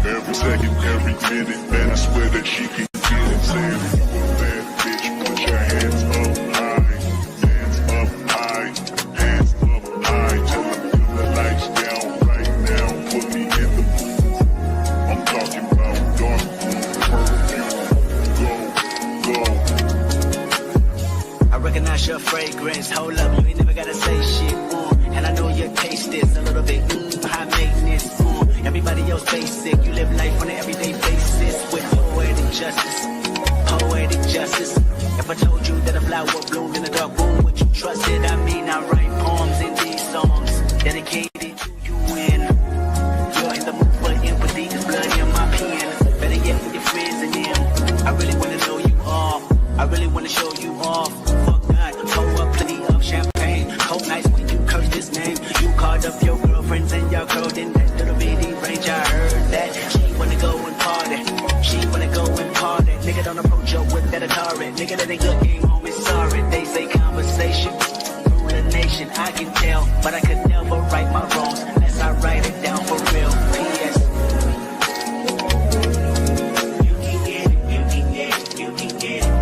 every second, every minute, man, I swear that she can get it. Saying if you a bad bitch, put your hands up high, hands up high, hands up high. Till I feel the lights down right now, put me in the mood. I'm talking about dark perfume, go, go. I recognize your fragrance, hold up, you ain't never gotta say shit, and I know your taste is a little bit, high maintenance, everybody else basic, you live life on an everyday basis, with poetic justice, poetic justice. If I told you that a flower bloomed in a dark room, would you trust it? I mean, I write poems in these songs, dedicated to you, and you're in the mood for empathy, there's blood in my pen, better yet with your friends and them, I really wanna know you all, I really wanna show you off. Pour up plenty of champagne, cold nights when you curse this name. You called up your girlfriends and your girl in that little bitty range. I heard that she wanna go and party. She wanna go and party. Nigga don't approach her with that Atari. Nigga that ain't good game home is sorry. They say conversation rule a nation. I can tell, but I could never right my wrongs unless I write it down for real. P.S. You can get it, you can get it, you can get it.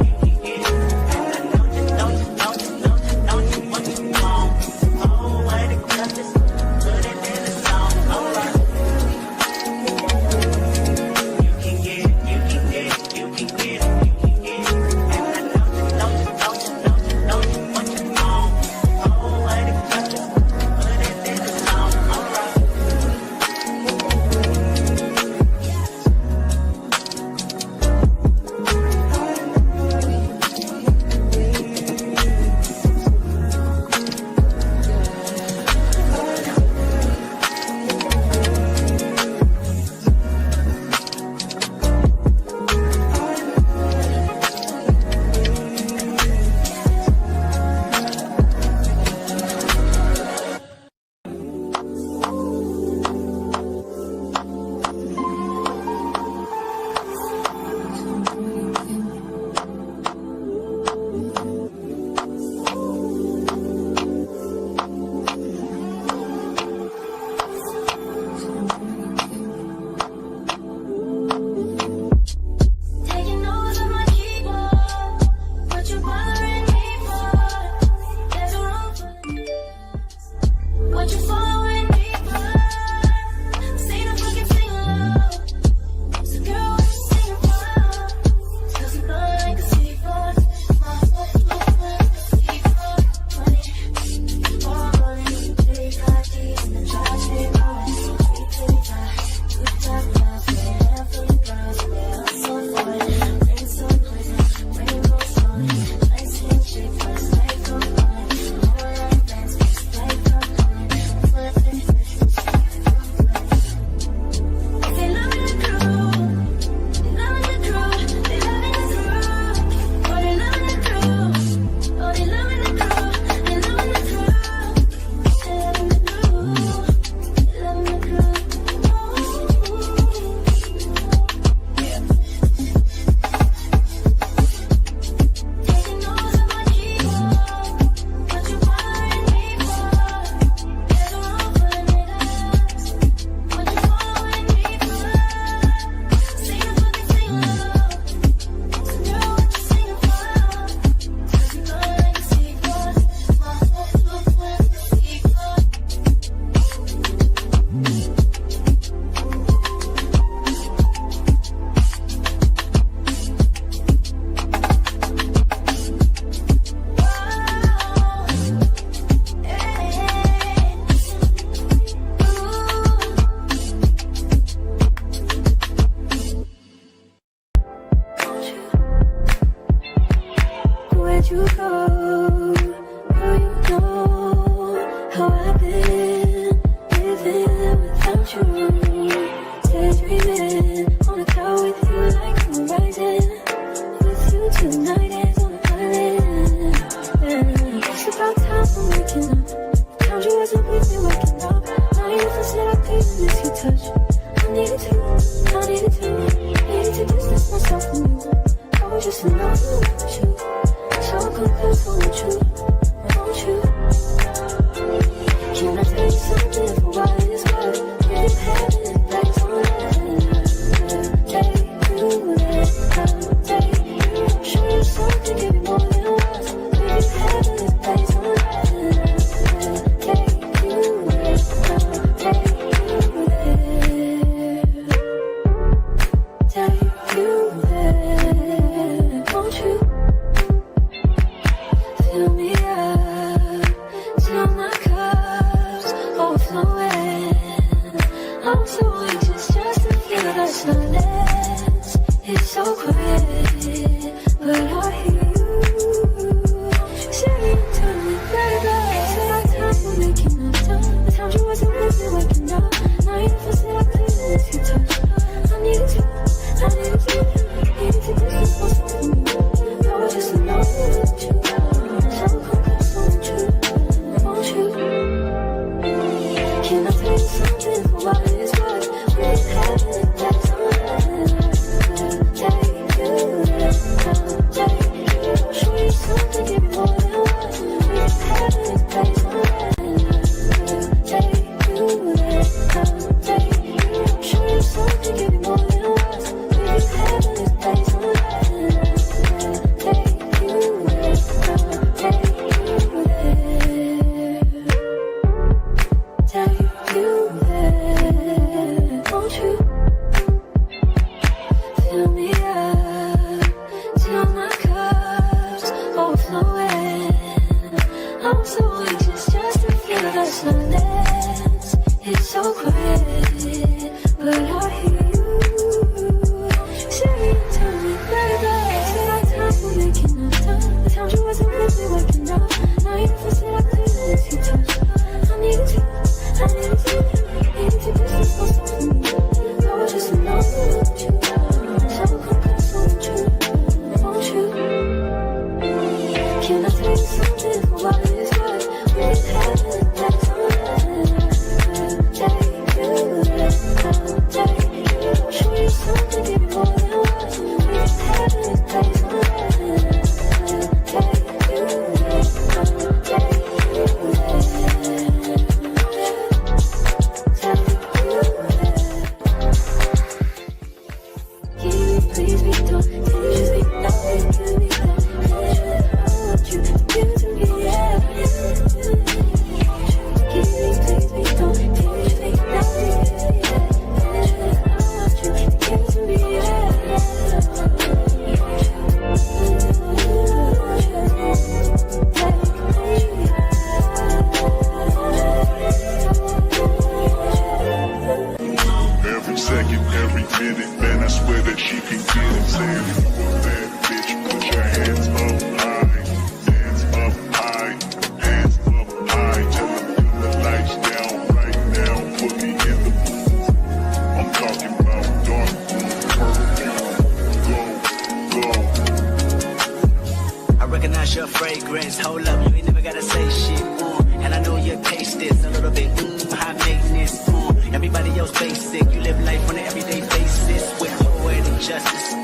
Can I tell you something for what it's worth? Keep having it back on. fill me up till my cup's overflowing. I'm so anxious just to feel the silence. It's so quiet, but I hear you saying to me, baby, it's about time we're making enough time. The times you wasn't really working out. Now you never said I couldn't let you touch. I need you, I need you, need to distance myself from you. I was just in love with you, so confess won't you? Can I tell you something for what it is worth? We had it, that's all show you something, give me more than words. We had it, that's all please be done. Can you just be nothing to me? I want you to give to me, yeah. Please be done. Can you just be nothing to me? I want you to give to me, Every second, every minute, man, I swear that she can get it. Saying if you a bad bitch, put your hands up high, hands up high, hands up high. Tell them dim the lights down right now, put me in the mood. I'm talking about dark perfume, go, go. I recognize your fragrance. Hold up, you ain't never gotta say shit. And I know your taste is a little bit high maintenance. Everybody else basic. You live life on an everyday basis with poetic justice.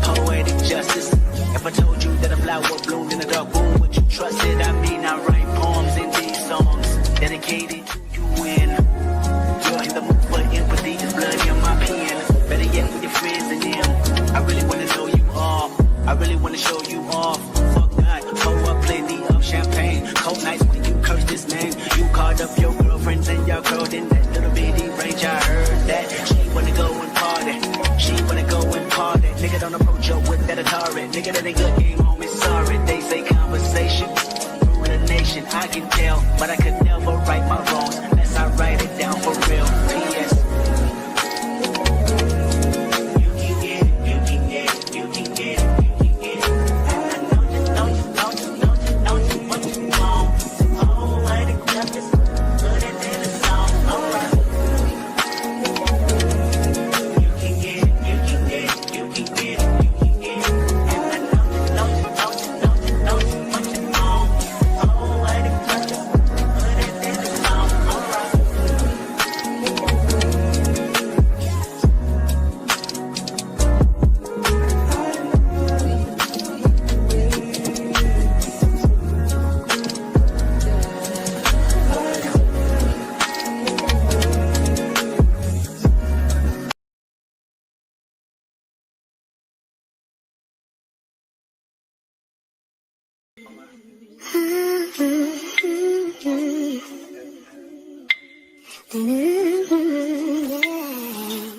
Poetic justice. If I told you that a flower bloomed in a dark room, would you trust it? I mean, I write poems in these songs dedicated to you. When you're in the mood for empathy, there's blood in my pen. Better yet, with your friends and them. I really wanna know you all. I really wanna show you off. Fuck God, pour up plenty of champagne. Cold nights when you curse this name. You called up your girlfriends and y'all curled in that little bitty range. I heard that she wanna go and party. She wanna go and party. Nigga, don't approach her with that Atari. Nigga, that ain't good game, homie. Sorry, they say conversation rule the nation. I can tell, but I could never right my wrongs unless I write it down for real. P.S.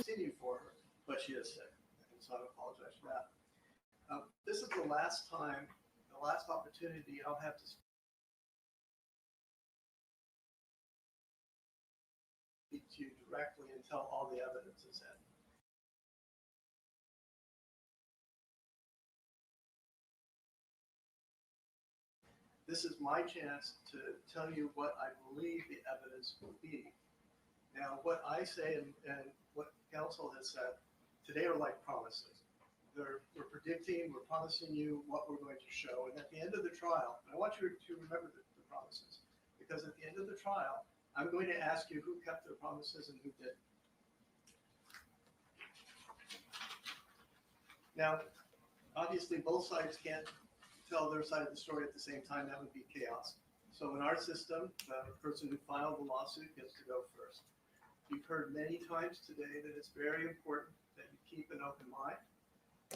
Continue for her, but she is sick, and so I apologize for that. This is the last time, the last opportunity I'll have to speak to you directly until all the evidence is in. This is my chance to tell you what I believe the evidence will be. Now, what I say and what counsel has said today are like promises. We're predicting, we're promising you what we're going to show. And at the end of the trial, I want you to remember the promises, because at the end of the trial, I'm going to ask you who kept their promises and who didn't. Now, obviously, both sides can't tell their side of the story at the same time. That would be chaos. So in our system, the person who filed the lawsuit gets to go first. You've heard many times today that it's very important that you keep an open mind,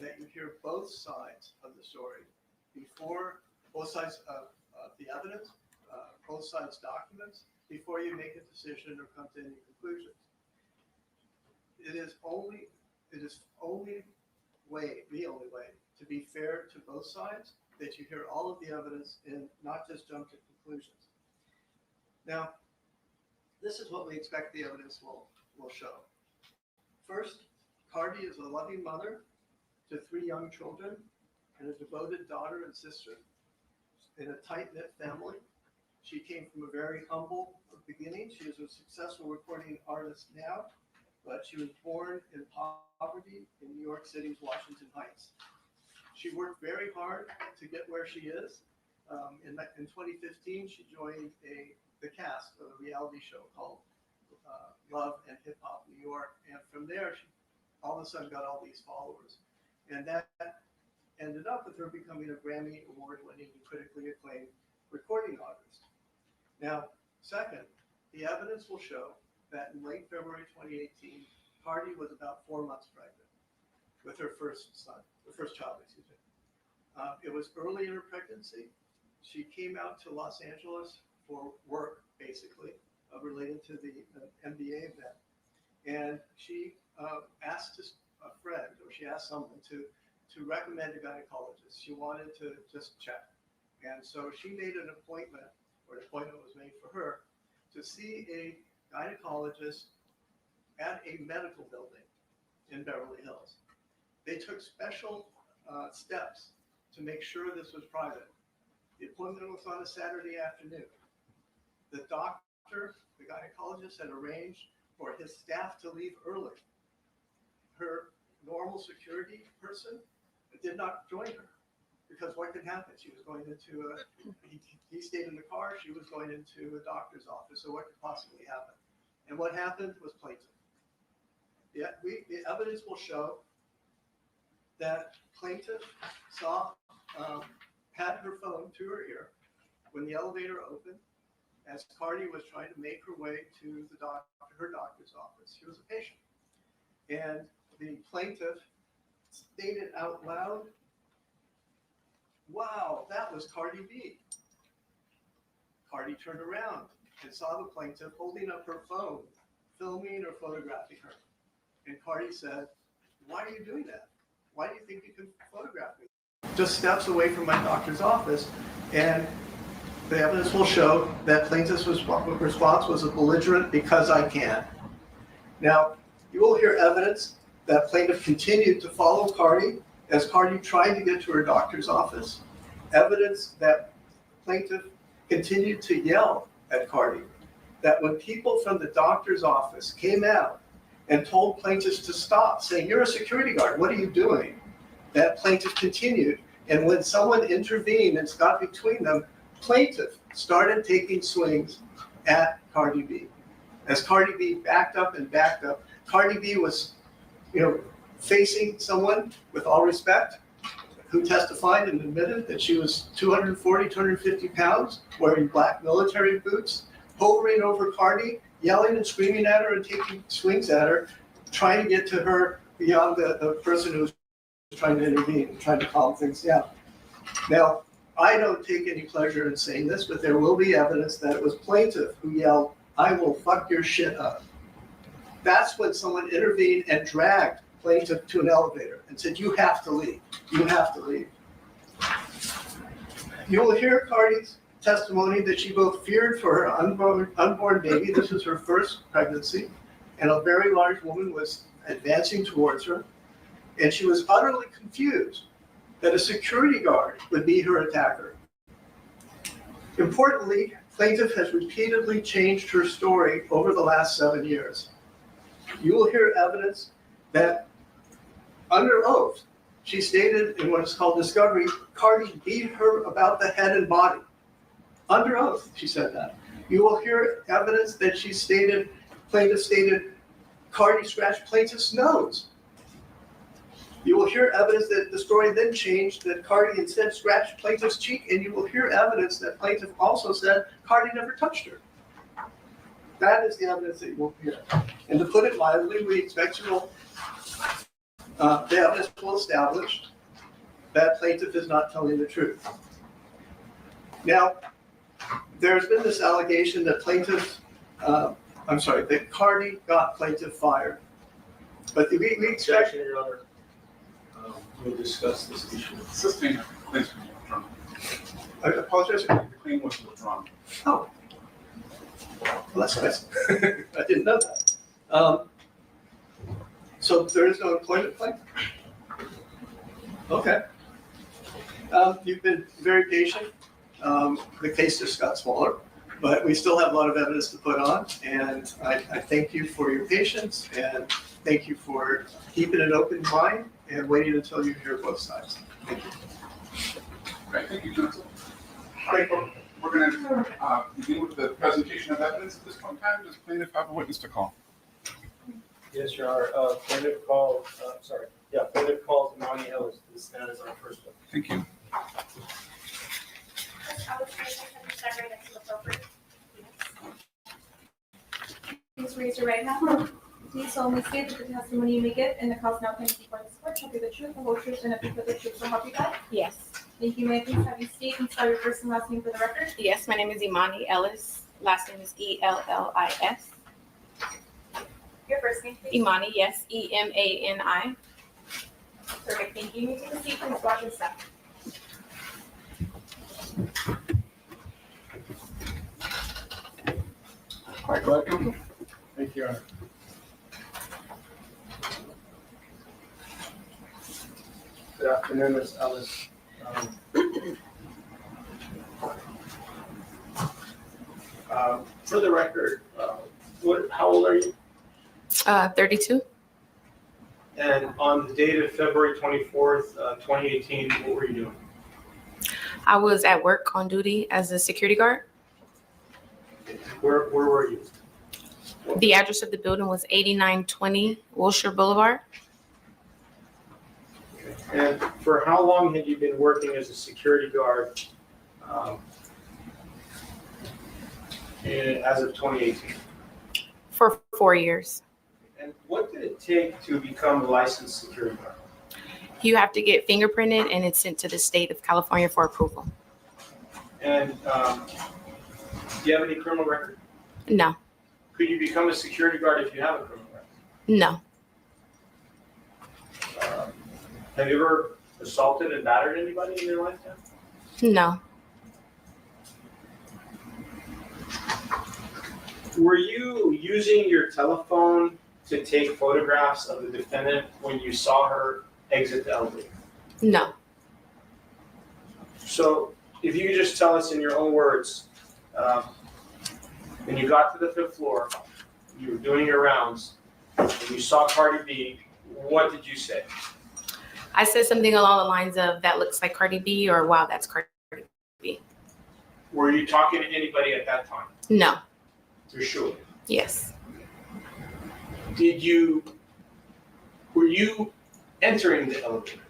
that you hear both sides of the story before, both sides of the evidence, both sides' documents, before you make a decision or come to any conclusions. It is only way, the only way, to be fair to both sides, that you hear all of the evidence and not just jump to conclusions. Now, this is what we expect the evidence will show. First, Cardi is a loving mother to 3 young children and a devoted daughter and sister in a tight-knit family. She came from a very humble beginning. She is a successful recording artist now, but she was born in poverty in New York City's Washington Heights. She worked very hard to get where she is. In 2015, she joined the cast of a reality show called Love and Hip Hop New York. And from there, she all of a sudden got all these followers. And that ended up with her becoming a Grammy Award-winning, critically acclaimed recording artist. Now, second, the evidence will show that in late February 2018, Cardi was about 4 months pregnant with her first child, excuse me. It was early in her pregnancy. She came out to Los Angeles for work, basically, related to the NBA event. And she asked a friend, or she asked someone to recommend a gynecologist. She wanted to just check. And so she made an appointment, or an appointment was made for her, to see a gynecologist at a medical building in Beverly Hills. They took special steps to make sure this was private. The appointment was on a Saturday afternoon. The doctor, the gynecologist, had arranged for his staff to leave early. Her normal security person did not join her, because what could happen? She was going into he stayed in the car, she was going into a doctor's office, so what could possibly happen? And what happened was plaintiff. The evidence will show that plaintiff had her phone to her ear when the elevator opened, as Cardi was trying to make her way to her doctor's office. She was a patient. And the plaintiff stated out loud, "Wow, that was Cardi B." Cardi turned around and saw the plaintiff holding up her phone, filming or photographing her. And Cardi said, "Why are you doing that? Why do you think you can photograph me?" Just steps away from my doctor's office, and the evidence will show that plaintiff's response was a belligerent "because I can." Now, you will hear evidence that plaintiff continued to follow Cardi as Cardi tried to get to her doctor's office. Evidence that plaintiff continued to yell at Cardi. That when people from the doctor's office came out and told plaintiffs to stop, saying, "You're a security guard, what are you doing?" That plaintiff continued. And when someone intervened and got between them, plaintiff started taking swings at Cardi B. As Cardi B backed up and backed up, Cardi B was, facing someone, with all respect, who testified and admitted that she was 240, 250 pounds, wearing black military boots, hovering over Cardi, yelling and screaming at her and taking swings at her, trying to get to her beyond the person who was trying to intervene, trying to calm things down. Now, I don't take any pleasure in saying this, but there will be evidence that it was plaintiff who yelled, "I will fuck your shit up." That's when someone intervened and dragged plaintiff to an elevator and said, "You have to leave. You have to leave." You will hear Cardi's testimony that she both feared for her unborn baby. This was her first pregnancy, and a very large woman was advancing towards her, and she was utterly confused that a security guard would be her attacker. Importantly, plaintiff has repeatedly changed her story over the last 7 years. You will hear evidence that, under oath, she stated in what is called discovery, Cardi beat her about the head and body. Under oath, she said that. You will hear evidence that plaintiff stated, Cardi scratched plaintiff's nose. You will hear evidence that the story then changed, that Cardi instead scratched plaintiff's cheek, and you will hear evidence that plaintiff also said Cardi never touched her. That is the evidence that you will hear. And to put it mildly, we expect the evidence will establish that plaintiff is not telling the truth. Now, there's been this allegation that that Cardi got plaintiff fired. But we expect. Objection, Your Honor. we'll discuss this issue. Sustained claims was withdrawn. I apologize. The claim was withdrawn. Oh. Well, that's nice. I didn't know that. So there is no employment claim? Okay. You've been very patient. The case just got smaller, but we still have a lot of evidence to put on. And I thank you for your patience and thank you for keeping an open mind and waiting until you hear both sides. Thank you. Okay, thank you, counsel. All right, we're going to begin with the presentation of evidence at this point in time. Does plaintiff have a witness to call? Yes, Your Honor. Plaintiff calls Imani Ellis to stand as our first witness. Thank you. Please raise your right hand. Do you solemnly state that the testimony you may give in the cause now pending before this court shall be the truth, the whole truth, and nothing but the truth, so help you God? Yes. Thank you. May I please have you state and spell your first and last name for the record? Yes, my name is Imani Ellis. Last name is Ellis. Your first name, please. Imani, yes, Emani. Perfect. Thank you. You may take a seat. Please watch your step. All right, go ahead, counsel. Thank you, Your Honor. Good afternoon, Ms. Ellis. For the record, how old are you? 32. And on the date of February 24th, 2018, what were you doing? I was at work on duty as a security guard. Where were you? The address of the building was 8920 Wilshire Boulevard. And for how long had you been working as a security guard as of 2018? For 4 years. And what did it take to become a licensed security guard? You have to get fingerprinted and it's sent to the state of California for approval. And do you have any criminal record? No, Could you become a security guard if you have a criminal record? no, Have you ever assaulted and battered anybody in your lifetime? no. Were you using your telephone to take photographs of the defendant when you saw her exit the elevator? No. So if you could just tell us in your own words, when you got to the 5th floor, you were doing your rounds, and you saw Cardi B, what did you say? I said something along the lines of, that looks like Cardi B, or wow, that's Cardi B. Were you talking to anybody at that time? No. For sure. Yes. Were you entering the elevator?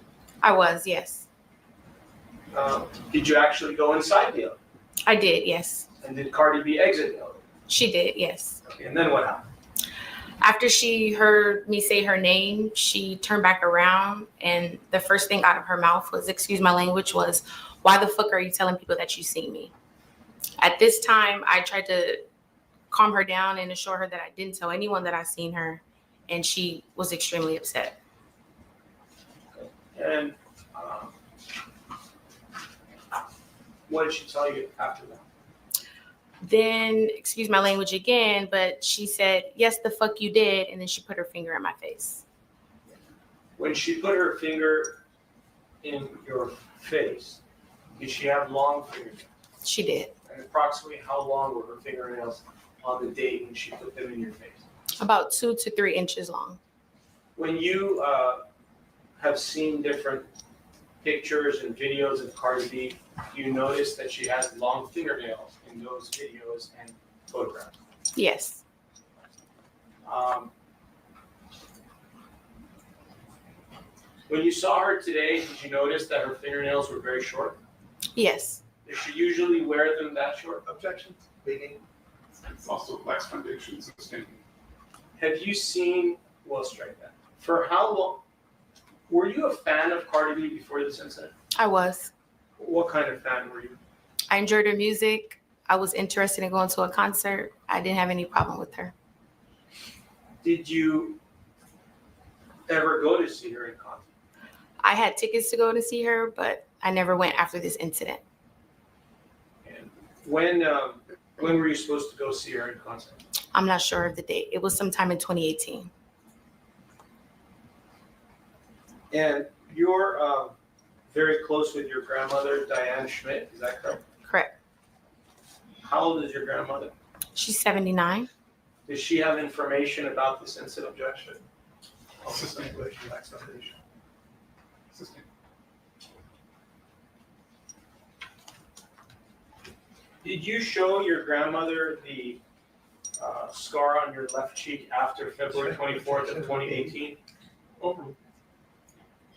I was, yes. Did you actually go inside the elevator? I did, yes. And did Cardi B exit the elevator? She did, yes. Okay, and then what happened? After she heard me say her name, she turned back around and the first thing out of her mouth was, excuse my language, was, why the fuck are you telling people that you see me? At this time, I tried to calm her down and assure her that I didn't tell anyone that I seen her, and she was extremely upset. And what did she tell you after that? Then, excuse my language again, but she said, yes, the fuck you did, and then she put her finger in my face. When she put her finger in your face, did she have long fingernails? She did. And approximately how long were her fingernails on the date when she put them in your face? About 2 to 3 inches long. When you have seen different pictures and videos of Cardi B, you notice that she has long fingernails in those videos and photographs. Yes. When you saw her today, did you notice that her fingernails were very short? Yes. Does she usually wear them that short? Objection? Leading. It's also lacks foundation sustained. Have you seen, well, strike that. For how long, were you a fan of Cardi B before this incident? I was. What kind of fan were you? I enjoyed her music. I was interested in going to a concert. I didn't have any problem with her. Did you ever go to see her in concert? I had tickets to go to see her, but I never went after this incident. And when were you supposed to go see her in concert? I'm not sure of the date. It was sometime in 2018. And you're very close with your grandmother, Diane Schmidt, is that correct? Correct. How old is your grandmother? She's 79. Does she have information about this incident objection? Assistant. Did you show your grandmother the scar on your left cheek after February 24th of 2018?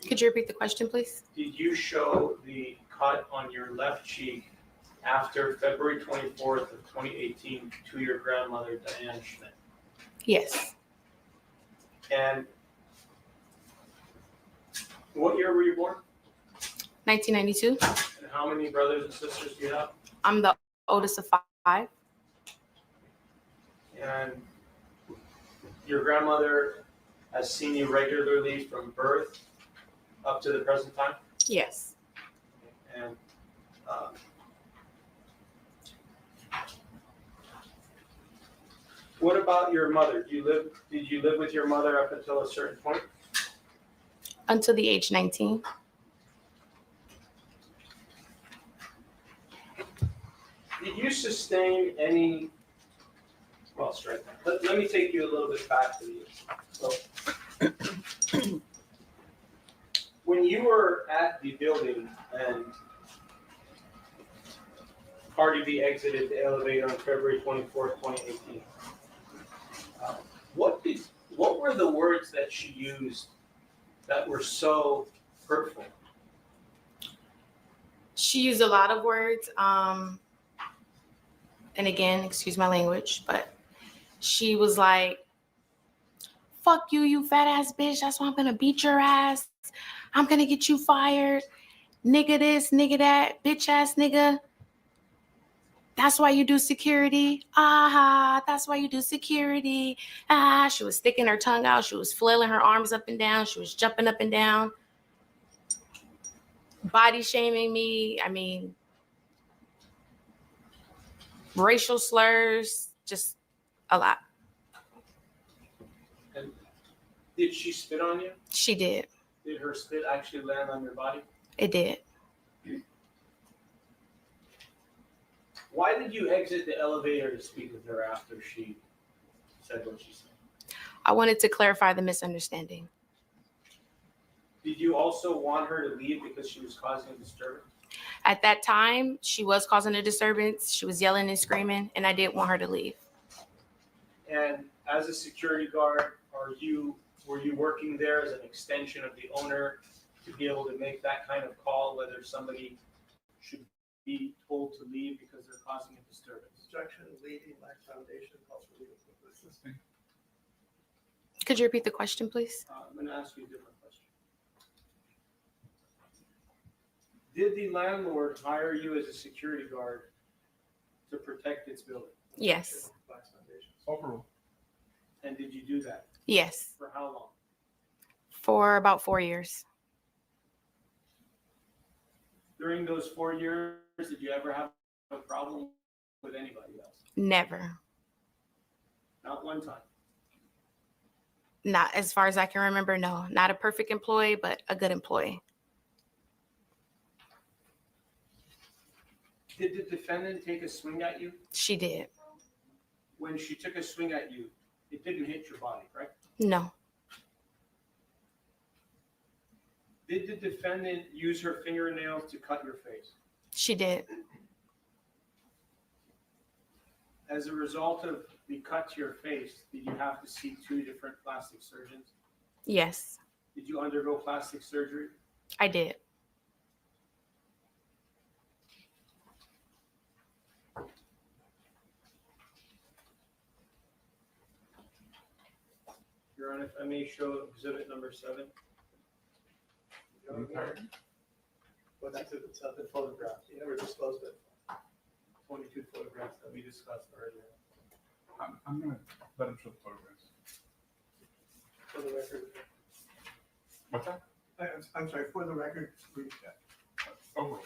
Could you repeat the question, please? Did you show the cut on your left cheek after February 24th of 2018 to your grandmother, Diane Schmidt? Yes. And what year were you born? 1992. And how many brothers and sisters do you have? I'm the oldest of 5. And your grandmother has seen you regularly from birth up to the present time? Yes. And what about your mother? Did you live with your mother up until a certain point? Until the age 19. Did you sustain any, well, straight then. Let me take you a little bit back to the so, when you were at the building and Cardi B exited the elevator on February 24th, 2018, what were the words that she used that were so hurtful? She used a lot of words. And again, excuse my language, but she was like, fuck you, you fat ass bitch. That's why I'm going to beat your ass. I'm going to get you fired. Nigga this, nigga that, bitch ass nigga. That's why you do security. Ah, that's why you do security. Ah, she was sticking her tongue out. She was flailing her arms up and down. She was jumping up and down. Body shaming me. I mean, racial slurs, just a lot. And did she spit on you? She did. Did her spit actually land on your body? It did. Why did you exit the elevator to speak with her after she said what she said? I wanted to clarify the misunderstanding. Did you also want her to leave because she was causing a disturbance? At that time, she was causing a disturbance. She was yelling and screaming, and I didn't want her to leave. And as a security guard, were you working there as an extension of the owner to be able to make that kind of call, whether somebody should be told to leave because they're causing a disturbance? Objection, leading my foundation calls for legal conclusion. Could you repeat the question, please? I'm going to ask you a different question. Did the landlord hire you as a security guard to protect its building? Yes. Overruled. And did you do that? Yes. For how long? For about 4 years. During those 4 years, did you ever have a problem with anybody else? Never. Not one time. Not as far as I can remember, no. Not a perfect employee, but a good employee. Did the defendant take a swing at you? She did. When she took a swing at you, it didn't hit your body, right? No. Did the defendant use her fingernails to cut your face? She did. As a result of the cut to your face, did you have to see 2 different plastic surgeons? Yes, Did you undergo plastic surgery? I did. Your Honor, if I may show exhibit number 7. Well, that's the photograph. You never disclosed it. 22 photographs that we discussed earlier. I'm gonna let him show the photographs. For the record, What's that? I'm sorry, for the record, Oh,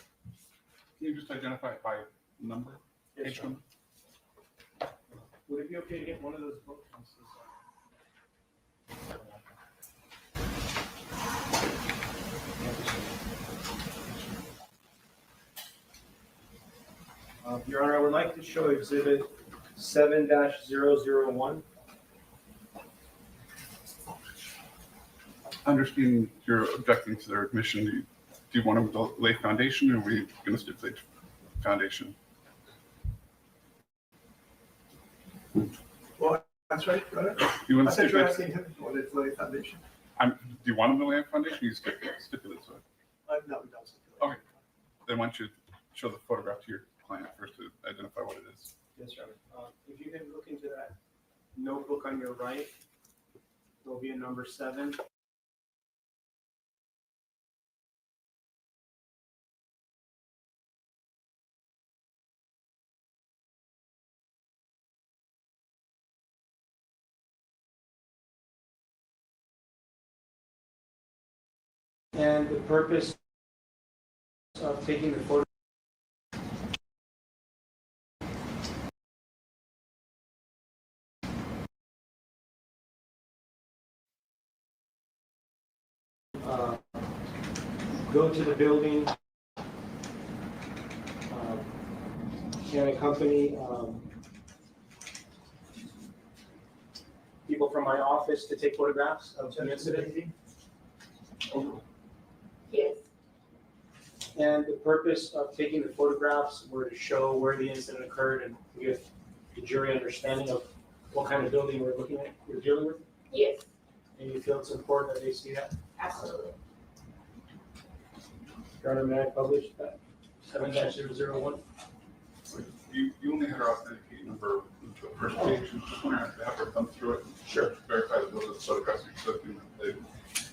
can you just identify it by number? Yes, Page sir. number? Would it be okay to get one of those books? Your Honor, I would like to show exhibit 7-001. Understanding you're objecting to their admission, do you want them to lay foundation, or are we going to stipulate foundation? that's right, brother. You I want to thought you were stipulate, asking him for the lay foundation. do you want them to lay a foundation, or you stipulate so? No, we don't. Okay. Then why don't you show the photograph to your client first to identify what it is? Yes, Your Honor. If you can look into that notebook on your right, there'll be a number 7. And the purpose of taking the photo. Go to the building and accompany people from my office to take photographs of the incident. Yes. And the purpose of taking the photographs were to show where the incident occurred and give the jury understanding of what kind of building we're looking at, we're dealing with. Yes, And you feel it's important that they see that? absolutely. Your Honor, may I publish that 7-001? You only had our authenticating number to the first page, and just want to have her thumb through it. Sure. Verify that those are the photographs you're taking.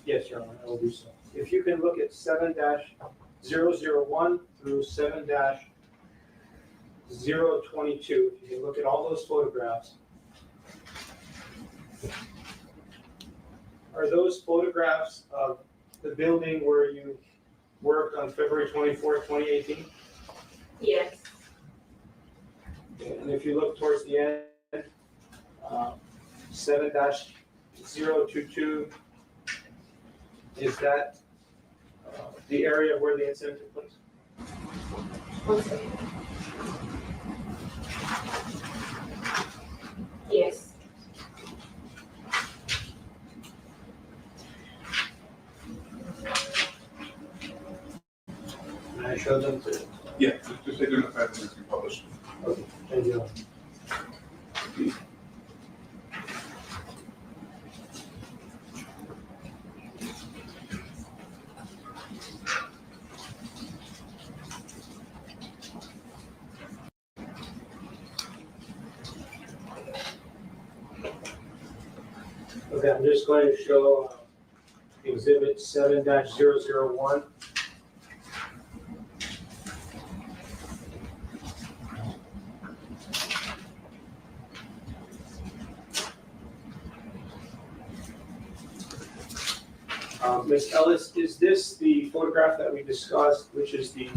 Yes, Your Honor, I will do so. If you can look at 7-001 through 7-022, if you can look at all those photographs. Are those photographs of the building where you worked on February 24th, 2018? Yes, And if you look towards the end, 7-022, is that the area where the incident took place? one second. Yes, Can I show them to? Yeah, just identify them as you publish. Okay, thank you. Okay, I'm just going to show exhibit 7-001. Ms. Ellis, is this the photograph that we discussed, which is the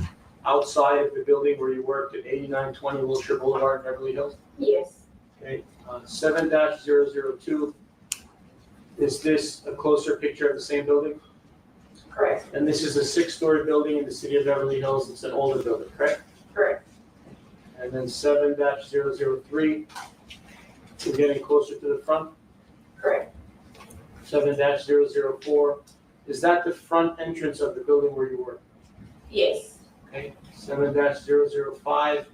outside of the building where you worked at 8920 Wilshire Boulevard, Beverly Hills? yes, Okay, 7-002, is this a closer picture of the same building? correct, And this is a 6-story building in the city of Beverly Hills, it's an older building, correct? correct, And then 7-003, we're getting closer to the front. correct, 7-004, is that the front entrance of the building where you work? yes, Okay, 7-005,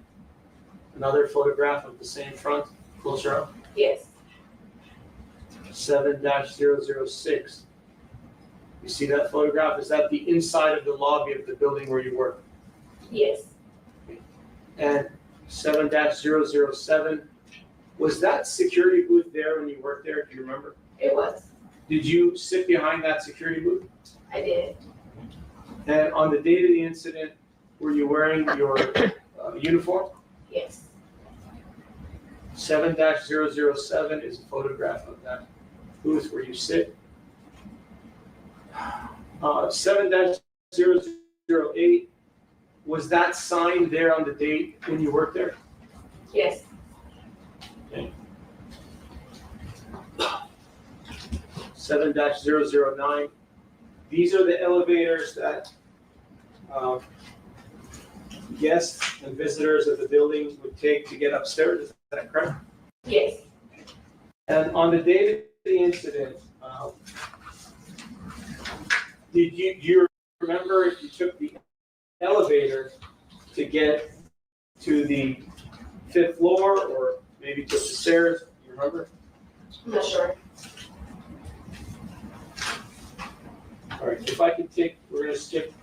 another photograph of the same front, closer up. yes, 7-006. You see that photograph? Is that the inside of the lobby of the building where you work? yes, And 7-007, was that security booth there when you worked there? Do you remember? it was, Did you sit behind that security booth? I did, And on the date of the incident, were you wearing your uniform? yes, 7-007 is a photograph of that booth where you sit. 7-008, was that sign there on the date when you worked there? Yes. 7-009, these are the elevators that guests and visitors of the building would take to get upstairs, is that correct? Yes. And on the day of the incident, do you remember if you took the elevator to get to the 5th floor or maybe took the stairs? Do you remember? I'm not sure. All right, if I can take, we're gonna skip.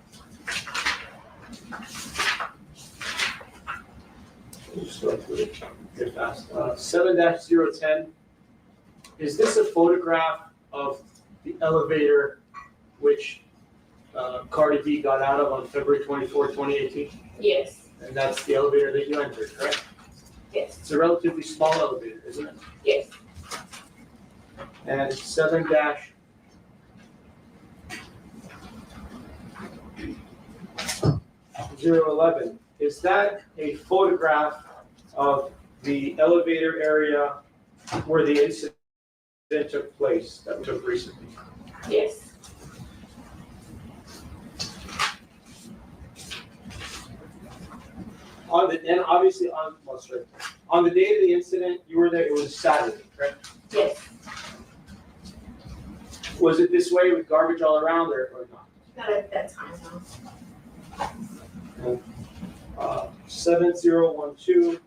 We'll just go through it very fast. 7-010, is this a photograph of the elevator which Cardi B got out of on February 24, 2018? Yes. And that's the elevator that you entered, correct? Yes. It's a relatively small elevator, isn't it? Yes. And 7-011, is that a photograph of the elevator area where the incident took place that took recently? Yes. On the, and obviously on, well, sorry, on the day of the incident, you were there, it was Saturday, correct? Yes. Was it this way with garbage all around or not? Not at that time, no. 7012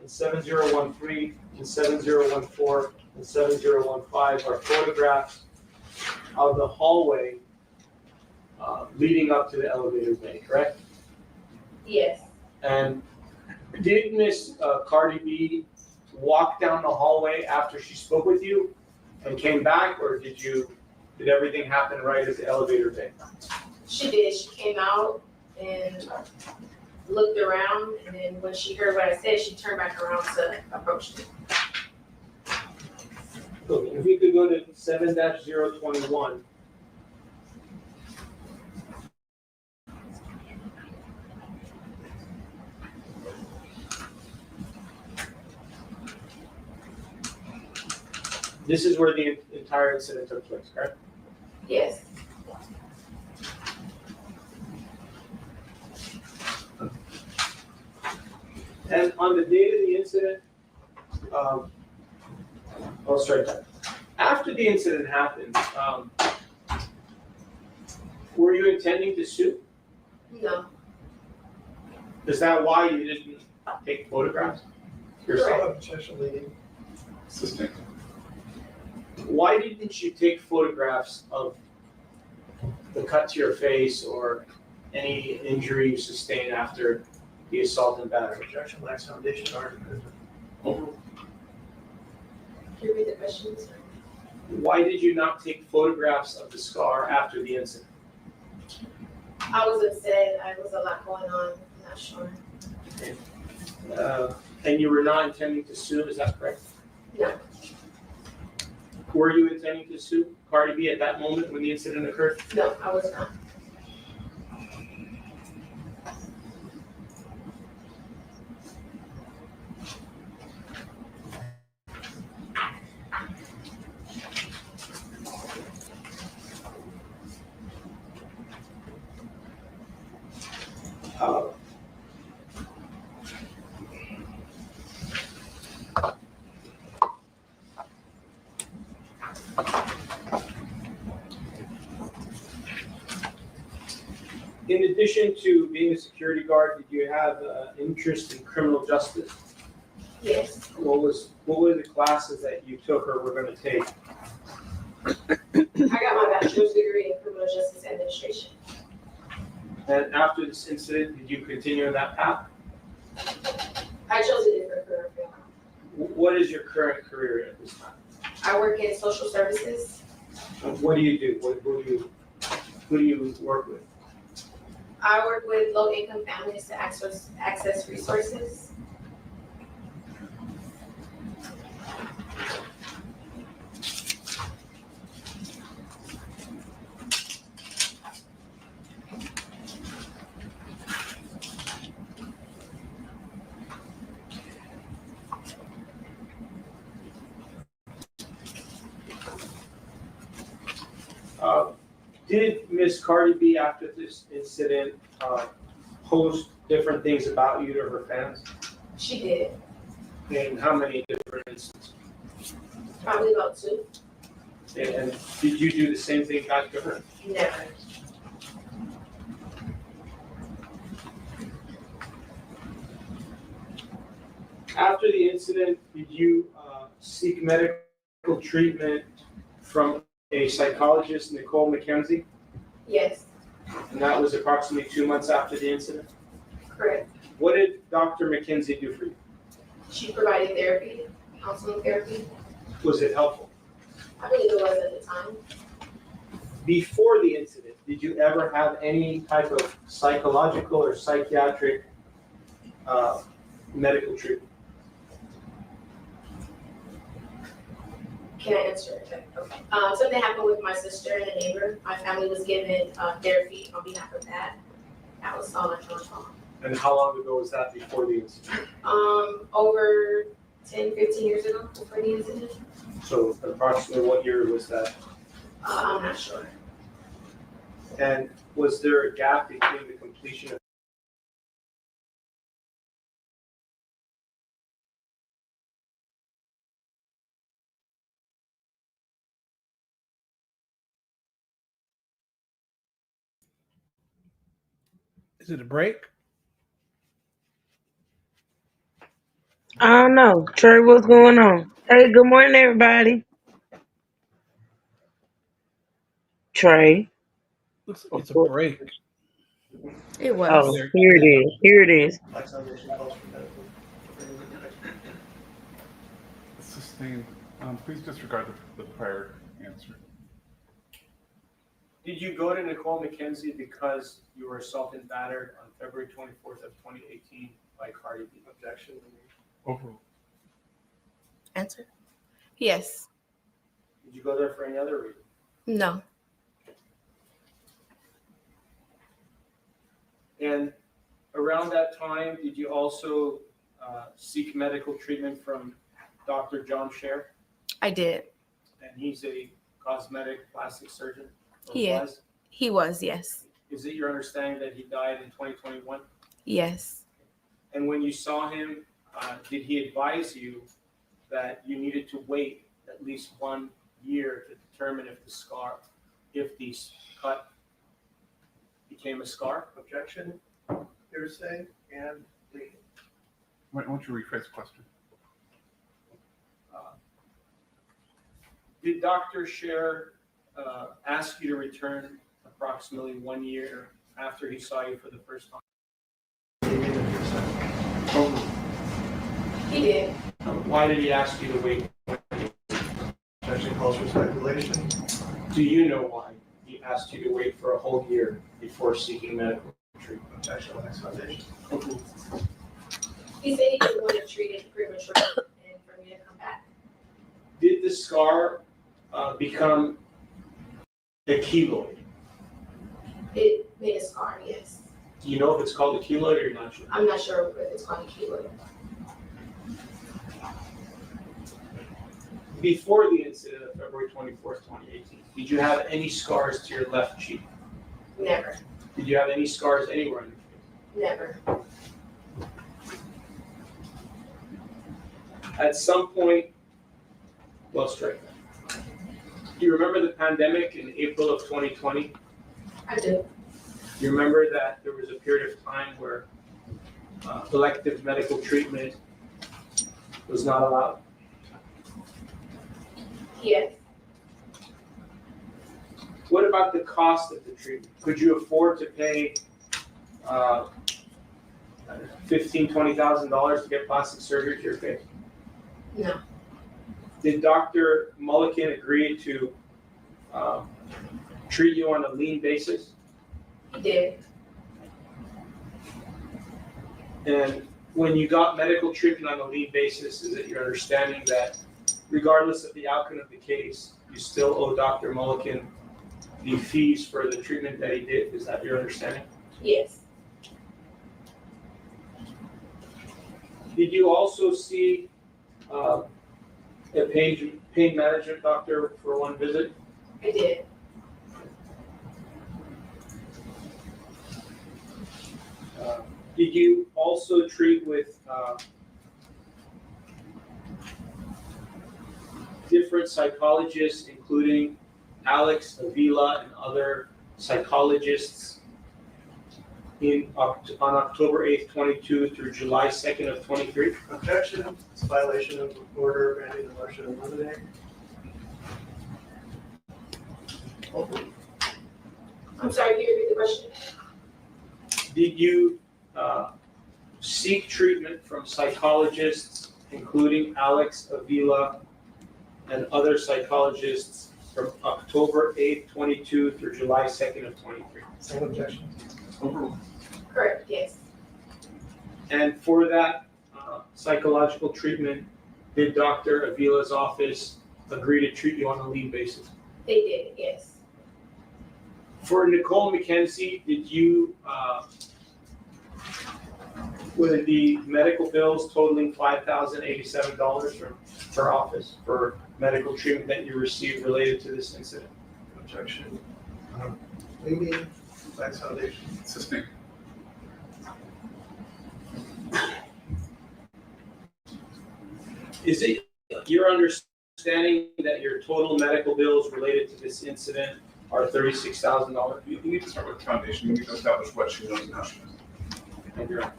and 7013 and 7014 and 7015 are photographs of the hallway leading up to the elevator bay, correct? Yes. And did Miss Cardi B walk down the hallway after she spoke with you and came back, or did everything happen right at the elevator bay? She did. She came out and looked around, and then when she heard what I said, she turned back around to approach me. Okay, if we could go to 7-021. This is where the entire incident took place, correct? Yes. And on the day of the incident, I'll start that. After the incident happened, were you intending to sue? No. Is that why you didn't take photographs yourself? Assistant. Why didn't you take photographs of the cut to your face or any injury you sustained after the assault and battery? Objection, lacks foundation, argument. Can you read the questions? Why did you not take photographs of the scar after the incident? I was upset. I was a lot going on. I'm not sure. And you were not intending to sue, is that correct? No. Were you intending to sue Cardi B at that moment when the incident occurred? No, I was not. In addition to being a security guard, did you have interest in criminal justice? Yes. What were the classes that you took or were going to take? I got my bachelor's degree in criminal justice administration. And after this incident, did you continue in that path? I chose a different career field. What is your current career at this time? I work in social services. What do you do? Who do you work with? I work with low-income families to access resources. Did Miss Cardi B, after this incident, post different things about you to her fans? She did, And how many different instances? probably about 2. And did you do the same thing back to her? Never. After the incident, did you seek medical treatment from a psychologist, Nicole McKenzie? Yes, And that was approximately 2 months after the incident? correct. What did Dr. McKenzie do for you? She provided therapy, counseling therapy. Was it helpful? I believe it was at the time. Before the incident, did you ever have any type of psychological or psychiatric medical treatment? Can I answer? Okay. Something happened with my sister and a neighbor. My family was given therapy on behalf of that. That was all my trauma. And how long ago was that before the incident? Over 10, 15 years ago, before the incident. So approximately what year was that? I'm not sure. And was there a gap between the completion of Is it a break? I don't know. Trey, what's going on? Hey, good morning, everybody. Trey. Looks like it's a break. It was. Oh, here it is. Here it is. Black Foundation calls for medical. Sustained. Please disregard the prior answer. Did you go to Nicole McKenzie because you were assaulted and battered on February 24th of 2018 by Cardi B? Objection. Overruled. Answer? Yes. Did you go there for any other reason? No. And around that time, did you also seek medical treatment from Dr. John Scher? I did. And he's a cosmetic plastic surgeon? Or Yeah. was? He was, yes. Is it your understanding that he died in 2021? Yes. And when you saw him, did he advise you that you needed to wait at least 1 year to determine if the cut became a scar? Objection, hearsay, and legal. Why don't you rephrase the question? Did Dr. Scher ask you to return approximately 1 year after he saw you for the first time? He did. Why did he ask you to wait? Objection calls for speculation. Do you know why he asked you to wait for a whole year before seeking medical treatment? Objection, Black Foundation. He said he didn't want to treat it prematurely and for me to come back. Did the scar become a keloid? It made a scar, yes. Do you know if it's called a keloid or you're not sure? I'm not sure if it's called a keloid. Before the incident of February 24th, 2018, did you have any scars to your left cheek? Never. Did you have any scars anywhere on your face? Never. At some point, well, straight. Do you remember the pandemic in April of 2020? I do. You remember that there was a period of time where elective medical treatment was not allowed? Yes. What about the cost of the treatment? Could you afford to pay $15,000, $20,000 to get plastic surgery to your face? No. Did Dr. Mulliken agree to treat you on a lean basis? He did. And when you got medical treatment on a lean basis, is it your understanding that regardless of the outcome of the case, you still owe Dr. Mulliken the fees for the treatment that he did? Is that your understanding? Yes. Did you also see a pain management doctor for one visit? I did. Did you also treat with different psychologists, including Alex Avila and other psychologists on October 8th, 22 through July 2nd of 23? Objection, it's a violation of order granting the motion in limine. I'm sorry, can you repeat the question? Did you seek treatment from psychologists, including Alex Avila and other psychologists from October 8th, 22 through July 2nd of 23? Same objection. Overruled. Correct, yes. And for that psychological treatment, did Dr. Avila's office agree to treat you on a leave basis? They did, yes. For Nicole McKenzie, did you, would the medical bills totaling $5,087 from her office for medical treatment that you received related to this incident? Objection. Leaving, Flags Foundation. Sustained. Is it your understanding that your total medical bills related to this incident are $36,000? You need to start with the foundation. You need to establish what she knows and how she knows.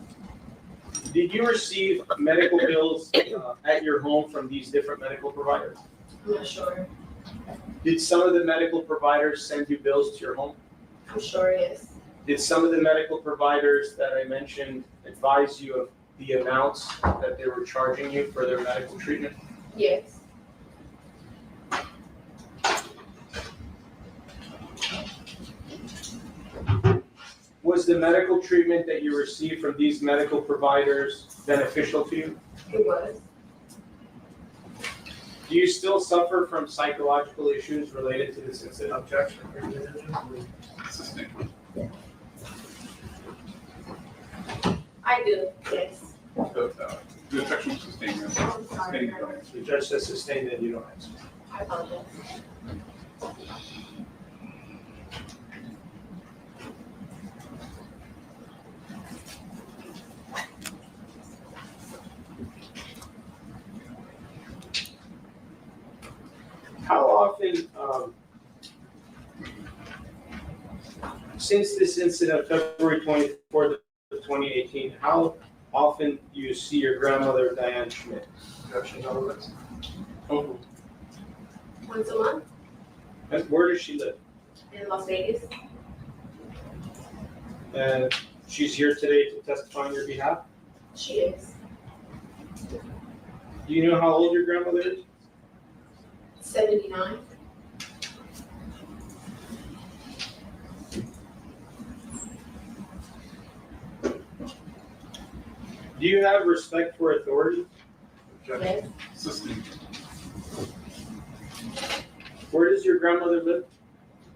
Did you receive medical bills at your home from these different medical providers? I'm not sure. Did some of the medical providers send you bills to your home? I'm sure, yes. Did some of the medical providers that I mentioned advise you of the amounts that they were charging you for their medical treatment? Yes. Was the medical treatment that you received from these medical providers beneficial to you? It was. Do you still suffer from psychological issues related to this incident? Objection. Sustained. I do, yes. The objection was sustained. I'm sorry. Sustained, you don't answer. The judge says sustained and you don't answer. I apologize. How often, since this incident, February 24th of 2018, how often do you see your grandmother, Diane Schmidt? Objection, otherwise. Overruled. Once a month And where does she live? in Las Vegas. And she's here today to testify on your behalf. She is. Do you know how old your grandmother is? 79. Do you have respect for authority? Yes. Sustained. Where does your grandmother live?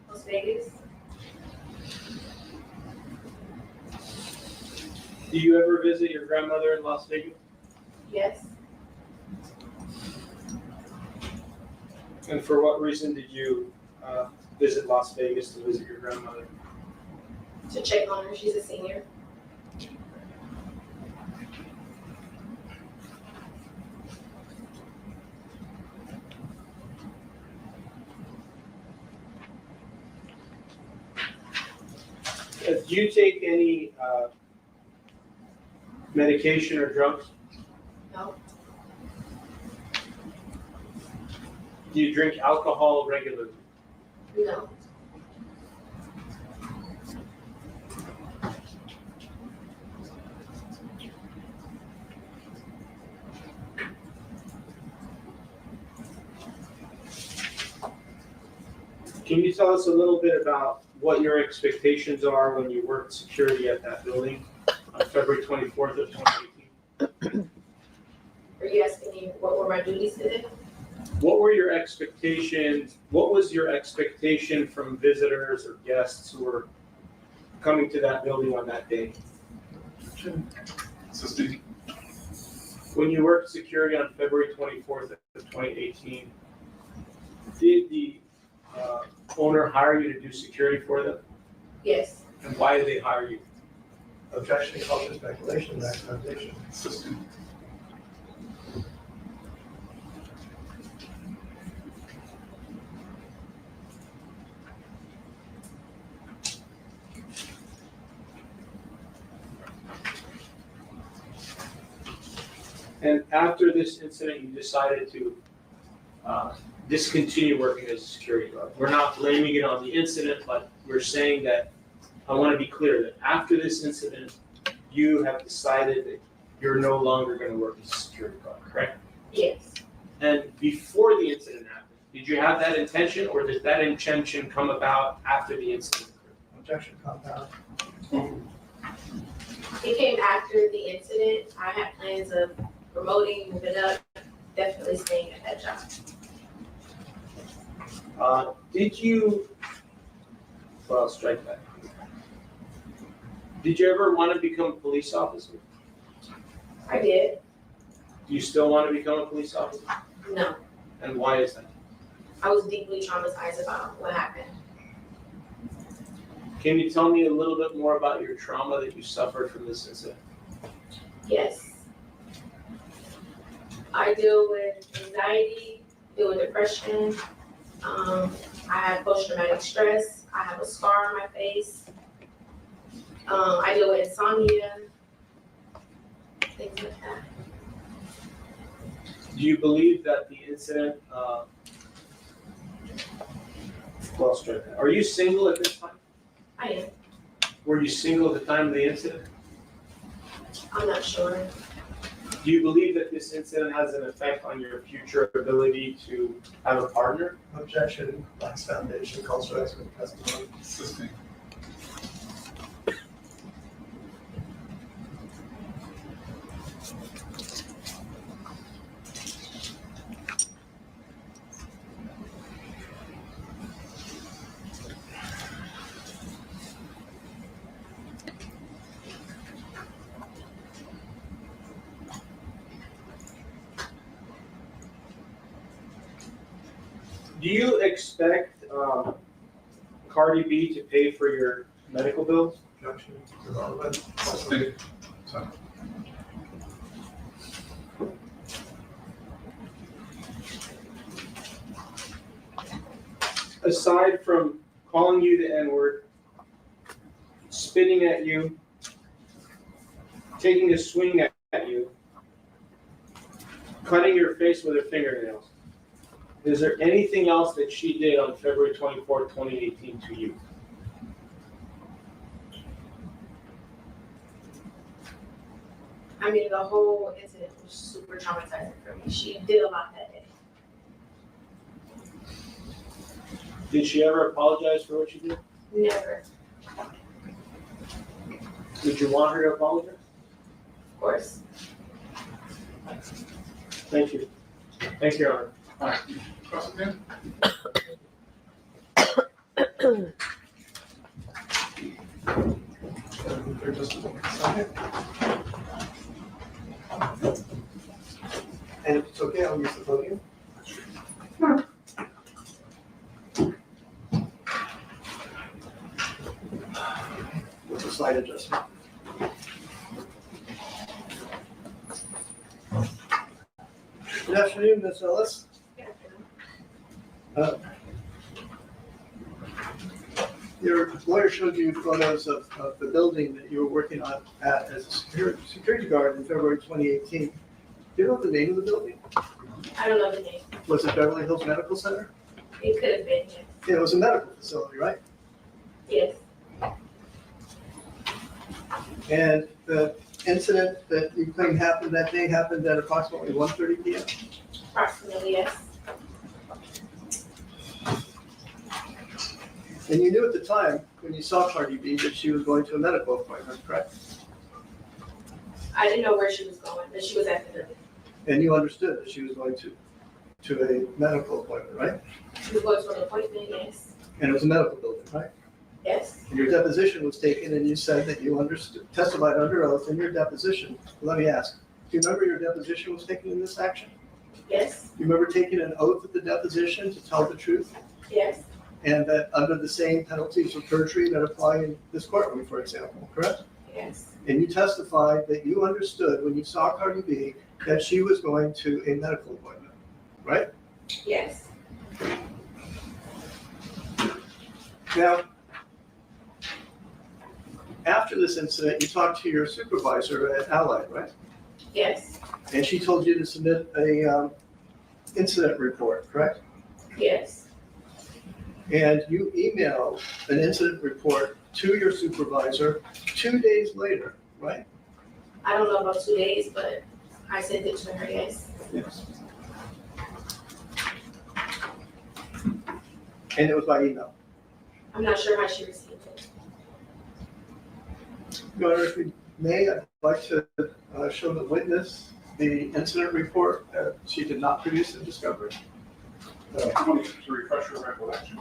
Las Vegas. Do you ever visit your grandmother in Las Vegas? Yes. And for what reason did you visit Las Vegas to visit your grandmother? To check on her. She's a senior. Do you take any medication or drugs? No. Do you drink alcohol regularly? No. Can you tell us a little bit about what your expectations are when you worked security at that building on February 24th of 2018? Are you asking me what were my duties today? What were your expectations? What was your expectation from visitors or guests who were coming to that building on that day? Sustained. When you worked security on February 24th of 2018, did the owner hire you to do security for them? Yes. And why did they hire you? Objection, culture, speculation, Max Foundation. Assistant. And after this incident, you decided to discontinue working as a security guard. We're not blaming it on the incident, but we're saying that, I want to be clear that after this incident, you have decided that you're no longer going to work as a security guard, correct? Yes. And before the incident happened, did you have that intention, or did that intention come about after the incident occurred? Objection, compound. It came after the incident. I had plans of promoting, moving up, definitely staying at that job. Did you, well, I'll strike that. Did you ever want to become a police officer? I did. Do you still want to become a police officer? No. And why is that? I was deeply traumatized about what happened. Can you tell me a little bit more about your trauma that you suffered from this incident? Yes. I deal with anxiety, deal with depression. I have post-traumatic stress. I have a scar on my face. I deal with insomnia, things like that. Do you believe that the incident, well, strike that. Are you single at this time? I am. Were you single at the time of the incident? I'm not sure. Do you believe that this incident has an effect on your future ability to have a partner? Objection, Max Foundation, calls for expert testimony. Assistant. Do you expect Cardi B to pay for your medical bills? Objection, irrelevant. Assistant. Sorry. Aside from calling you the N-word, spitting at you, taking a swing at you, cutting your face with her fingernails, is there anything else that she did on February 24th, 2018 to you? I mean, the whole incident was super traumatizing for me. She did a lot that day. Did she ever apologize for what she did? Never, Did you want her to apologize? of course. Thank you. Thank you, Your Honor. All right, cross examine. For just a second. And if it's okay, I'll use the podium. With a slight adjustment. Good afternoon, Ms. Ellis. Your lawyer showed you photos of the building that you were working on at as a security guard in February 2018. Do you know the name of the building? I don't know the name. Was it Beverly Hills Medical Center? It could have been, yes. Yeah, it was a medical facility, right? Yes. And the incident that you claim happened that day happened at approximately 1:30 p.m.? Approximately, yes. And you knew at the time, when you saw Cardi B, that she was going to a medical appointment, correct? I didn't know where she was going, but she was at the building. And you understood that she was going to a medical appointment, right? She was going to an appointment, yes. And it was a medical building, right? Yes. And your deposition was taken and you said that you testified under oath in your deposition. Let me ask, do you remember your deposition was taken in this action? Yes. You remember taking an oath at the deposition to tell the truth? Yes. And that under the same penalties of perjury that apply in this courtroom, for example, correct? Yes. And you testified that you understood when you saw Cardi B that she was going to a medical appointment, right? Yes. Now, after this incident, you talked to your supervisor at Allied, right? Yes. And she told you to submit a incident report, correct? Yes. And you emailed an incident report to your supervisor 2 days later, right? I don't know about 2 days, but I sent it to her, yes. Yes. And it was by email. I'm not sure how she received it. Your Honor, if we may, I'd like to show the witness the incident report that she did not produce in discovery. I want to refresh your recollection.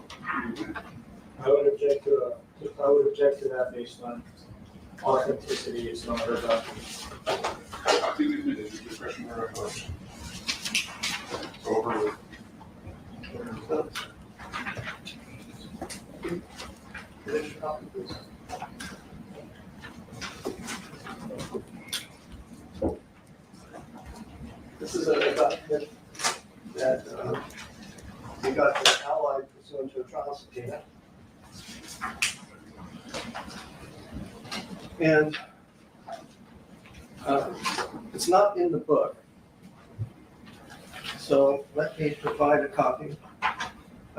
I would object to that based on authenticity. It's not her document. I think we did it, refresh your recollection. Over with. This is a document that we got from Allied pursuant to a trial subpoena. And it's not in the book. So let me provide a copy.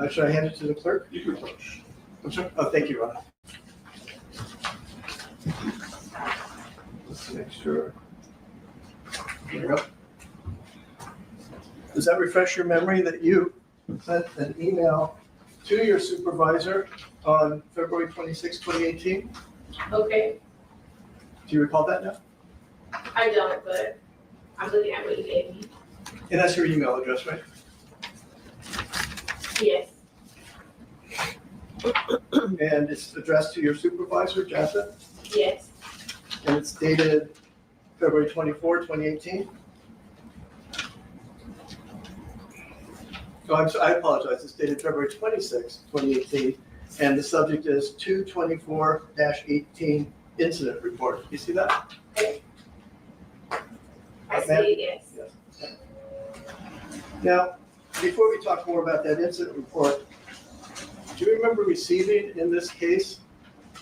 Should I hand it to the clerk? You can push. I'm sorry? Oh, thank you, Ron. Let's make sure. There we go. Does that refresh your memory that you sent an email to your supervisor on February 26, 2018? Okay, Do you recall that now? I don't, but I'm looking at what you gave me. And that's your email address, right? Yes. And it's addressed to your supervisor, Jassa, Yes. and it's dated February 24, 2018? Oh, I apologize, it's dated February 26, 2018, and the subject is 224-18 incident report. You see that? I see it, yes. Yes. Now, before we talk more about that incident report, do you remember receiving in this case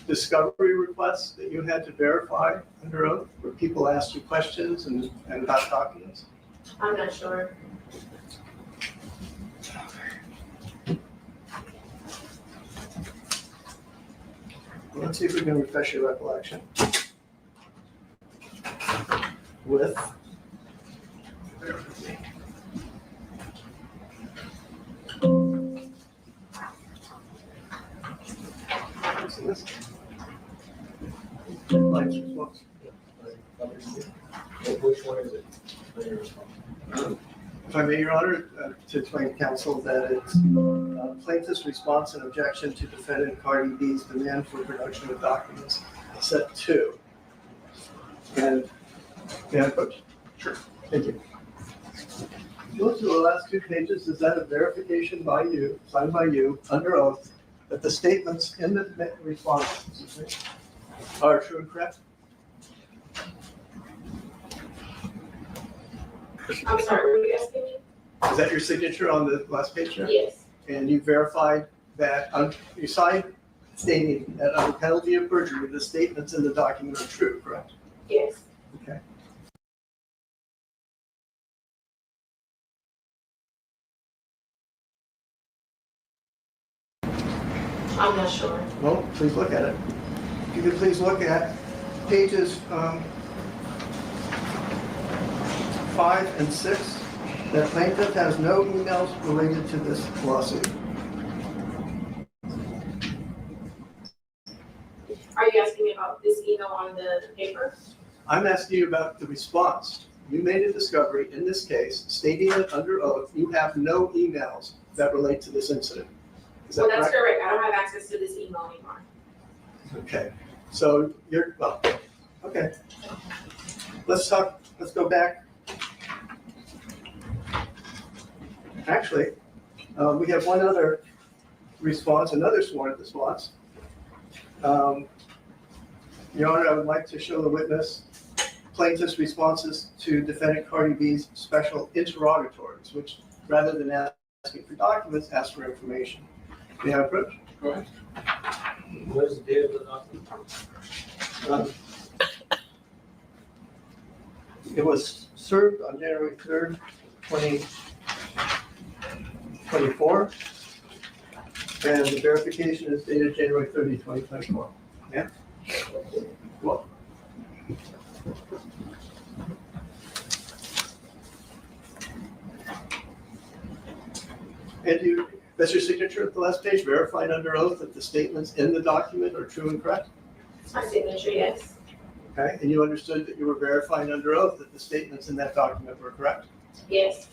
discovery requests that you had to verify under oath, where people asked you questions and got documents? I'm not sure. Well, let's see if we can refresh your recollection. With. Bear with me. See this? Lights response. Which one is it? If I may, Your Honor, to explain to counsel that it's plaintiff's response and objection to defendant Cardi B's demand for production of documents, set 2. And, may I approach? Sure. Thank you. If you look to the last 2 pages, is that a verification by you, signed by you, under oath, that the statements in the response are true and correct? I'm sorry, were you asking me? Is that your signature on the last page here? Yes. And you verified that, you signed stating that under penalty of perjury, the statements in the document are true, correct? Yes. Okay. I'm not sure. Well, please look at it. If you could please look at pages 5 and 6. The plaintiff has no emails related to this lawsuit. Are you asking me about this email on the paper? I'm asking you about the response. You made a discovery in this case stating it under oath. You have no emails that relate to this incident. Is that Well, that's correct? correct. I don't have access to this email anymore. Okay, so you're, well, okay. Let's go back. Actually, we have one other response, another sworn response. Your Honor, I would like to show the witness plaintiff's responses to defendant Cardi B's special interrogatories, which rather than asking for documents, ask for information. May I approach? Go ahead. Where's the date of the document? It was served on January 3rd, 2024. And the verification is dated January 30, 2024. Yeah? Well. And that's your signature at the last page, verified under oath that the statements in the document are true and correct? My signature, yes. Okay, and you understood that you were verifying under oath that the statements in that document were correct? Yes.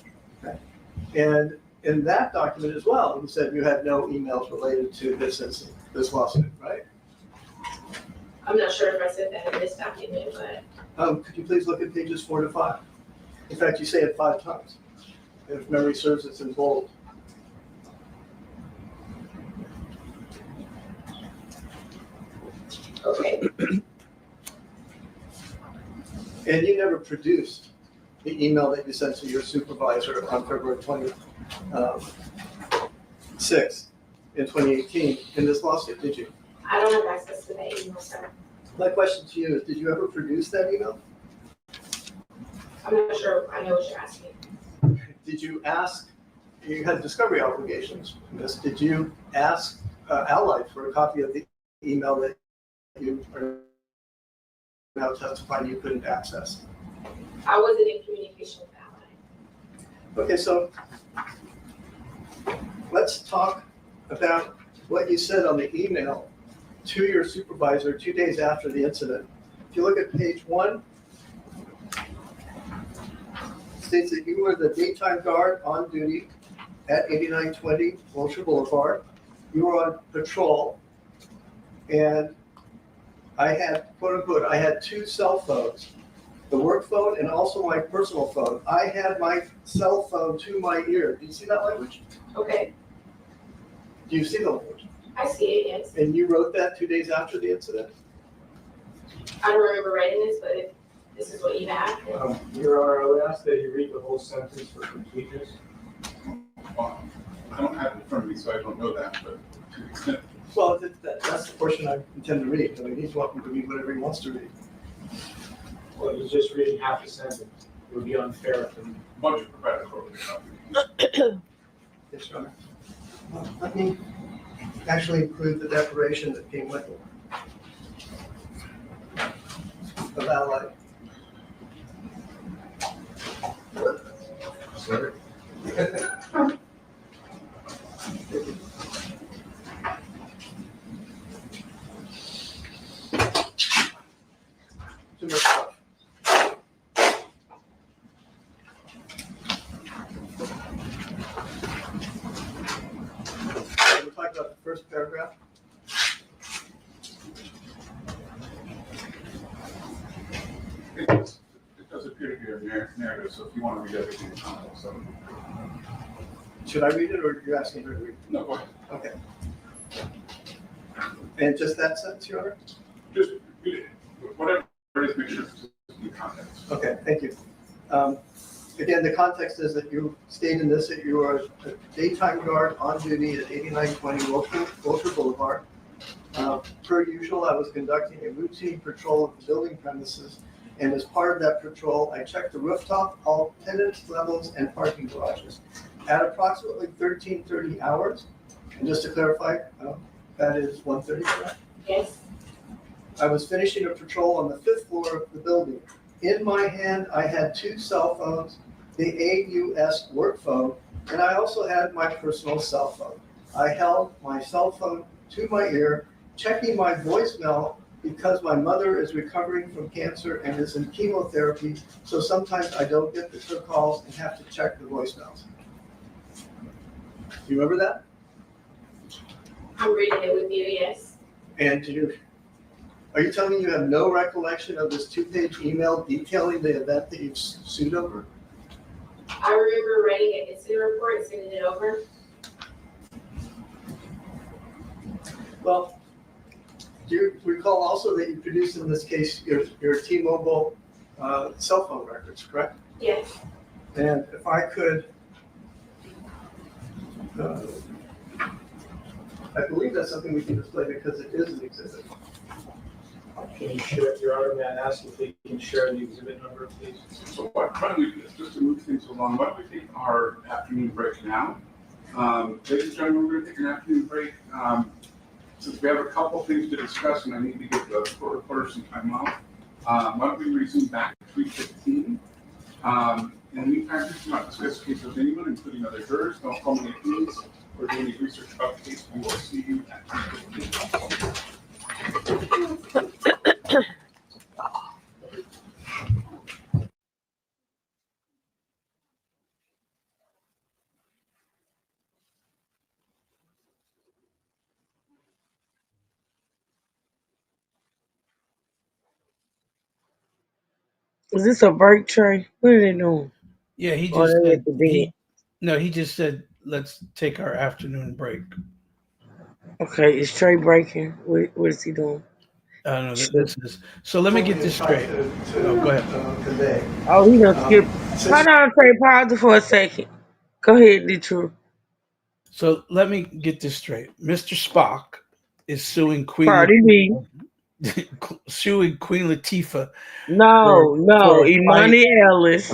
And in that document as well, you said you had no emails related to this incident, this lawsuit, right? I'm not sure if I said that in this document, but Could you please look at pages 4 to 5? In fact, you say it 5 times. If memory serves, it's in bold. okay. And you never produced the email that you sent to your supervisor on February 26th in 2018 in this lawsuit, did you? I don't have access to that email, sir. My question to you is, did you ever produce that email? I'm not sure I know what you're asking. Did you ask, you had discovery obligations, Miss, did you ask Allied for a copy of the email that you are now testifying you couldn't access? I wasn't in communication with Allied. Okay, so let's talk about what you said on the email to your supervisor 2 days after the incident. If you look at page 1, it states that you were the daytime guard on duty at 8920 Wilshire Boulevard. You were on patrol, and I had, quote unquote, I had 2 cell phones, the work phone and also my personal phone. I had my cell phone to my ear. Do you see that language? Okay, Do you see the language? I see it, yes. And you wrote that 2 days after the incident? I don't remember writing this, but if this is what you have, then Your Honor, I would ask that you read the whole sentence for completeness. Well, I don't have it in front of me, so I don't know that, but to the extent, Well, that's the portion I intend to read. I mean, he's welcome to read whatever he wants to read. Well, he's just reading half a sentence. It would be unfair for me. budget provided appropriate copy. Yes, Your Honor. Let me actually include the declaration that came with it. Of Allied. Sorry. Too much stuff. We'll talk about the first paragraph. It does appear to be a narrative, so if you want to read everything in context, so, Should I read it, or are you asking her to read no, go ahead. it? Okay. And just that sentence, Your Honor? Just read it. Whatever it is, make sure it's in context. Okay, thank you. Again, the context is that you state in this that you are a daytime guard on duty at 8920 Wilshire Boulevard. Per usual, I was conducting a routine patrol of the building premises, and as part of that patrol, I checked the rooftop, all tenant levels, and parking garages. At approximately 13:30 hours, and just to clarify, that is 1:30, correct? yes. I was finishing a patrol on the 5th floor of the building. In my hand, I had 2 cell phones, the AUS work phone, and I also had my personal cell phone. I held my cell phone to my ear, checking my voicemail because my mother is recovering from cancer and is in chemotherapy, so sometimes I don't get the calls and have to check the voicemails. Do you remember that? I'm reading it with you, yes. And are you telling me you have no recollection of this 2-page email detailing the event that you've sued over? I remember writing an incident report and sending it over. Well, Do you recall also that you produced in this case your T-Mobile cell phone records, correct? Yes. And if I could, I believe that's something we can display because it is an exhibit. Can you share, Your Honor, may I ask if they can share the exhibit number, please? So why don't we, just to move things along, why don't we take our afternoon break now? Ladies and gentlemen, we're gonna take an afternoon break. Since we have a couple things to discuss and I need to give the court reporter some time off, why don't we resume back at 3:15? In the meantime, please do not discuss the case with anyone, including other jurors. Don't call me please or do any research about the case. We will see you at 3:15. Is this a break, Trey? What are they doing? Yeah, he Or just they said at the bed? he just said let's take our afternoon break. Okay, is Trey breaking? What is he doing? I don't know. This is so. Let me get this straight. Oh, go ahead. Convey. Oh, he done skipped. Since- Hold on, Trey. Pause it for a second. Go ahead, Detroit. So let me get this straight. Mr. Spock is suing Queen Cardi B. suing Queen Latifah No, for a Imani Ellis.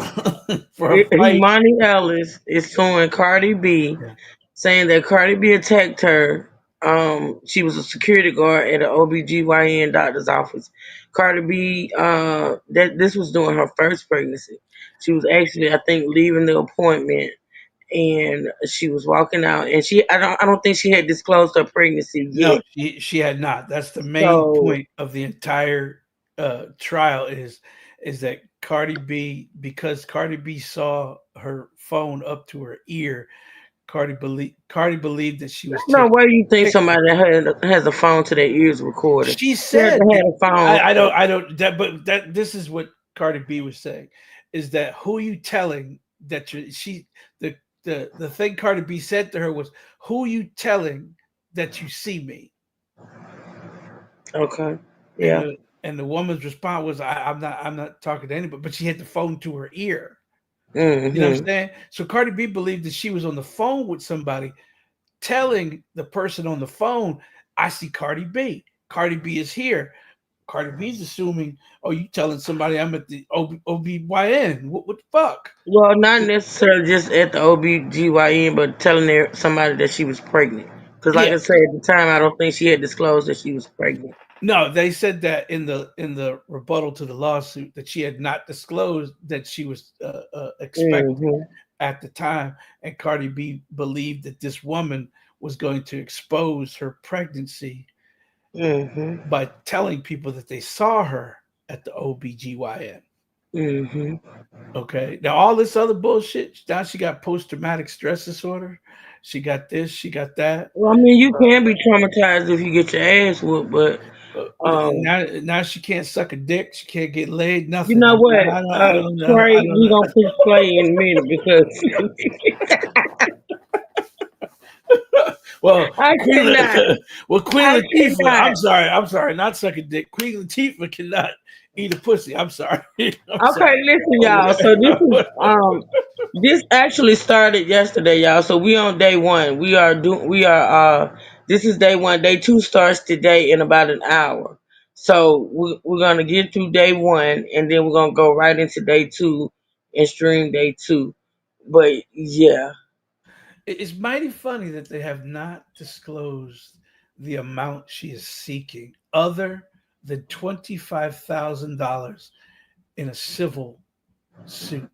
for a fight. Imani Ellis is suing Cardi B, Yeah. saying that Cardi B attacked her. She was a security guard at an OBGYN doctor's office. Cardi B, that this was during her first pregnancy. She was actually, I think, leaving the appointment, and she was walking out, and I don't think she had disclosed her pregnancy No, yet. she had not. That's the main So point of the entire trial is that Cardi B, because Cardi B saw her phone up to her ear, Cardi believed that she was no, taking where you think pictures. somebody has a phone to their ears recording? She She had said to have a phone. I don't that but that this is what Cardi B was saying is that who you telling that the thing Cardi B said to her was who you telling that you see me. Okay. Yeah. And the woman's response was I'm not talking to anybody, but she had the phone to her ear. Mm-hmm. You know what I'm saying? So Cardi B believed that she was on the phone with somebody telling the person on the phone, I see Cardi B. Cardi B is here. Cardi B's assuming, oh, you telling somebody I'm at the OBYN. What the fuck? Well, not necessarily just at the OBGYN, but telling somebody that she was pregnant. Because, like Yeah. I said, at the time, I don't think she had disclosed that she was pregnant. No, they said that in the rebuttal to the lawsuit that she had not disclosed that she was expecting Mm-hmm. at the time, and Cardi B believed that this woman was going to expose her pregnancy Mm-hmm. by telling people that they saw her at the OBGYN. Mm-hmm. Okay. Now all this other bullshit. Now she got post-traumatic stress disorder. She got this. She got that. Well, I mean, you can be traumatized if you get your ass whooped, but Now she can't suck a dick. She can't get laid. Nothing. you know what, I don't know. Trey, I don't we know. gonna push play in a minute because Well, I cannot. Queen I Latifah. cannot. I'm sorry. Not suck a dick. Queen Latifah cannot eat a pussy. I'm sorry. I'm Okay, sorry. listen, y'all. So this actually started yesterday, y'all. So we on day one. This is day one. Day two starts today in about an hour. So we're gonna get through day one, and then we're gonna go right into day two and stream day two. But yeah, It's mighty funny that they have not disclosed the amount she is seeking, other than $25,000 in a civil suit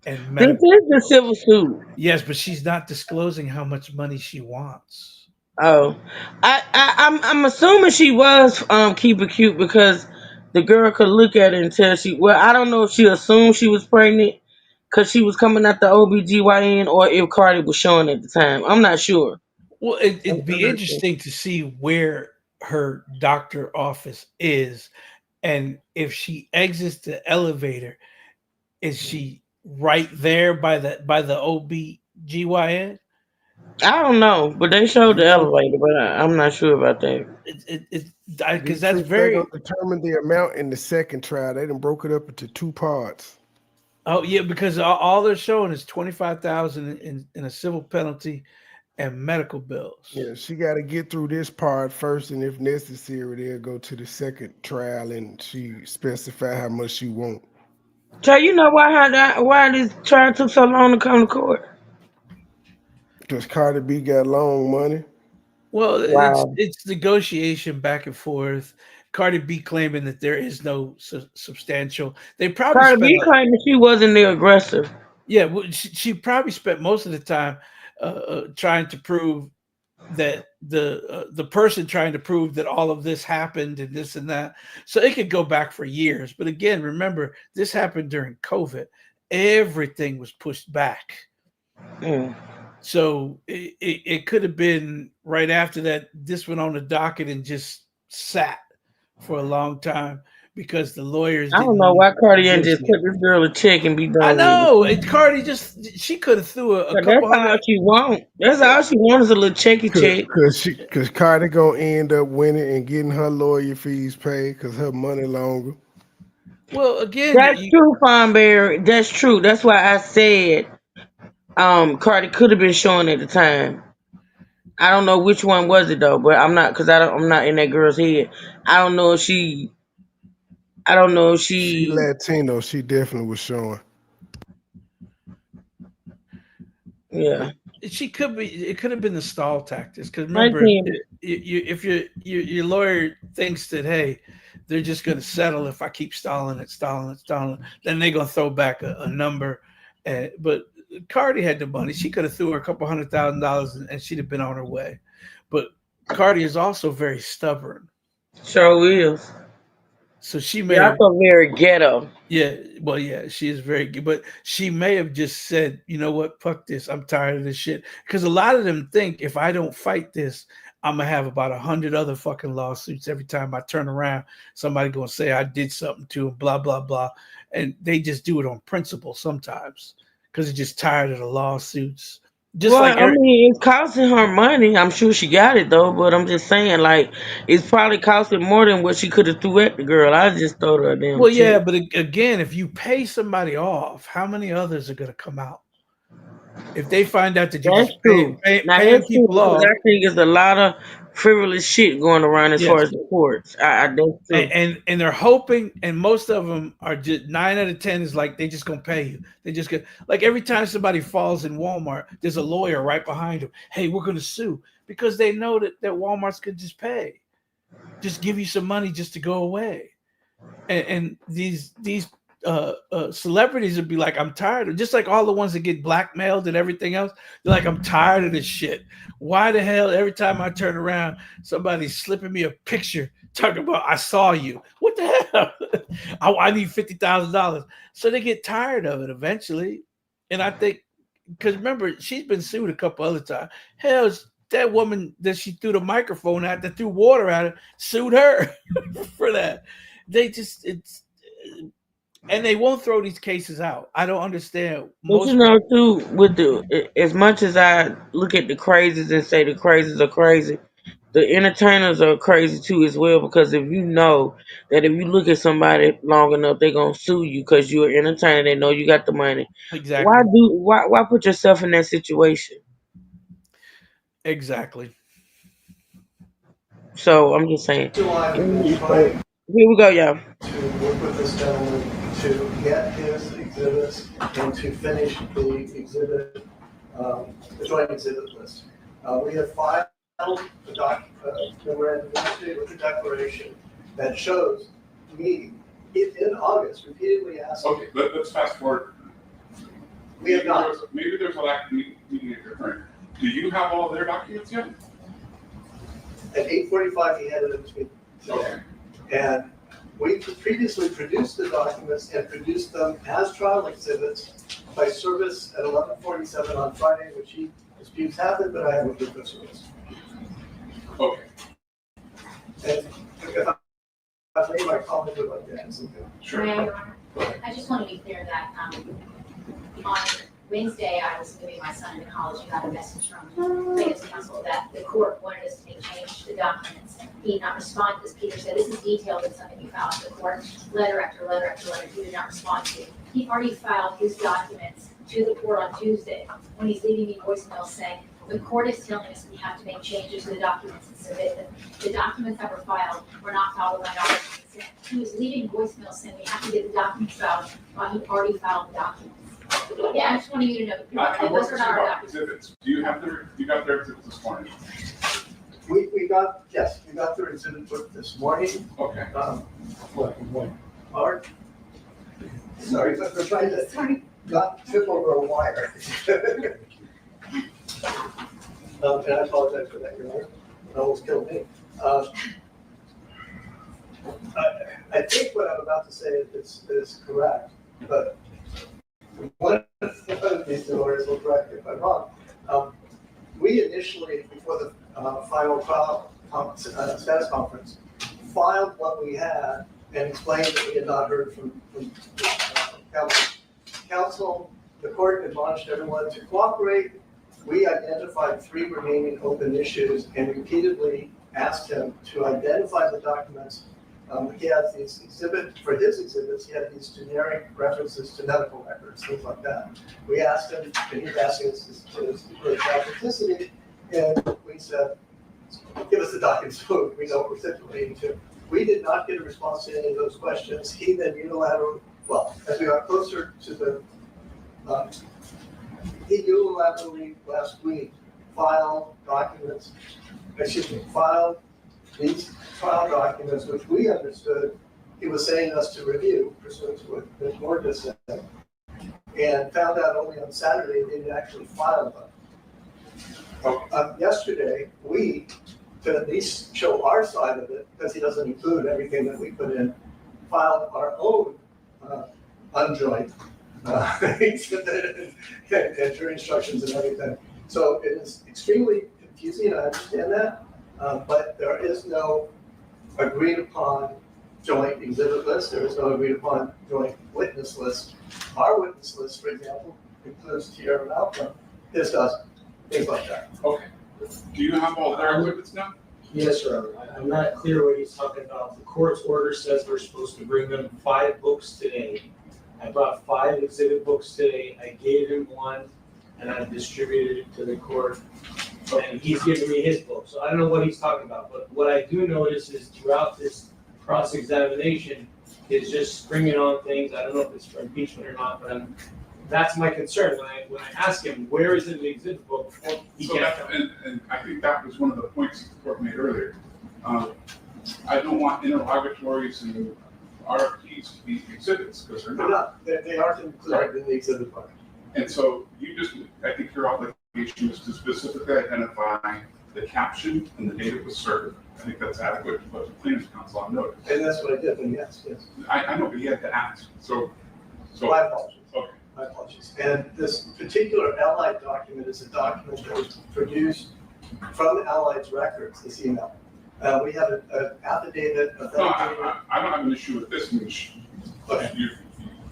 and this medical. is the civil suit. Yes, but she's not disclosing how much money she wants. Oh, I'm assuming she was keep it cute because the girl could look at it and tell I don't know if she assumed she was pregnant because she was coming at the OBGYN or if Cardi was showing at the time. I'm not sure. Well, it'd be interesting to see where her doctor office is, and if she exits the elevator, is she right there by the OBGYN? I don't know, but they showed the elevator, but I'm not sure about that. because that's They very. gonna determine the amount in the second trial. They done broke it up into 2 parts. Oh yeah, because all they're showing is 25,000 in a civil penalty and medical bills. Yeah, she got to get through this part first, and if necessary, they'll go to the second trial, and she specify how much she want. So you know why this trial took so long to come to court? Because Cardi B got long money. Well, Wow. it's negotiation back and forth. Cardi B claiming that there is no substantial. They probably Cardi spent B claiming she wasn't the aggressor. yeah. Well, she probably spent most of the time trying to prove that the person trying to prove that all of this happened and this and that. So it could go back for years. But again, remember this happened during COVID. Everything was pushed back. Mm. So it could have been right after that. This went on the docket and just sat for a long time because the lawyers. I don't know why Cardi ain't just put this girl a check and be done. I know. With it. Cardi she could have threw a couple that's all she want. That's all she wants is a little checky check. Cause Cardi gonna end up winning and getting her lawyer fees paid because her money longer. Well, again, that's true, Fonberry. That's true. That's why I said Cardi could have been showing at the time. I don't know which one was it though, but I'm not because I'm not in that girl's head. I don't know if she. She Latino. She definitely was showing. Yeah. She could be. It could have been the stall tactics. Because remember, if your lawyer thinks that hey, they're just going to settle if I keep stalling it, then they're going to throw back a number. But Cardi had the money. She could have threw her a couple $100,000 and she'd have been on her way. But Cardi is also very stubborn. Sure is. So she may also very ghetto. Yeah, well, yeah, she is very good, but she may have just said, you know what, fuck this, I'm tired of this shit. Because a lot of them think if I don't fight this, I'm gonna have about 100 other fucking lawsuits every time I turn around. Somebody gonna say I did something to him, blah blah blah, and they just do it on principle sometimes because they're just tired of the lawsuits. Just I mean, it's costing her money. I'm sure she got it though, but I'm just saying, like, it's probably costing more than what she could have threw at the girl. I just throw her a damn. Well, yeah, but again, if you pay somebody off, how many others are gonna come out? If they find out that you're just paying people off, I think there's a lot of frivolous shit going around as far as the courts. I don't think. And they're hoping, and most of them are just 9 out of 10 is like they just gonna pay you. They just get like every time somebody falls in Walmart, there's a lawyer right behind them. Hey, we're gonna sue because they know that Walmart's could just pay, just give you some money just to go away. And these celebrities would be like, I'm tired of, just like all the ones that get blackmailed and everything else. They're like, I'm tired of this shit. Why the hell every time I turn around, somebody's slipping me a picture talking about I saw you? What the hell? I need $50,000. So they get tired of it eventually. And I think because remember, she's been sued a couple other times. Hell, that woman that she threw the microphone at, that threw water at her, sued her for that. They just and they won't throw these cases out. I don't understand. But you know, too, with as much as I look at the crazies and say the crazies are crazy, the entertainers are crazy too as well. Because if you know that if you look at somebody long enough, they're gonna sue you because you're an entertainer. They know you got the money. Exactly. Why put yourself in that situation? Exactly. So I'm just saying. Here we go, y'all. To work with this gentleman to get his exhibits and to finish the exhibit, the joint exhibit list. We have filed a memorandum with the declaration that shows me in August repeatedly asking. Okay, let's fast forward. We have not. Maybe there's a lack of meeting at your friend. Do you have all their documents yet? At 8:45, he handed it to me today. Okay. And we previously produced the documents and produced them as trial exhibits by service at 11:47 on Friday, which disputes happened, but I haven't put this service. Okay. And if I made my comment, would like to add something. Sure. I just want to be clear that on Wednesday, I was moving my son to college and got a message from plaintiff's counsel that the court wanted us to make change to the documents. He did not respond, as Peter said, this is detailed in something you filed with the court, letter after letter after letter, he did not respond to. He already filed his documents to the court on Tuesday when he's leaving me voicemail saying, the court is telling us we have to make changes to the documents and submit them. The documents that were filed were not filed with my knowledge and consent. He was leaving voicemail saying we have to get the documents filed while he already filed the documents. Yeah, I just wanted you to know, I'm those are not our about documents. exhibits. Do you have you got their exhibits this morning? We got their exhibit book this morning. Okay. Art. Sorry, but we're trying to not trip over a wire. And I apologize for that, Your Honor. It almost killed me. I think what I'm about to say is correct, but one of these two lawyers will correct me if I'm wrong. We initially, before the final trial status conference, filed what we had and explained that we had not heard from counsel. Counsel, the court admonished everyone to cooperate. We identified 3 remaining open issues and repeatedly asked him to identify the documents. He has these for his exhibits, he had these generic references to medical records, things like that. We asked him, and he was asking us for authenticity, and we said, give us the documents so we know what we're stipulating to. We did not get a response to any of those questions. He then unilaterally, as we got closer to the, he unilaterally last week filed these trial documents, which we understood he was saying us to review pursuant to what Ms. Moore just said, and found out only on Saturday they didn't actually file them. Yesterday, to at least show our side of it, because he doesn't include everything that we put in, filed our own unjoint and jury instructions and everything. So it is extremely confusing, I understand that, but there is no agreed upon joint exhibit list, there is no agreed upon joint witness list. Our witness list, for example, includes Tierra Malcolm, his doesn't, things like that. Okay. Do you have all their exhibits now? Yes, Your Honor. I'm not clear what he's talking about. The court's order says we're supposed to bring them 5 books today. I brought 5 exhibit books today. I gave him 1, and I distributed it to the court. And he's giving me his book. So I don't know what he's talking about. But what I do notice is throughout this cross-examination is just springing on things. I don't know if it's for impeachment or not, but that's my concern. When I ask him, where is it in the exhibit book, he can't tell me. And I think that was one of the points the court made earlier. I don't want interrogatories and RFPs to be exhibits, because they're not. They aren't included in the exhibit book. And so I think your obligation is to specifically identify the caption and the date it was served. I think that's adequate to put the plaintiff's counsel on notice. And that's what I did, and yes. I know, but he had to ask. So. My apologies. Okay. My apologies. And this particular Allied document is a document that was produced from Allied's records, this email. We have an affidavit of No, that. I don't have an issue with this. Okay. You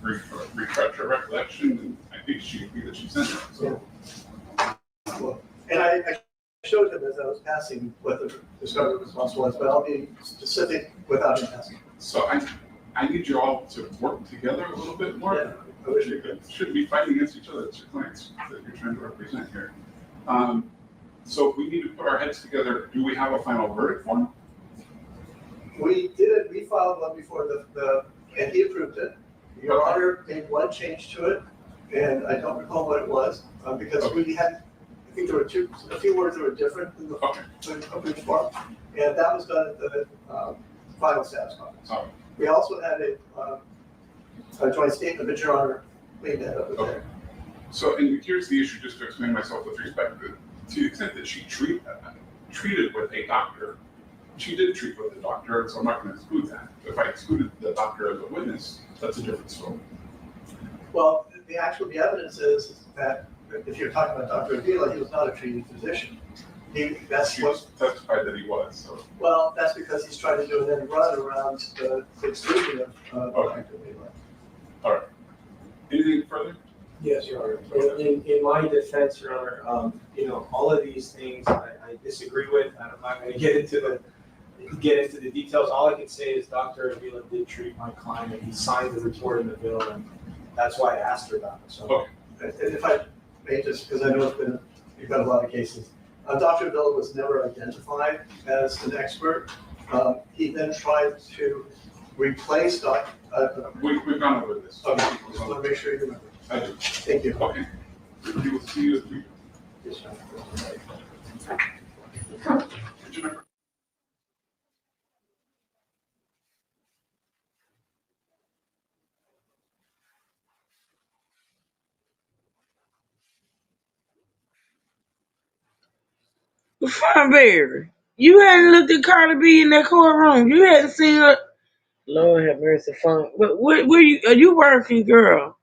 refresh your recollection, and I think she agreed that she sent it. So. And I showed him as I was passing what the discovery response was, but I'll be specific without him asking. So I need you all to work together a little bit more. Yeah, I wish we You shouldn't be fighting against each other. It's your clients that you're trying to represent here. So we need to put our heads together. Do we have a final verdict form? We did, we filed one before and he approved it. Your Honor made one change to it, and I don't recall what it was, because we had, I think there were a few words that were different in the approved form, and that was done at the final status conference. Oh. We also had a joint statement, but Your Honor cleaned that up with there. So, and here's the issue, just to explain myself with respect to the extent that she treated with a doctor, she did treat with a doctor, so I'm not going to exclude that. If I excluded the doctor as a witness, that's a different story. Well, the evidence is that if you're talking about Dr. Avila, he was not a treating physician. She testified that he was. So. Well, that's because he's trying to do an end run around the exclusion of Dr. Avila. All right. Anything further? Yes, Your Honor. In my defense, Your Honor, all of these things I disagree with. I'm not going to get into the details. All I can say is Dr. Avila did treat my client, and he signed the report in the bill, and that's why I asked her about it. So, And if I may just, because I know you've got a lot of cases. Dr. Villa was never identified as an expert. He then tried to replace We've gone over this. Okay, just want to make sure you remember. I do. Thank you. Okay. We will see you at 3. Yes, sir. Funberry, you hadn't looked at Cardi B in that courtroom. You hadn't seen her. Lord have mercy, Fun. But where you are you working, girl?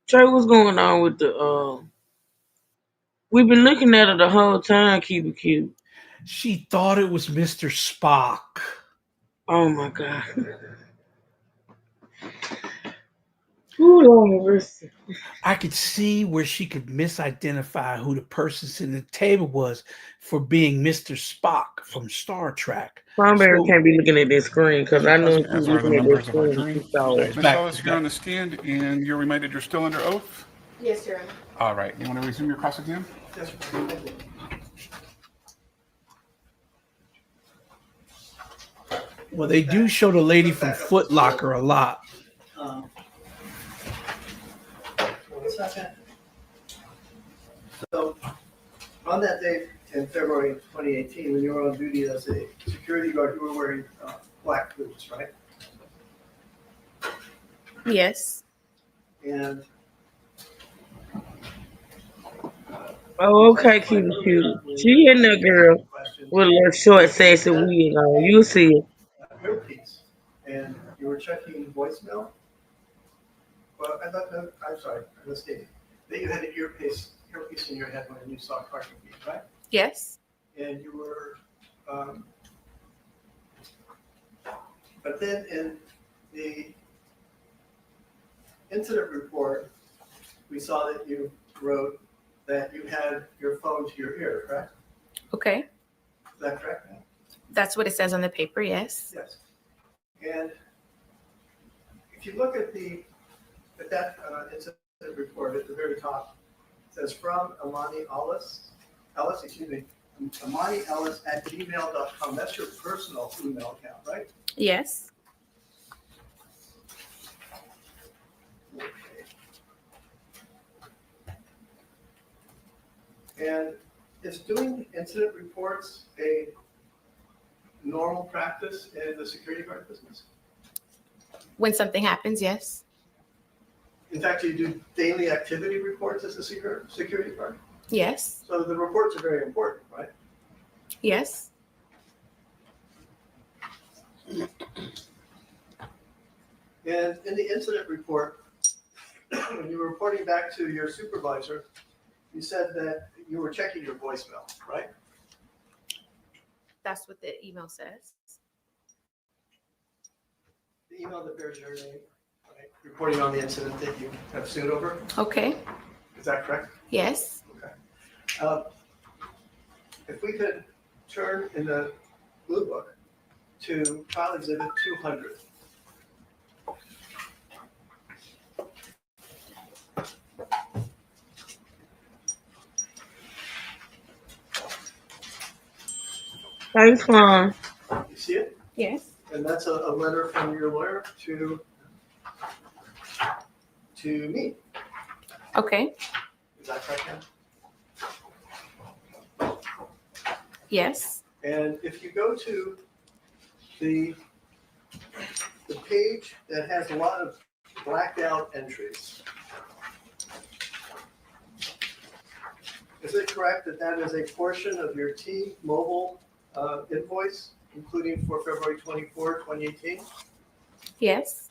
Trey, what's going on with the we've been looking at her the whole time, keep it cute. She thought it was Mr. Spock. Oh my God. Ooh, Lord have mercy. I could see where she could misidentify who the person sitting at the table was for being Mr. Spock from Star Trek. Funberry can't be looking at this screen because I know she's As are the looking at members this of our screen. jury. She saw it. Ms. Ellis, you're on the stand, and you're reminded you're still under oath. Yes, Your Honor. All right. You want to resume your cross-exam? Yes, sir. Thank you. Well, they do show the lady from Foot Locker a lot. 1 second. So, on that day in February 2018, when you were on duty as a security guard, you were wearing black boots, right? Yes. And Oh, okay, keep it cute. She in there, girl, with a little short, sassy wig on. You see it. earpiece, and you were checking voicemail. Well, I'm sorry, I misstated. That you had an earpiece in your head when you saw Cardi B, right? Yes. And you were, but then in the incident report, we saw that you wrote that you had your phone to your ear, correct? Okay. Is that correct? That's what it says on the paper. Yes. Yes. And if you look at that incident report at the very top, it says from Amani Ellis, Amani Ellis at gmail.com. That's your personal email account, right? Yes. Okay. And is doing incident reports a normal practice in the security guard business? When something happens, yes. In fact, you do daily activity reports as a security guard? Yes. So the reports are very important, right? Yes. And in the incident report, when you were reporting back to your supervisor, you said that you were checking your voicemail, right? That's what the email says. The email that bears your name, right? Reporting on the incident that you have sued over. Okay. Is that correct? Yes. Okay. If we could turn in the blue book to file exhibit 200. Thanks, Mom. You see it? Yes. And that's a letter from your lawyer to me. Okay. Is that correct, Ann? Yes. And if you go to the page that has a lot of blacked out entries, is it correct that that is a portion of your T-Mobile invoice, including for February 24, 2018? Yes.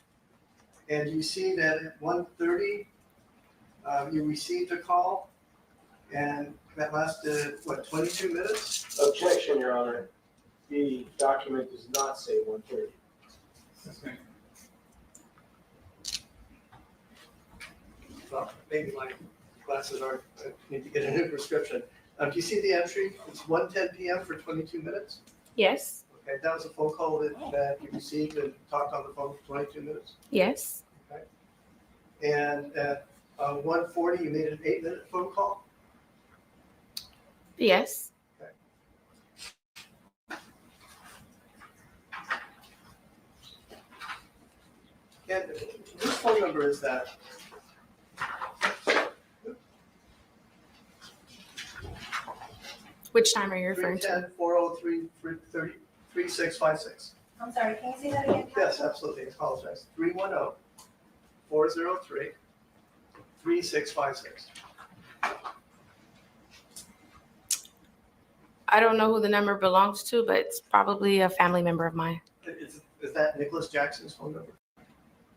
And you see that at 1:30, you received a call, and that lasted, what, 22 minutes? objection, Your Honor. The document does not say 1:30. well, maybe my glasses are, I need to get a new prescription. Do you see the entry? It's 1:10 PM for 22 minutes. Yes. Okay, that was a phone call that you received and talked on the phone for 22 minutes. Yes. And at 1:40, you made an 8-minute phone call. Yes. And whose phone number is that? Which time are you referring to? 310-403-3656. I'm sorry, can you say that again? Yes, absolutely, I apologize. 310-403-3656. I don't know who the number belongs to, but it's probably a family member of mine. Is that Nicholas Jackson's phone number?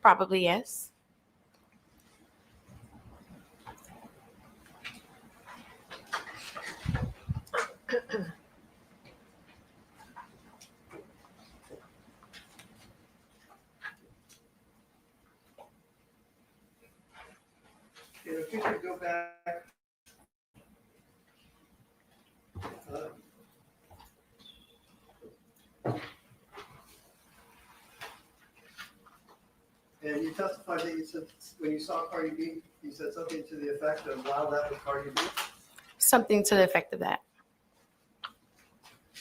Probably yes. If you could go back. And you testified that you said, when you saw Cardi B, you said something to the effect of, wow, that was Cardi B. Something to the effect of that.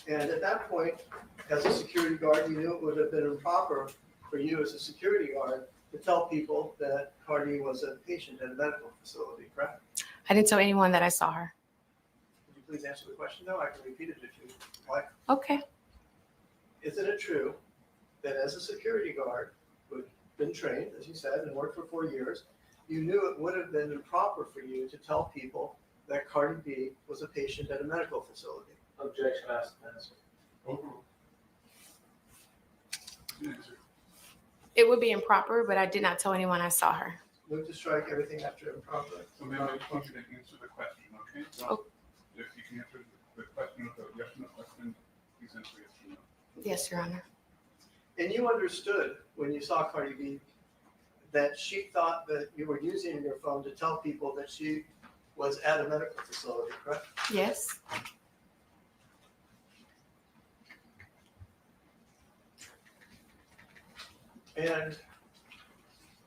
And at that point, as a security guard, you knew it would have been improper for you as a security guard to tell people that Cardi was a patient at a medical facility, correct? I didn't tell anyone that I saw her. Would you please answer the question? No, I can repeat it if you like. Okay. Isn't it true that as a security guard who'd been trained, as you said, and worked for 4 years, you knew it would have been improper for you to tell people that Cardi B was a patient at a medical facility? Objection asked and answered. It would be improper, but I did not tell anyone I saw her. Move to strike everything after improper. So then I just want you to answer the question, okay? So Oh. if you can answer the question with a yes or no question, please answer yes or no. Yes, Your Honor. And you understood when you saw Cardi B that she thought that you were using your phone to tell people that she was at a medical facility, correct? Yes. And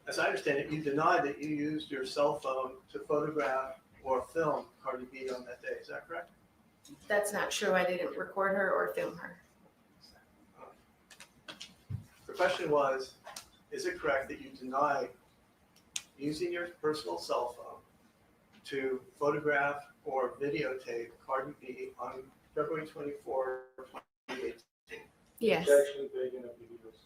as I understand it, you denied that you used your cell phone to photograph or film Cardi B on that day. Is that correct? That's not true. I didn't record her or film her. The question was, is it correct that you denied using your personal cell phone to photograph or videotape Cardi B on February 24, 2018? Yes. Objection, begging of videos.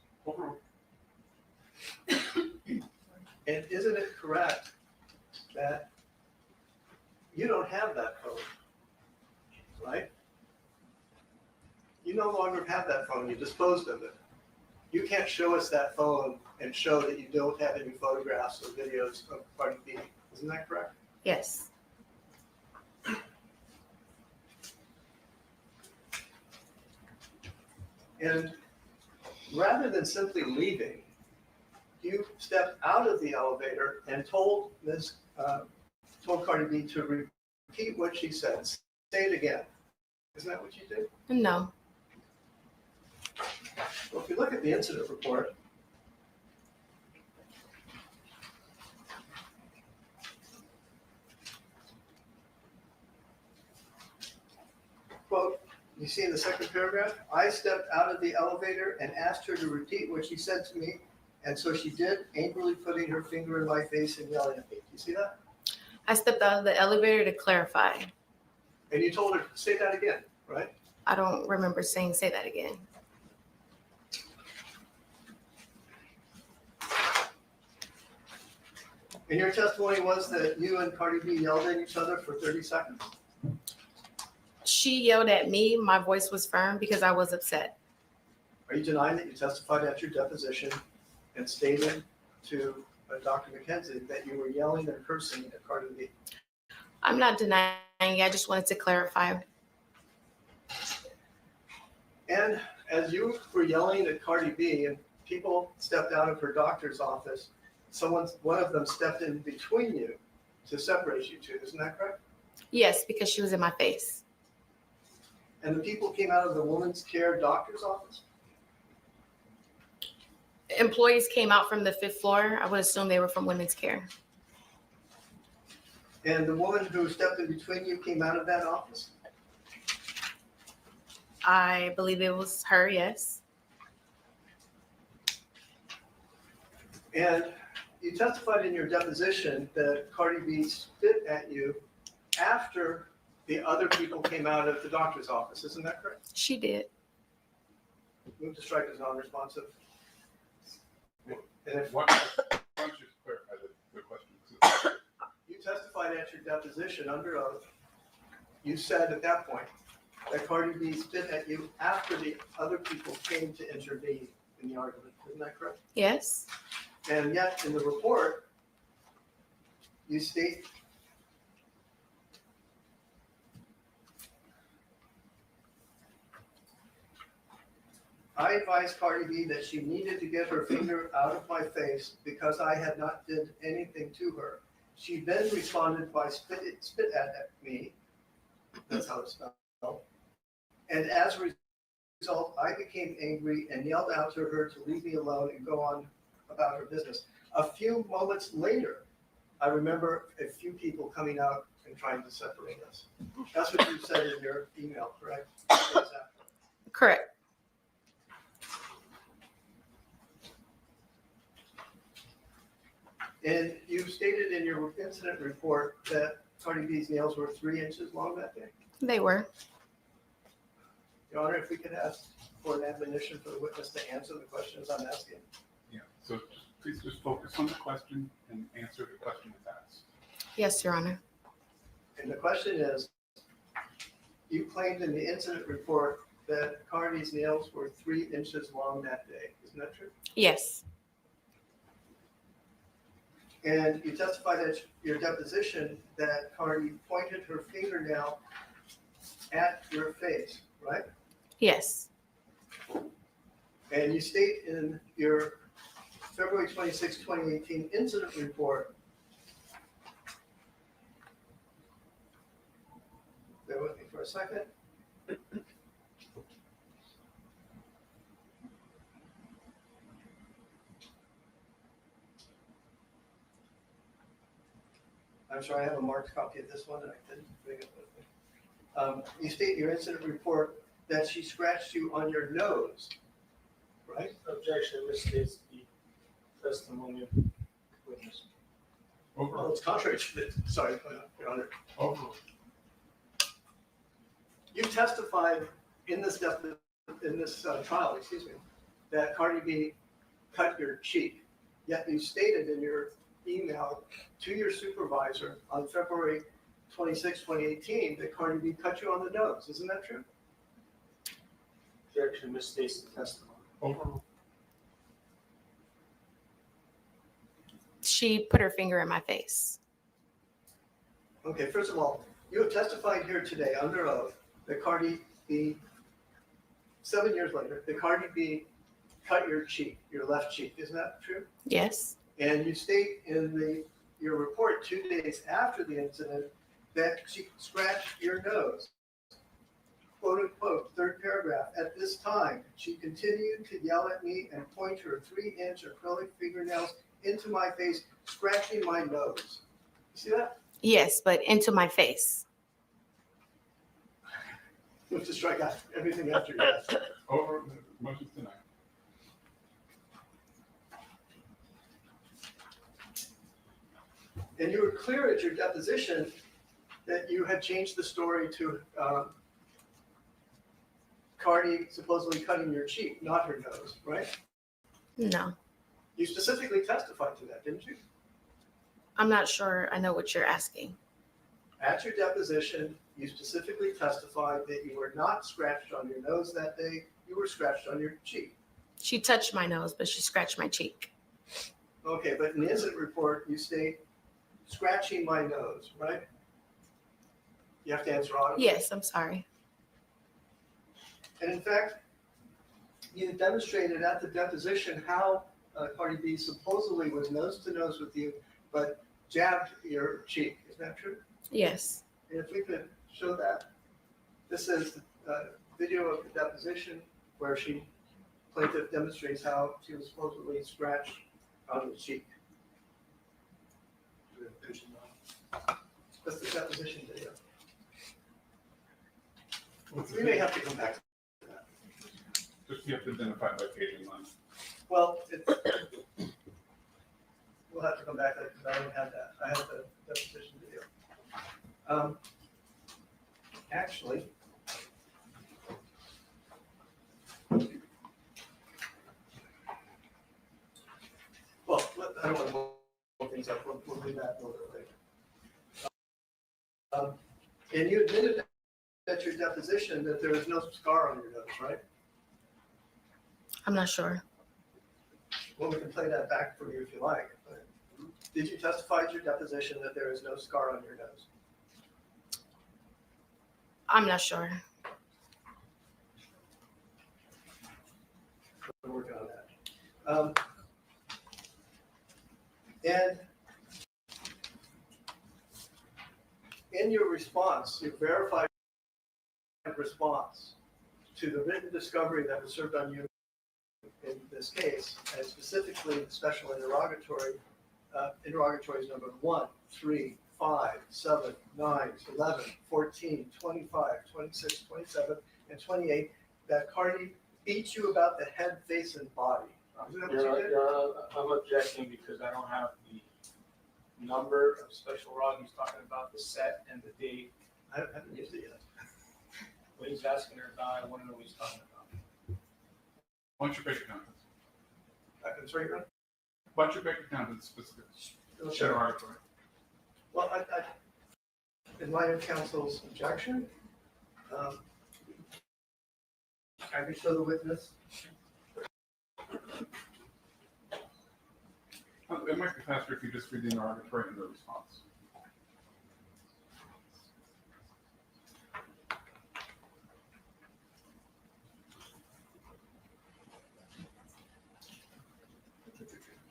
And isn't it correct that you don't have that phone, right? You no longer have that phone, you disposed of it. You can't show us that phone and show that you don't have any photographs or videos of Cardi B. Isn't that correct? Yes. And rather than simply leaving, you stepped out of the elevator and told Cardi B to repeat what she said. Say it again. Isn't that what you did? No. Well, if you look at the incident report, quote, you see in the second paragraph, I stepped out of the elevator and asked her to repeat what she said to me. And so she did, angrily putting her finger in my face and yelling at me. Do you see that? I stepped out of the elevator to clarify. And you told her, say that again, right? I don't remember saying say that again. And your testimony was that you and Cardi B yelled at each other for 30 seconds? She yelled at me. My voice was firm because I was upset. Are you denying that you testified at your deposition and stated to Dr. McKenzie that you were yelling and cursing at Cardi B? I'm not denying it. I just wanted to clarify. And as you were yelling at Cardi B and people stepped out of her doctor's office, one of them stepped in between you to separate you two, isn't that correct? Yes, because she was in my face. And the people came out of the woman's care doctor's office? Employees came out from the 5th floor. I would assume they were from women's care. And the woman who stepped in between you came out of that office? I believe it was her, yes. And you testified in your deposition that Cardi B spit at you after the other people came out of the doctor's office, isn't that correct? She did. Move to strike as non-responsive. And if Why don't you just clarify the question? you testified at your deposition under oath, you said at that point that Cardi B spit at you after the other people came to intervene in the argument, isn't that correct? Yes. And yet in the report, you state I advised Cardi B that she needed to get her finger out of my face because I had not did anything to her. She then responded by spit at me. That's how it's spelled. And as a result, I became angry and yelled out to her to leave me alone and go on about her business. A few moments later, I remember a few people coming out and trying to separate us. That's what you said in your email, correct? Correct. And you stated in your incident report that Cardi B's nails were 3 inches long that day. They were. Your Honor, if we could ask for an admonition for the witness to answer the questions I'm asking. Yeah, so please just focus on the question and answer the question as asked. Yes, Your Honor. And the question is, you claimed in the incident report that Cardi's nails were 3 inches long that day. Isn't that true? Yes. And you testified at your deposition that Cardi pointed her fingernail at your face, right? Yes. And you state in your February 26, 2018 incident report, bear with me for a second. I'm sorry, I have a marked copy of this one and I didn't bring it with me. You state in your incident report that she scratched you on your nose, right? Objection misstates the testimony of witness. Well, it's contrary to the, sorry, Your Honor. Overruled. You testified in this trial, that Cardi B cut your cheek. Yet you stated in your email to your supervisor on February 26, 2018, that Cardi B cut you on the nose. Isn't that true? Objection misstates the testimony. Overruled. She put her finger in my face. Okay, first of all, you have testified here today under oath that Cardi B, 7 years later, that Cardi B cut your cheek, your left cheek. Isn't that true? Yes. And you state in your report 2 days after the incident that she scratched your nose. Quote unquote, third paragraph. At this time, she continued to yell at me and point her 3-inch acrylic fingernails into my face, scratching my nose. You see that? Yes, but into my face. Move to strike out everything after yes. Overruled. Motion's denied. And you were clear at your deposition that you had changed the story to Cardi supposedly cutting your cheek, not her nose, right? No. You specifically testified to that, didn't you? I'm not sure I know what you're asking. At your deposition, you specifically testified that you were not scratched on your nose that day, you were scratched on your cheek. She touched my nose, but she scratched my cheek. Okay, but in the incident report, you state scratching my nose, right? You have to answer audibly. Yes, I'm sorry. And in fact, you demonstrated at the deposition how Cardi B supposedly was nose to nose with you, but jabbed your cheek, is that true? Yes. And if we could show that, this is a video of the deposition where plaintiff demonstrates how she was supposedly scratched on the cheek. That's the deposition video. We may have to come back to that. Just you have to identify by page and line. Well, we'll have to come back because I don't have that. I have the deposition video. Actually, well, I don't want to blow things up. We'll do that a little bit later. And you admitted at your deposition that there is no scar on your nose, right? I'm not sure. Well, we can play that back for you if you like. But did you testify at your deposition that there is no scar on your nose? I'm not sure. We're working on that. And in your response, your verified response to the written discovery that was served on you in this case, and specifically the special interrogatory, interrogatories number 1, 3, 5, 7, 9, 11, 14, 25, 26, 27, and 28, that Cardi beat you about the head, face, and body. Is that what you did? I'm objecting because I don't have the number of special rod. He's talking about the set and the date. I haven't used it yet. When he's asking her about, I want to know what he's talking about. Why don't you break it down? I'm sorry, Ron? Why don't you break it down to the specifics? Sure. Interrogatory. Well, in light of counsel's objection, I can show the witness. It might be faster if you just read the interrogatory and the response.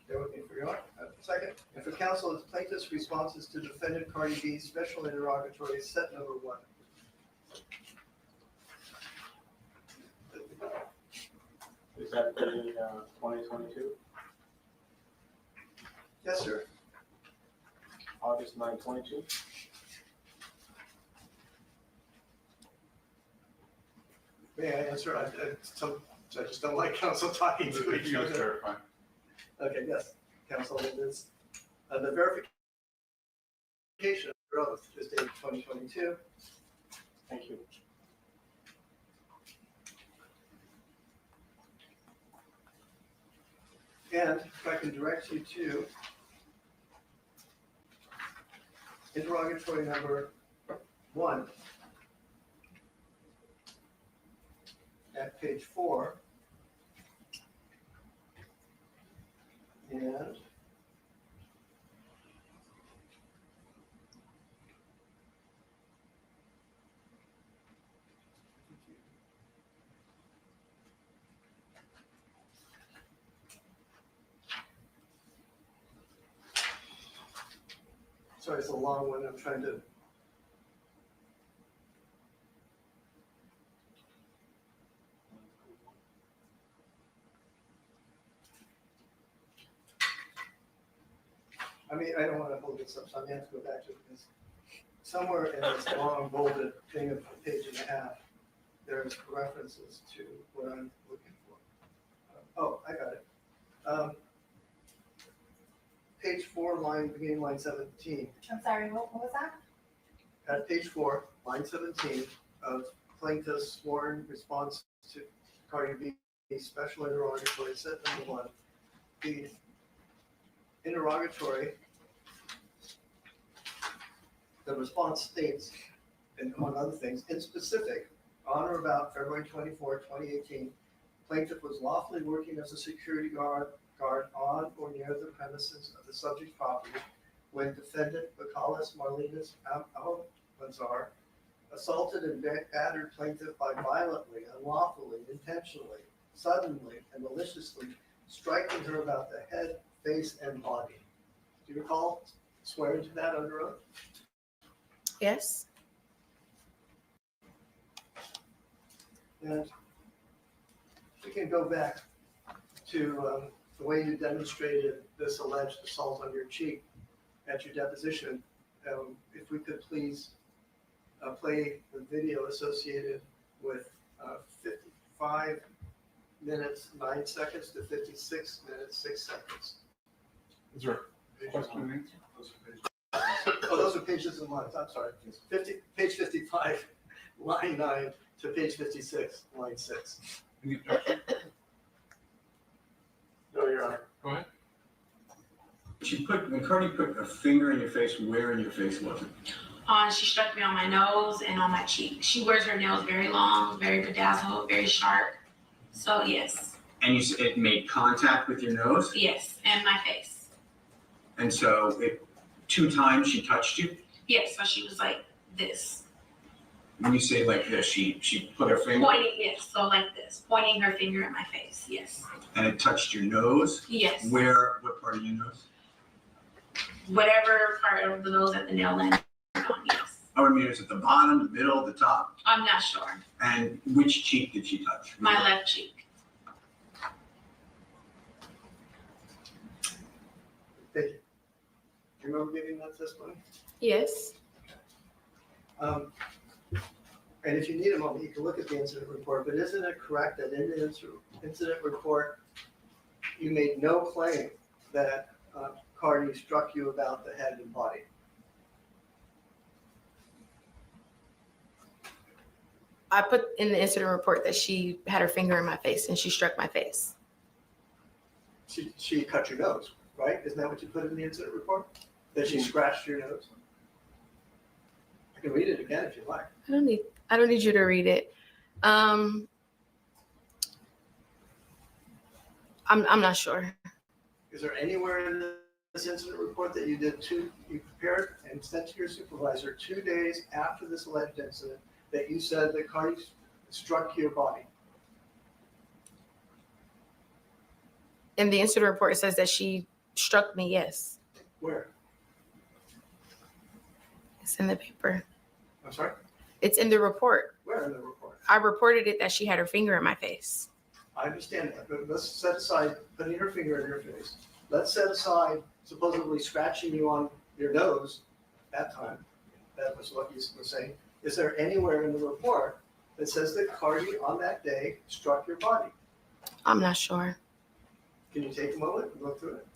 Bear with me for a second. And for counsel, the plaintiff's responses to defendant Cardi B's special interrogatory set number 1. Is that the 2022? Yes, sir. August 9, 22? May I answer? I just don't like counsel talking to each You just other. clarify. Okay, yes, counsel, it is. The verification of growth is dated 2022. Thank you. And if I can direct you to interrogatory number 1 at page 4. And sorry, it's a long one. I'm trying to. I mean, I don't want to hold this up, so I'm going to have to go back to this. Somewhere in this long bolded thing of a page and a half, there's references to what I'm looking for. Oh, I got it. Page 4, beginning line 17. I'm sorry, what was that? At page 4, line 17 of plaintiff's sworn response to Cardi B's special interrogatory set number 1, the interrogatory, the response states, and among other things, in specific, on or about February 24, 2018, plaintiff was lawfully working as a security guard on or near the premises of the subject property when defendant Bacalus Marlenas Almanzar assaulted and battered plaintiff by violently, unlawfully, intentionally, suddenly, and maliciously striking her about the head, face, and body. Do you recall swear into that under oath? Yes. And we can go back to the way you demonstrated this alleged assault on your cheek at your deposition. If we could please play the video associated with 55 minutes, 9 seconds to 56 minutes, 6 seconds. Is there a question and answer? Oh, those are pages and lines, I'm sorry. Page 55, line 9 to page 56, line 6. Any objection? No, Your Honor. Go ahead. When Cardi put a finger in your face, where in your face was it? She struck me on my nose and on my cheek. She wears her nails very long, very bedazzled, very sharp. So yes, And you said it made contact with your nose? yes, and my face. And so 2 times she touched you? Yes, so she was like this, When you say like this, she put her finger pointing, yes, so like this, pointing her finger at my face, yes. and it touched your nose? Yes, What part of your nose? whatever part of the nose that the nail landed on, yes. Oh, I mean, is it the bottom, the middle, the top? I'm not sure. And which cheek did she touch? My left cheek. Thank you. Do you remember giving that testimony? Yes. And if you need a moment, you can look at the incident report, but isn't it correct that in the incident report, you made no claim that Cardi struck you about the head and body? I put in the incident report that she had her finger in my face and she struck my face. She cut your nose, right? Isn't that what you put in the incident report? That she scratched your nose? I can read it again if you like. I don't need you to read it. I'm not sure. Is there anywhere in this incident report that you prepared and sent to your supervisor 2 days after this alleged incident that you said that Cardi struck your body? In the incident report, it says that she struck me, yes. Where? It's in the paper. I'm sorry? It's in the report. Where in the report? I reported it that she had her finger in my face. I understand that, but let's set aside putting her finger in your face. Let's set aside supposedly scratching you on your nose that time. That was what you were saying. Is there anywhere in the report that says that Cardi on that day struck your body? I'm not sure. Can you take a moment and look through it?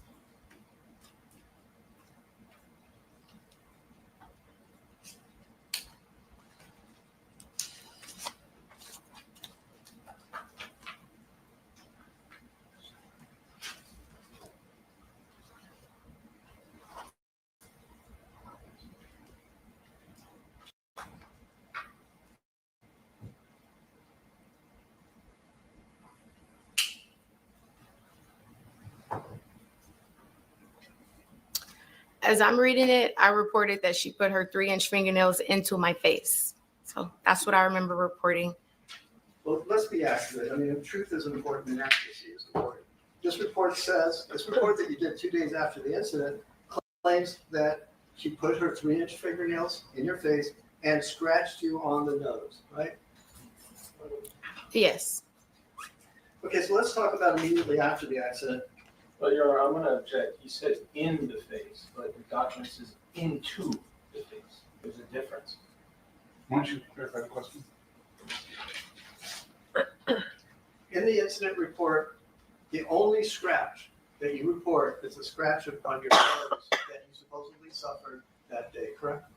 As I'm reading it, I reported that she put her 3-inch fingernails into my face. So that's what I remember reporting. Well, let's be accurate. I mean, truth is important and accuracy is important. This report that you did 2 days after the incident claims that she put her 3-inch fingernails in your face and scratched you on the nose, right? Yes. Okay, so let's talk about immediately after the accident. Well, Your Honor, I'm going to object. You said in the face, but the document says into the face. There's a difference. Why don't you clarify the question? In the incident report, the only scratch that you report is a scratch on your nose that you supposedly suffered that day, correct?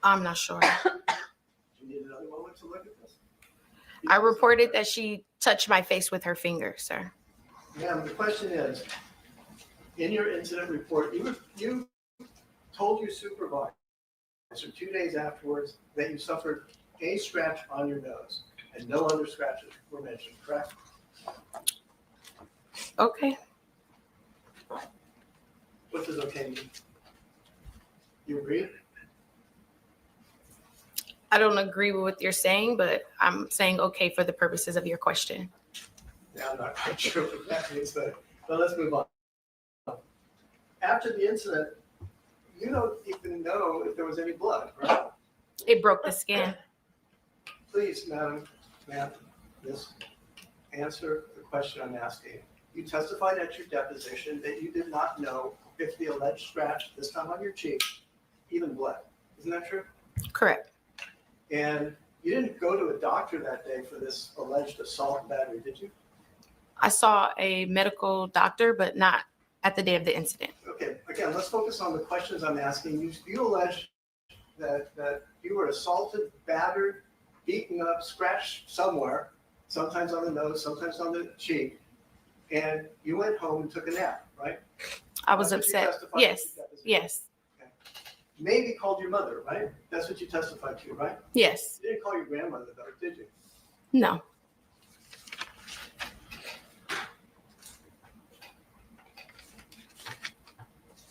I'm not sure. Do you need another moment to look at this? I reported that she touched my face with her finger, sir. Ma'am, the question is, in your incident report, you told your supervisor 2 days afterwards that you suffered a scratch on your nose and no other scratches were mentioned, correct? Okay. What does okay mean? You agree? I don't agree with what you're saying, but I'm saying okay for the purposes of your question. Yeah, I'm not quite sure what that means, but let's move on. after the incident, you don't even know if there was any blood, right? It broke the skin. Please, ma'am, this, answer the question I'm asking. You testified at your deposition that you did not know if the alleged scratch, this time on your cheek, even bled. Isn't that true? Correct. And you didn't go to a doctor that day for this alleged assault and battery, did you? I saw a medical doctor, but not at the day of the incident. Okay, again, let's focus on the questions I'm asking you. You allege that you were assaulted, battered, beaten up, scratched somewhere, sometimes on the nose, sometimes on the cheek, and you went home and took a nap, right? I was That's what you upset. testified at Yes. your deposition. Yes. Maybe called your mother, right? That's what you testified to, right? Yes. You didn't call your grandmother though, did you? No.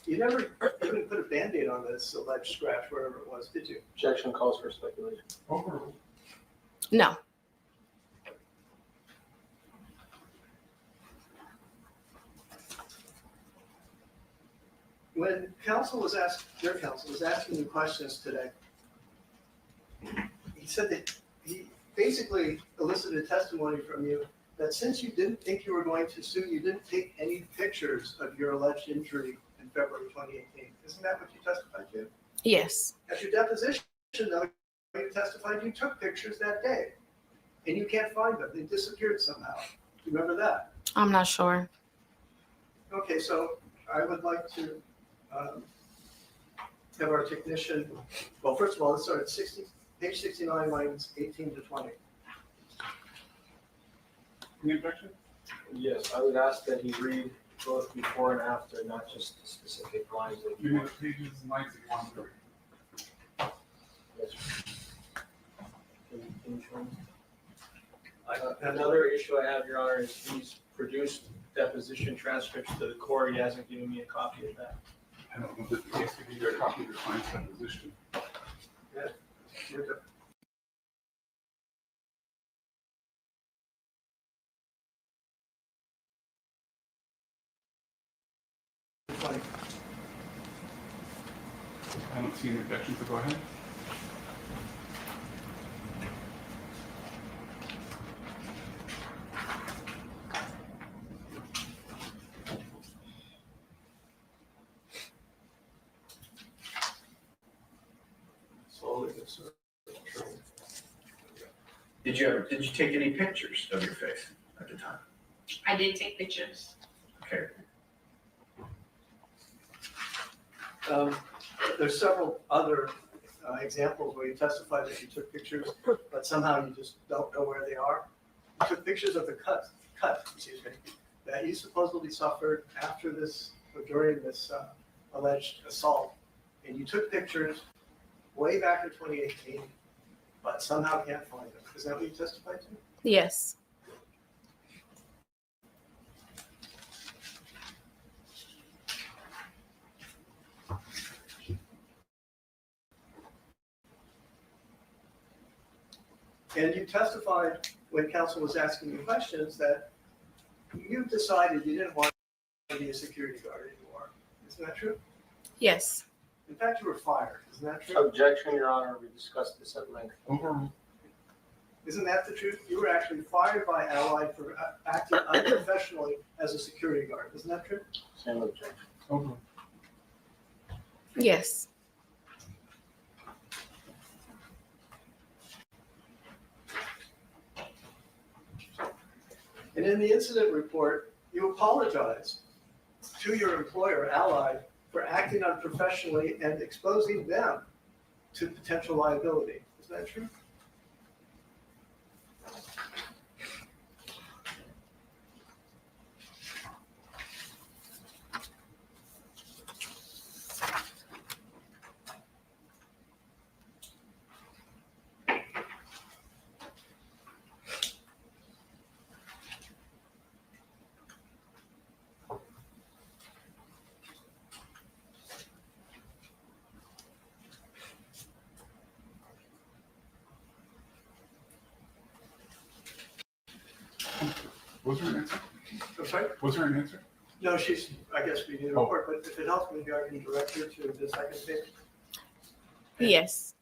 You never even put a Band-Aid on this alleged scratch, wherever it was, did you? Objection calls for speculation. Overruled. No. When your counsel was asking you questions today, he said that he basically elicited testimony from you that since you didn't think you were going to sue, you didn't take any pictures of your alleged injury in February 2018. Isn't that what you testified to? Yes. At your deposition, though, you testified you took pictures that day, and you can't find them. They disappeared somehow. Do you remember that? I'm not sure. Okay, so I would like to have our technician, well, first of all, let's start at page 69, lines 18 to 20. Any objection? Yes, I would ask that he read both before and after, not just the specific lines that You you know the pages and lines that you want to read. Can you show me? Another issue I have, Your Honor, is he's produced deposition transcripts to the court. He hasn't given me a copy of that. I don't know that the case could be a copy of the client's deposition. You're good. I don't see any objections, so go ahead. Slowly, but surely. Did you take any pictures of your face at the time? I did take pictures. Okay. There's several other examples where you testified that you took pictures, but somehow you just don't know where they are. You took pictures of the cut, that you supposedly suffered after this, or during this alleged assault. And you took pictures way back in 2018, but somehow can't find them. Is that what you testified to? Yes. And you testified when counsel was asking you questions that you decided you didn't want to be a security guard anymore. Isn't that true? Yes. In fact, you were fired. Isn't that true? Objection, Your Honor. We discussed this at length. Overruled. Isn't that the truth? You were actually fired by Allied for acting unprofessionally as a security guard. Isn't that true? Same objection. Overruled. Yes. And in the incident report, you apologized to your employer, Allied, for acting unprofessionally and exposing them to potential liability. Isn't that true? Was there an answer? I'm sorry? Was there an answer? No, I guess we need a report, but if it helps, maybe I can direct you to the second page. Yes.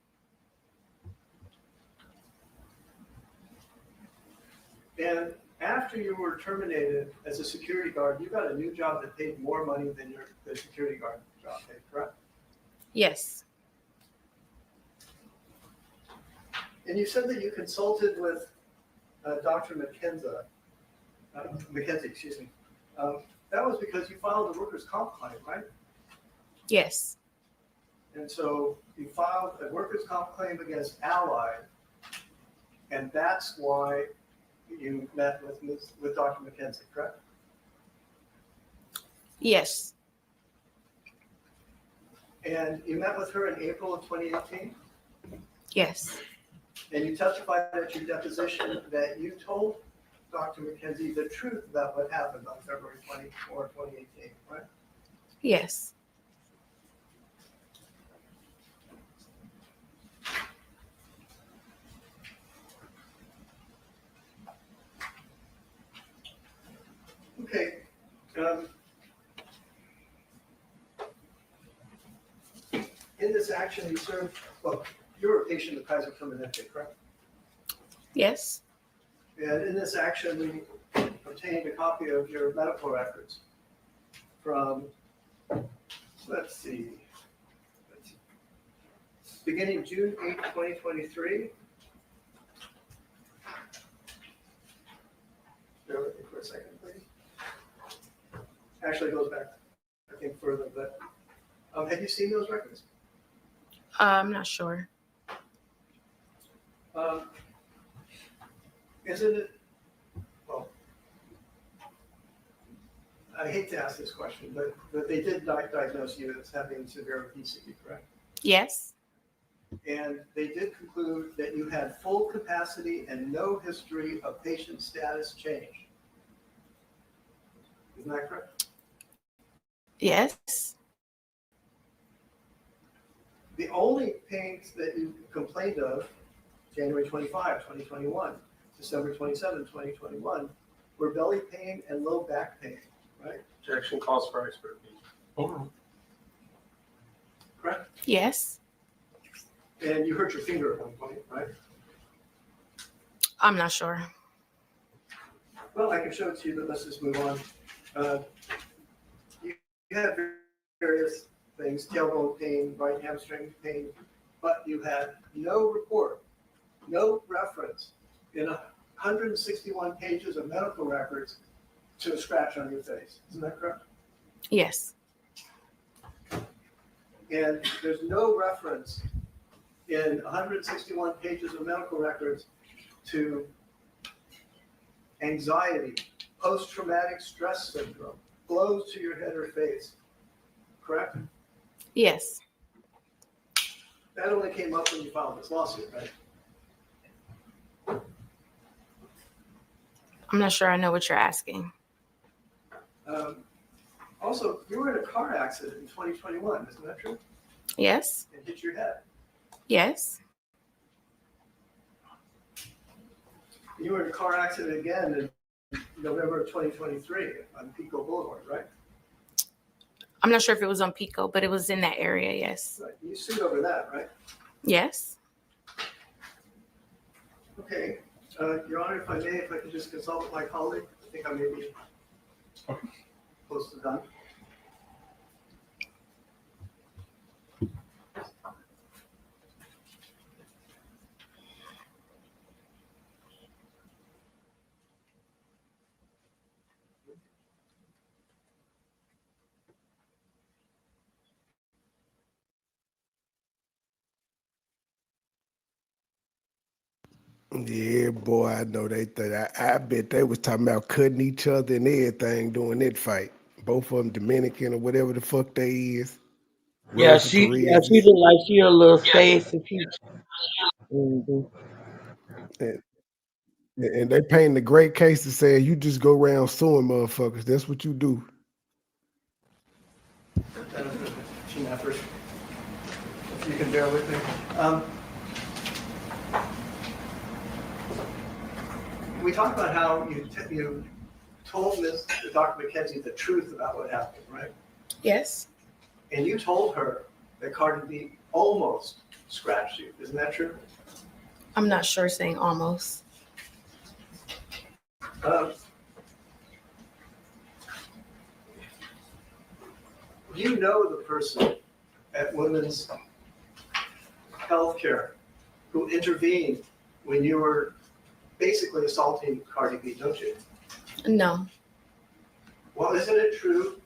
And after you were terminated as a security guard, you got a new job that paid more money than the security guard job paid, correct? Yes. And you said that you consulted with Dr. McKenzie, excuse me. That was because you filed a workers' comp claim, right? Yes. And so you filed a workers' comp claim against Allied, and that's why you met with Dr. McKenzie, correct? Yes. And you met with her in April of 2018? Yes. And you testified at your deposition that you told Dr. McKenzie the truth about what happened on February 24, 2018, right? Yes. Okay. In this action, you served, well, you were a patient of Kaiser Permanente, correct? Yes. And in this action, we obtained a copy of your medical records from, let's see, beginning June 8, 2023. Bear with me for a second, please. Actually, it goes back, I think, further, but have you seen those records? I'm not sure. Isn't it, well, I hate to ask this question, but they did diagnose you as having severe obesity, correct? Yes. And they did conclude that you had full capacity and no history of patient status change. Isn't that correct? Yes. The only pains that you complained of, January 25, 2021, December 27, 2021, were belly pain and low back pain, right? Objection calls for expert opinion. Correct? Yes. And you hurt your finger at one point, right? I'm not sure. Well, I can show it to you, but let's just move on. You had various things, tailbone pain, right hamstring pain, but you had no report, no reference in 161 pages of medical records to a scratch on your face. Isn't that correct? Yes. And there's no reference in 161 pages of medical records to anxiety, post-traumatic stress syndrome, blows to your head or face, correct? Yes. That only came up when you filed this lawsuit, right? I'm not sure I know what you're asking. Also, you were in a car accident in 2021, isn't that true? Yes. And hit your head. Yes. You were in a car accident again in November of 2023 on Pico Boulevard, right? I'm not sure if it was on Pico, but it was in that area. Yes. Right. You sued over that, right? Yes. Okay. Your Honor, if I may, if I could just consult with my colleague, I think I may be close to done. Yeah, boy, I know they think. I bet they was talking about cutting each other and everything during that fight. Both of them Dominican or whatever the fuck they is. Yeah, she look like she a little sassy peach. And they painting a great case to say you just go around suing motherfuckers. That's what you do. Team effort. If you can bear with me. We talked about how you told Dr. McKenzie the truth about what happened, right? Yes. And you told her that Cardi B almost scratched you. Isn't that true? I'm not sure saying almost. You know the person at Women's Healthcare who intervened when you were basically assaulting Cardi B, don't you? No. Well, isn't it true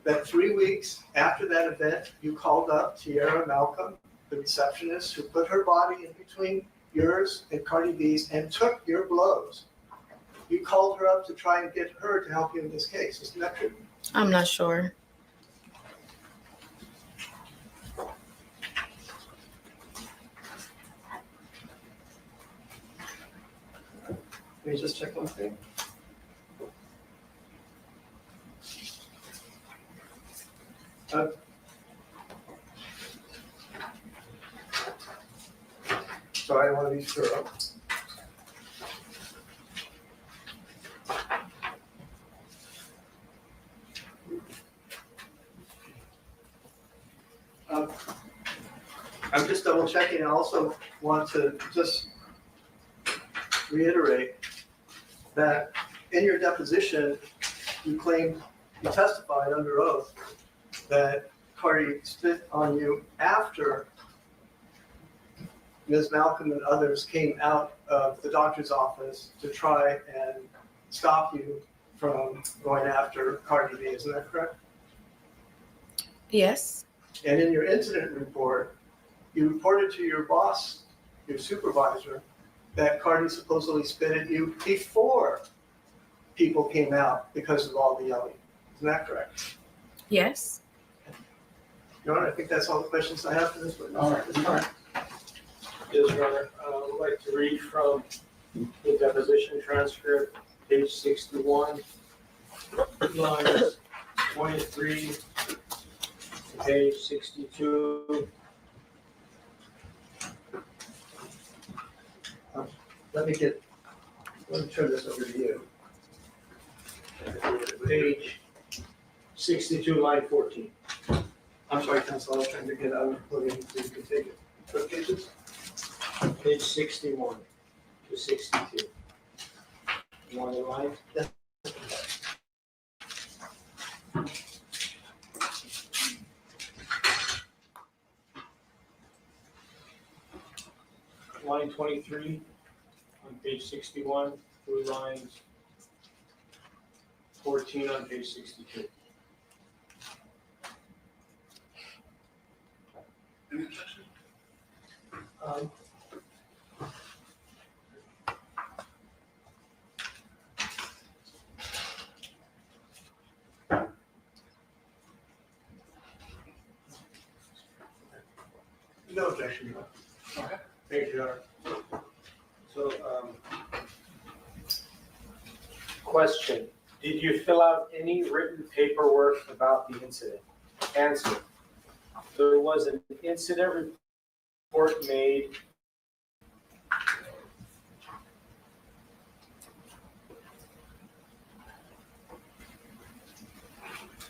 that 3 weeks after that event, you called up Tiara Malcolm, the receptionist, who put her body in between yours and Cardi B's and took your blows? You called her up to try and get her to help you in this case. Isn't that true? I'm not sure. Let me just check one thing. Sorry, I want to be sure. I'm just double checking. I also want to just reiterate that in your deposition, you testified under oath that Cardi spit on you after Ms. Malcolm and others came out of the doctor's office to try and stop you from going after Cardi B. Isn't that correct? Yes. And in your incident report, you reported to your boss, your supervisor, that Cardi supposedly spit at you before people came out because of all the yelling. Isn't that correct? Yes. Your Honor, I think that's all the questions I have for this witness. All right. Yes, Your Honor. I would like to read from the deposition transcript, page 61, lines 23 to page 62. Let me turn this over to you. Page 62, line 14. I'm sorry, counsel, I was trying to get out of the podium so you can take it. What pages? Page 61 to 62. You want the line? Line 23 on page 61 through lines 14 on page 62. Any objection? No objection. Okay. Thank you, Your Honor. So, question, did you fill out any written paperwork about the incident? Answer, there was an incident report made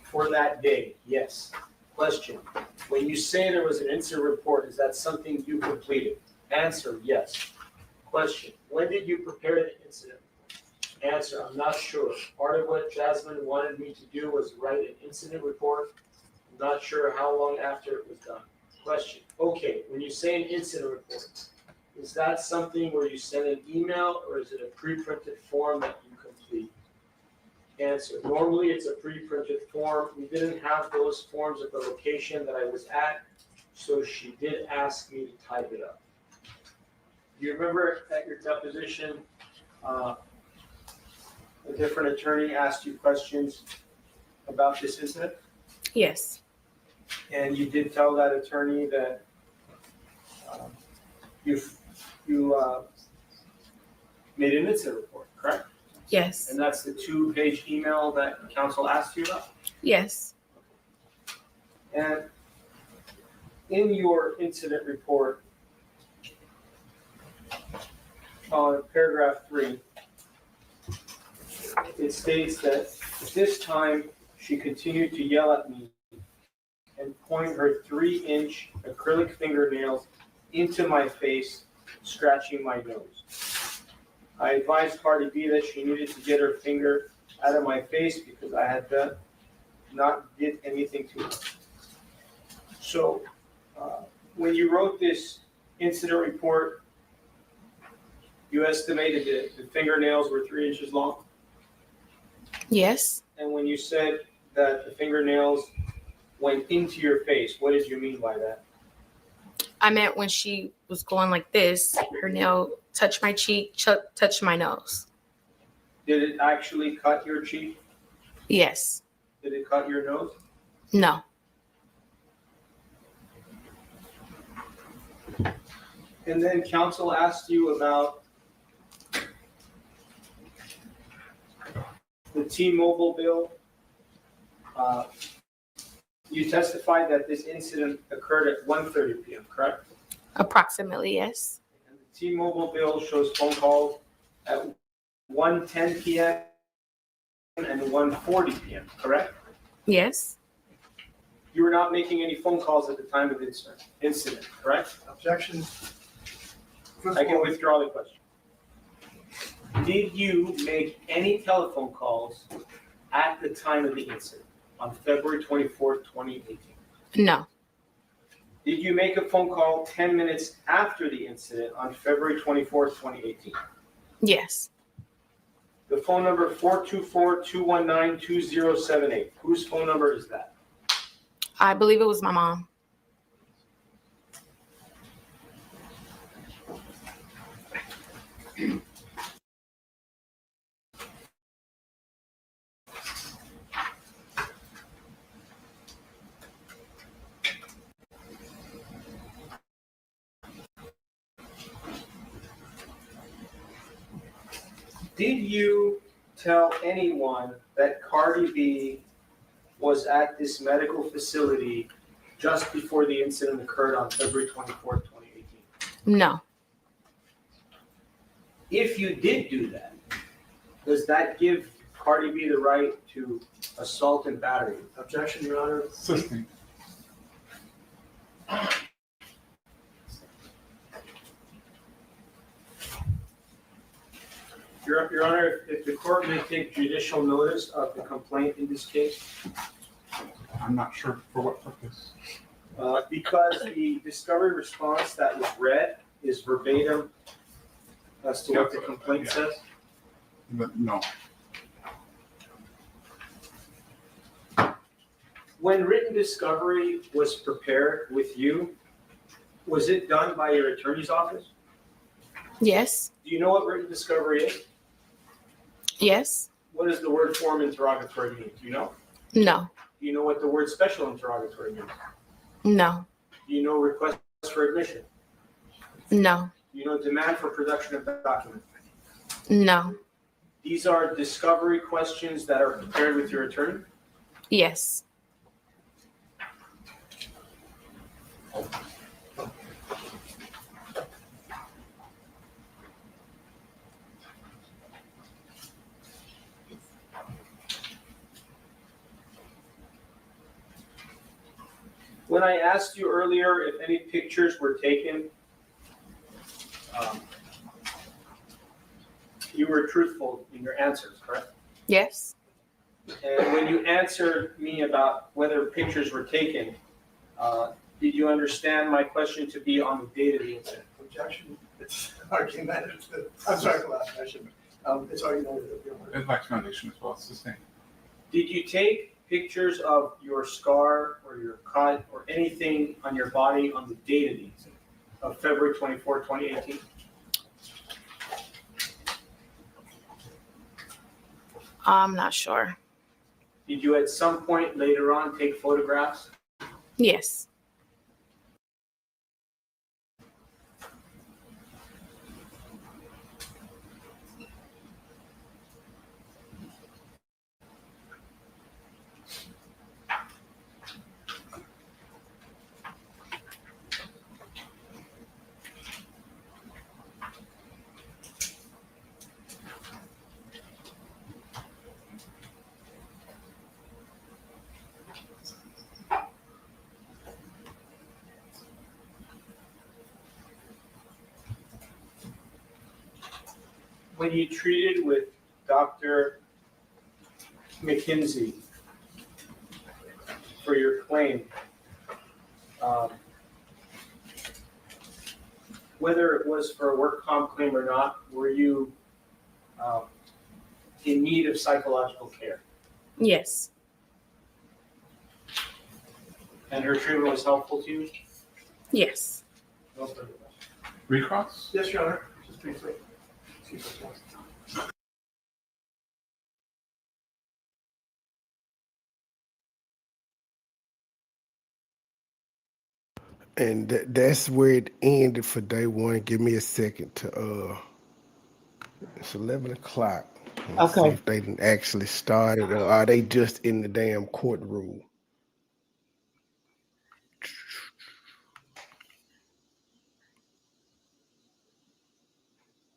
for that day, yes. Question, when you say there was an incident report, is that something you completed? Answer, yes. Question, when did you prepare the incident? Answer, I'm not sure. Part of what Jasmine wanted me to do was write an incident report. I'm not sure how long after it was done. Question, okay, when you say an incident report, is that something where you send an email or is it a pre-printed form that you complete? Answer, normally it's a pre-printed form. We didn't have those forms at the location that I was at, so she did ask me to type it up. Do you remember at your deposition, a different attorney asked you questions about this incident? Yes. And you did tell that attorney that you made an incident report, correct? Yes. And that's the 2-page email that counsel asked you about? Yes. And in your incident report, on paragraph 3, it states that at this time, she continued to yell at me and point her 3-inch acrylic fingernails into my face, scratching my nose. I advised Cardi B that she needed to get her finger out of my face because I had not did anything to her. So, when you wrote this incident report, you estimated that the fingernails were 3 inches long? Yes. And when you said that the fingernails went into your face, what did you mean by that? I meant when she was going like this, her nail touched my cheek, touched my nose. Did it actually cut your cheek? Yes. Did it cut your nose? No. And then counsel asked you about the T-Mobile bill. You testified that this incident occurred at 1:30 p.m., correct? Approximately, yes. And the T-Mobile bill shows phone calls at 1:10 p.m. and 1:40 p.m., correct? Yes. You were not making any phone calls at the time of the incident, correct? Objection. I can withdraw the question. Did you make any telephone calls at the time of the incident on February 24th, 2018? No. Did you make a phone call 10 minutes after the incident on February 24th, 2018? Yes. The phone number 424-219-2078. Whose phone number is that? I believe it was my mom. Did you tell anyone that Cardi B was at this medical facility just before the incident occurred on February 24th, 2018? No. If you did do that, does that give Cardi B the right to assault and battery? Objection, Your Honor. Assisting. Your Honor, if the court may take judicial notice of the complaint in this case, I'm not sure for what purpose. because the discovery response that was read is verbatim as to what the complaint says. But no. When written discovery was prepared with you, was it done by your attorney's office? Yes. Do you know what written discovery is? Yes. What does the word form interrogatory mean? Do you know? No. Do you know what the word special interrogatory means? No. Do you know request for admission? No. Do you know demand for production of documents? No. These are discovery questions that are prepared with your attorney? Yes. When I asked you earlier if any pictures were taken, you were truthful in your answers, correct? Yes. And when you answered me about whether pictures were taken, did you understand my question to be on the date of the incident? Objection. It's argumentative. I'm sorry for last question. It's argumentative, Your Honor. It lacks foundation as well. It's the same. Did you take pictures of your scar or your cut or anything on your body on the date of the incident of February 24, 2018? I'm not sure. Did you at some point later on take photographs? Yes. when you treated with Dr. McKinsey for your claim, whether it was for a work comp claim or not, were you in need of psychological care? Yes. And her treatment was helpful to you? Yes. No further questions. Recross? Yes, Your Honor, just briefly. And that's where it ended for day one. Give me a second to it's 11 o'clock. Let's see Okay. if they didn't actually started or are they just in the damn courtroom?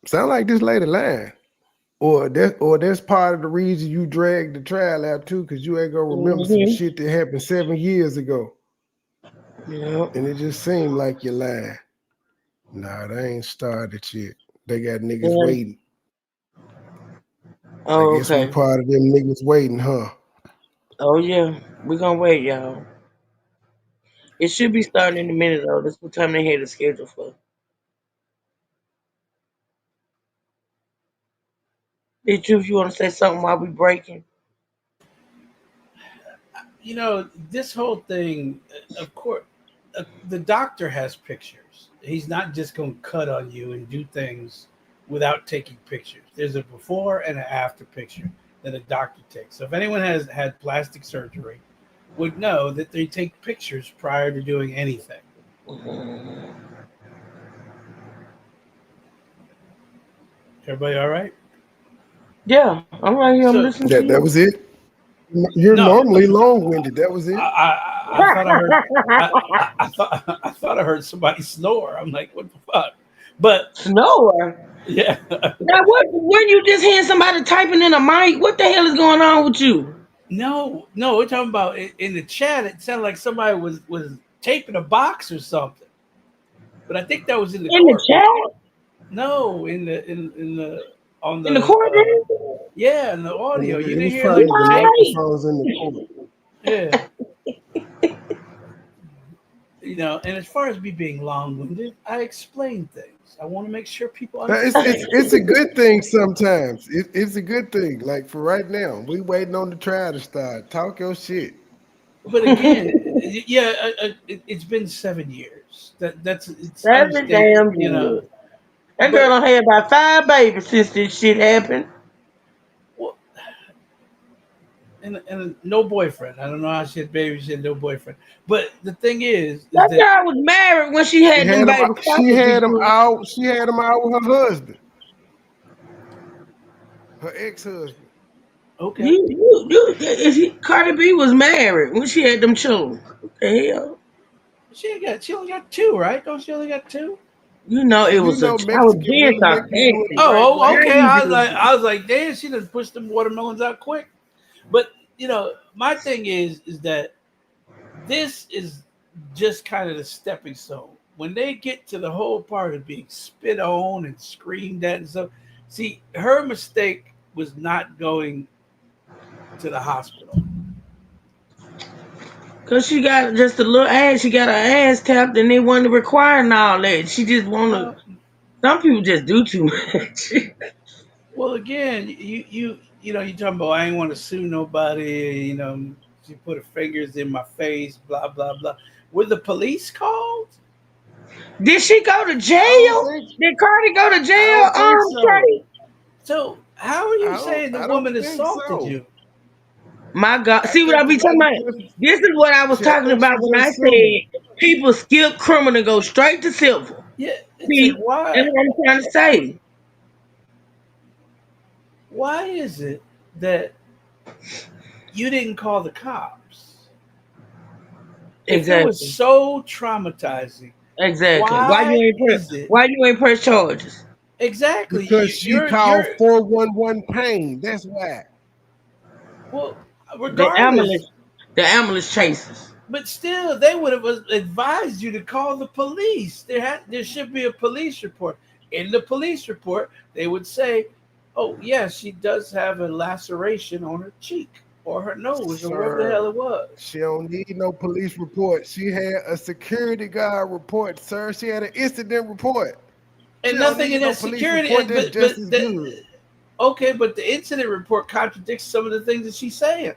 Sound like this lady lying. Or that's part of the reason you dragged the trial out too, because you ain't gonna remember some Mm-hmm. shit that happened 7 years ago. Yeah. And it just seemed like you're lying. Nah, they ain't started yet. They got niggas Yeah. waiting. I Oh, guess we okay. part of them niggas waiting, huh? Oh, yeah. We're going to wait, y'all. It should be starting in a minute, though. That's what time they had the schedule for. Did you, if you want to say something while we breaking? You know, this whole thing, of course, the doctor has pictures. He's not just going to cut on you and do things without taking pictures. There's a before and an after picture that a doctor takes. So if anyone has had plastic surgery, would know that they take pictures prior to doing anything. Everybody all right? Yeah, I'm right here. I'm So listening to That you. was it. You're no, normally long-winded. That was it. I thought I heard I thought I heard somebody snore. I'm like, what the fuck? But Snore. yeah, Now, what? When you just hearing somebody typing in a mic? What the hell is going on with you? no, we're talking about in the chat. It sounded like somebody was taping a box or something. But I think that was in the In the court. chat? No, in the on In the the courtroom? yeah, in the audio. You It didn't was hear probably like the the tape. microphones in the corner. Yeah. You know, and as far as me being long-winded, I explain things. I want to make sure people Now, understand. it's a good thing sometimes. It's a good thing. Like for right now, we waiting on the trial to start. Talk your shit. But again, yeah, it's been 7 years. It's That's a understand, damn you know. good. That girl But done had about 5 babies since this shit happened. well, and no boyfriend. I don't know how she had babies. She had no boyfriend. But the thing is That that girl was married when she had them babies. She had him out. She had him out with her husband, her ex-husband. okay, Cardi B was married when she had them children. What the hell? she only got 2, right? Don't she only got 2? You know it You was know, I was Mexican being women make you do it sarcastic. the right way. Okay. Crazy. I was like, damn, she done pushed them watermelons out quick. But you know, my thing is that this is just kind of the stepping stone. When they get to the whole part of being spit on and screamed at and stuff, see, her mistake was not going to the hospital. Cause she got just a little ass, she got her ass tapped, and they wasn't requiring all that. She just wanna. Some people just do too much. Well, again, you know, you talking about I ain't want to sue nobody. You know, she put her fingers in my face, blah blah blah. Were the police called? Did she go to jail? Did Cardi go to jail? I don't think so. Trey? So how are you saying the I woman don't think assaulted so. you? My God. I See what I think be talking about? This is what I was talking about when I said people skip criminal and go straight to civil. Yeah, it's See, like why? that's what I'm trying to say. Why is it that you didn't call the cops? If it was Exactly. so traumatizing, Exactly. why is it Why you ain't press charges? exactly? Because she called 411 pain. That's why. Well, The regardless. ambulance chasers. But still, they would have advised you to call the police. There should be a police report. In the police report, they would say Oh, yes, she does have a laceration on her cheek or her nose or wherever the hell Sir, it was. she don't need no police report. She had a security guard report, sir. She had an incident report. She And don't nothing in need no that police security. report. That's just as But good. okay, but the incident report contradicts some of the things that she's saying.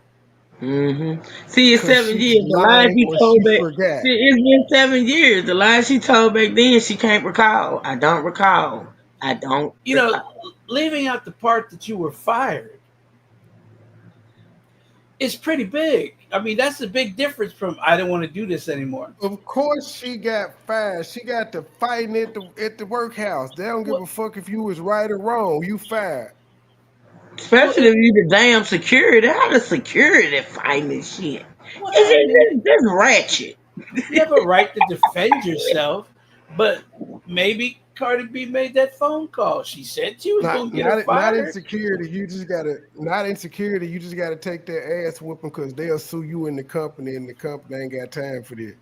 See, it's Cause 7 years. she's The lies lying she or told she back. forgot. See, it's been 7 years. The lies she told back then, she can't recall. I don't recall. I don't You know, recall. leaving out the part that you were fired is pretty big. I mean, that's a big difference from I don't want to do this anymore. Of course she got fired. She got to fighting at the workhouse. They don't give Well, a fuck if you was right or wrong. You fired. well, Especially if you the damn security. How the security fighting this shit? well, I mean, It's ratchet. you have a right to defend yourself, but maybe Cardi B made that phone call. She said she was going to get her Not fired. insecurity. You just gotta not insecurity. You just gotta take their ass whooping because they'll sue you in the company, and the company ain't got time for that.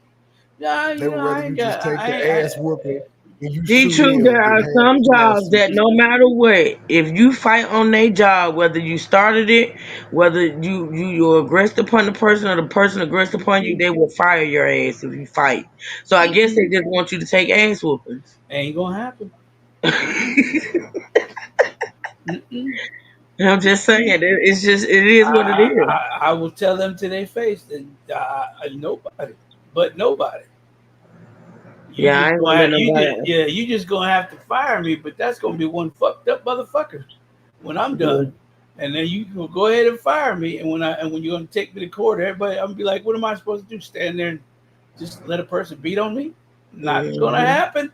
Nah, They you would know, rather I you ain't just got. take the ass whooping and you Be sue true, them there than are have some somebody jobs sue that no you. matter what, if you fight on their job, whether you started it, whether you aggressed upon the person or the person aggressed upon you, they will fire your ass if you fight. So I guess they just want you to take ass whoopings. Ain't gonna happen. Mm-mm. I'm just saying, it is what it is. I will tell them to their face that nobody, but nobody. Yeah, I ain't gonna let nobody. You just gonna have to fire me, but that's gonna be one fucked up motherfucker when I'm Yeah. done. And then you can go ahead and fire me. And when you're gonna take me to court, everybody, I'm gonna be like, what am I supposed to do? Stand there and just let a person beat on me? Not gonna Mhm. happen.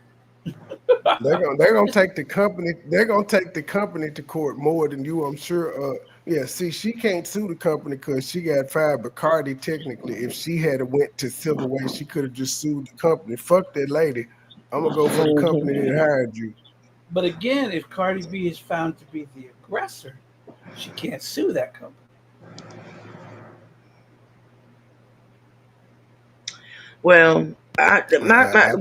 They're gonna take the company. They're gonna take the company to court more than you. I'm sure. Yeah. See, she can't sue the company because she got fired. But Cardi, technically, if she had went to civil way, she could have just sued the company. Fuck that lady. I'm gonna go for the company that hired you. But again, if Cardi B is found to be the aggressor, she can't sue that company. Well, my I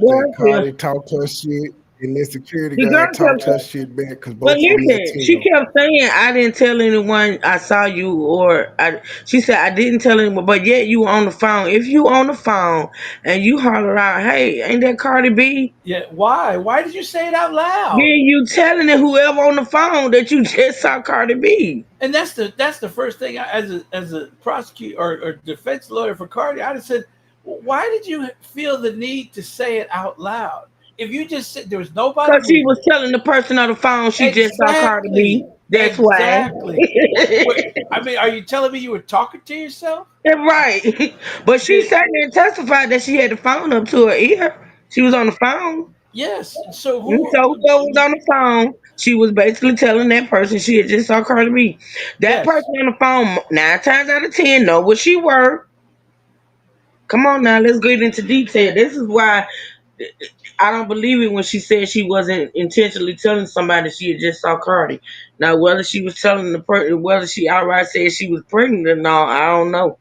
think girl Cardi talked her shit, and then security The girl guy talked her kept, shit back because but both of them listen, she Latino. kept saying, "I didn't tell anyone I saw you," or she said, "I didn't tell anyone," but yet you were on the phone. If you on the phone and you holler out, "Hey, ain't that Cardi B?" Yeah, why? Why did you say it out Then loud? you telling it whoever on the phone that you just saw Cardi B. And that's the first thing as a prosecutor or defense lawyer for Cardi, I'd have said, why did you feel the need to say it out loud? If you just said there was nobody Cause she was moving, telling the person on the phone she just saw Cardi B. exactly, That's why. exactly. I mean, are you telling me you were talking to yourself? Right. But she Did, sat there and testified that she had the phone up to her ear. She was on the phone. yes. So And so who? whoever was on the phone, she was basically telling that person she had just saw Cardi B. That person Yes. on the phone, 9 times out of 10, know what she were. Come on now, let's get into detail. This is why I don't believe it when she said she wasn't intentionally telling somebody she had just saw Cardi. Now, whether she was telling the person, whether she outright said she was pregnant or not, I don't know.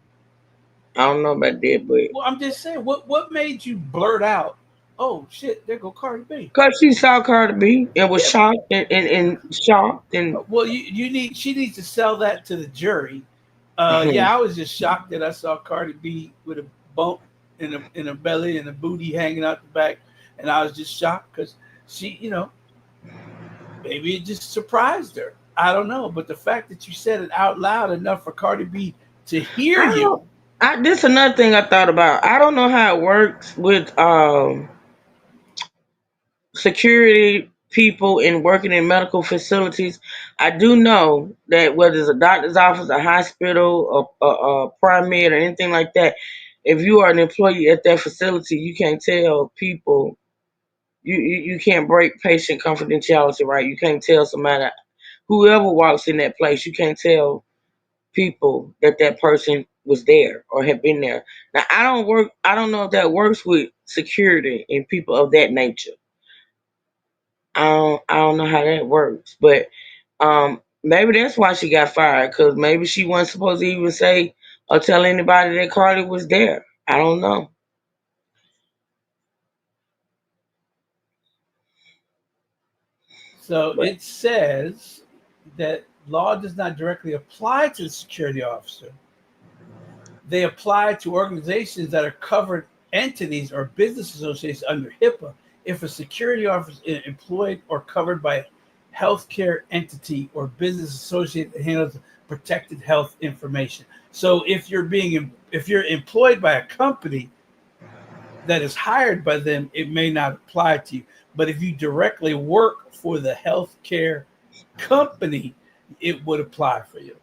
I don't know about that, but Well, I'm just saying, what made you blurt out? Oh shit, there go Cardi B. because she saw Cardi B and was Yeah. shocked and shocked and Well, she needs to sell that to the jury. Yeah, I was just shocked that I saw Cardi B with a bump in her belly and a booty hanging out the back, and I was just shocked because she, maybe it just surprised her. I don't know, but the fact that you said it out loud enough for Cardi B to hear I you. don't. This another thing I thought about. I don't know how it works with security people and working in medical facilities. I do know that whether it's a doctor's office, a hospital, a prime med, or anything like that, if you are an employee at that facility, you can't tell people. You can't break patient confidentiality, right? You can't tell somebody, whoever walks in that place, you can't tell people that that person was there or had been there. Now I don't know if that works with security and people of that nature. I don't know how that works, but maybe that's why she got fired because maybe she wasn't supposed to even say or tell anybody that Cardi was there. I don't know. So But it says that law does not directly apply to the security officer. They apply to organizations that are covered entities or business associations under HIPAA. If a security officer is employed or covered by a healthcare entity or business associate that handles protected health information. So if you're employed by a company that is hired by them, it may not apply to you. But if you directly work for the healthcare company, it would apply for you.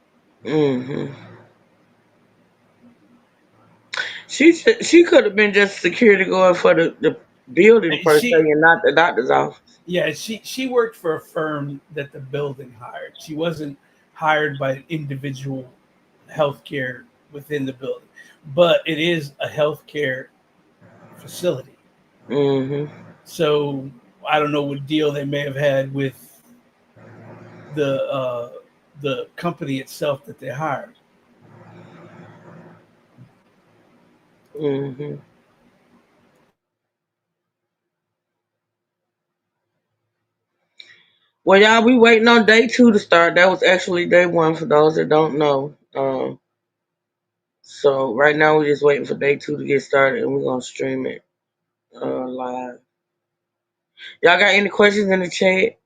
Mm-hmm. She could have been just security guard for the building per se, and not the doctor's office. Yeah, she worked for a firm that the building hired. She wasn't hired by an individual healthcare within the building, but it is a healthcare facility. Mm-hmm. So I don't know what deal they may have had with the company itself that they hired. Mm-hmm. Well, y'all, we waiting on day 2 to start. That was actually day 1 for those that don't know. So right now we're just waiting for day 2 to get started, and we're gonna stream it live. Y'all got any questions in the chat?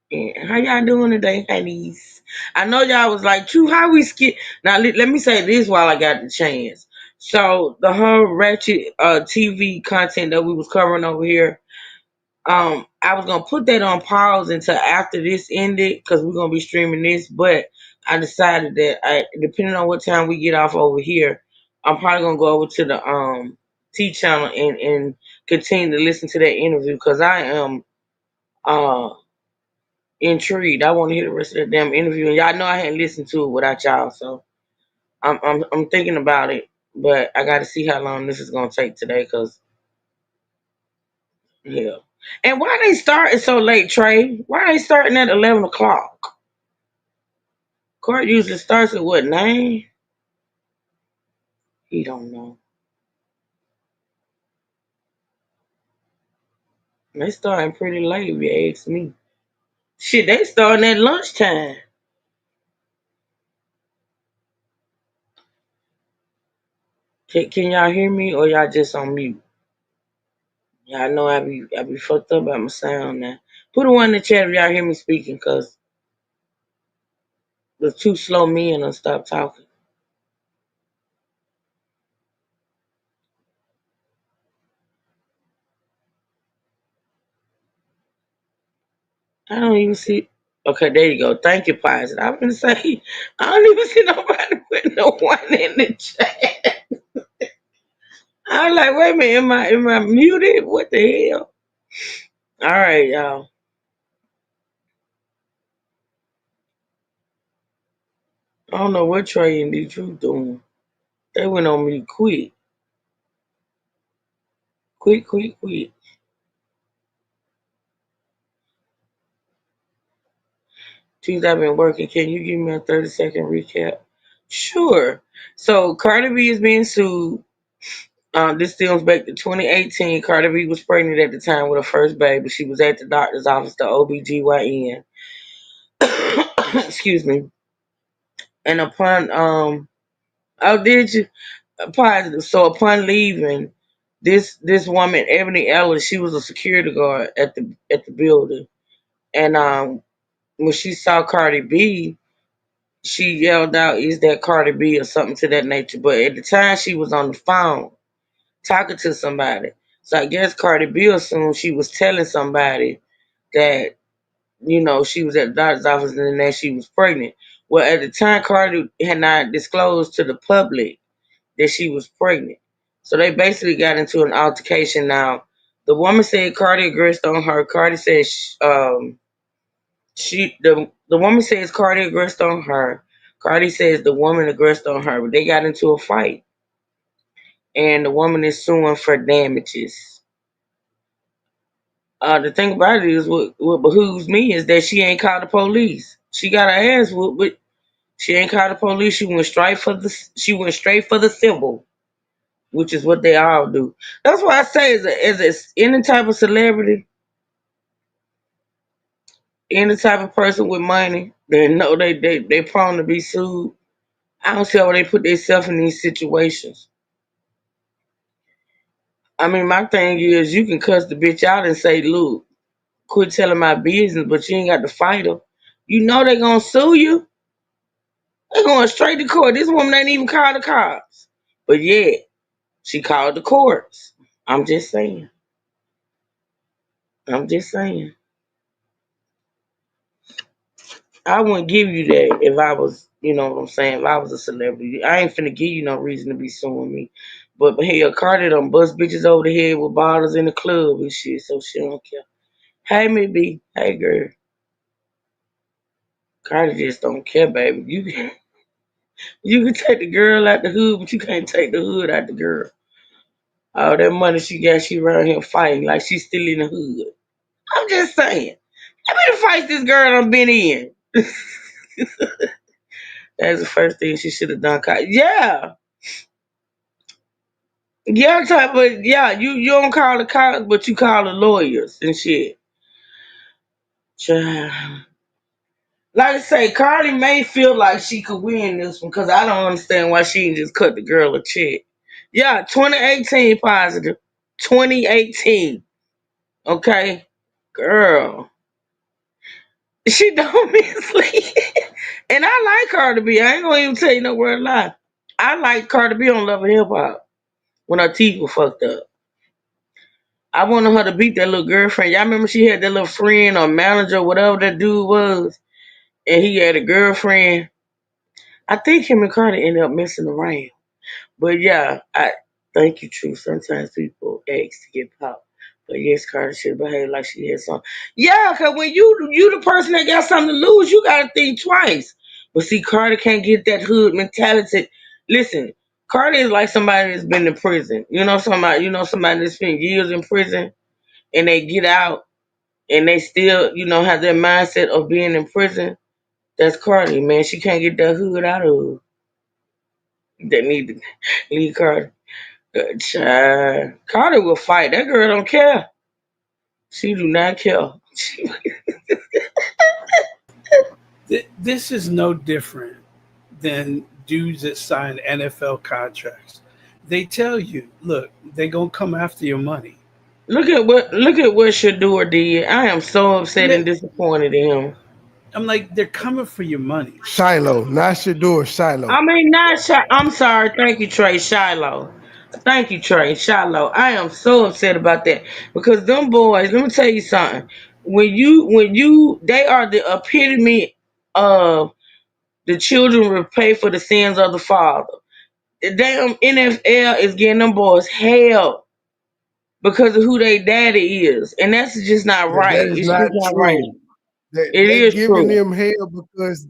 Yeah. How y'all doing today, ladies? I know y'all was like, "True, how we skip?" Now let me say this while I got the chance. So the whole ratchet TV content that we was covering over here, I was gonna put that on pause until after this ended because we're gonna be streaming this. But I decided that depending on what time we get off over here, I'm probably gonna go over to the T channel and continue to listen to that interview because I am intrigued. I want to hear the rest of the damn interview, and y'all know I hadn't listened to it without y'all, so I'm thinking about it. But I got to see how long this is gonna take today, cause yeah. And why they starting so late, Trey? Why they starting at 11 o'clock? Court usually starts at what, 9? He don't know. They starting pretty late, if you ask me. Shit, they starting at lunchtime. Can y'all hear me, or y'all just on mute? Y'all know I be fucked up by my sound now. Put a 1 in the chat if y'all hear me speaking, cause the 2 slow men and stop talking. I don't even see. Okay, there you go. Thank you, Positive. I'm gonna say I don't even see nobody putting no 1 in the chat. I was like, wait a minute, am I muted? What the hell? All right, y'all. I don't know what Trey and D-Truth doing. They went on me quick. Quick. Since I've been working, can you give me a 30-second recap? Sure. So Cardi B is being sued. This stems back to 2018. Cardi B was pregnant at the time with her first baby. She was at the doctor's office, the OBGYN. Excuse me. And upon positive. So upon leaving, this woman, Ebony Ellis, she was a security guard at the building. And when she saw Cardi B, she yelled out, "Is that Cardi B?" or something to that nature. But at the time, she was on the phone talking to somebody. So I guess Cardi B assumed she was telling somebody that, she was at the doctor's office and that she was pregnant. Well, at the time, Cardi had not disclosed to the public that she was pregnant. So they basically got into an altercation. Now, the woman said Cardi aggressed on her. Cardi said the woman says Cardi aggressed on her. Cardi says the woman aggressed on her. But they got into a fight, and the woman is suing for damages. The thing about it is, what behooves me is that she ain't called the police. She got her ass whooped, but she ain't called the police. She went straight for the civil, which is what they all do. That's why I say, as any type of celebrity, any type of person with money, they know they prone to be sued. I don't see how they put themselves in these situations. I mean, my thing is, you can cuss the bitch out and say, "Look, quit telling my business," but you ain't got to fight her. You know they gonna sue you. They going straight to court. This woman ain't even called the cops, but yeah, she called the courts. I'm just saying. I'm just saying. I wouldn't give you that if I was, you know what I'm saying, if I was a celebrity. I ain't finna give you no reason to be suing me. But hell, Cardi done bust bitches over the head with bottles in the club and shit, so she don't care. Hey, me B. Hey, girl. Cardi just don't care, baby. You can take the girl out the hood, but you can't take the hood out the girl. All that money she got, she around here fighting like she's still in the hood. I'm just saying. How many fights this girl done been in? That's the first thing she should have done. Yeah. Yeah, but yeah, you don't call the cops, but you call the lawyers and shit. Child. Like I say, Cardi may feel like she could win this one because I don't understand why she didn't just cut the girl a check. Yeah, 2018 positive. 2018. Okay? Girl. She don't mislead. And I like Cardi B. I ain't gonna even tell you no word lie. I like Cardi B on Love and Hip Hop when her teeth were fucked up. I wanted her to beat that little girlfriend. Y'all remember she had that little friend or manager, whatever that dude was, and he had a girlfriend. I think him and Cardi ended up messing around. But yeah, I thank you, True. Sometimes people ask to get popped. But yes, Cardi should behave like she had something. Yeah, because when you the person that got something to lose, you got to think twice. But see, Cardi can't get that hood mentality. Listen, Cardi is like somebody that's been in prison. Somebody that's spent years in prison and they get out and they still, have that mindset of being in prison. That's Cardi, man. She can't get that hood out of her. That need to leave Cardi. Child. Cardi will fight. That girl don't care. She do not care. This is no different than dudes that sign NFL contracts. They tell you, look, they're gonna come after your money. Look at what Shador did. I am so upset and disappointed in him. I'm like, they're coming for your money. Shiloh, not Shador, Shiloh. I mean, not I'm sorry. Thank you, Trey. Shiloh. Thank you, Trey. Shiloh. I am so upset about that because them boys. Let me tell you something. They are the epitome of the children will pay for the sins of the father. The damn NFL is getting them boys hell because of who their daddy is, and that's just not right. That is It's not just not true. right. They're giving them hell because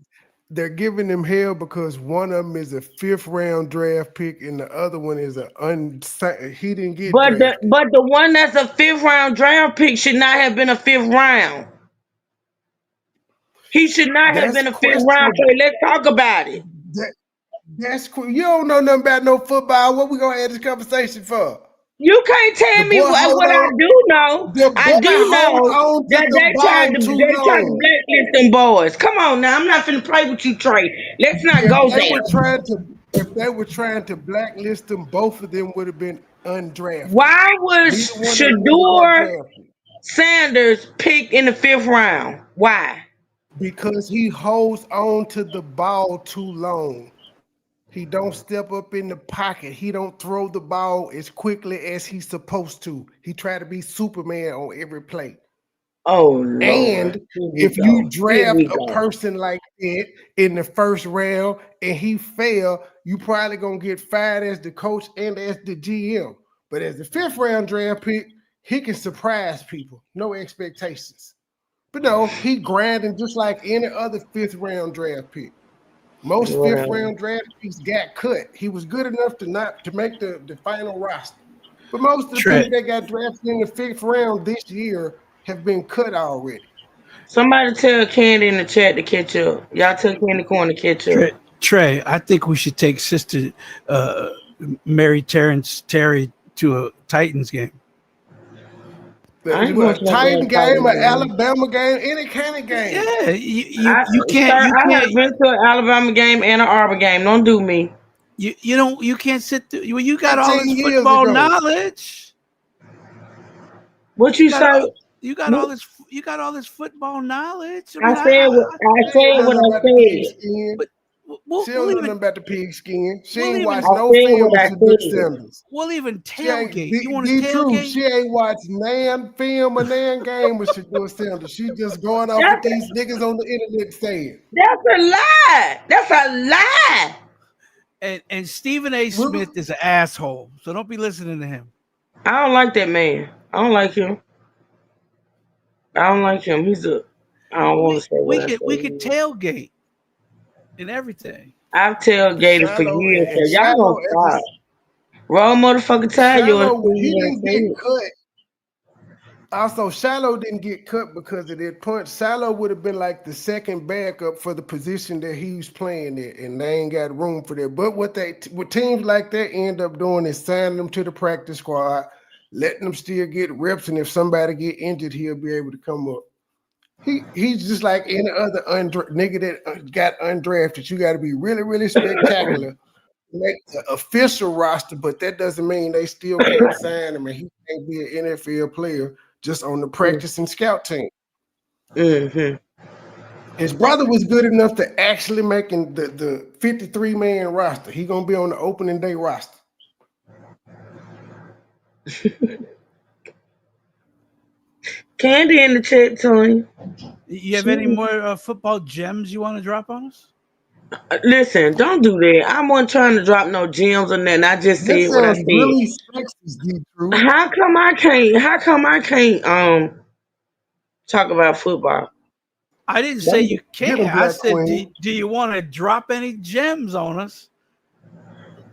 they're giving them hell because one of them is a 5th round draft pick and the other one is he didn't get drafted. But the one that's a 5th round draft pick should not have been a 5th round. He should not have been a 5th round pick. Let's talk about it. That's cool. You don't know nothing about no football. What we gonna have this conversation for? You can't tell me what I do know. I do know that they tried to blacklist them boys. Come on now, I'm not finna play with you, Trey. Let's not go there. If they were trying to blacklist them, both of them would have been undrafted. Why was Shador Sanders picked in the 5th round? Why? Because he holds on to the ball too long. He don't step up in the pocket. He don't throw the ball as quickly as he's supposed to. He try to be Superman on every play. Oh, Lord. And if you draft a person like that in the 1st round and he fail, you probably gonna get fired as the coach and as the GM. But as the 5th round draft pick, he can surprise people. No expectations. But no, he grinding just like any other 5th round draft pick. Most 5th round draft picks got cut. He was good enough to make the final roster. But most of the people that got drafted in the 5th round this year have been cut already. Somebody tell Candy in the chat to catch up. Y'all tell Candy Corn to catch up. Trey, I think we should take Sister Mary Terry to a Titans game. I ain't gonna A talk Titan about game, an Titan. Alabama game, any kind of game. Yeah, I, you can't sir, I have been to an Alabama game and an Auburn game. Don't do me. you don't you can't sit through. Well, you got all 15 this years football ago. knowledge. What you say? You got all this. You got all this football knowledge. I I mean, said what I She ain't said. What know nothing I about the said. pigskin. we'll, She we'll don't know even nothing about the pigskin. She we'll ain't even watched I no said film what of I Shadur said. Sanders. we'll even She ain't tailgate. You want to the truth. tailgate? She ain't watched nan film or nan game with Shadur Sanders. She just going off what That's these niggas on the internet saying. that's a lie. That's a lie. And Stephen A. Smith is an asshole. So don't be listening to him. I don't like that man. I don't like him. I don't like him. He's a. I don't want to say what I We could say. tailgate and everything. I've tailgated for Shiloh years, and so y'all Shiloh gonna stop. Roll motherfucking tire, you Shiloh, and he you didn't get ain't cut. Also, Shiloh didn't get cut because of that punch. Shiloh would have been like the second backup for the position that he was playing at, and they ain't got room for that. But what teams like that end up doing is signing them to the practice squad, letting them still get reps, and if somebody get injured, he'll be able to come up. He's just like any other nigga that got undrafted. You got to be really, really spectacular. Make the official roster, but that doesn't mean they still can't sign him and he can't be an NFL player just on the practice and scout team. Mm-hmm. His brother was good enough to actually making the 53-man roster. He gonna be on the opening day roster. Candy in the chat, Tony. You have any more football gems you want to drop on us? Listen, don't do that. I wasn't trying to drop no gems or nothing. I just That said what I sounds said. really sexist, D-True. How come I can't talk about football? I didn't say you Get can't. him, I Black said, Queen. do you want to drop any gems on us?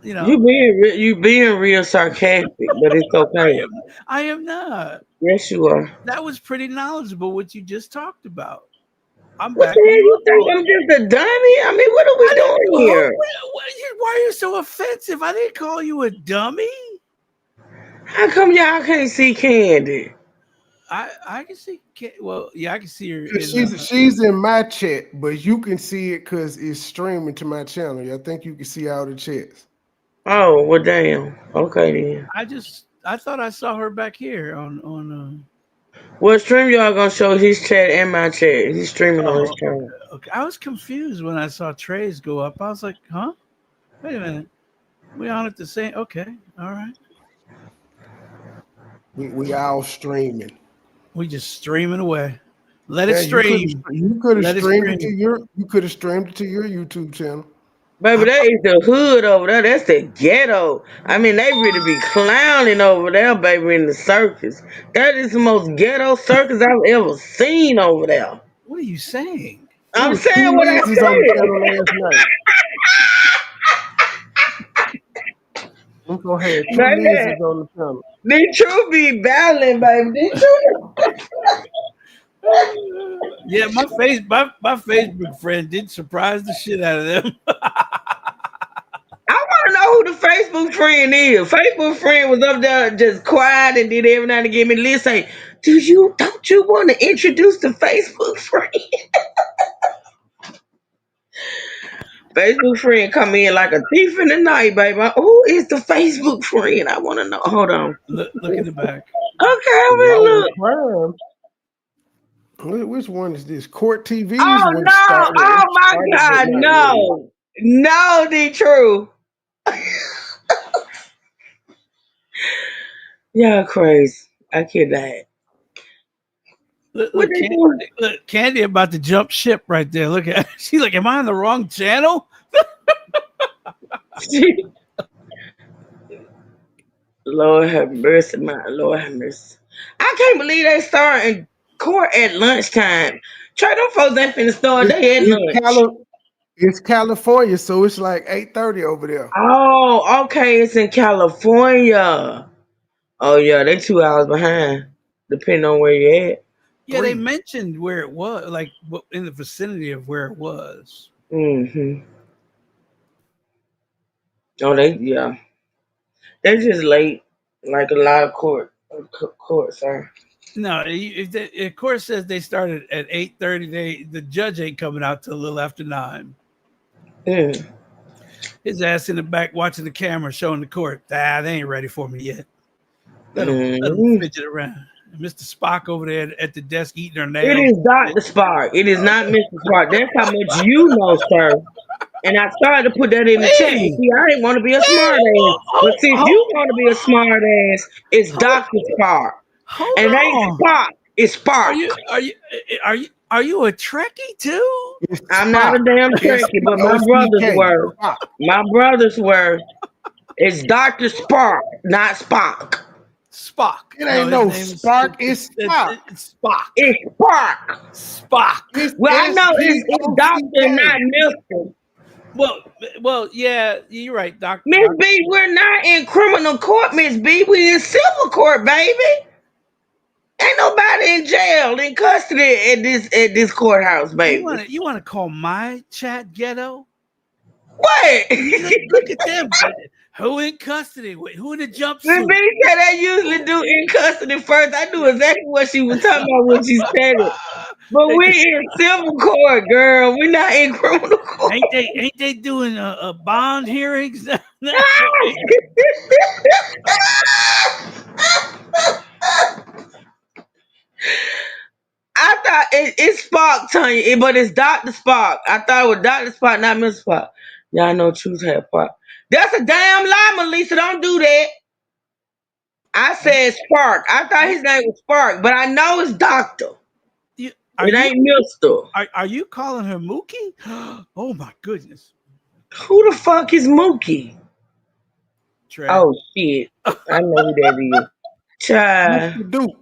You know, You being real sarcastic, but it's okay. I am not. Yes, you are. That was pretty knowledgeable what you just talked about. I'm What the backing hell you you up think? on I'm it. just a dummy? I mean, what are we doing here? Why are you so offensive? I didn't call you a dummy. How come y'all can't see Candy? I can see. Well, yeah, I can see her. In, She's in my chat, but you can see it because it's streaming to my channel. I think you can see all the chats. Oh, well, damn. Okay, then. I thought I saw her back here on. Well, StreamYard gonna show his chat and my chat. He's streaming on his channel. Okay. I was confused when I saw Trey's go up. I was like, huh? Wait a minute. We on at the same. Okay. All right. We all streaming. We just streaming away. Let it stream. You could have Let it streamed it stream. to your. You could have streamed it to your YouTube channel. Baby, that is the hood over there. That's the ghetto. I mean, they really be clowning over there, baby, in the circus. That is the most ghetto circus I've ever seen over there. What are you saying? I'm Two saying what I Liz's on the said. channel last night. I'm gonna have two Baby, Liz's on the channel. the truth be battling, baby. The truth. Yeah, my Facebook friend did surprise the shit out of them. I want to know who the Facebook friend is. Facebook friend was up there just quiet and did every now and again. And Liz say, don't you want to introduce the Facebook friend? Facebook friend come in like a thief in the night, baby. Who is the Facebook friend? I want to know. Hold on. Look in the back. Okay, I'm gonna look. Which one is this? Court TV's Oh one no! started. Oh my started God! at night. No! No, the truth. Y'all crazy. I cannot. Look, Candy about to jump ship right there. Look at she's like, am I on the wrong channel? Lord have mercy, my Lord have mercy. I can't believe they starting court at lunchtime. Trey, them folks ain't finna start. They at lunch. It's California, so it's like 8:30 over there. Oh, okay. It's in California. Oh yeah, they 2 hours behind, depending on where you at. Yeah, they mentioned where it was, like in the vicinity of where it was. Mm-hmm. Oh, they're just late, like a lot of court, sorry. No, if the court says they started at 8:30, the judge ain't coming out till a little after 9. Mm. His ass in the back watching the camera, showing the court. They ain't ready for me yet. Let him Mm. fidget around. And Mr. Spock over there at the desk eating her It nails. is Dr. Spark. It is not Mr. Spark. That's how much you know, sir. And I started to put that in the chat. Hey, See, I didn't want to be a smart ass. But since you want to be a smart ass, it's Dr. Spark. Hold And it ain't on. Spark. It's Spark. Are you a Trekkie too? It's I'm not a Spock. damn It's Trekkie, but my brothers SPK. were. Spock. My brothers were. It's Dr. Spark, not Spock. Spock. It ain't his no name is- Spark. It's Spock. It's Spock. It's Spark. Spock. It's Well, I know it's Doctor, SPOCK. not Mister. Well, yeah, you're right, Doctor. Miss B, we're not in criminal court, Miss B. We in civil court, baby. Ain't nobody in jail, in custody at this courthouse, baby. You want to call my chat ghetto? What? Look at them. Who in custody? Who in the Miss jumpsuit? B said I usually do in custody first. I knew exactly what she was talking about when she said it. But we in civil court, girl. We not in criminal court. Ain't they doing bond hearings? I thought it's Spock, Tanya, but it's Dr. Spock. I thought it was Dr. Spock, not Mr. Spock. Y'all know truth had Spock. That's a damn lie, Melissa. Don't do that. I said Spark. I thought his name was Spark, but I know it's Doctor. It ain't Mister. Are you calling her Mookie? Oh my goodness. Who the fuck is Mookie? Trey. Oh shit. I know who that is. Child. Mr. Duke.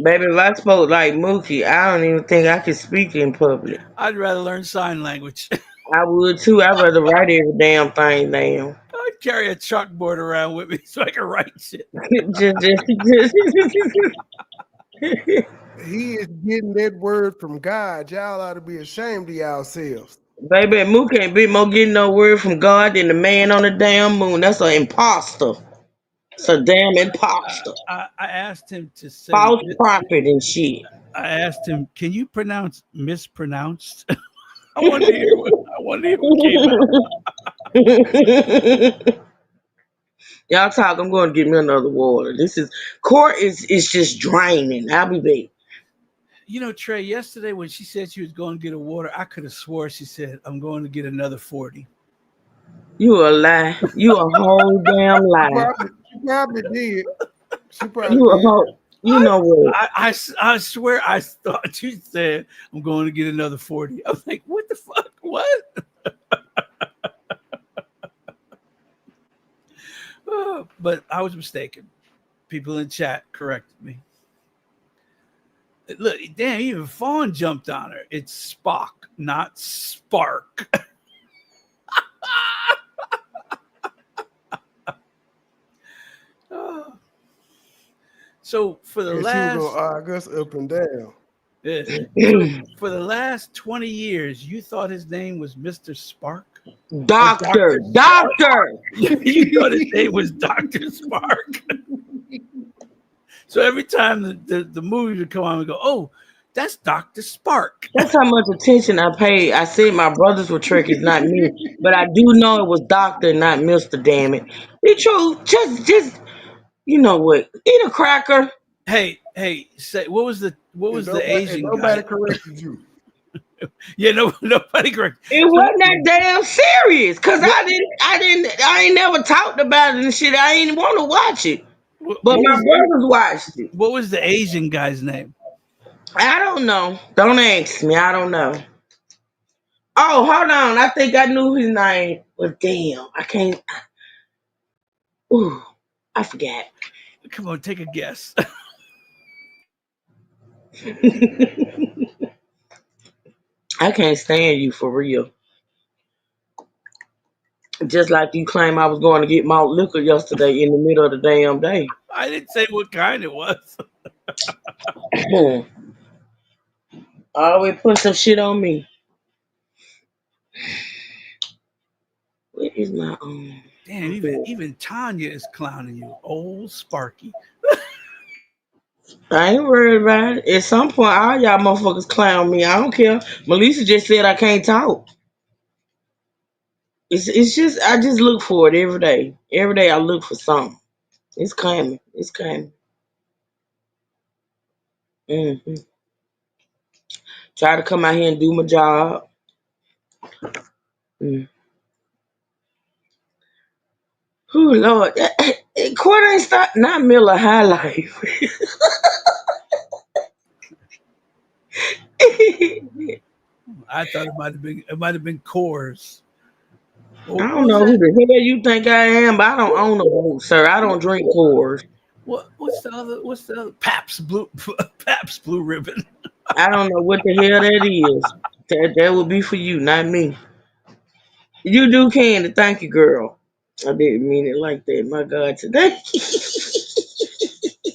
Baby, if I spoke like Mookie, I don't even think I could speak in public. I'd rather learn sign language. I would too. I'd rather write every damn thing down. I'd carry a chalkboard around with me so I can write shit. He is getting that word from God. Y'all ought to be ashamed of yourselves. Baby, Moo can't be more getting no word from God than the man on the damn moon. That's an imposter. It's a damn imposter. I asked him to say False prophet and shit. I asked him, can you pronounce mispronounced? I wanted to hear what came out. Y'all talk, I'm going to get me another water. Court is just draining. I'll be back. You know, Trey, yesterday when she said she was going to get a water, I could have swore she said, I'm going to get another 40. You a lie. You a whole damn lie. She probably did. She probably You a did. whole, you know what? I swear I thought you said, I'm going to get another 40. I was like, what the fuck? What? But I was mistaken. People in chat corrected me. Look, damn, even Fawn jumped on her. It's Spock, not Spark. So for the And last, she was gonna argue us up and down. for the last 20 years, you thought his name was Mr. Spark? Doctor. You thought his name was Dr. Spark. So every time the movie would come on, we go, oh, that's Dr. Spark. That's how much attention I paid. I said my brothers were Trekkies, not me. But I do know it was Doctor, not Mr. Damn it. The truth, just you know what? Eat a cracker. Hey, say what was the Asian nobody guy? corrected you. Yeah, nobody corrected. It wasn't that damn serious. Cause I ain't never talked about it and shit. I ain't want to watch it. But my brothers watched it. What was the Asian guy's name? I don't know. Don't ask me. I don't know. Oh, hold on. I think I knew his name. But damn, I can't. Ooh, I forgot. Come on, take a guess. I can't stand you for real. Just like you claim I was going to get malt liquor yesterday in the middle of the damn day. I didn't say what kind it was. Always put some shit on me. Where is my Damn, even Tanya is clowning you. Old Sparky. I ain't worried about it. At some point, all y'all motherfuckers clown me. I don't care. Melissa just said I can't talk. It's just I just look for it every day. Every day I look for something. It's coming. It's coming. hmm Try to come out here and do my job. Mm. Oh Lord, court ain't stop. Not Miller High Life. I thought it might have been Coors. I don't know who the hell you think I am, but I don't own a boat, sir. I don't drink Coors. What's the other Pabst Blue Ribbon? I don't know what the hell that is. That would be for you, not me. You do candy, thank you, girl. I didn't mean it like that. My God, today.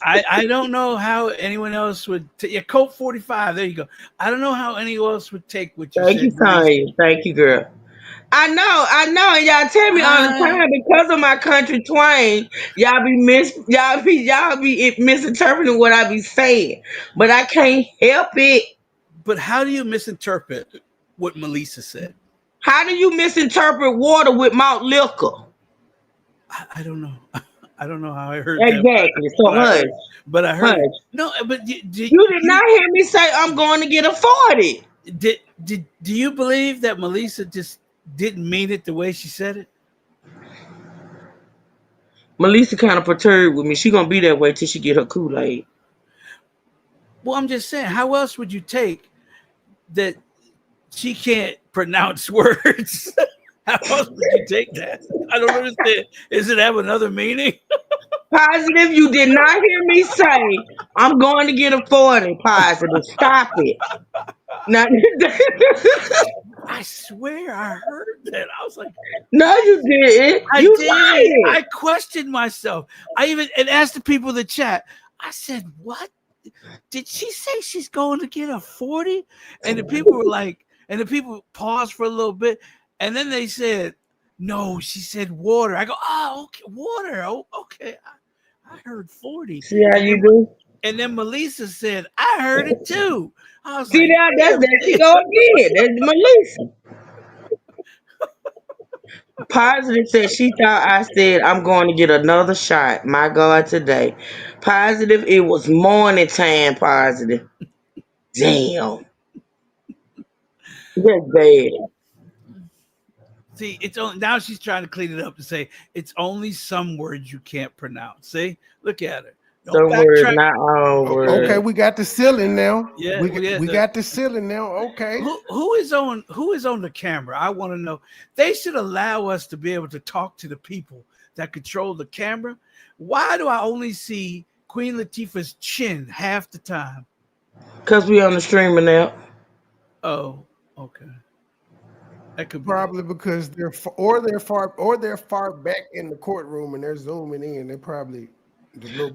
I don't know how anyone else would. Colt 45. There you go. I don't know how anyone else would take what you Thank said. you, Tanya. Thank you, girl. I know, and y'all tell me all the time because of my country twang, y'all be misinterpreting what I be saying, but I can't help it. But how do you misinterpret what Melissa said? How do you misinterpret water with malt liquor? I don't know. I don't know how I heard Exactly. that. So hush. But I heard. Hush. No, but You did not hear me say I'm going to get a 40. Do you believe that Melissa just didn't mean it the way she said it? Melissa kind of perturbed with me. She gonna be that way till she get her Kool-Aid. Well, I'm just saying, how else would you take that she can't pronounce words? How else would you take that? I don't understand. Does it have another meaning? Positive, you did not hear me say I'm going to get a 40. Positive, stop it. Now, I swear I heard that. I was like, no, you didn't. I You did. lying. I questioned myself. I even asked the people in the chat. I said, "What? Did she say she's going to get a 40?" And the people were like, and the people paused for a little bit, and then they said, "No, she said water." I go, "Oh, okay, water. Oh, okay." I heard 40. See how you do? And then Melissa said, "I heard it too." I was See like, that? There she go again. That's Melissa. Positive said she thought I said I'm going to get another shot. My God, today. Positive, it was morning time. Positive. Damn. That's bad. See, it's only now she's trying to clean it up and say it's only some words you can't pronounce. See, look at her. Some words, not all words. Okay, we got the ceiling now. Yeah, we got the ceiling now. Okay. Who is on the camera? I want to know. They should allow us to be able to talk to the people that control the camera. Why do I only see Queen Latifah's chin half the time? Because we on the streaming app. Oh, okay. That could be probably because they're far back in the courtroom and they're zooming in. They're probably.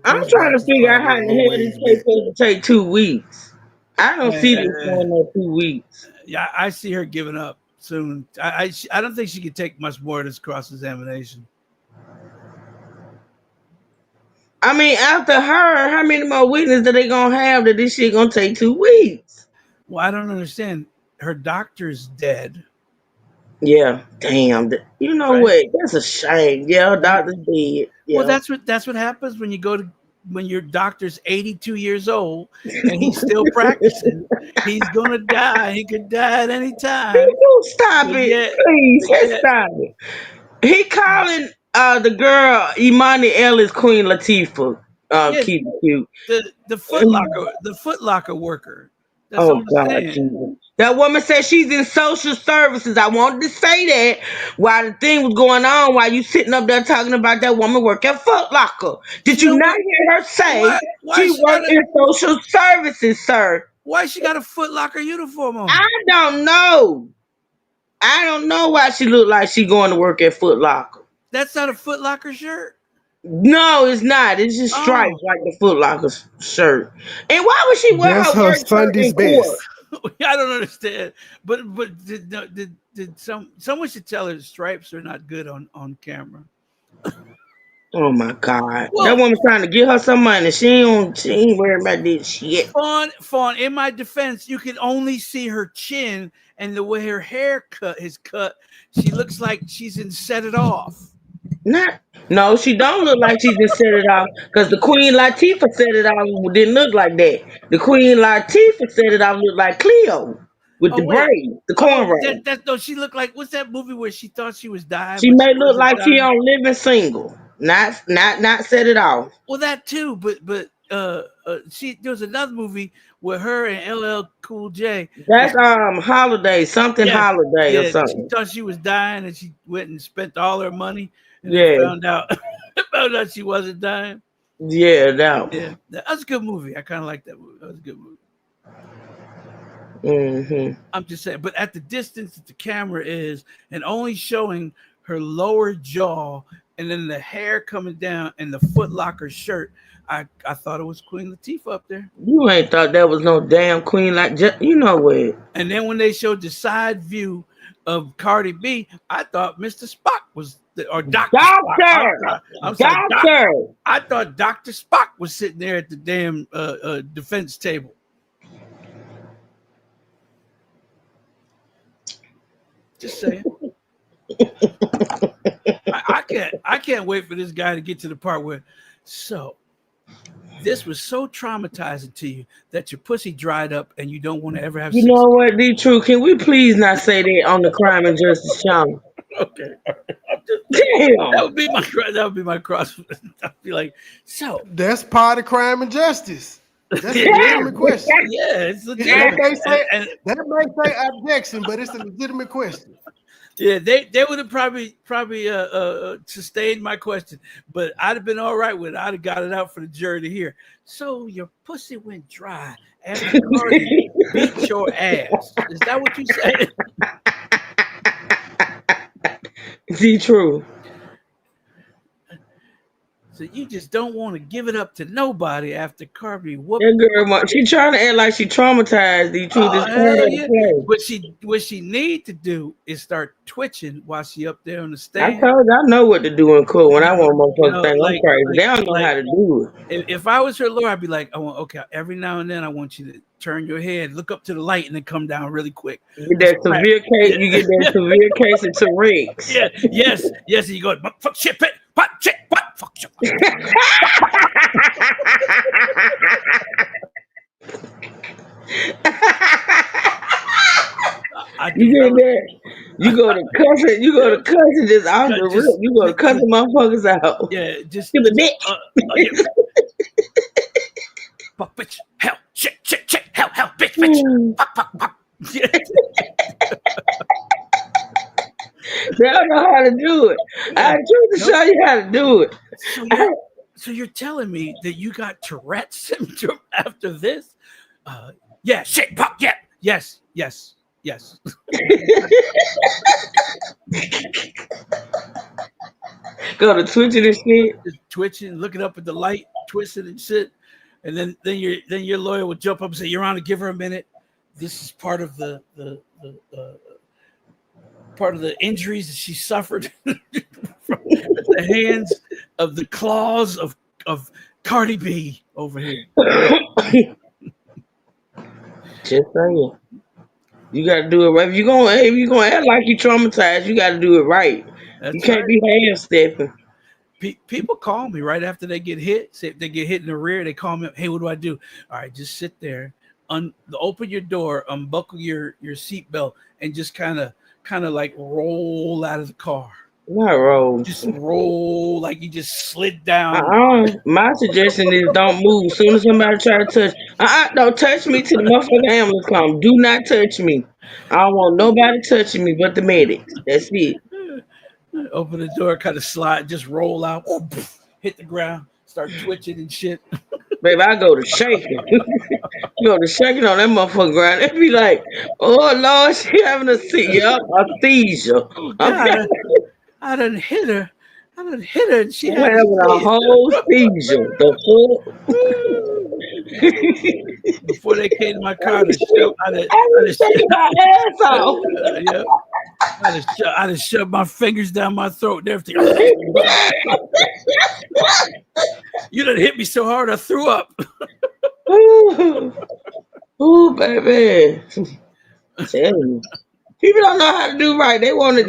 I'm trying to figure out how the hell this case will take 2 weeks. I don't see this going on 2 weeks. Yeah, I see her giving up soon. I don't think she can take much more of this cross-examination. I mean, after her, how many more witnesses are they gonna have that this shit gonna take 2 weeks? Well, I don't understand. Her doctor's dead. Yeah, damn. You know what? That's a shame. Yeah, her doctor's dead. Yeah. Well, that's what happens when your doctor's 82 years old and he's still practicing. He's gonna die. He could die at any time. Stop it, please. Stop it. He calling the girl Imani Ellis Queen Latifah. Keep it cute. The Foot Locker worker. That's oh God, Jesus. That woman said she's in social services. I wanted to say that while the thing was going on, while you sitting up there talking about that woman work at Foot Locker. Did you not hear her say she worked in social services, sir? Why she got a Foot Locker uniform on? I don't know. I don't know why she looked like she going to work at Foot Locker. That's not a Foot Locker shirt. No, it's not. It's just stripes like the Foot Locker shirt. And why would she wear her work Sunday's best? I don't understand. But did someone should tell her stripes are not good on camera? Oh my God. Well- That woman trying to get her some money. She ain't worried about this shit. Fawn, in my defense, you can only see her chin and the way her hair is cut. She looks like she's in Set It Off. No, she don't look like she just set it off. Because the Queen Latifah set it off didn't look like that. The Queen Latifah set it off looked like Cleo with the braids, the cornrows. No, she looked like, what's that movie where she thought she was dying? She but may look wasn't like she dying? on Living Single. Not set it off. Well, that too, but there was another movie with her and LL Cool J. That's Holiday, something Holiday or something. She thought she was dying and she went and spent all her money and Yeah. found out she wasn't dying. Yeah, that. Yeah, that was a good movie. I kind of like that movie. That was a good movie. Mm-hmm. I'm just saying, but at the distance that the camera is, and only showing her lower jaw, and then the hair coming down, and the Foot Locker shirt, I thought it was Queen Latifah up there. You ain't thought that was no damn queen like you know what? And then when they showed the side view of Cardi B, I thought Mr. Spock was or Dr. Spock. I'm sorry, Doctor. I thought Dr. Spock was sitting there at the damn defense table. Just saying. I can't wait for this guy to get to the part where, so this was so traumatizing to you that your pussy dried up and you don't want to ever have You sex. know what, D True? Can we please not say that on the Crime and Justice channel? Okay. Damn. That would be my cross. I'd be like, so That's part of Crime and Justice. That's a legitimate question. yeah, it's legitimate. That may say objection, but it's a legitimate question. Yeah, they would have probably sustained my question, but I'd have been all right with it. I'd have got it out for the jury to hear. So your pussy went dry after Cardi beat your ass. Is that what you said? D True. So you just don't want to give it up to nobody after Cardi whooped. That girl, she trying to act like she traumatized. D True. This part of the play. What she need to do is start twitching while she up there on the stand. I told you, I know what to do in court when I want motherfuckers to think I'm crazy. They don't know how to do it. If I was her lawyer, I'd be like, okay, every now and then I want you to turn your head, look up to the light, and then come down really quick. You get that severe case. You get that severe case of Tourette's. Yeah, yes. And you go, fuck shit, what shit, what fuck shit. You get that? You go to cussing. You go to cussing just off the rip. You go to cussing motherfuckers out. Yeah, just give a bitch. Fuck bitch, hell, shit, hell, bitch, fuck. They don't know how to do it. I choose to show you how to do it. So you're telling me that you got Tourette syndrome after this? Yeah, shit, fuck, yeah, yes. Go to twitching and shit. Just twitching, looking up at the light, twisting and shit. And then your lawyer would jump up and say, Your Honor, give her a minute. This is part of the injuries that she suffered from the hands of the claws of Cardi B over here. Just saying. You gotta do it right. If you're gonna act like you traumatized, you gotta do it right. You can't be half stepping. People call me right after they get hit. Say if they get hit in the rear, they call me. Hey, what do I do? All right, just sit there, open your door, unbuckle your seatbelt, and just kind of like roll out of the car. Not roll. Just roll like you just slid down. My suggestion is don't move. As soon as somebody try to touch, don't touch me till the motherfucking ambulance come. Do not touch me. I don't want nobody touching me but the medics. That's it. Open the door, kind of slide, just roll out, hit the ground, start twitching and shit. Baby, I go to shaking. Go to shaking on that motherfucking ground. It'd be like, oh Lord, she having a seizure. Oh, God, I done hit her. And she had having a whole seizure. The fuck? Before they came to my car, I was shaking my ass off. Yeah. I just shoved my fingers down my throat and everything. You done hit me so hard I threw up. Ooh, baby. Tell you. People don't know how to do right. They want to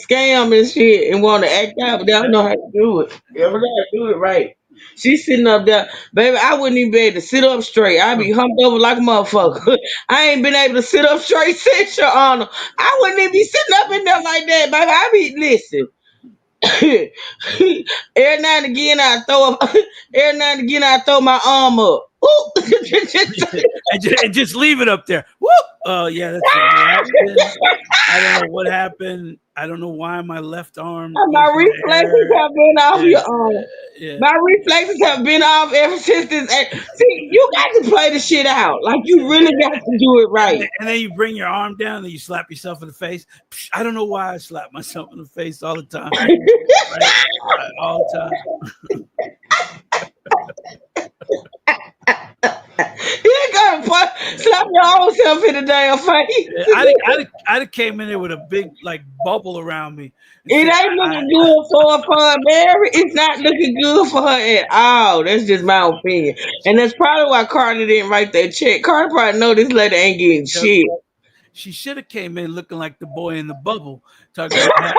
scam and shit and want to act out, but they don't know how to do it. They don't know how to do it right. She's sitting up there, baby. I wouldn't even be able to sit up straight. I'd be humped over like a motherfucker. I ain't been able to sit up straight since, Your Honor. I wouldn't even be sitting up in there like that, baby. I be listen. Every now and again I throw up. Every now and again I throw my arm up. Ooh. And just leave it up there. Whoop! Oh yeah, that's it. I don't know what happened. I don't know why my left arm. My reflexes have been off your arm. Yeah. My reflexes have been off ever since this. See, you got to play the shit out. Like you really got to do it right. And then you bring your arm down and you slap yourself in the face. I don't know why I slap myself in the face all the time. Right? All the time. You ain't gonna slap your own self in the damn face. I'd have came in there with a big like bubble around me. It ain't looking good for her, Mary. It's not looking good for her at all. That's just my opinion. And that's probably why Carter didn't write that check. Carter probably know this lady ain't getting shit. She should have came in looking like the boy in the bubble. Talking about,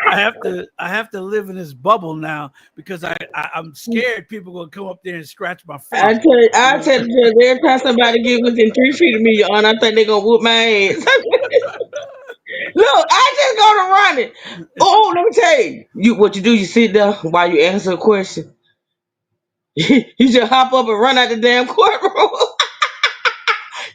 I have to live in this bubble now because I'm scared people gonna come up there and scratch my face. I tell you, every time somebody get within 3 feet of me, Your Honor, I think they're gonna whoop my ass. Look, I just go to running. Oh, let me tell you. What you do, you sit there while you answer a question. You just hop up and run out the damn courtroom.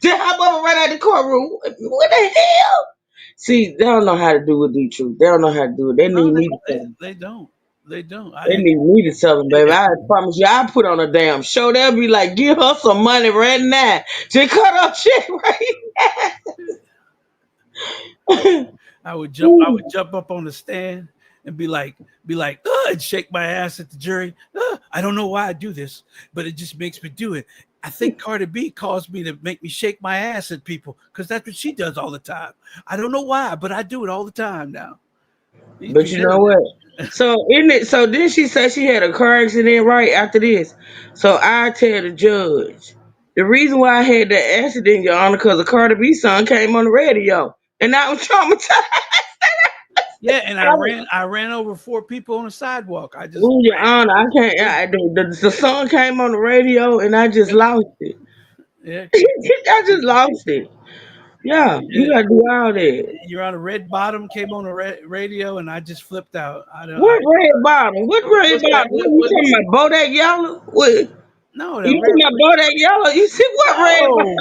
Just hop up and run out the courtroom. What the hell? See, they don't know how to do it, D-Truth. They don't know how to do it. They need me to tell them. They don't. They don't. They need me to tell them, baby. I promise you, I put on a damn show. They'll be like, give her some money right now. Just cut her check right now. I would jump up on the stand and be like, and shake my ass at the jury. I don't know why I do this, but it just makes me do it. I think Cardi B caused me to make me shake my ass at people because that's what she does all the time. I don't know why, but I do it all the time now. But you know what? So then she said she had a car accident right after this. So I tell the judge, the reason why I had that accident, Your Honor, because a Cardi B song came on the radio. And I was traumatized. Yeah, and I ran over 4 people on the sidewalk. I just Your Honor, I can't. The song came on the radio, and I just lost it. Yeah, I just lost it. Yeah, you gotta do all that. You're on a Red Bottom came on the radio, and I just flipped out. What Red Bottom? What Red Bottom? You talking about Bodak Yellow? What? No, you talking about Bodak Yellow? You see what Red Bottom?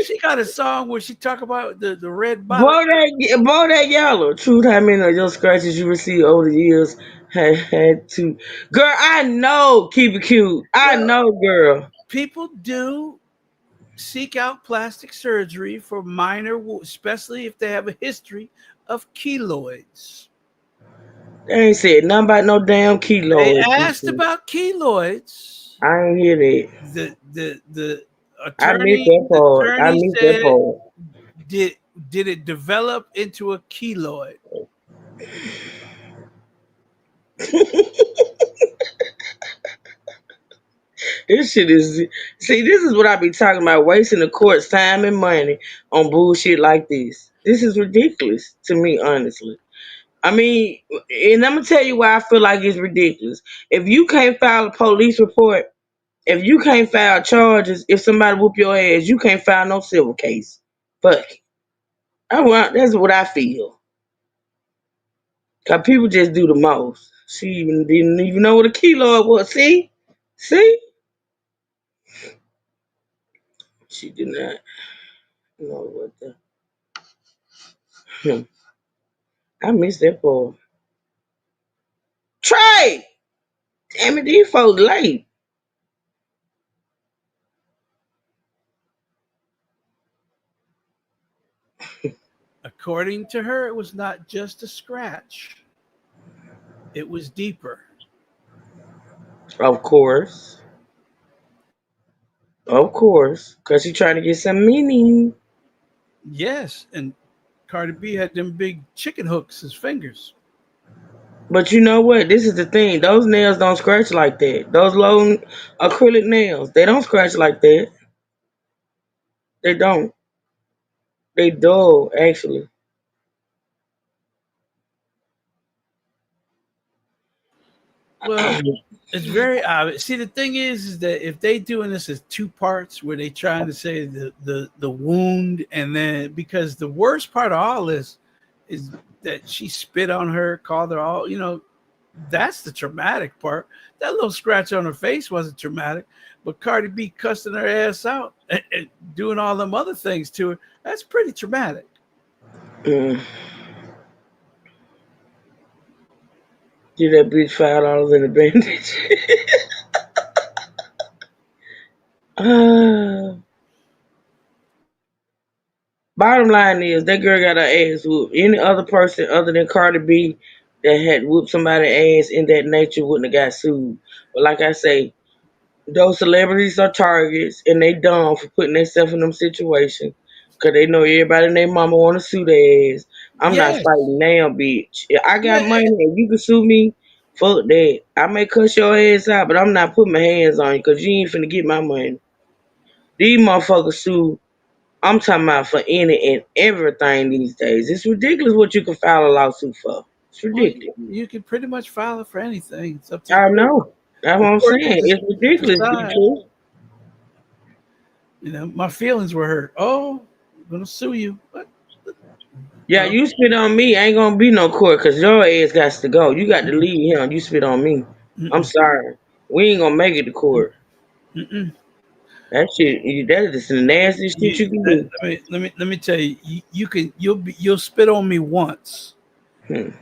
She got a song where she talk about the Red Bottom. Bodak Yellow. Truth, how many of your scratches you received over the years had to? Girl, I know. Keep it cute. I know, girl. People do seek out plastic surgery for minor, especially if they have a history of keloids. They ain't said nothing about no damn keloids. They asked about keloids. I ain't hear that. The attorney, I missed that part. Did it develop into a keloid? This shit is this is what I be talking about, wasting the court's time and money on bullshit like this. This is ridiculous to me, honestly. I mean, and I'm gonna tell you why I feel like it's ridiculous. If you can't file a police report, if you can't file charges, if somebody whoop your ass, you can't file no civil case. Fuck. That's what I feel. Cause people just do the most. She even didn't even know what a keloid was. See? She did not know what the. I missed that part. Trey! Damn it, these folks late. According to her, it was not just a scratch. It was deeper. Of course. Because she's trying to get some meaning. Yes, and Cardi B had them big chicken hooks as fingers. But you know what? This is the thing. Those nails don't scratch like that. Those low acrylic nails, they don't scratch like that. They don't. They dull, actually. Well, it's very obvious. See, the thing is that if they doing this as two parts, where they trying to say the wound, and then because the worst part of all this is that she spit on her, called her all, that's the traumatic part. That little scratch on her face wasn't traumatic, but Cardi B cussing her ass out and doing all them other things to her, that's pretty traumatic. Mm. Give that bitch $5 in a bandage. Bottom line is that girl got her ass whooped. Any other person other than Cardi B that had whooped somebody's ass in that nature wouldn't have got sued. But like I say, those celebrities are targets and they dumb for putting themselves in them situations because they know everybody and their mama want to sue their ass. I'm not Yes. fighting now, bitch. If I got Yeah. money and you can sue me, fuck that. I may cuss your ass out, but I'm not putting my hands on you because you ain't finna get my money. These motherfuckers sue. I'm talking about for any and everything these days. It's ridiculous what you can file a lawsuit for. It's Well, ridiculous. you can pretty much file it for anything. It's up to I the court. know. That's what I'm Court saying. can It's ridiculous, decide. B2. My feelings were hurt. Oh, I'm gonna sue you. What? Yeah, you spit on me, ain't gonna be no court because your ass got to go. You got to leave him. You spit on me. I'm Mm-mm. sorry. We ain't gonna make it to court. Mm-mm. That shit, that is the nastiest shit you can do. Let me tell you. You'll spit on me once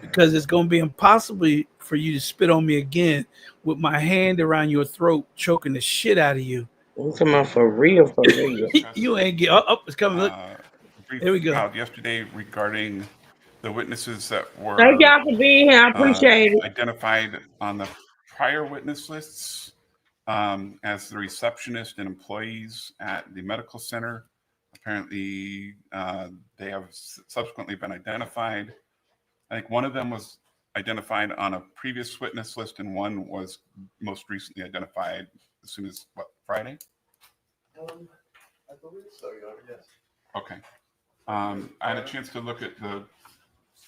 because it's gonna be impossible for you to spit on me again with my hand around your throat, choking the shit out of you. I'm talking about for real, for real. You ain't get up. It's coming. Look, Brief there we go. filed yesterday regarding the witnesses that were Thank y'all for being here. I appreciate it. identified on the prior witness lists as the receptionist and employees at the medical center. Apparently, they have subsequently been identified. I think one of them was identified on a previous witness list, and one was most recently identified as soon as, Friday? I believe so, Your Honor, yes. Okay. I had a chance to look at the.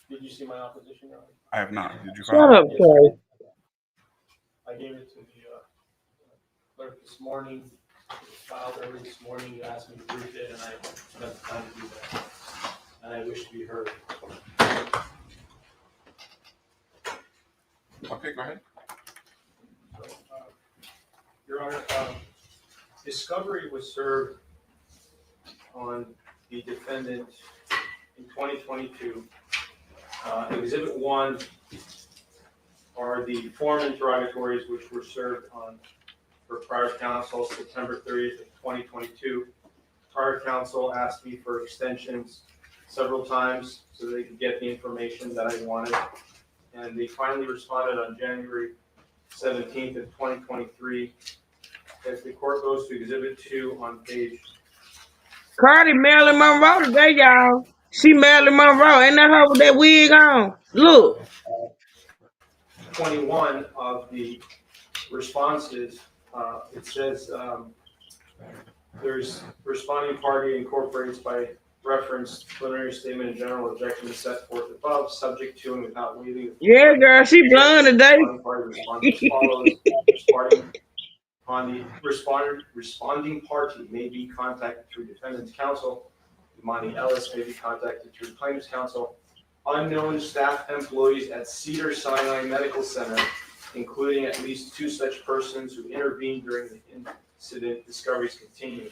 Did you see my opposition? Your Honor? I have not. Did you? Shut up, Trey. I gave it to the clerk this morning. It was filed early this morning. You asked me to brief it, and I spent the time to do that. And I wish to be heard. Okay, go ahead. So, Your Honor, discovery was served on the defendant in 2022. Exhibit 1 are the form interrogatories which were served on for prior counsel September 30th of 2022. Prior counsel asked me for extensions several times so they could get the information that I wanted. And they finally responded on January 17th of 2023. If the court goes to Exhibit 2 on page Cardi Marilyn Monroe today, y'all. She Marilyn Monroe. Ain't that her with that wig on? Look. 21 of the responses, it says there's responding party incorporates by reference preliminary statement and general objection set forth above, subject to and without waiving. Yeah, girl, she blonde today. Responding party responds as follows. Responding party may be contacted through defendant's counsel. Imani Ellis may be contacted through plaintiff's counsel. Unknown staff employees at Cedars-Sinai Medical Center, including at least 2 such persons who intervened during the incident, discoveries continue.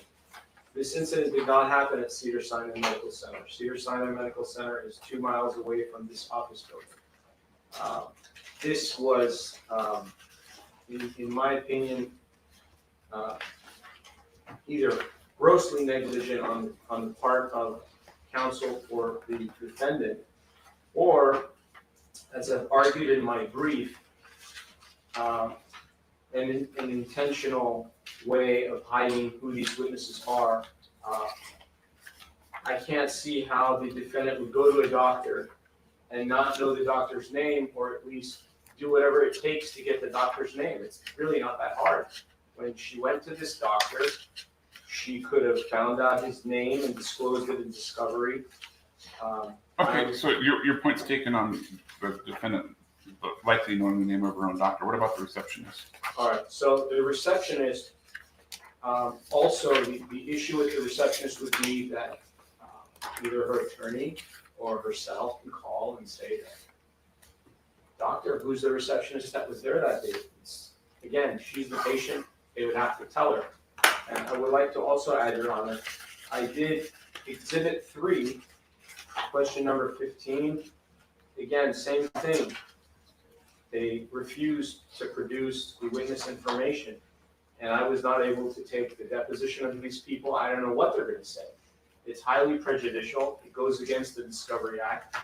This incident did not happen at Cedars-Sinai Medical Center. Cedars-Sinai Medical Center is 2 miles away from this office building. This was, in my opinion, either grossly negligent on the part of counsel for the defendant, or, as I've argued in my brief, an intentional way of hiding who these witnesses are I can't see how the defendant would go to a doctor and not know the doctor's name, or at least do whatever it takes to get the doctor's name. It's really not that hard. When she went to this doctor, she could have found out his name and disclosed it in discovery. Okay, so your point's taken on the defendant likely knowing the name of her own doctor. What about the receptionist? All right, so the receptionist, also the issue with the receptionist would be that either her attorney or herself can call and say that, doctor, who's the receptionist that was there that day? Again, she's the patient, they would have to tell her. And I would like to also add, Your Honor, I did Exhibit 3, question number 15. Again, same thing. They refused to produce the witness information. And I was not able to take the deposition of these people. I don't know what they're gonna say. It's highly prejudicial. It goes against the Discovery Act,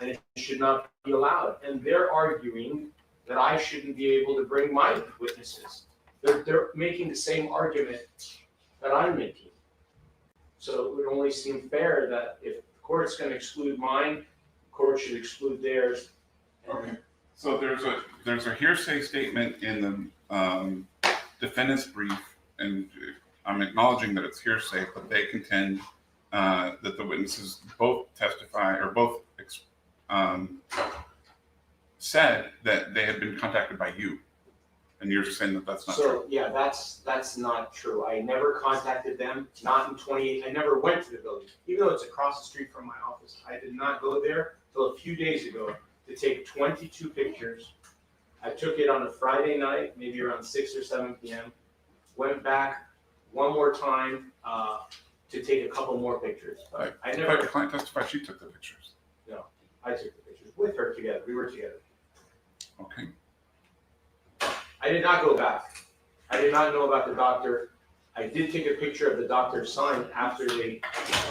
and it should not be allowed. And they're arguing that I shouldn't be able to bring my witnesses. They're making the same argument that I'm making. So it would only seem fair that if the court's gonna exclude mine, the court should exclude theirs. Okay. So there's a hearsay statement in the defendant's brief, and I'm acknowledging that it's hearsay, but they contend that the witnesses both testify or both said that they had been contacted by you, and you're just saying that that's not true. So, yeah, that's not true. I never contacted them, not in 28, I never went to the building. Even though it's across the street from my office, I did not go there till a few days ago to take 22 pictures. I took it on a Friday night, maybe around 6 or 7 p.m. Went back one more time to take a couple more pictures. But I But never, the client testified she took the pictures. no, I took the pictures with her together. We were together. Okay. I did not go back. I did not know about the doctor. I did take a picture of the doctor's sign after they,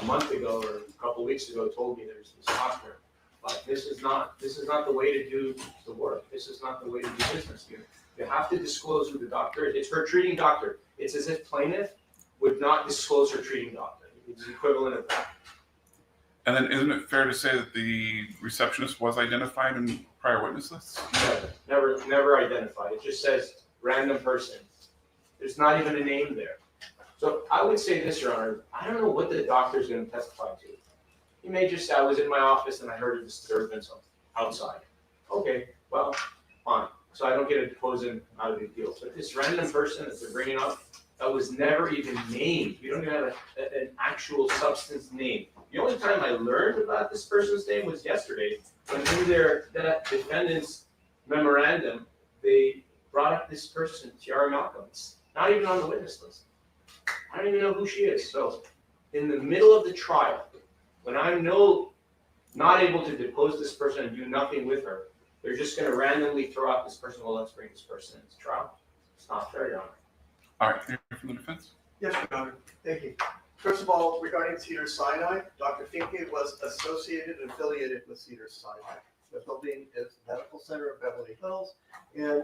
a month ago or a couple weeks ago, told me there's this doctor. But this is not the way to do the work. This is not the way to do business here. You have to disclose who the doctor is. It's her treating doctor. It's as if plaintiff would not disclose her treating doctor. It's the equivalent of that. And then isn't it fair to say that the receptionist was identified in prior witness lists? Never identified. It just says random person. There's not even a name there. So I would say this, Your Honor, I don't know what the doctor's gonna testify to. He may just say, I was in my office and I heard a disturbance outside. Okay, well, fine. So I don't get to depose him, not a big deal. But this random person that they're bringing up, that was never even named. You don't even have an actual substance name. The only time I learned about this person's name was yesterday, when in that defendant's memorandum, they brought up this person, Tiara Malcolm. It's not even on the witness list. I don't even know who she is. So in the middle of the trial, when I'm not able to depose this person and do nothing with her, they're just gonna randomly throw out this person, well, let's bring this person into trial. It's not fair, Your Honor. All right, hear from the defense. Yes, Your Honor. Thank you. First of all, regarding Cedars-Sinai, Dr. Finke was associated and affiliated with Cedars-Sinai. The building is Medical Center of Beverly Hills, and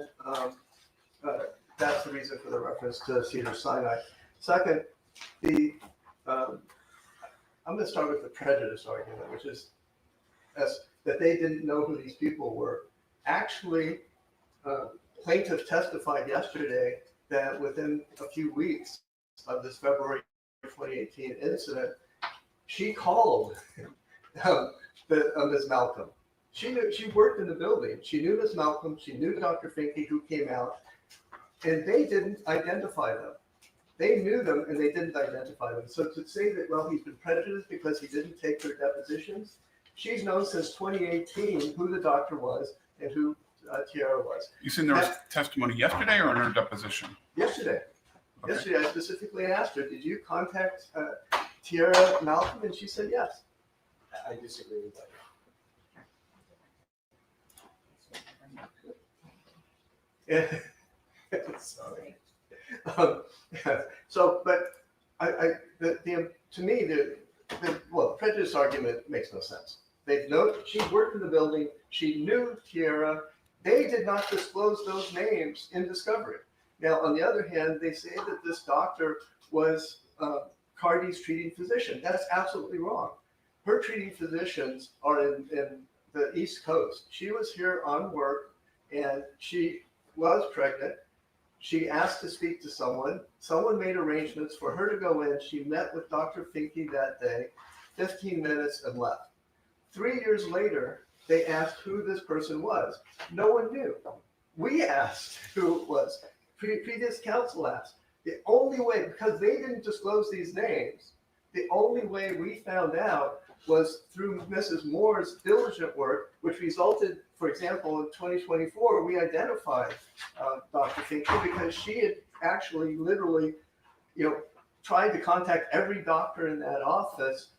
that's the reason for the reference to Cedars-Sinai. Second, I'm going to start with the prejudice argument, which is that they didn't know who these people were. Actually, plaintiff testified yesterday that within a few weeks of this February 2018 incident, she called Ms. Malcolm. She worked in the building. She knew Ms. Malcolm. She knew Dr. Finke, who came out, and they didn't identify them. They knew them and they didn't identify them. So to say that, well, he's been prejudiced because he didn't take their depositions, she's known since 2018 who the doctor was and who Tiara was. You said there was testimony yesterday or in her deposition? Yesterday. Okay. Yesterday, I specifically asked her, did you contact Tiara Malcolm? And she said yes. I disagree with that. Sorry. So, but to me, the prejudice argument makes no sense. She worked in the building. She knew Tiara. They did not disclose those names in discovery. Now, on the other hand, they say that this doctor was Cardi's treating physician. That's absolutely wrong. Her treating physicians are in the East Coast. She was here on work and she was pregnant. She asked to speak to someone. Someone made arrangements for her to go in. She met with Dr. Finke that day, 15 minutes and left. 3 years later, they asked who this person was. No one knew. We asked who it was. Previous counsel asked. The only way, because they didn't disclose these names, the only way we found out was through Mrs. Moore's diligent work, which resulted, for example, in 2024, we identified Dr. Finke because she had actually literally, tried to contact every doctor in that office,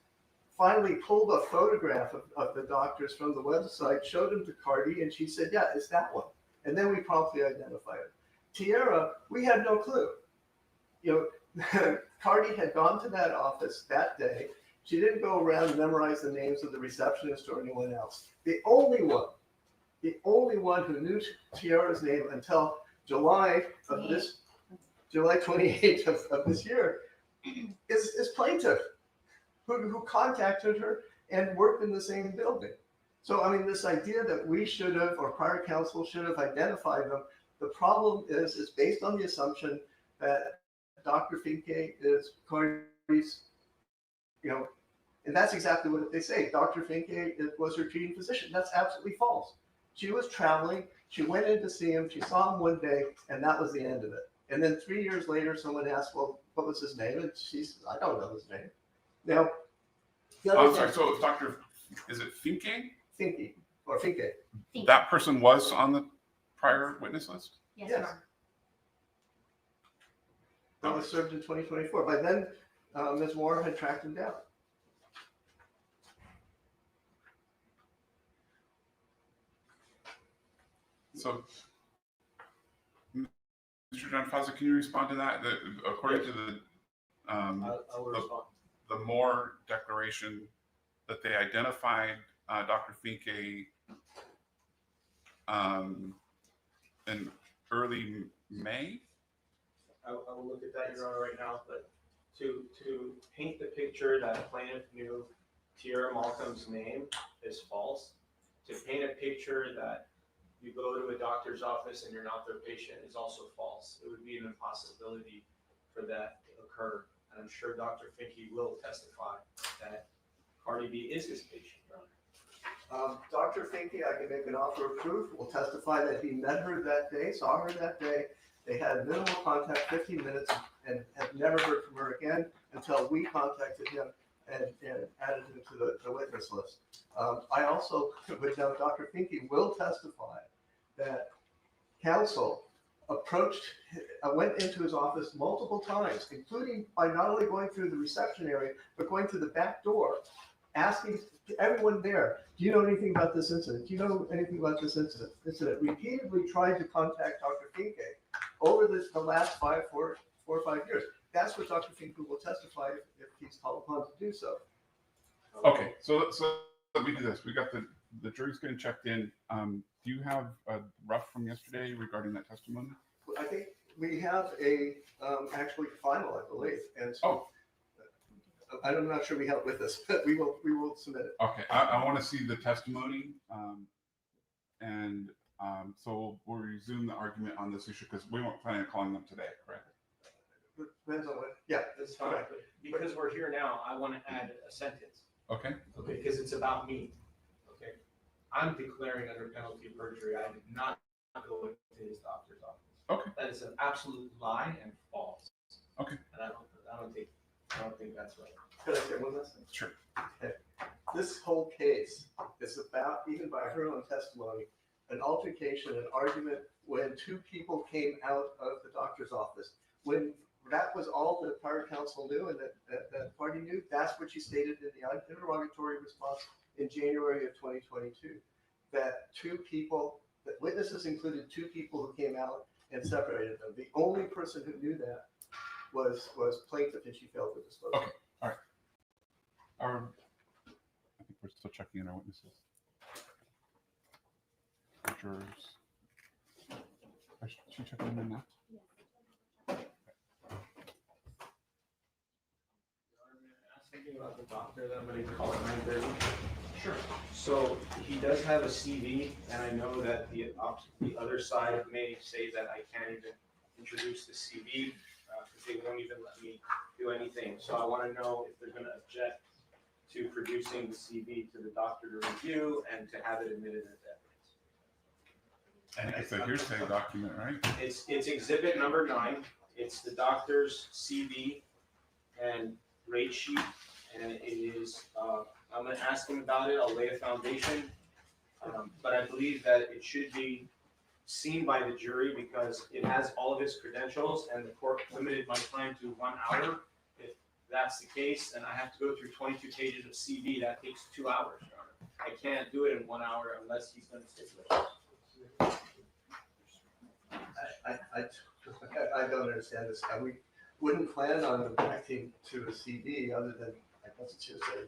finally pulled a photograph of the doctors from the website, showed them to Cardi, and she said, yeah, it's that one. And then we promptly identified her. Tiara, we had no clue. Cardi had gone to that office that day. She didn't go around and memorize the names of the receptionist or anyone else. The only one who knew Tiara's name until July 28th of this year is plaintiff, who contacted her and worked in the same building. So, I mean, this idea that we should have, or prior counsel should have identified them, the problem is based on the assumption that Dr. Finke is Cardi's, and that's exactly what they say. Dr. Finke was her treating physician. That's absolutely false. She was traveling. She went in to see him. She saw him one day, and that was the end of it. And then 3 years later, someone asked, well, what was his name? And she said, I don't know his name. Now, I'm sorry, so is it Finke? Finke, or Finke. That person was on the prior witness list? Yes. That was served in 2024. By then, Ms. Moore had tracked him down. So, Mr. John Fazza, can you respond to that? According to the Moore declaration, that they identified Dr. Finke in early May? I will look at that, Your Honor, right now, but to paint the picture that plaintiff knew Tiara Malcolm's name is false. To paint a picture that you go to a doctor's office and you're not their patient is also false. It would be an impossibility for that to occur. And I'm sure Dr. Finke will testify that Cardi B is his patient, Your Honor. Dr. Finke, I can make an offer of proof, will testify that he met her that day, saw her that day. They had minimal contact, 15 minutes, and have never heard from her again until we contacted him and added him to the witness list. I also would note Dr. Finke will testify that counsel went into his office multiple times, including by not only going through the reception area, but going to the back door, asking everyone there, do you know anything about this incident? Do you know anything about this incident? Repeatedly tried to contact Dr. Finke over the last 4 or 5 years. That's what Dr. Finke will testify if he's called upon to do so. Okay, so let me do this. We got the jury's getting checked in. Do you have a rough from yesterday regarding that testimony? I think we have a actually final, I believe, and so I'm not sure we have it with us, but we will submit it. Okay, I want to see the testimony, and so we'll resume the argument on this issue because we weren't planning on calling them today, correct? Depends on what. Yeah, That's fine. But because we're here now, I want to add a sentence. Okay. Okay, because it's about me. Okay. I'm declaring under penalty of perjury, I did not go into his doctor's office. Okay. That is an absolute lie and false. Okay. And I don't think that's right. Could I say one last thing? Sure. Okay. This whole case is about, even by her own testimony, an altercation, an argument when two people came out of the doctor's office. When that was all that prior counsel knew and that party knew, that's what she stated in the interrogatory response in January of 2022. That witnesses included two people who came out and separated them. The only person who knew that was plaintiff, and she failed to disclose. Okay, all right. I think we're still checking in our witnesses. Jurors. Is she checking them in now? anything about the doctor that I'm gonna call at 9:30? Sure. So he does have a CV, and I know that the other side may say that I can't even introduce the CV, because they won't even let me do anything. So I wanna know if they're gonna object to producing the CV to the doctor to review and to have it admitted as evidence. And it's a hearsay document, right? It's exhibit number 9. It's the doctor's CV and rate sheet, and it is, I'm gonna ask him about it, I'll lay a foundation. But I believe that it should be seen by the jury because it has all of his credentials, and the court limited my time to 1 hour. If that's the case, then I have to go through 22 pages of CV, that takes 2 hours, Your Honor. I can't do it in 1 hour unless he's gonna stipulate. I don't understand this. We wouldn't plan on objecting to a CD other than, I guess it's hearsay,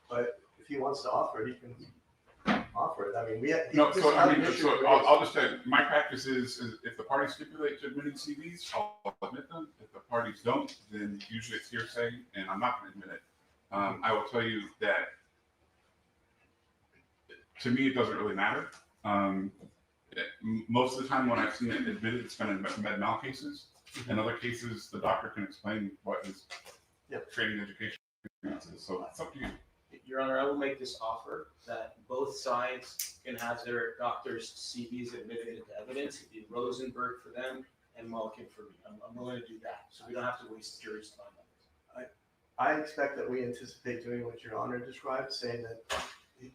but if he wants to offer it, he can offer it. I mean, No, this so is I not mean, an issue so raised. I'll just say, my practice is if the parties stipulate to admitting CVs, I'll admit them. If the parties don't, then usually it's hearsay, and I'm not gonna admit it. I will tell you that, to me, it doesn't really matter. Most of the time when I've seen it admitted, it's been in med mal cases. In other cases, the doctor can explain what his training education is. So it's up to you. Your Honor, I will make this offer that both sides can have their doctor's CVs admitted into evidence. It'd be Rosenberg for them and Mulliken for me. I'm willing to do that, so we don't have to waste the jury's time on this. I expect that we anticipate doing what Your Honor described, saying that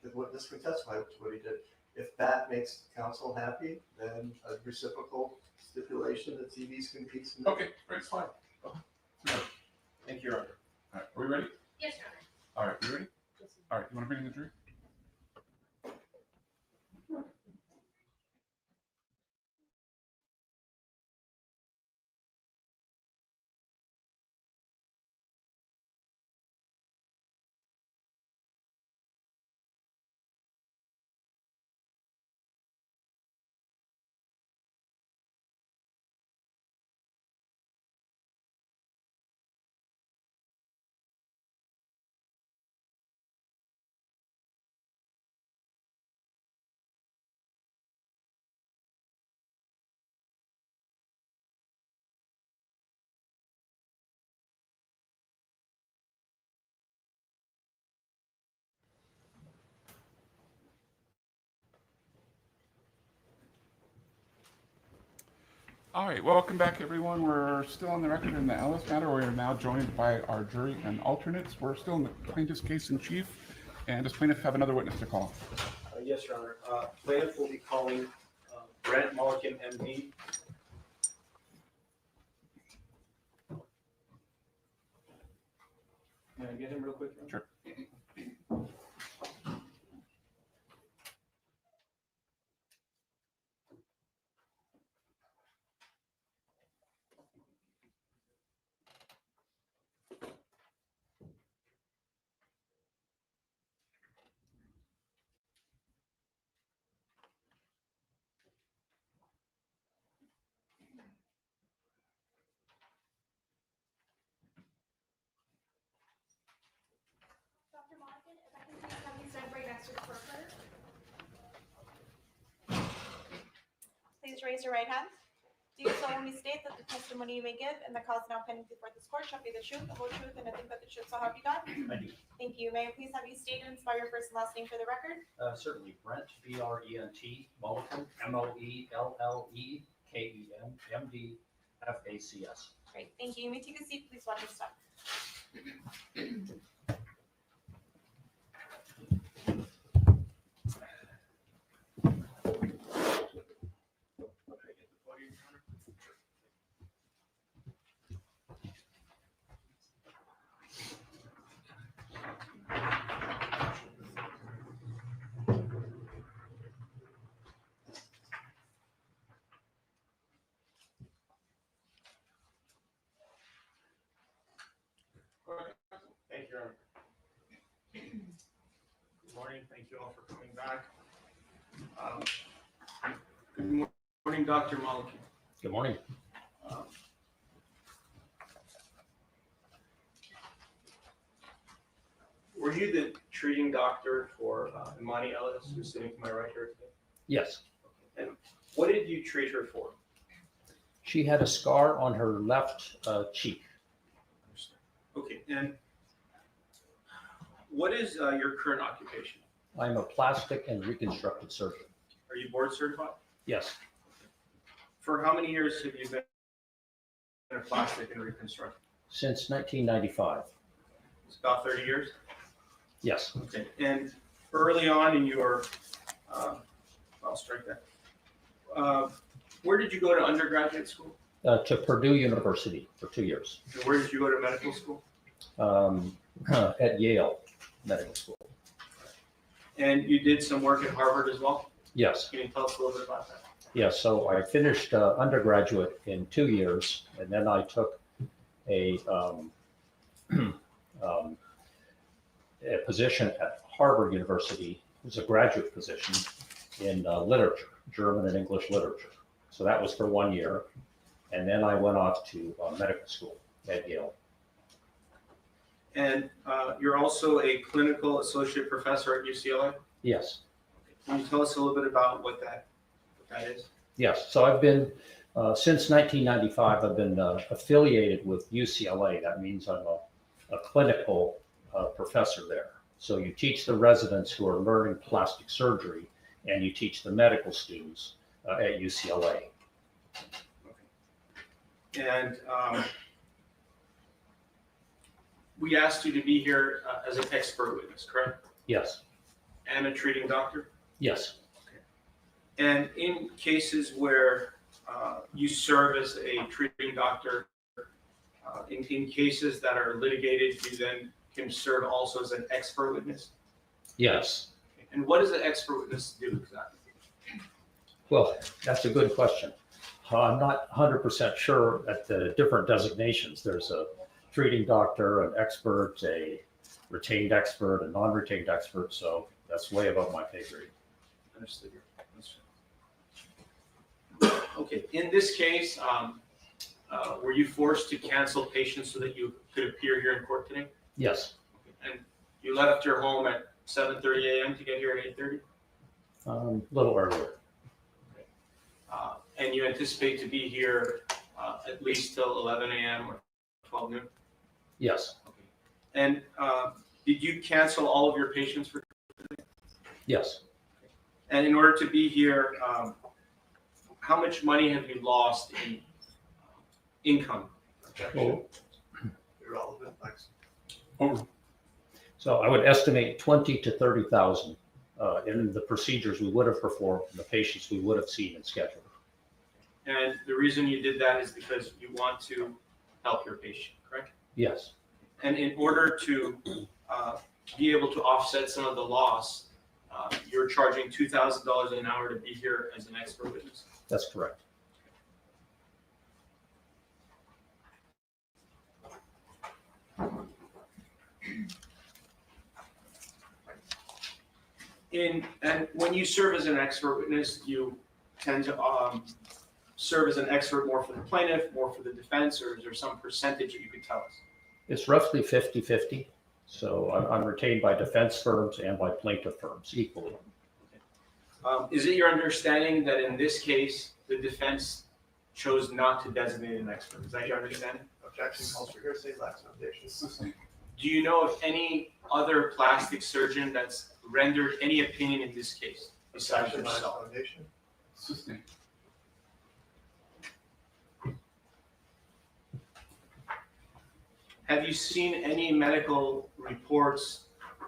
the witness can testify to what he did. If that makes counsel happy, then a reciprocal stipulation that CVs can be submitted. Okay, great. It's fine. Thank you, Your Honor. All right, are we ready? Yes, Your Honor. All right, you ready? All right, you wanna bring in the jury? All right, welcome back, everyone. We're still on the record in the Ellis matter. We are now joined by our jury and alternates. We're still in the plaintiff's case in chief. And does plaintiff have another witness to call? Yes, Your Honor. Plaintiff will be calling Brent Mulliken, MD. Can I get him real quick? Your Honor? Sure. Dr. Monken, if I can please have you stand right next to the court reporter. Please raise your right hand. Do you solemnly state that the testimony you may give and the cause now pending before this court shall be the truth, the whole truth, and nothing but the truth, so help you God? I do. Thank you. May I please have you state and spell your first and last name for the record? Certainly. Brent, B-R-E-N-T, Mulliken, M-O-E-L-L-E-K-E-N, M-D, F-A-C-S. Great, thank you. You may take a seat, please watch this step. Thank you, Your Honor. Good morning. Thank you all for coming back. Good morning, Dr. Mulliken. Good morning. Were you the treating doctor for Imani Ellis, who's sitting to my right here today? Yes. And what did you treat her for? She had a scar on her left cheek. Okay, and what is your current occupation? I'm a plastic and reconstructive surgeon. Are you board certified? Yes. For how many years have you been in a plastic and reconstructive? Since 1995. It's about 30 years? Yes. Okay, and early on in your, I'll strike that. Where did you go to undergraduate school? To Purdue University for 2 years. And where did you go to medical school? At Yale Medical School. And you did some work at Harvard as well? Yes. Can you tell us a little bit about that? Yes. So I finished undergraduate in 2 years, and then I took a position at Harvard University. It was a graduate position in literature, German and English literature. So that was for 1 year. And then I went off to medical school at Yale. And you're also a clinical associate professor at UCLA? Yes. Can you tell us a little bit about what that is? Yes. So I've been, since 1995, I've been affiliated with UCLA. That means I'm a clinical professor there. So you teach the residents who are learning plastic surgery, and you teach the medical students at UCLA. And we asked you to be here as an expert witness, correct? Yes. And a treating doctor? Yes. And in cases where you serve as a treating doctor, in cases that are litigated, you then can serve also as an expert witness? Yes. And what does an expert witness do exactly? Well, that's a good question. I'm not 100% sure at the different designations. There's a treating doctor, an expert, a retained expert, a non-retained expert. So that's way above my pay grade. Understood. Okay, in this case, were you forced to cancel patients so that you could appear here in court today? Yes. And you left your home at 7:30 a.m. to get here at 8:30? A little earlier. And you anticipate to be here at least till 11 a.m. or 12 noon? Yes. And did you cancel all of your patients for today? Yes. And in order to be here, how much money have you lost in income? Well, Irrelevant, thanks. so I would estimate 20 to 30,000 in the procedures we would have performed, and the patients we would have seen and scheduled. And the reason you did that is because you want to help your patient, correct? Yes. And in order to be able to offset some of the loss, you're charging $2,000 an hour to be here as an expert witness. That's correct. And when you serve as an expert witness, you tend to serve as an expert more for the plaintiff, more for the defense, or is there some percentage that you could tell us? It's roughly 50-50. So I'm retained by defense firms and by plaintiff firms equally. Is it your understanding that in this case, the defense chose not to designate an expert? Is that your understanding? Objection calls for hearsay, lacks foundation. Do you know of any other plastic surgeon that's rendered any opinion in this case besides Objection, lacks yourself? foundation. Sustained. Have you seen any medical reports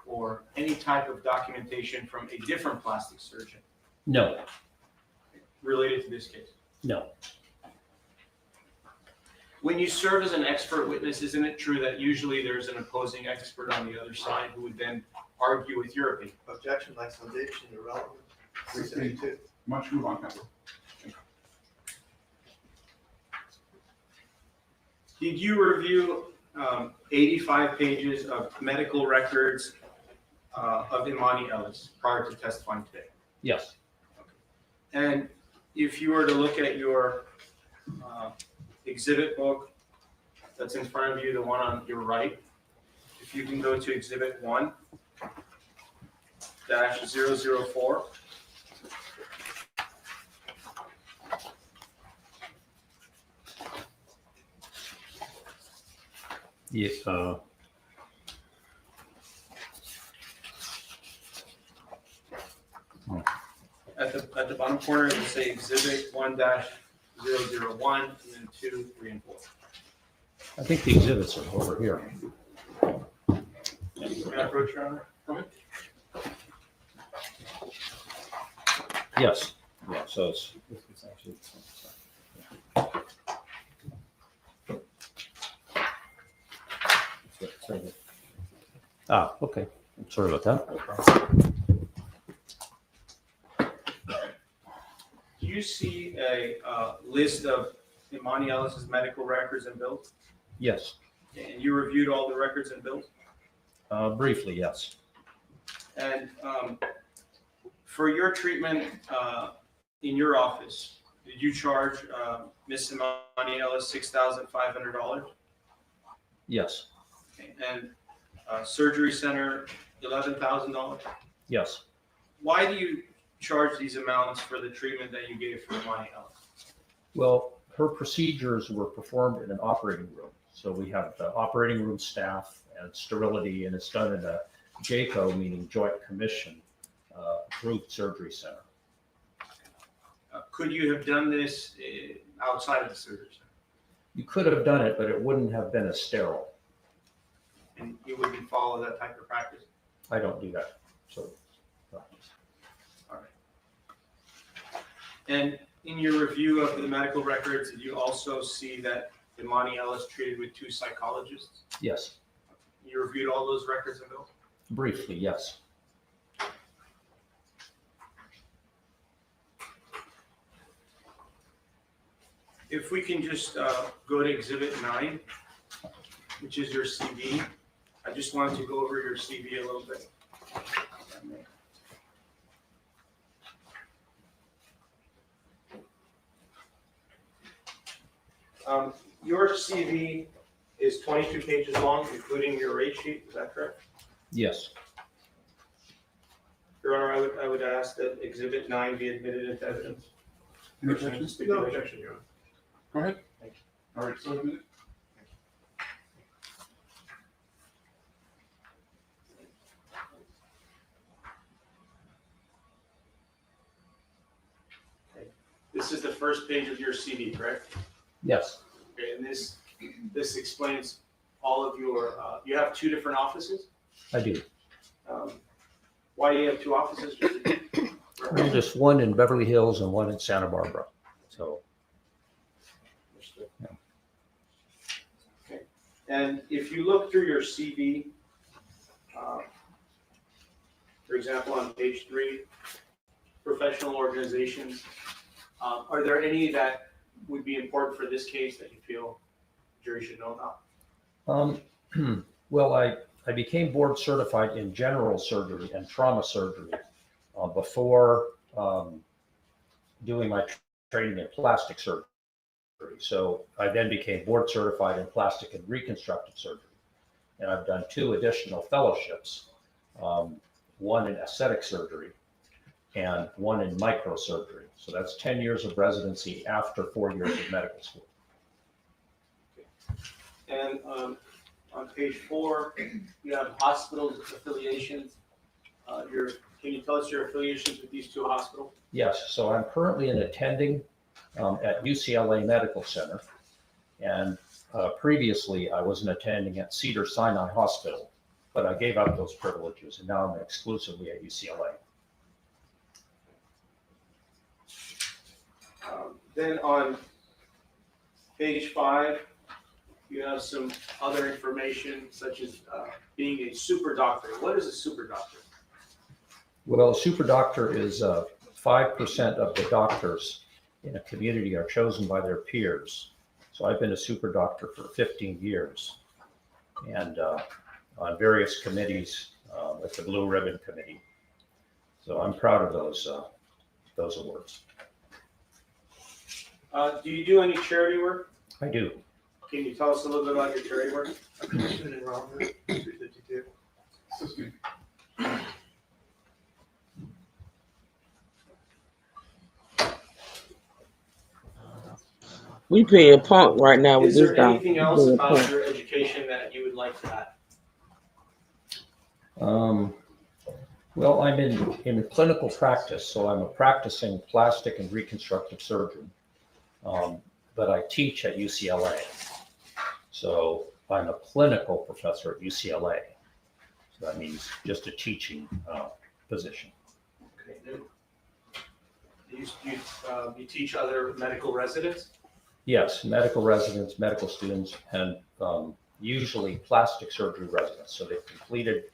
or any type of documentation from a different plastic surgeon No, related to this case? no. When you serve as an expert witness, isn't it true that usually there's an opposing expert on the other side who would then argue with your opinion? Objection, lacks foundation, irrelevant. 372. Much move on, counsel. Did you review 85 pages of medical records of Imani Ellis prior to testifying today? Yes. And if you were to look at your exhibit book that's in front of you, the one on your right, If you can go to Exhibit 1-004. Yeah, At the bottom corner, it'll say Exhibit 1-001, and then 2, 3, and 4. I think the exhibits are over here. May I approach, Your Honor? Go ahead. Yes, yeah, so it's actually. Ah, okay. Sorry about that. Do you see a list of Imani Ellis's medical records and bills? Yes, And you reviewed all the records and bills? briefly, yes. And for your treatment in your office, did you charge Miss Imani Ellis $6,500? Yes, And surgery center, $11,000? yes. Why do you charge these amounts for the treatment that you gave for Imani Ellis? Well, her procedures were performed in an operating room. So we have the operating room staff and sterility, and it's done in a JACO, meaning Joint Commission approved surgery center. Could you have done this outside of the surgery center? You could have done it, but it wouldn't have been as sterile. And you wouldn't follow that type of practice? I don't do that. So, All right. And in your review of the medical records, did you also see that Imani Ellis treated with 2 psychologists? yes, You reviewed all those records and bills? briefly, yes. If we can just go to Exhibit 9, which is your CV. I just wanted to go over your CV a little bit. Your CV is 22 pages long, including your rate sheet, is that correct? Yes, Your Honor, I would ask that Exhibit 9 be admitted into evidence. Any objections? No objection, Your Honor. Go ahead. Thank you. All right, so admitted. This is the first page of your CV, correct? yes, Okay, and this explains all of your, you have 2 different offices? I do. Why do you have 2 offices? There's just one in Beverly Hills and one in Santa Barbara. So, yeah. Okay. And if you look through your CV, for example, on page 3, professional organizations, are there any that would be important for this case that you feel the jury should know about? Well, I became board certified in general surgery and trauma surgery before doing my training in plastic surgery. So I then became board certified in plastic and reconstructive surgery. And I've done 2 additional fellowships, one in aesthetic surgery and one in microsurgery. So that's 10 years of residency after 4 years of medical school. And on page 4, you have hospital affiliations. Can you tell us your affiliations with these 2 hospitals? Yes, so I'm currently an attending at UCLA Medical Center. And previously, I was an attending at Cedars-Sinai Hospital, but I gave up those privileges, and now I'm exclusively at UCLA. Then on page 5, you have some other information such as being a super doctor. What is a super doctor? Well, a super doctor is 5% of the doctors in a community are chosen by their peers. So I've been a super doctor for 15 years and on various committees, like the Blue Ribbon Committee. So I'm proud of those awards. Do you do any charity work? I do. Can you tell us a little bit about your charity work? Student enrollment, 352. Excuse me. We paying punk right now with Is this there guy. anything else about your education that you would like to add? Well, I'm in clinical practice, so I'm a practicing plastic and reconstructive surgeon. But I teach at UCLA. So I'm a clinical professor at UCLA. So that means just a teaching position. Okay, then, you teach other medical residents? Yes, medical residents, medical students, and usually plastic surgery residents. So they've completed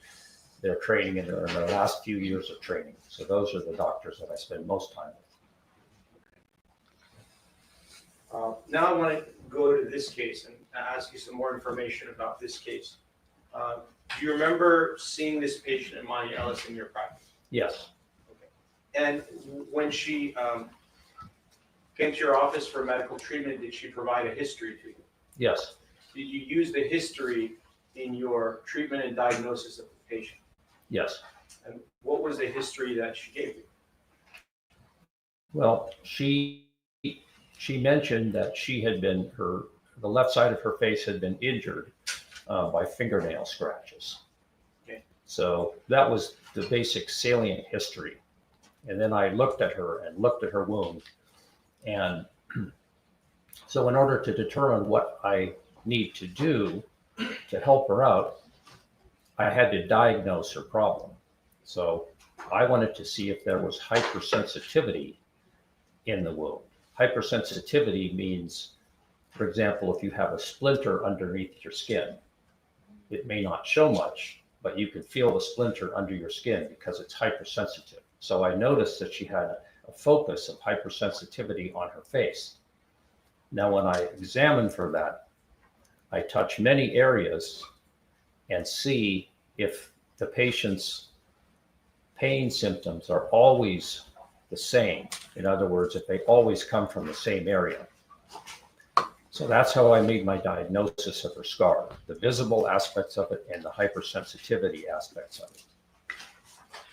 their training and they're in their last few years of training. So those are the doctors that I spend most time with. Now I want to go to this case and ask you some more information about this case. Do you remember seeing this patient, Imani Ellis, in your practice? Yes, And when she came to your office for medical treatment, did she provide a history to you? yes, Did you use the history in your treatment and diagnosis of the patient? yes. And what was the history that she gave you? Well, she mentioned that she had been the left side of her face had been injured by fingernail scratches. Okay. So that was the basic salient history. And then I looked at her wound. And so in order to determine what I need to do to help her out, I had to diagnose her problem. So I wanted to see if there was hypersensitivity in the wound. Hypersensitivity means, for example, if you have a splinter underneath your skin, it may not show much, but you can feel the splinter under your skin because it's hypersensitive. So I noticed that she had a focus of hypersensitivity on her face. Now, when I examine for that, I touch many areas and see if the patient's pain symptoms are always the same. In other words, if they always come from the same area. So that's how I made my diagnosis of her scar, the visible aspects of it and the hypersensitivity aspects of it.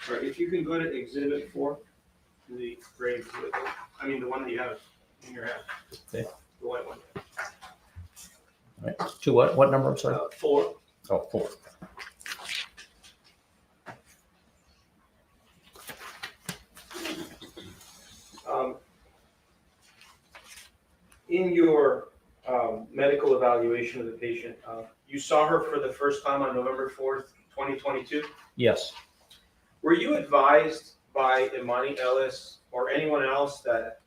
All right, if you can go to Exhibit 4, the gray exhibit, I mean the one that you have in your hand. Okay. The white one. All right. To what number, I'm sorry? 4. Oh, 4. In your medical evaluation of the patient, you saw her for the first time on November 4th, 2022. Yes, Were you advised by Imani Ellis or anyone else that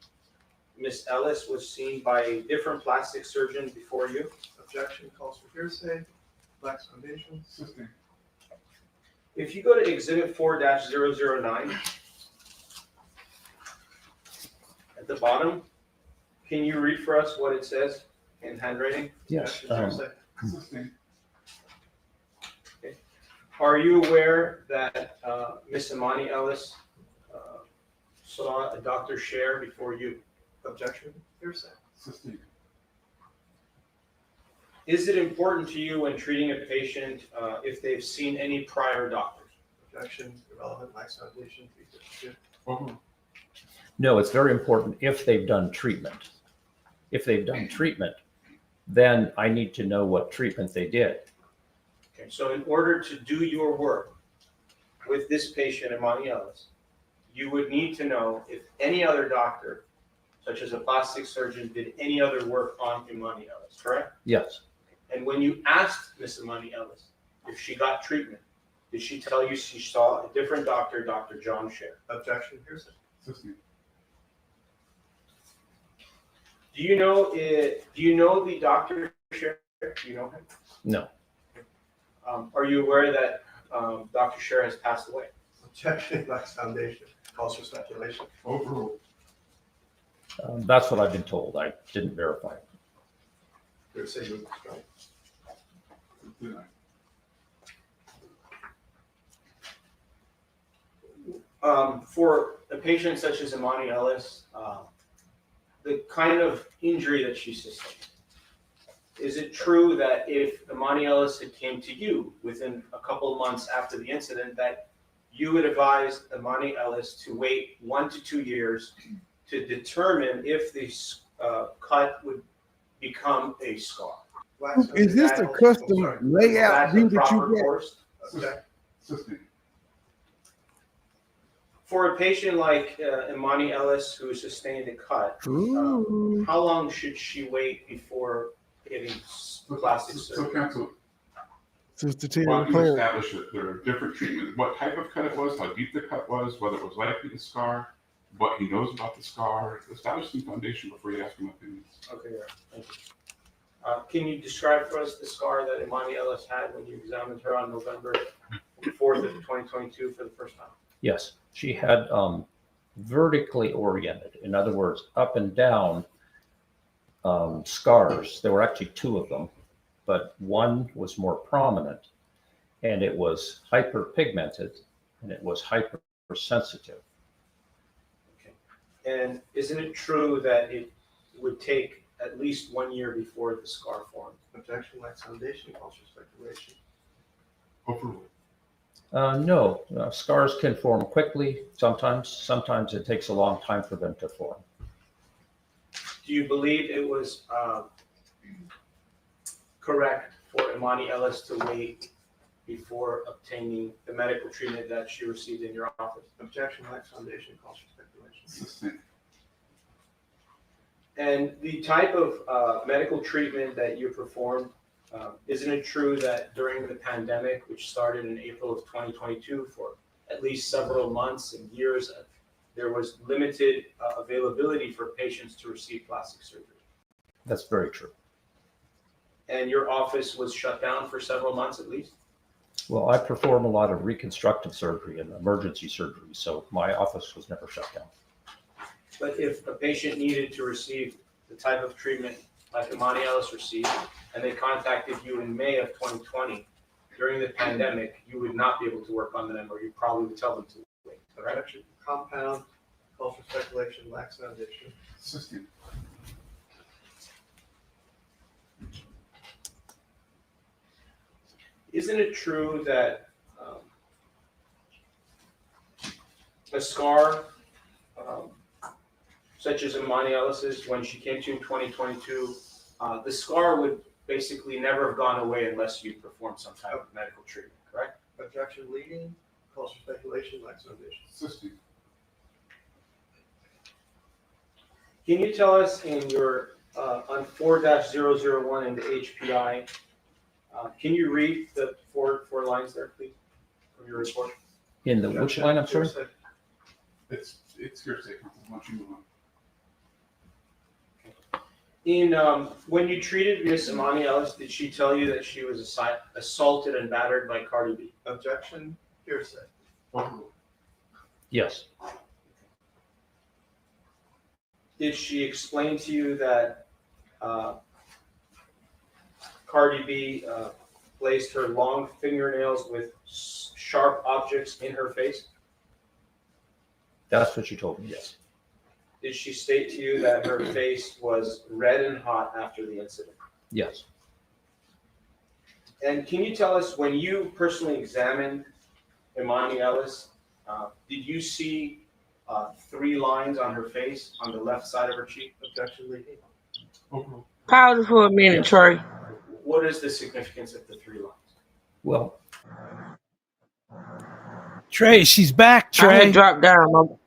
Miss Ellis was seen by a different plastic surgeon before you? Objection calls for hearsay. Black's Foundation. Assisting. If you go to Exhibit 4-009, at the bottom, can you read for us what it says in handwriting? yes. Assisting. Are you aware that Miss Imani Ellis saw a Dr. Scher before you? Objection, hearsay. Assisting. Is it important to you when treating a patient if they've seen any prior doctors? Objection, irrelevant. Black's Foundation, 352. Uh-huh. No, it's very important if they've done treatment. If they've done treatment, then I need to know what treatment they did. Okay, so in order to do your work with this patient, Imani Ellis, you would need to know if any other doctor, such as a plastic surgeon, did any other work on Imani Ellis, correct? Yes, And when you asked Miss Imani Ellis if she got treatment, did she tell you she saw a different doctor, Dr. John Scher? Objection, hearsay. Assisting. Do you know the Dr. Scher? Do you know him? no, Are you aware that Dr. Scher has passed away? Objection, Black's Foundation calls for speculation. Overruled. that's what I've been told. I didn't verify it. Hearsay moved to strike. Denied. For a patient such as Imani Ellis, the kind of injury that she sustained, is it true that if Imani Ellis had came to you within a couple of months after the incident, that you would advise Imani Ellis to wait 1 to 2 years to determine if the cut would become a scar? Is this the custom layout view that you get? Okay. Assistant. For a patient like Imani Ellis who sustained a cut, how long should she wait before getting plastic So surgery? counsel, Sister Tina why don't you Clarence. establish that there are different treatments, what type of cut it was, how deep the cut was, whether it was likely to scar, what he knows about the scar, establish some foundation before you ask him opinions. Okay, yeah, thank you. Can you describe for us the scar that Imani Ellis had when you examined her on November 4th of 2022 for the first time? Yes, she had vertically oriented, in other words, up and down scars. There were actually 2 of them, but one was more prominent, and it was hyperpigmented, and it was hypersensitive. Okay. And isn't it true that it would take at least 1 year before the scar formed? Objection, lacks foundation, calls for speculation. Overruled. No, scars can form quickly. Sometimes it takes a long time for them to form. Do you believe it was correct for Imani Ellis to wait before obtaining the medical treatment that she received in your office? Objection, lacks foundation, calls for speculation. Assistant. And the type of medical treatment that you performed, isn't it true that during the pandemic, which started in April of 2022 for at least several months and years, there was limited availability for patients to receive plastic surgery? That's very true. And your office was shut down for several months at least? Well, I perform a lot of reconstructive surgery and emergency surgery, so my office was never shut down. But if a patient needed to receive the type of treatment like Imani Ellis received, and they contacted you in May of 2020 during the pandemic, you would not be able to work on them, or you probably would tell them to wait, correct? Objection, compound, calls for speculation, lacks foundation. Assistant. Isn't it true that a scar such as Imani Ellis's, when she came to you in 2022, the scar would basically never have gone away unless you performed some type of medical treatment, correct? Objection, leading, calls for speculation, lacks foundation. Assistant. Can you tell us in your, on 4-001 in the HPI, can you read the four lines there, please, from your report? In the which line, I'm sorry? It's hearsay. Why don't you move on? In when you treated Miss Imani Ellis, did she tell you that she was assaulted and battered by Cardi B? Objection, hearsay. Overruled. Yes. Did she explain to you that Cardi B placed her long fingernails with sharp objects in her face? That's what you told me, yes. Did she state to you that her face was red and hot after the incident? Yes. And can you tell us, when you personally examined Imani Ellis, did you see 3 lines on her face on the left side of her cheek? Objection, leading. Overruled. Pause it for a minute, Trey. What is the significance of the 3 lines? Well, Trey, she's back. I had Trey, dropped down.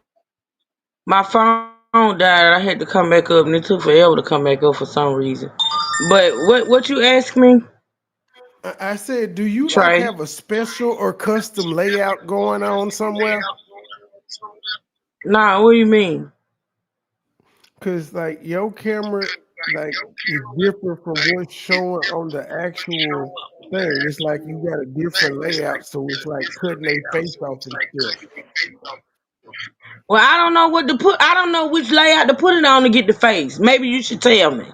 My phone died. I had to come back up, and it took forever to come back up for some reason. But what you asked me, I said, do you Trey? like have a special or custom layout going on somewhere? Nah, what do you mean? Cause like your camera like is different from what's showing on the actual thing. It's like you got a different layout, so it's like cutting their face off and stuff. Well, I don't know what to put. I don't know which layout to put it on to get the face. Maybe you should tell me.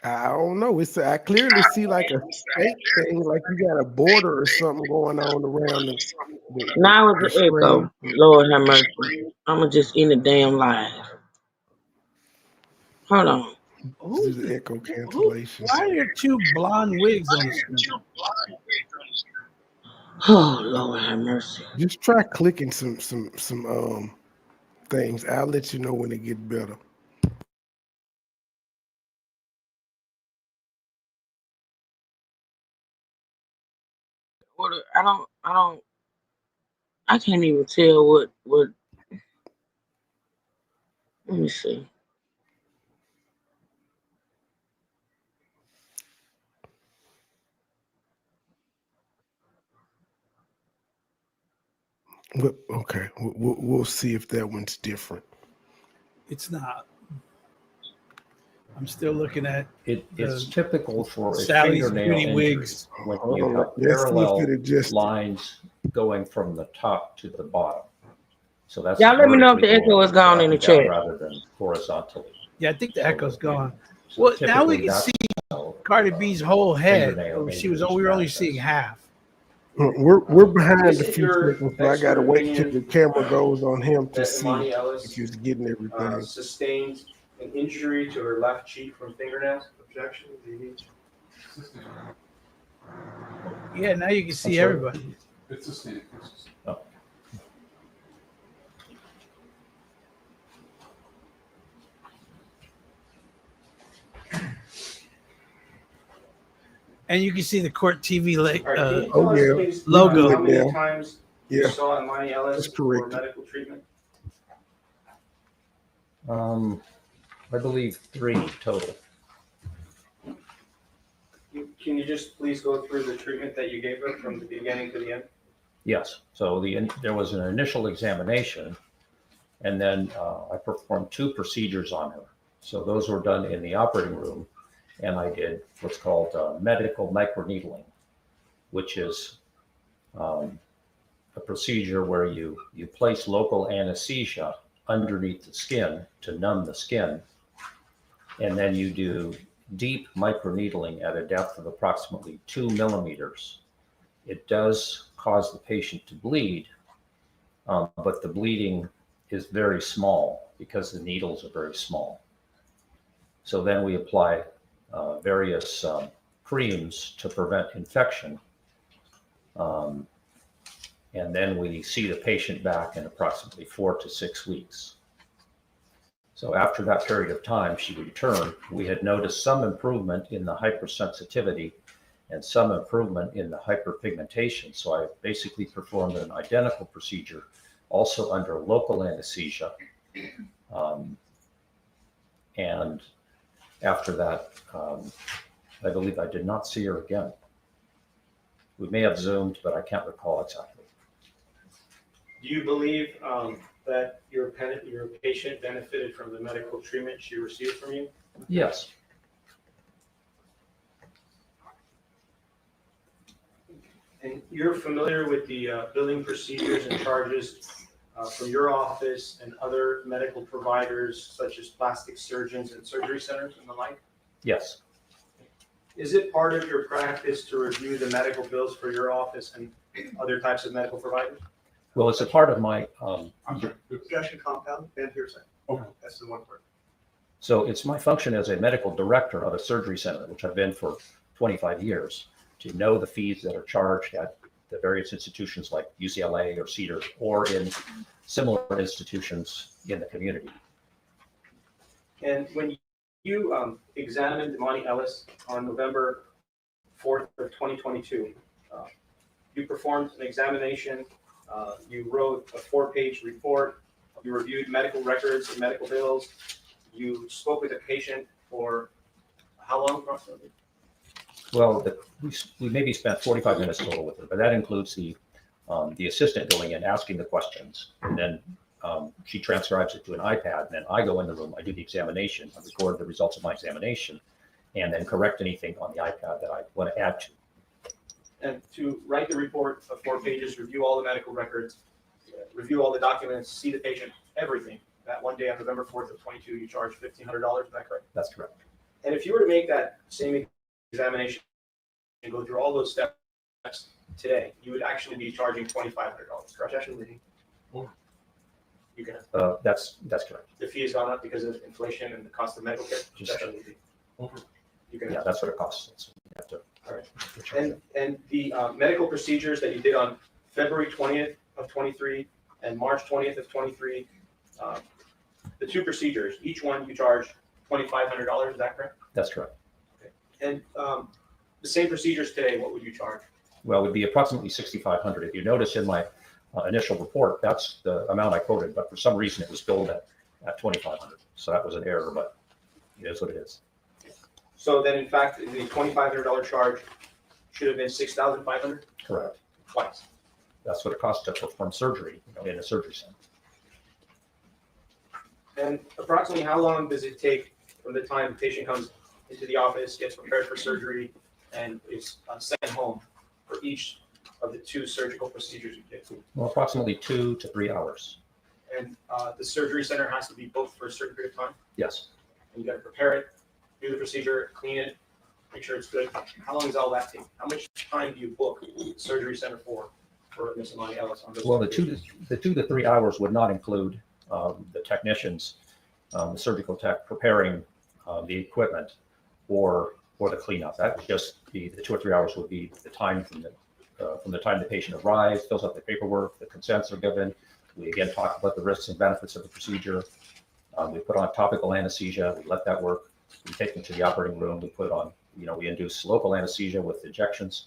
I don't know. I clearly see like a fake thing, like you got a border or something going on around the Now it's an echo. Lord have mercy. I'ma just end the damn live. Hold on. This is echo cancellation. Why are there two blonde wigs on the screen? Oh Lord have mercy. Just try clicking some things. I'll let you know when it get better. What I can't even tell what let me see. Okay, we'll see if that one's different. It's not. I'm still looking at It's typical for a Sally's fingernail beauty injury wigs. when Hold you on, have let's see if parallel it adjusts. lines going from the top to the bottom. So that's Y'all let me know if the vertically echo is gone in the down chat. rather than horizontally. Yeah, I think the So echo's gone. So Well, now we typically can that's see how, Cardi B's whole head. fingernail We were only seeing half. We're behind Is a it few your seconds, so I expert gotta wait till opinion, the camera goes on him to that see Imani Ellis if he's getting everything. sustained an injury to her left cheek from fingernails? Objection, DD. Yeah, now you can see sorry? everybody. It's a snake. Oh. And you can see the court TV All right, can you tell Oh, us, yeah. please, logo. how many Yeah. times you Yeah, saw Imani Ellis that's for correct. medical treatment? I believe 3 total. Can you just please go through the treatment that you gave her from the beginning to the end? Yes, so there was an initial examination, and then I performed 2 procedures on her. So those were done in the operating room, and I did what's called medical microneedling, which is a procedure where you place local anesthesia underneath the skin to numb the skin, and then you do deep microneedling at a depth of approximately 2 millimeters. It does cause the patient to bleed, but the bleeding is very small because the needles are very small. So then we apply various creams to prevent infection. And then we see the patient back in approximately 4 to 6 weeks. So after that period of time, she returned. We had noticed some improvement in the hypersensitivity and some improvement in the hyperpigmentation. So I basically performed an identical procedure, also under local anesthesia. And after that, I believe I did not see her again. We may have Zoomed, but I can't recall exactly. Do you believe that your patient benefited from the medical treatment she received from you? Yes. And you're familiar with the billing procedures and charges from your office and other medical providers such as plastic surgeons and surgery centers and the like? Yes. Is it part of your practice to review the medical bills for your office and other types of medical providers? Well, it's a part of my, Objection compound and hearsay. Okay. That's the one word. so it's my function as a medical director of a surgery center, which I've been for 25 years, to know the fees that are charged at the various institutions like UCLA or Cedar or in similar institutions in the community. And when you examined Imani Ellis on November 4th of 2022, you performed an examination, you wrote a 4-page report, you reviewed medical records and medical bills, you spoke with the patient for how long approximately? Well, we maybe spent 45 minutes total with her, but that includes the assistant going in, asking the questions, and then she transcribes it to an iPad, and then I go in the room, I do the examination, I record the results of my examination, and then correct anything on the iPad that I want to add to. And to write the report of 4 pages, review all the medical records, review all the documents, see the patient, everything. That one day on November 4th of 22, you charged $1,500, is that correct? That's correct. And if you were to make that same examination and go through all those steps today, you would actually be charging $2,500, correct? You can, That's correct. the fee has gone up because of inflation and the cost of medical care. Just- You can, Yeah, that's what it costs. So you have to. all right. And the medical procedures that you did on February 20th of 23 and March 20th of 23, the two procedures, each one you charge $2,500, is that correct? That's correct. And the same procedures today, what would you charge? Well, it would be approximately 6,500. If you notice in my initial report, that's the amount I quoted, but for some reason it was billed at 2,500. So that was an error, but it is what it is. So then in fact, the $2,500 charge should have been $6,500 Correct. twice. That's what it costs to perform surgery in a surgery center. And approximately how long does it take from the time the patient comes into the office, gets prepared for surgery, and is sent home for each of the two surgical procedures you did? Well, approximately 2 to 3 hours. And the surgery center has to be booked for a certain period of time? Yes. And you got to prepare it, do the procedure, clean it, make sure it's good. How long does all that take? How much time do you book the surgery center for Ms. Imani Ellis on those? Well, the 2 to 3 hours would not include the technicians, the surgical tech preparing the equipment or the cleanup. That would just be the 2 or 3 hours would be the time from the time the patient arrives, fills out the paperwork, the consents are given. We again talk about the risks and benefits of the procedure. We put on topical anesthesia. We let that work. We take them to the operating room. We put on, we induce local anesthesia with injections.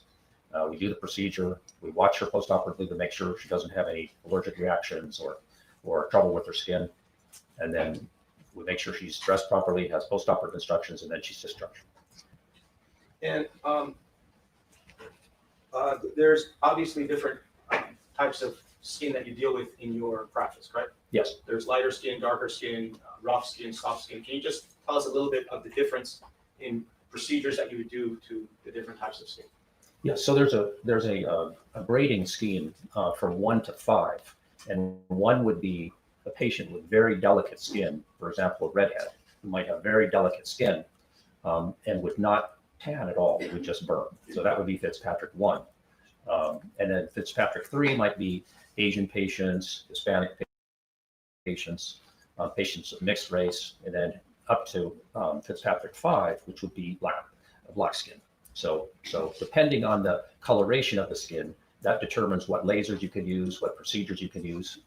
We do the procedure. We watch her postoperatively to make sure she doesn't have any allergic reactions or trouble with her skin. And then we make sure she's dressed properly, has postoperative instructions, and then she's discharged. And there's obviously different types of skin that you deal with in your practice, correct? Yes. There's lighter skin, darker skin, rough skin, soft skin. Can you just tell us a little bit of the difference in procedures that you would do to the different types of skin? Yes. So there's a grading scheme from 1 to 5, and 1 would be a patient with very delicate skin. For example, a redhead who might have very delicate skin and would not tan at all. It would just burn. So that would be Fitzpatrick 1. And then Fitzpatrick 3 might be Asian patients, Hispanic patients, patients of mixed race, and then up to Fitzpatrick 5, which would be black skin. So depending on the coloration of the skin, that determines what lasers you can use, what procedures you can use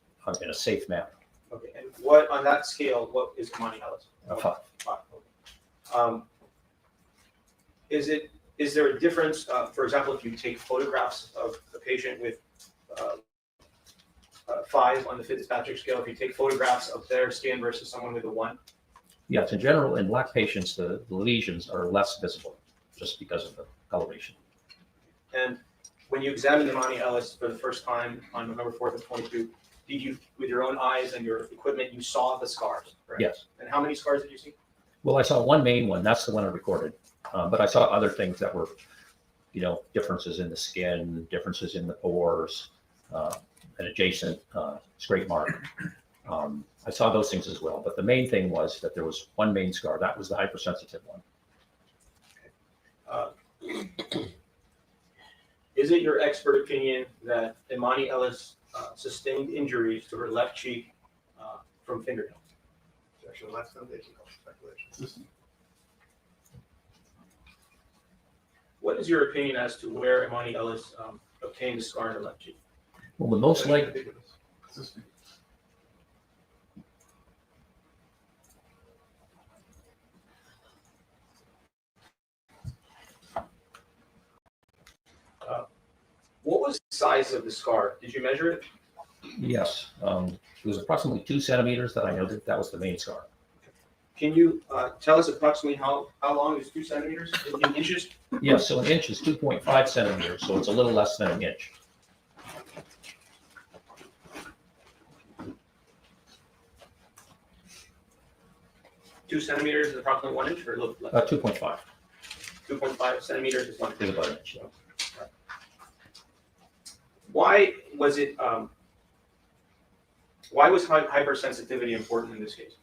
in a safe manner. Okay, and what, on that scale, what is Imani Ellis? 5. 5, okay. Is there a difference, for example, if you take photographs of a patient with 5 on the Fitzpatrick scale, if you take photographs of their skin versus someone with a 1? Yes, in general, in black patients, the lesions are less visible just because of the coloration. And when you examined Imani Ellis for the first time on November 4th of 22, did you, with your own eyes and your equipment, you saw the scars, right? Yes. And how many scars did you see? Well, I saw one main one. That's the one I recorded. But I saw other things that were, differences in the skin, differences in the pores, an adjacent scrape mark. I saw those things as well. But the main thing was that there was one main scar. That was the hypersensitive one. Is it your expert opinion that Imani Ellis sustained injuries to her left cheek from fingernails? Actually, last foundation speculation. What is your opinion as to where Imani Ellis obtained the scar in her left cheek? Well, the most likely, What was the size of the scar? Did you measure it? yes, it was approximately 2 centimeters that I noted. That was the main scar. Can you tell us approximately how long is 2 centimeters in inches? Yes, so an inch is 2.5 centimeters, so it's a little less than an inch. Two centimeters is approximately 1 inch, or a little less? 2.5 2.5 centimeters is 1 inch. is about an inch. Yeah. Why was it? Why was hypersensitivity important in this case?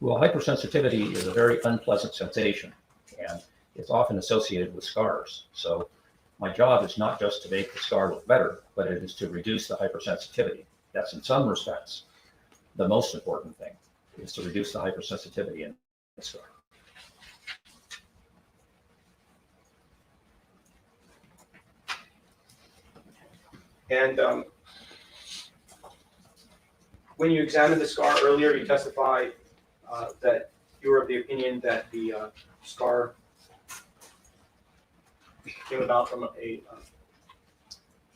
Well, hypersensitivity is a very unpleasant sensation, and it's often associated with scars. So my job is not just to make the scar look better, but it is to reduce the hypersensitivity. That's in some respects the most important thing is to reduce the hypersensitivity in the scar. And when you examined the scar earlier, you testified that you were of the opinion that the scar came about from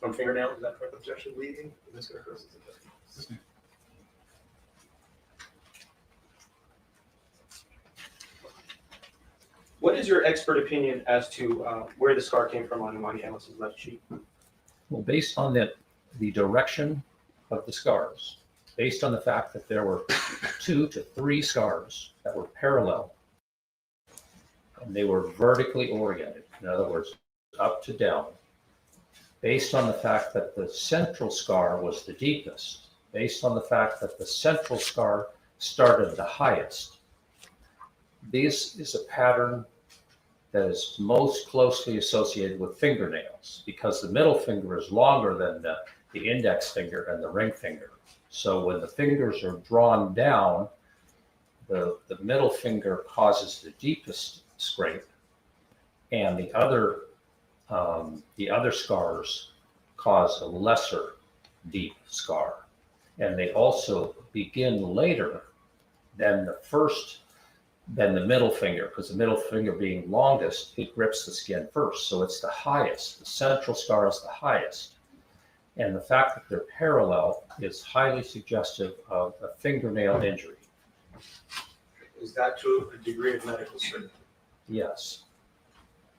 from fingernail. Is that correct? Objection leading, Mr. Hurst's objection. What is your expert opinion as to where the scar came from on Imani Ellis's left cheek? Well, based on the direction of the scars, based on the fact that there were 2 to 3 scars that were parallel, and they were vertically oriented, in other words, up to down, based on the fact that the central scar was the deepest, based on the fact that the central scar started the highest. This is a pattern that is most closely associated with fingernails because the middle finger is longer than the index finger and the ring finger. So when the fingers are drawn down, the middle finger causes the deepest scrape, and the other scars cause a lesser deep scar. And they also begin later than the middle finger, because the middle finger being longest, it grips the skin first. So it's the highest. The central scar is the highest. And the fact that they're parallel is highly suggestive of a fingernail injury. Is that to a degree of medical certainty? Yes.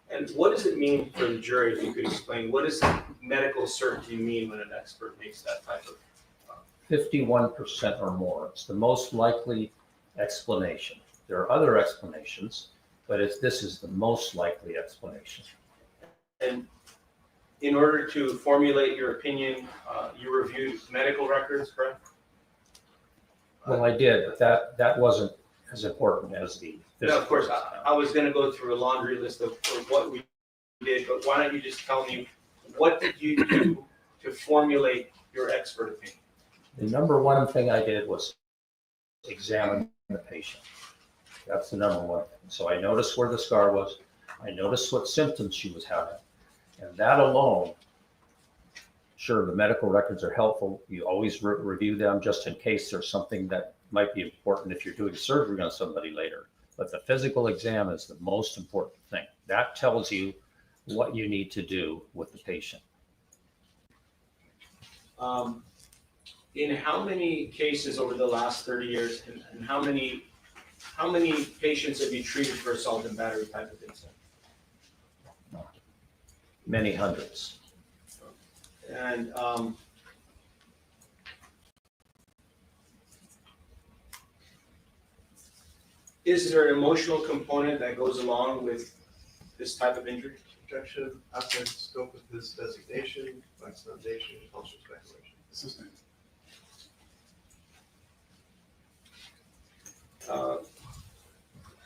And what does it mean for the jury, if you could explain, what does medical certainty mean when an expert makes that type of? 51% or more. It's the most likely explanation. There are other explanations, but this is the most likely explanation. And in order to formulate your opinion, you reviewed medical records, correct? Well, I did, but that wasn't as important as the No, of course, I was gonna go through a laundry list of what we did, but why don't you just tell me, what did you do to formulate your expert opinion? The number one thing I did was examine the patient. That's the number one thing. So I noticed where the scar was. I noticed what symptoms she was having. And that alone, sure, the medical records are helpful. You always review them just in case there's something that might be important if you're doing surgery on somebody later. But the physical exam is the most important thing. That tells you what you need to do with the patient. In how many cases over the last 30 years, and how many patients have you treated for assault and battery type of incident? Many hundreds. And is there an emotional component that goes along with this type of injury? Objection, outside the scope of this designation, vaccination, culture speculation. Assistant.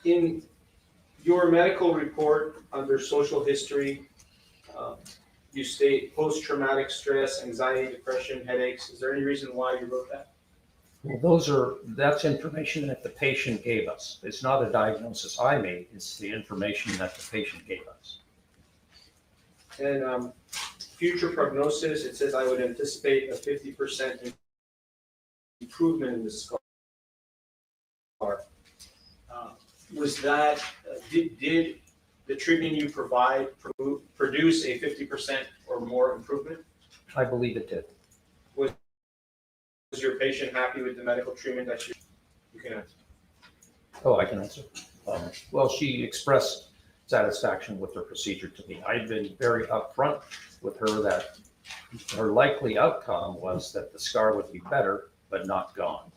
In your medical report under social history, you state post-traumatic stress, anxiety, depression, headaches. Is there any reason why you wrote that? Well, that's information that the patient gave us. It's not a diagnosis I made, it's the information that the patient gave us. And future prognosis, it says I would anticipate a 50% improvement in the scar. Was that, did the treatment you provide produce a 50% or more improvement? I believe it did. Was your patient happy with the medical treatment that you can answer? Oh, I can answer. Well, she expressed satisfaction with her procedure to me. I'd been very upfront with her that her likely outcome was that the scar would be better, but not gone.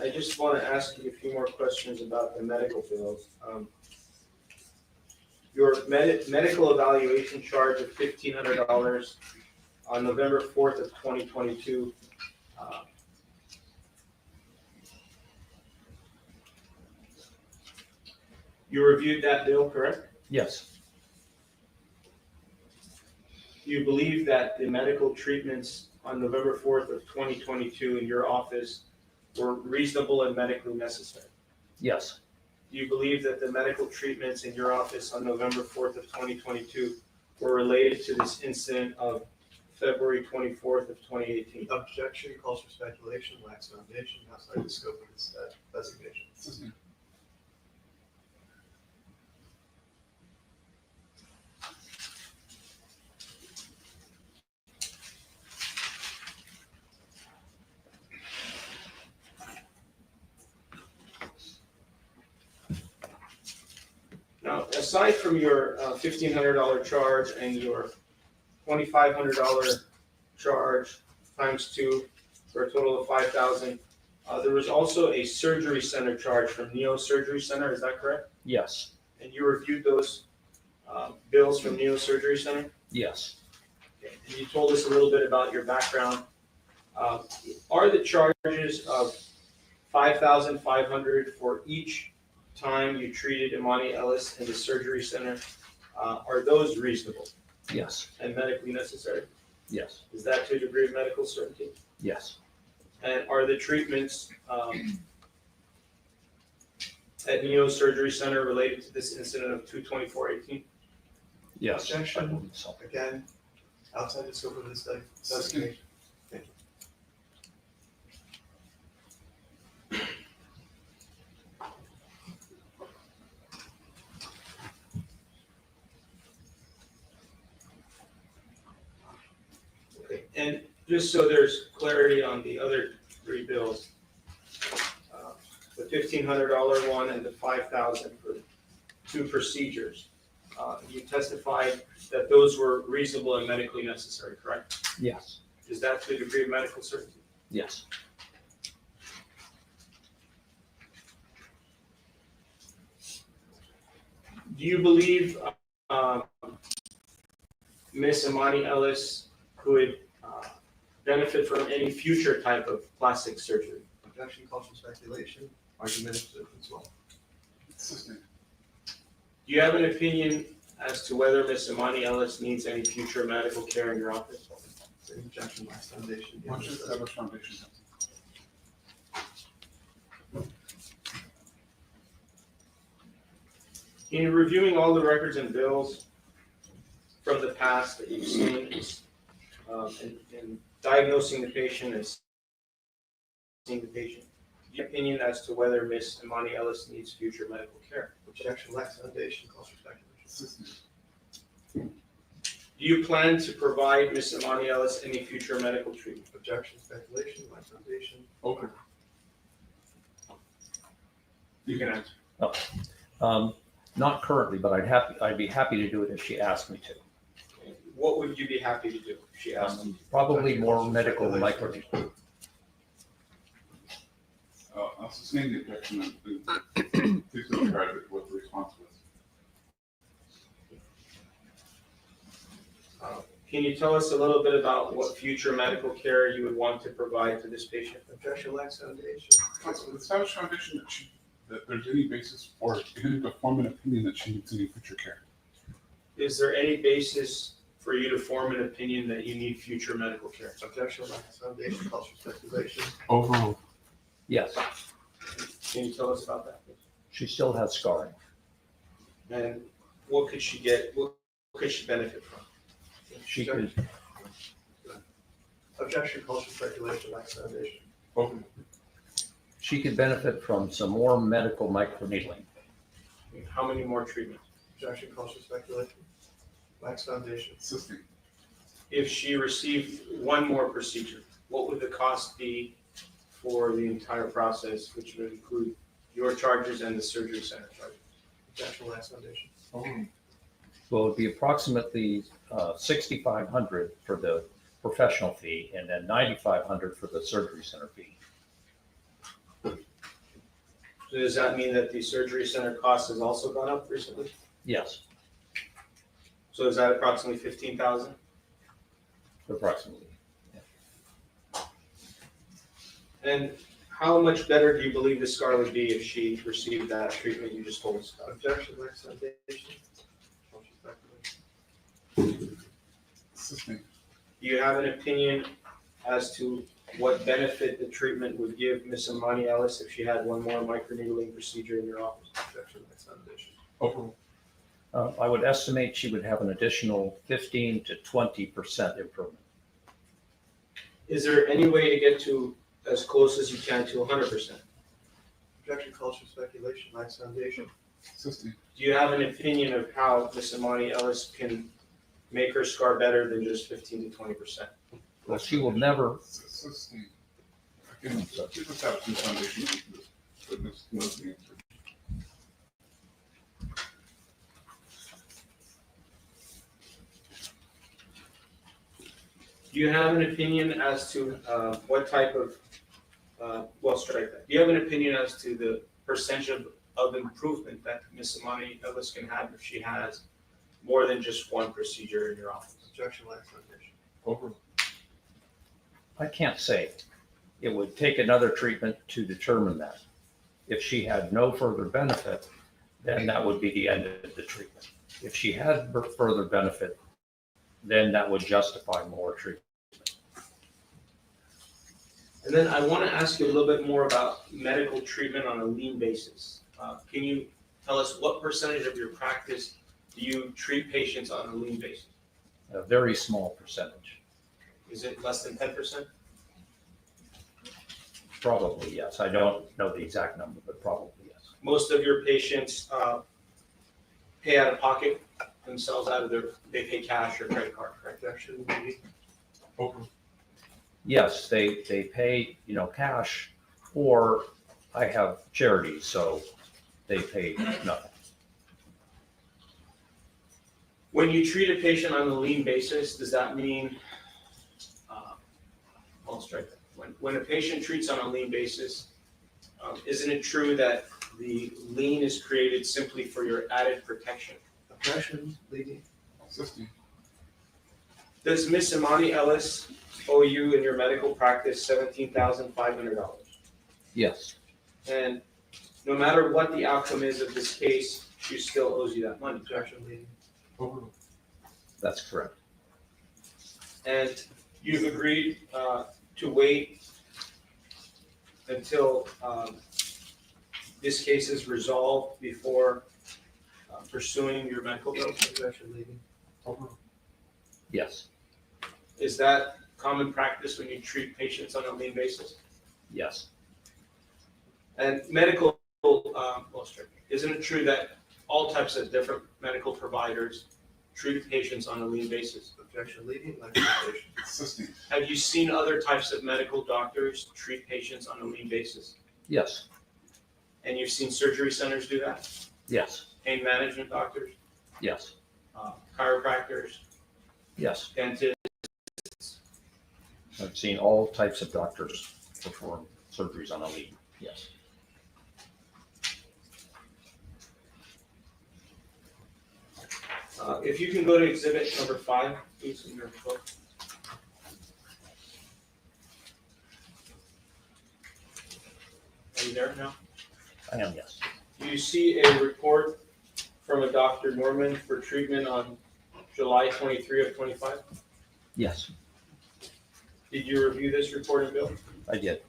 I just want to ask you a few more questions about the medical bills. Your medical evaluation charge of $1,500 on November 4th of 2022. You reviewed that bill, correct? Yes. Do you believe that the medical treatments on November 4th of 2022 in your office were reasonable and medically necessary? Yes, Do you believe that the medical treatments in your office on November 4th of 2022 were related to this incident of February 24th of 2018? Objection calls for speculation, lacks foundation, outside the scope of this designation. Assistant. Now, aside from your $1,500 charge and your $2,500 charge times 2 for a total of $5,000, there was also a surgery center charge from Neo Surgery Center, is that correct? yes, And you reviewed those bills from Neo Surgery Center? yes, Okay. And you told us a little bit about your background. Are the charges of $5,500 for each time you treated Imani Ellis in the surgery center, are those reasonable yes, and medically necessary? yes, Is that to a degree of medical certainty? yes, And are the treatments at Neo Surgery Center related to this incident of 2/24/18? yes. I Objection. believe so. Again, outside the scope of this designation. Thank you. Okay. And just so there's clarity on the other 3 bills, the $1,500 one and the $5,000 for 2 procedures, you testified that those were reasonable and medically necessary, correct? Yes, Is that to a degree of medical certainty? yes, Do you believe Miss Imani Ellis could benefit from any future type of plastic surgery? Objection calls for speculation, argument is as well. Assistant. Do you have an opinion as to whether Miss Imani Ellis needs any future medical care in your office? Same objection, lacks foundation. Why don't you establish foundation? In reviewing all the records and bills from the past that you've seen, and diagnosing the patient and seeing the patient, do you have an opinion as to whether Miss Imani Ellis needs future medical care? Objection, lacks foundation, calls for speculation. Assistant. Do you plan to provide Miss Imani Ellis any future medical treatment? Objection, speculation, lacks foundation. Open. You can answer. Not currently, but I'd be happy to do it if she asked me to. What would you be happy to do if she asked you? Probably more medical micro. I'll sustain the objection and please describe it, what the response was. Can you tell us a little bit about what future medical care you would want to provide to this patient? Objection, lacks foundation. Establish foundation that there's any basis for him to form an opinion that she needs any future care. Is there any basis for you to form an opinion that you need future medical care? Objection, lacks foundation, calls for speculation. Overall. Yes, Can you tell us about that, please? she still has scarring. And what could she get, what could she benefit from? She could, Objection, calls for speculation, lacks foundation. Open. she could benefit from some more medical microneedling. How many more treatments? Objection, calls for speculation, lacks foundation. Assistant. If she received one more procedure, what would the cost be for the entire process, which would include your charges and the surgery center charges? Objection, lacks foundation. Open. Well, it'd be approximately $6,500 for the professional fee and then $9,500 for the surgery center fee. So does that mean that the surgery center cost has also gone up recently? Yes, So is that approximately 15,000? approximately. And how much better do you believe the scar would be if she received that treatment you just told us about? Objection, lacks foundation. Calls for speculation. Assisting. Do you have an opinion as to what benefit the treatment would give Miss Imani Ellis if she had one more microneedling procedure in your office? Objection, that's not an issue. Overruled. I would estimate she would have an additional 15 to 20% improvement. Is there any way to get to as close as you can to 100%? Objection calls for speculation, Life Foundation. Assisting. Do you have an opinion of how Miss Imani Ellis can make her scar better than just 15 to 20%? Well, she will never, Assisting. I can give us out some foundation. Witness knows the answer. Do you have an opinion as to what type of, well, strike that. Do you have an opinion as to the percentage of improvement that Miss Imani Ellis can have if she has more than just one procedure in your office? Objection, Life Foundation. Overruled. I can't say. It would take another treatment to determine that. If she had no further benefit, then that would be the end of the treatment. If she had further benefit, then that would justify more treatment. And then I want to ask you a little bit more about medical treatment on a lean basis. Can you tell us what percentage of your practice do you treat patients on a lean basis? A very small percentage. Is it less than 10%? Probably, yes. I don't know the exact number, but probably yes. Most of your patients pay out of pocket themselves out of they pay cash or credit card, correct? Objection, Levy. Overruled. Yes, they pay, cash, or I have charities, so they pay nothing. When you treat a patient on a lean basis, does that mean, I'll strike that. When a patient treats on a lean basis, isn't it true that the lean is created simply for your added protection? Objection, Levy. Assisting. Does Miss Imani Ellis owe you in your medical practice $17,500? Yes, And no matter what the outcome is of this case, she still owes you that money. Objection, Levy. Overruled. that's correct. And you've agreed to wait until this case is resolved before pursuing your medical bill? Objection, Levy. Overruled. Yes, Is that common practice when you treat patients on a lean basis? yes, And medical, isn't it true that all types of different medical providers treat patients on a lean basis? Objection, Levy. Life Foundation. Assisting. Have you seen other types of medical doctors treat patients on a lean basis? yes, And you've seen surgery centers do that? yes, Pain management doctors, yes, chiropractors, yes. dentists? I've seen all types of doctors perform surgeries on a lean, yes. If you can go to exhibit number 5, please, in your book. Are you there now? I am, yes. Do you see a report from a Dr. Norman for treatment on July 23 of 25? Yes, Did you review this report and bill? I did.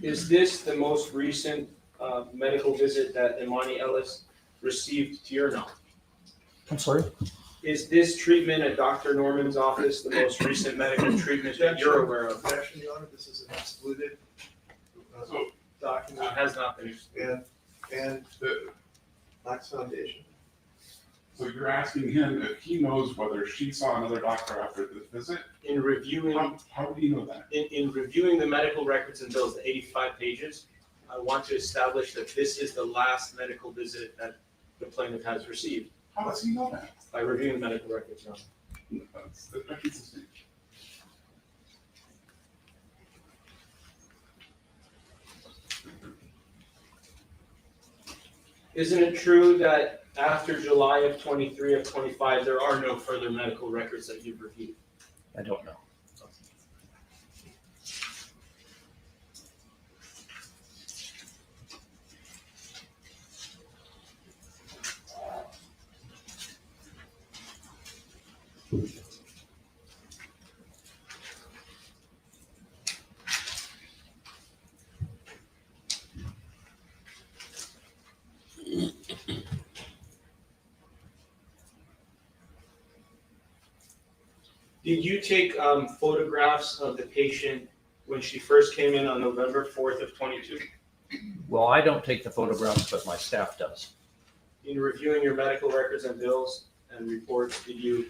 Is this the most recent medical visit that Imani Ellis received to your knowledge? I'm sorry? Is this treatment at Dr. Norman's office the most recent medical treatment that you're aware of? Objection, Your Honor. This is an excluded document It has not been. and Life Foundation. So you're asking him if he knows whether she saw another doctor after this visit? In reviewing, How do you know that? in reviewing the medical records and bills, the 85 pages, I want to establish that this is the last medical visit that the plaintiff has received How does he know that? by reviewing the medical records. Your Honor. That's inconsistent. Isn't it true that after July of 23 of 25, there are no further medical records that you've reviewed? I don't know. Did you take photographs of the patient when she first came in on November 4th of 22? Well, I don't take the photographs, but my staff does. In reviewing your medical records and bills and reports, did you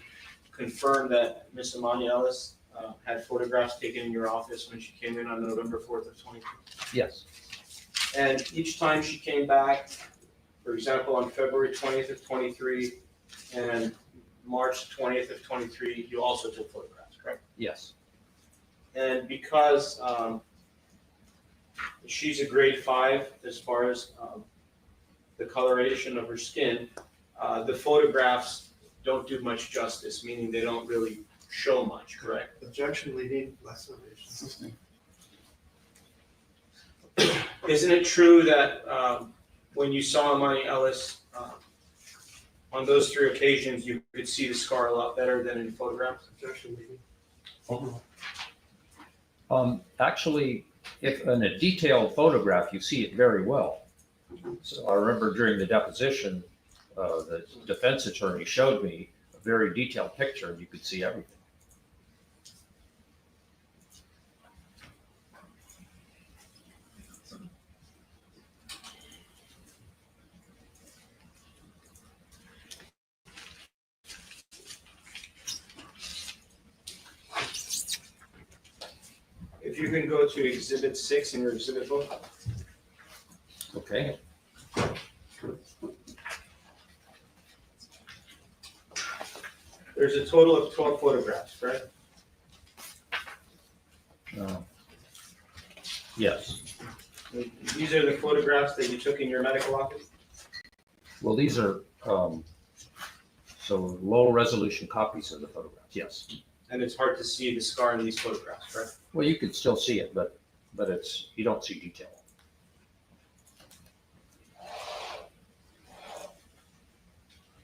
confirm that Ms. Amani Ellis had photographs taken in your office when she came in on November 4th of 22? Yes, And each time she came back, for example, on February 20th of 23 and March 20th of 23, you also took photographs, correct? yes, And because she's a grade 5 as far as the coloration of her skin, the photographs don't do much justice, meaning they don't really show much, correct? Objection, leading, less ovation. Isn't it true that when you saw Amani Ellis on those 3 occasions, you could see the scar a lot better than in photographs? Objection, leading. Actually, if in a detailed photograph, you see it very well. So I remember during the deposition, the defense attorney showed me a very detailed picture and you could see everything. If you can go to Exhibit 6 in your exhibit book. Okay. There's a total of 12 photographs, right? Yes. These are the photographs that you took in your medical office? Well, these are so low resolution copies of the photographs. Yes. And it's hard to see the scar in these photographs, right? Well, you could still see it, but it's you don't see detail.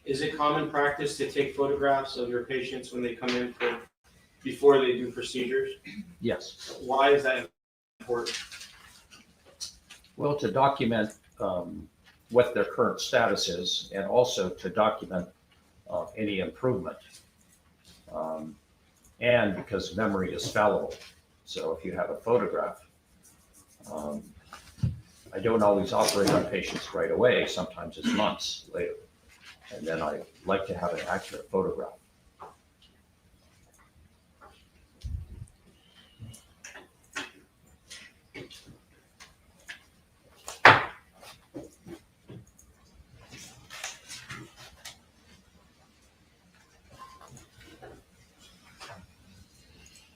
Is it common practice to take photographs of your patients when they come in before they do procedures? Yes. Why is that important? Well, to document what their current status is, and also to document any improvement. And because memory is fallible, so if you have a photograph, I don't always operate on patients right away. Sometimes it's months later, and then I like to have an accurate photograph.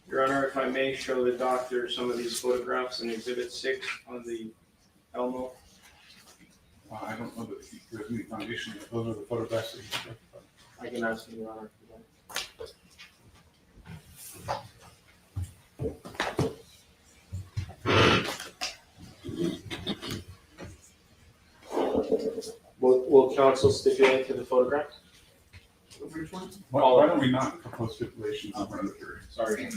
Your Honor, if I may show the doctor some of these photographs in Exhibit 6 on the Elmo. I don't know that there's any foundation. Those are the photographs that you took. I can ask you, Your Honor. Will counsel stipulate to the photographs? Which one? Why don't we not propose stipulations in front of the jury? Sorry.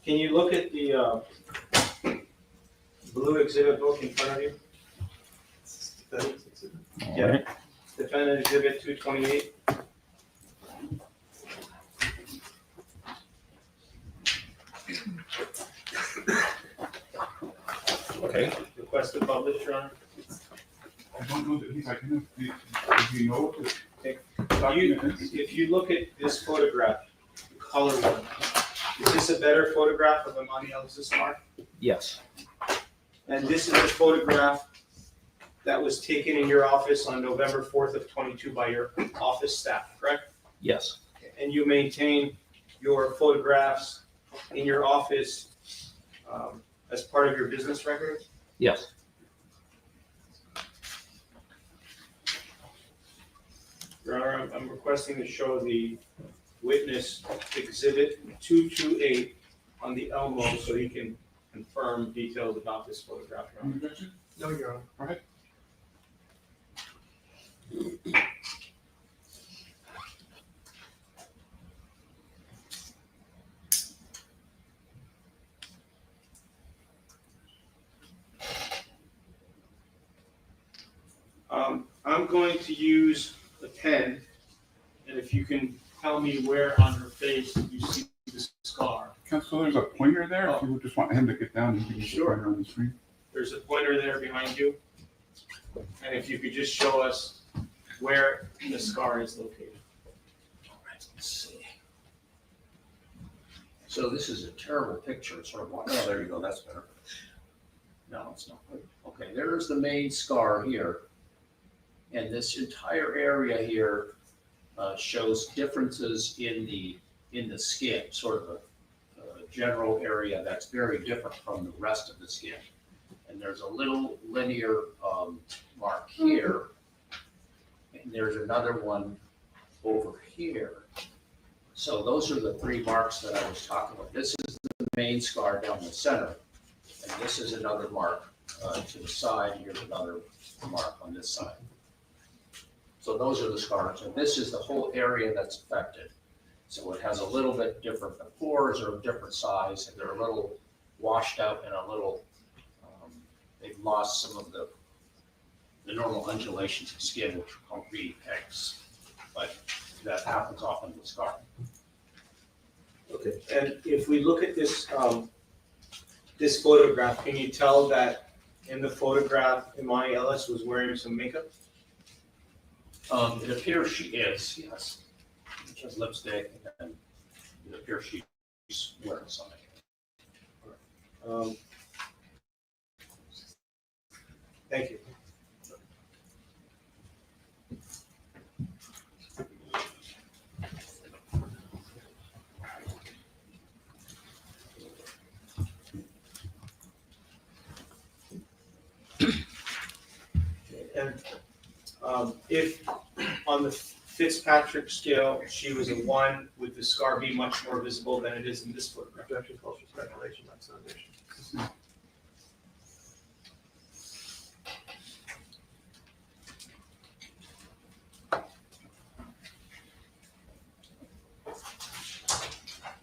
Can you look at the blue exhibit book in front of you? Yeah. Defendant Exhibit 228. Okay. Request to publish, Your Honor. I don't know that he's identified. Do you know what the document is? If you look at this photograph, the color one, is this a better photograph of Amani Ellis' scar? Yes. And this is a photograph that was taken in your office on November 4th of 22 by your office staff, correct? Yes. And you maintain your photographs in your office as part of your business record? Yes. Your Honor, I'm requesting to show the witness exhibit 228 on the Elmo so he can confirm details about this photograph. Your Honor. No, Your Honor. All right. I'm going to use a pen, and if you can tell me where on her face you see the scar. Counsel, there's a pointer there. If you would just want him to get down, you can use the Sure. pointer on the screen. There's a pointer there behind you. And if you could just show us where the scar is located. All right, let's see. So this is a terrible picture. It's sort of like, oh, there you go, that's better. No, it's not. Okay, there's the main scar here. And this entire area here shows differences in the skin, sort of a general area that's very different from the rest of the skin. And there's a little linear mark here. And there's another one over here. So those are the three marks that I was talking about. This is the main scar down the center. And this is another mark to the side. Here's another mark on this side. So those are the scars. And this is the whole area that's affected. So it has a little bit different, the pores are of different size and they're a little washed out and a little, they've lost some of the normal undulations of skin, which are called reed pegs. But that happens often with scar. Okay. And if we look at this, this photograph, can you tell that in the photograph, Imani Ellis was wearing some makeup? It appears she is, yes. She has lipstick and it appears she's wearing something. Thank you. And if on the Fitzpatrick scale, she was a 1, would the scar be much more visible than it is in this photograph? Objection calls for speculation, not foundation.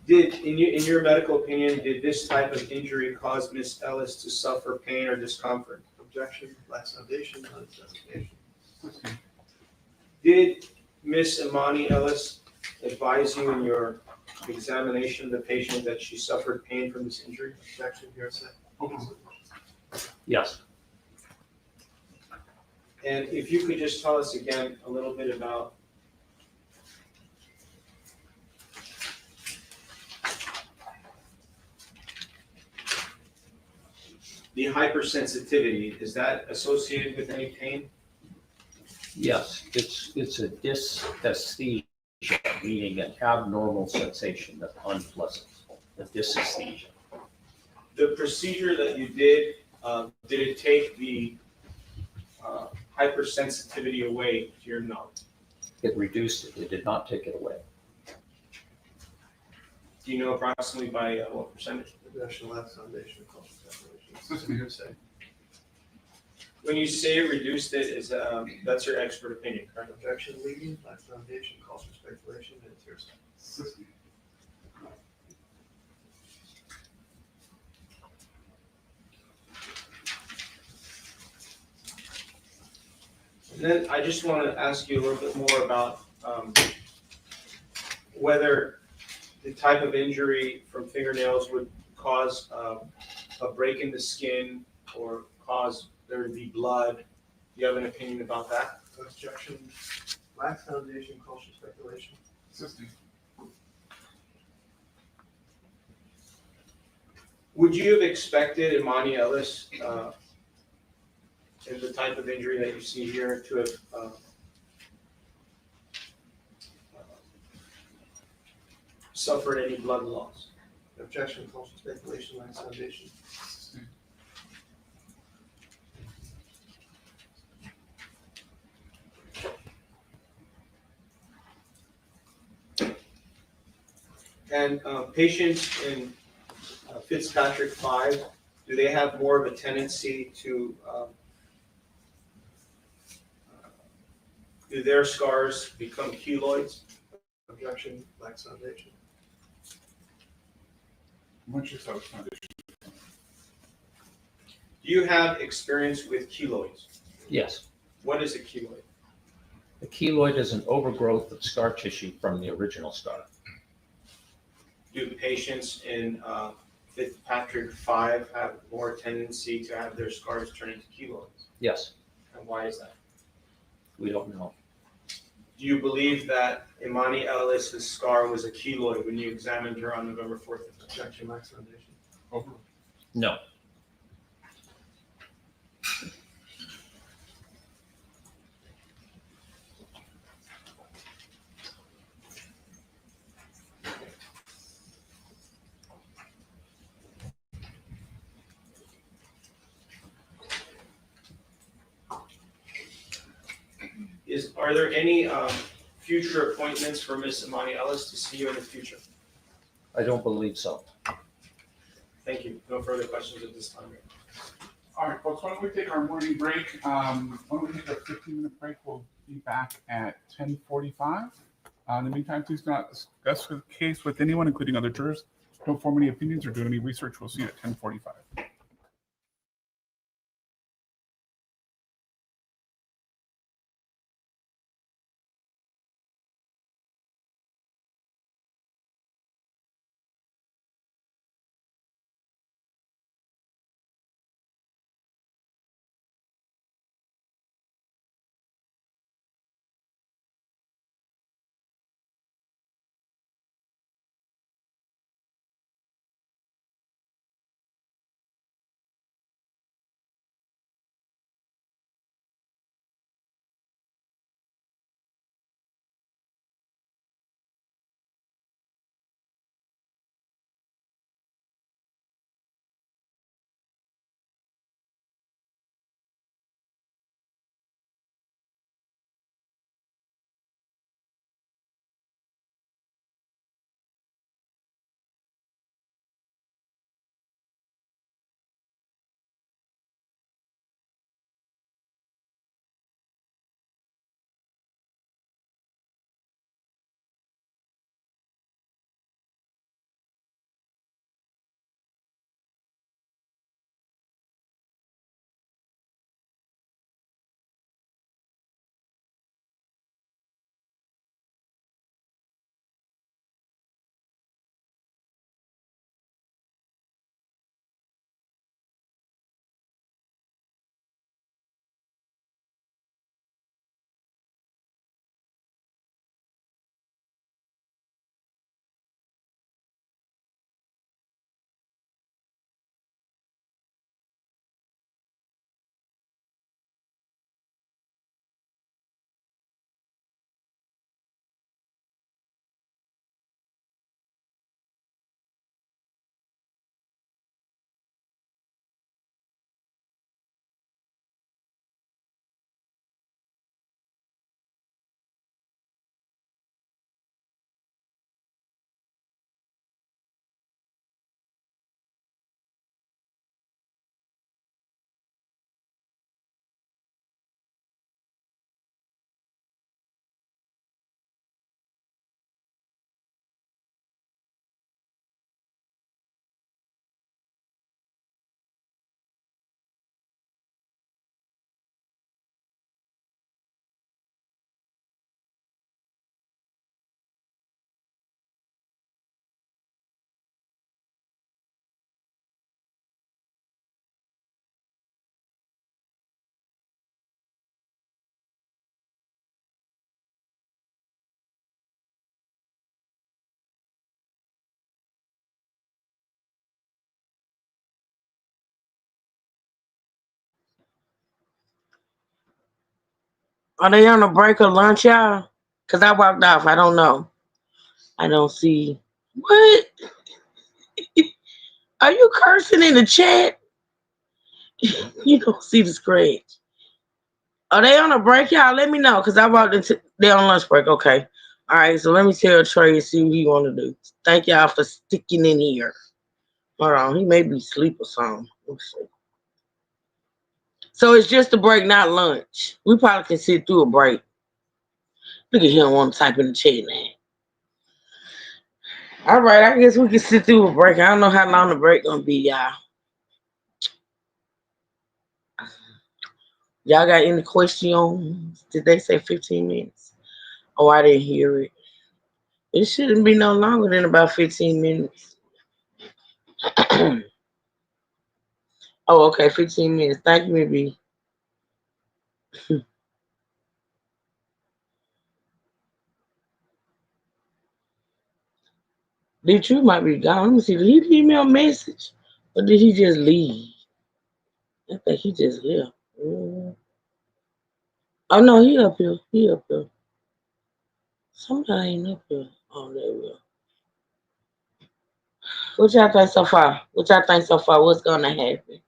Did, in your medical opinion, did this type of injury cause Miss Ellis to suffer pain or discomfort? Objection, lacks foundation, not justification. Did Miss Imani Ellis advise you in your examination of the patient that she suffered pain from this injury? Objection, hearsay. Yes. And if you could just tell us again a little bit about the hypersensitivity, is that associated with any pain? Yes, it's a dysesthesia, meaning an abnormal sensation that's unpleasant, a dysesthesia. The procedure that you did it take the hypersensitivity away to your knowledge? It reduced it, it did not take it away. Do you know approximately by what percentage? Objection, lacks foundation, calls for speculation. Hearsay. When you say reduced it, is that's your expert opinion, correct? Objection, leading, lacks foundation, calls for speculation, and it's hearsay. And then I just want to ask you a little bit more about whether the type of injury from fingernails would cause a break in the skin or cause there to be blood. Do you have an opinion about that? Objection, lacks foundation, calls for speculation. Would you have expected Imani Ellis, in the type of injury that you see here, to have suffered any blood loss? Objection, calls for speculation, lacks foundation. And patients in Fitzpatrick 5, do they have more of a tendency to, do their scars become keloids? Objection, Black's Foundation. What's your subject foundation? Do you have experience with keloids? Yes. What is a keloid? The keloid is an overgrowth of scar tissue from the original scar. Do patients in Fitzpatrick 5 have more tendency to have their scars turn into keloids? Yes. And why is that? We don't know. Do you believe that Imani Ellis's scar was a keloid when you examined her on November 4th? Objection, Max Foundation. Over. No. Are there any future appointments for Miss Imani Ellis to see you in the future? I don't believe so. Thank you. No further questions at this time. All right, folks, why don't we take our morning break? Why don't we take a 15-minute break? We'll be back at 10:45. In the meantime, please do not discuss the case with anyone, including other jurors. Don't form any opinions or do any research. We'll see you at 10:45. Are they on a break or lunch, y'all? Because I walked off. I don't know. I don't see. What? Are you cursing in the chat? You don't see the scratch. Are they on a break, y'all? Let me know, because I walked into. They're on lunch break. Okay. All right, so let me tell Trey and see what he want to do. Thank y'all for sticking in here. Hold on, he may be asleep or something. Let's see. So it's just a break, not lunch. We probably can sit through a break. Look at him want to type in the chat now. All right, I guess we can sit through a break. I don't know how long the break gonna be, y'all. Y'all got any questions? Did they say 15 minutes? Oh, I didn't hear it. It shouldn't be no longer than about 15 minutes. Oh, okay, 15 minutes. Thank you, maybe. D2 might be gone. Let me see. Did he leave me a message? Or did he just leave? I think he just left. Oh no, he up here. He up here. Somebody ain't up here. Oh, there we go. What y'all think so far? What y'all think so far? What's gonna happen?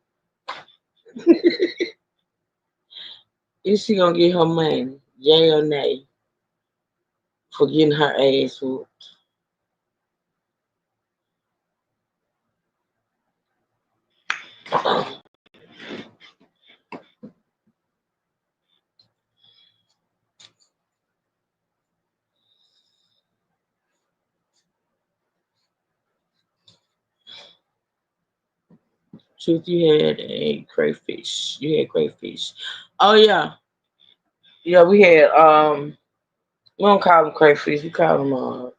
Is she gonna get her money? Yay or nay? For getting her ass whooped. Truth, you had a crayfish. You had crayfish. Oh yeah. Yeah, we had we don't call them crayfish, we call them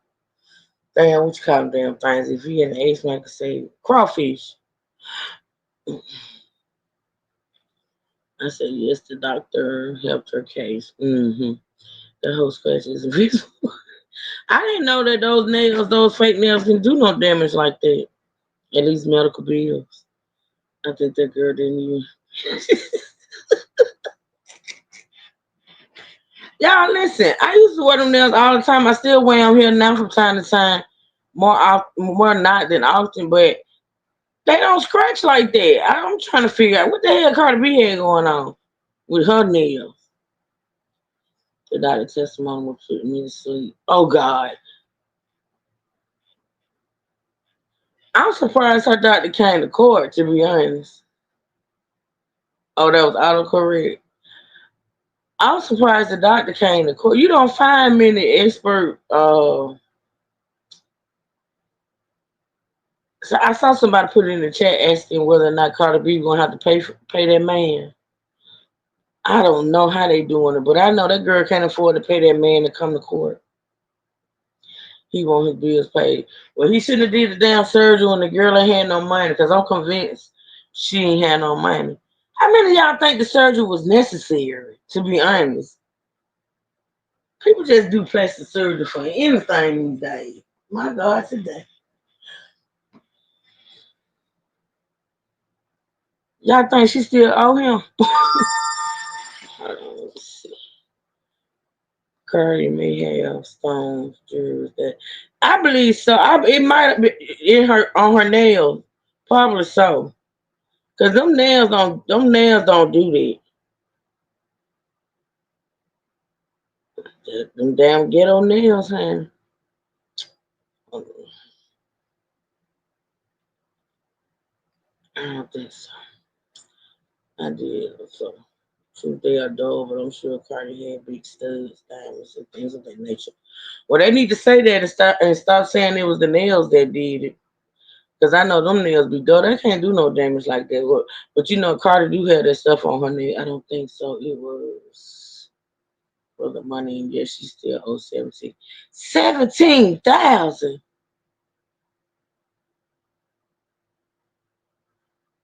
damn, what you call them damn things? If you had an ace man could say crawfish. I said yes, the doctor helped her case. The whole scratch is invisible. I didn't know that those nails, those fake nails can do no damage like that. At least medical bills. I think that girl didn't even Y'all listen, I used to wear them nails all the time. I still wear them here now from time to time. More not than often, but they don't scratch like that. I'm trying to figure out what the hell Cardi B had going on with her nails. The doctor testimony will put me to sleep. Oh God. I'm surprised her doctor came to court, to be honest. Oh, that was autocorrect. I'm surprised the doctor came to court. You don't find many expert so I saw somebody put it in the chat asking whether or not Cardi B gonna have to pay that man. I don't know how they doing it, but I know that girl can't afford to pay that man to come to court. He want his bills paid. Well, he shouldn't have did the damn surgery when the girl ain't had no money, because I'm convinced she ain't had no money. How many of y'all think the surgery was necessary, to be honest? People just do plastic surgery for anything these days. My God, today. Y'all think she still owe him? Let's see. Cardi may have stones, jewels that I believe so. It might have been in her on her nails, probably so. Cause them nails don't do that. Them damn ghetto nails, man. I don't think so. I did so. Truth, they are dull, but I'm sure Cardi had big studs, diamonds, and things of that nature. Well, they need to say that and stop saying it was the nails that did it. Because I know them nails be dull. They can't do no damage like that. But you know, Cardi do have that stuff on her nail. I don't think so. It was for the money. And yes, she still owes 17. 17,000.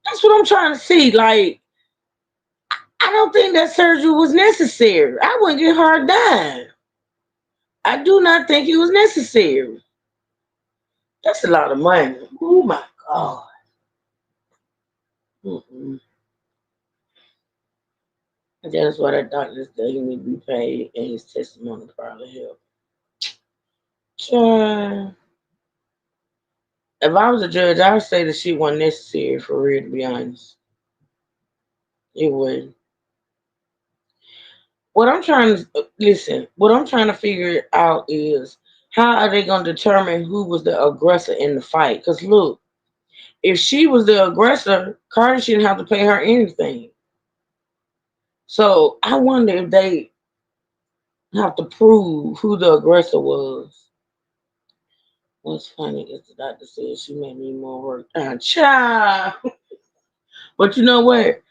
That's what I'm trying to see. Like, I don't think that surgery was necessary. I wouldn't get her a dime. I do not think it was necessary. That's a lot of money. Oh my God. That's why that doctor's day need to be paid, and his testimony probably help. Sure. If I was a judge, I would say the shit wasn't necessary for real, to be honest. It would. What I'm trying to listen, what I'm trying to figure out is how are they going to determine who was the aggressor in the fight? Because look, if she was the aggressor, Cardi shouldn't have to pay her anything. So I wonder if they have to prove who the aggressor was. What's funny is the doctor said she may need more work. Child. But you know what?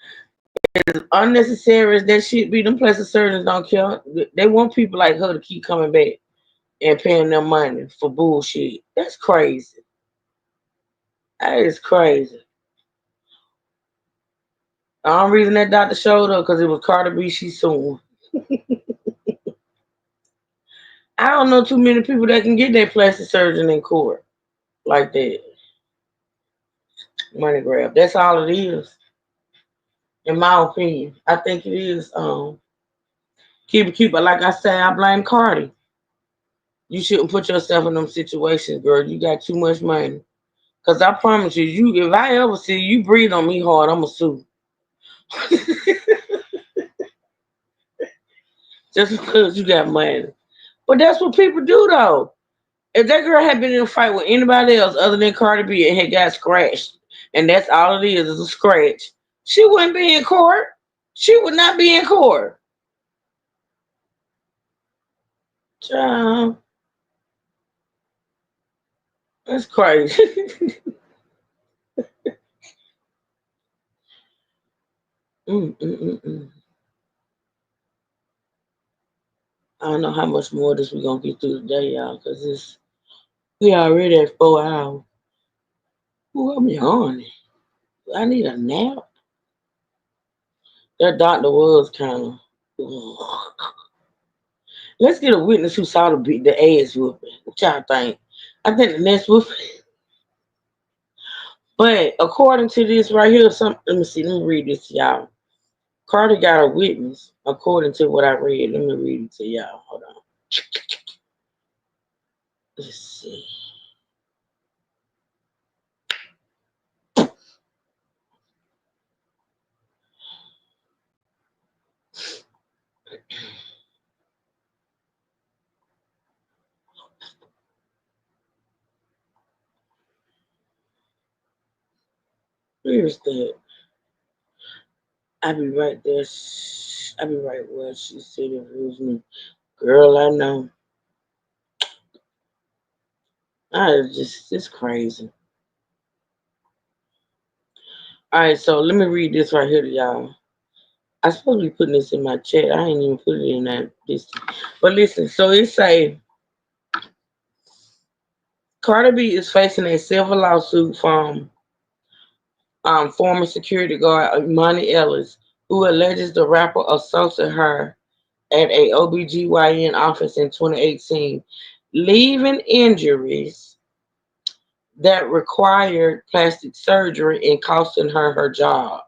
As unnecessary as that shit be, them plastic surgeons don't care. They want people like her to keep coming back and paying them money for bullshit. That's crazy. That is crazy. The only reason that doctor showed up because it was Cardi B she suing. I don't know too many people that can get their plastic surgeon in court like that. Money grab. That's all it is. In my opinion. I think it is keep it cute, but like I say, I blame Cardi. You shouldn't put yourself in them situations, girl. You got too much money. Cause I promise you, if I ever see you breathe on me hard, I'ma sue. Just because you got money. But that's what people do though. If that girl had been in a fight with anybody else other than Cardi B and had got scratched, and that's all it is a scratch, she wouldn't be in court. She would not be in court. Child. That's crazy. I don't know how much more of this we're gonna get through today, y'all, because we already at 4 hours. Ooh, I'm yawning. I need a nap. That doctor was kind of. Let's get a witness who saw the ass whooping. What y'all think? I think the next whooping. But according to this right here, let me read this to y'all. Cardi got a witness, according to what I read. Let me read it to y'all. Hold on. Let's see. Where's that? I be right there. I be right where she said it was me. Girl, I know. It's crazy. All right, so let me read this right here to y'all. I supposed to be putting this in my chat. I ain't even put it in that. But listen, so it say Cardi B is facing a civil lawsuit from former security guard Imani Ellis, who alleges the rapper assaulted her at a OBGYN office in 2018, leaving injuries that required plastic surgery and costing her her job.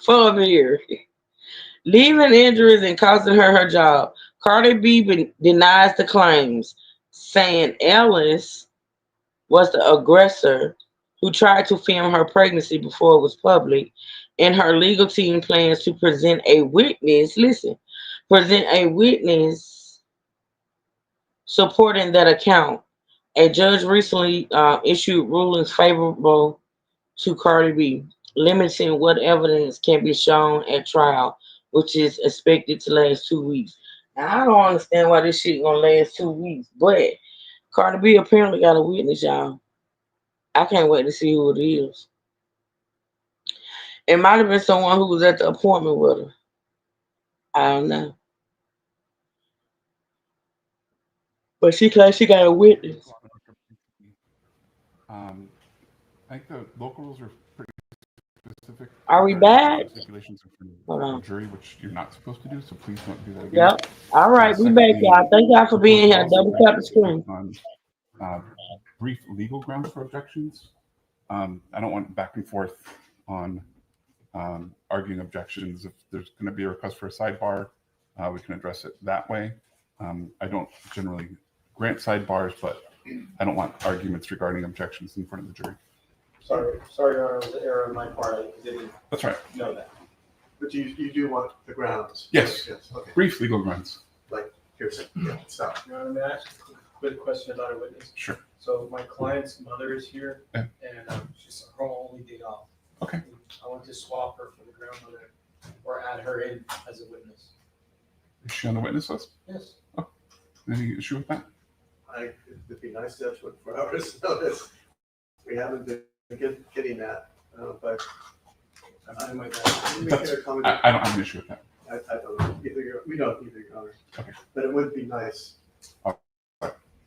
For here. Leaving injuries and costing her her job. Cardi B denies the claims, saying Ellis was the aggressor who tried to film her pregnancy before it was public, and her legal team plans to present a witness supporting that account. A judge recently issued rulings favorable to Cardi B, limiting what evidence can be shown at trial, which is expected to last 2 weeks. Now, I don't understand why this shit gonna last 2 weeks, but Cardi B apparently got a witness, y'all. I can't wait to see who it is. It might have been someone who was at the appointment with her. I don't know. But she claims she got a witness. I think the local rules are pretty specific. Are we back? Stipulations Hold on. Jury, which you're not supposed to do, so please don't do that again. Yep. All right, we back, y'all. Thank y'all for being here. Double tap the screen. On brief legal grounds for objections. I don't want back and forth on arguing objections. If there's going to be a request for a sidebar, we can address it that way. I don't generally grant sidebars, but I don't want arguments regarding objections in front of the jury. Sorry, Your Honor, it was an error on my part. I didn't That's right. know that. But you do want the grounds? Yes. Yes, okay. Brief legal grounds. Here's it. Yeah, stop. Your Honor, may I ask a quick question about a witness? Sure. So my client's mother is here, Yeah. and she's her only day off. Okay. I want to swap her for the grandmother, or add her in as a witness. Is she on the witness list? Yes. Any issue with that? It'd be nice to have 24 hours notice. We haven't been getting that, but I might we That's- can accommodate. I don't have an issue with that. I don't know, we don't either, Your Honor. Okay. But it would be nice.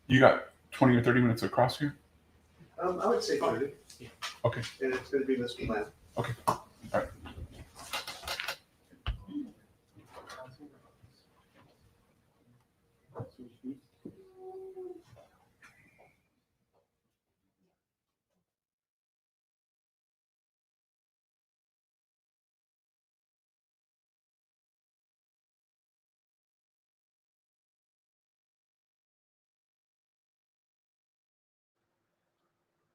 You got 20 or 30 minutes across here? I would say 30. Okay. And it's gonna be Mr. Lamb. Okay. All right.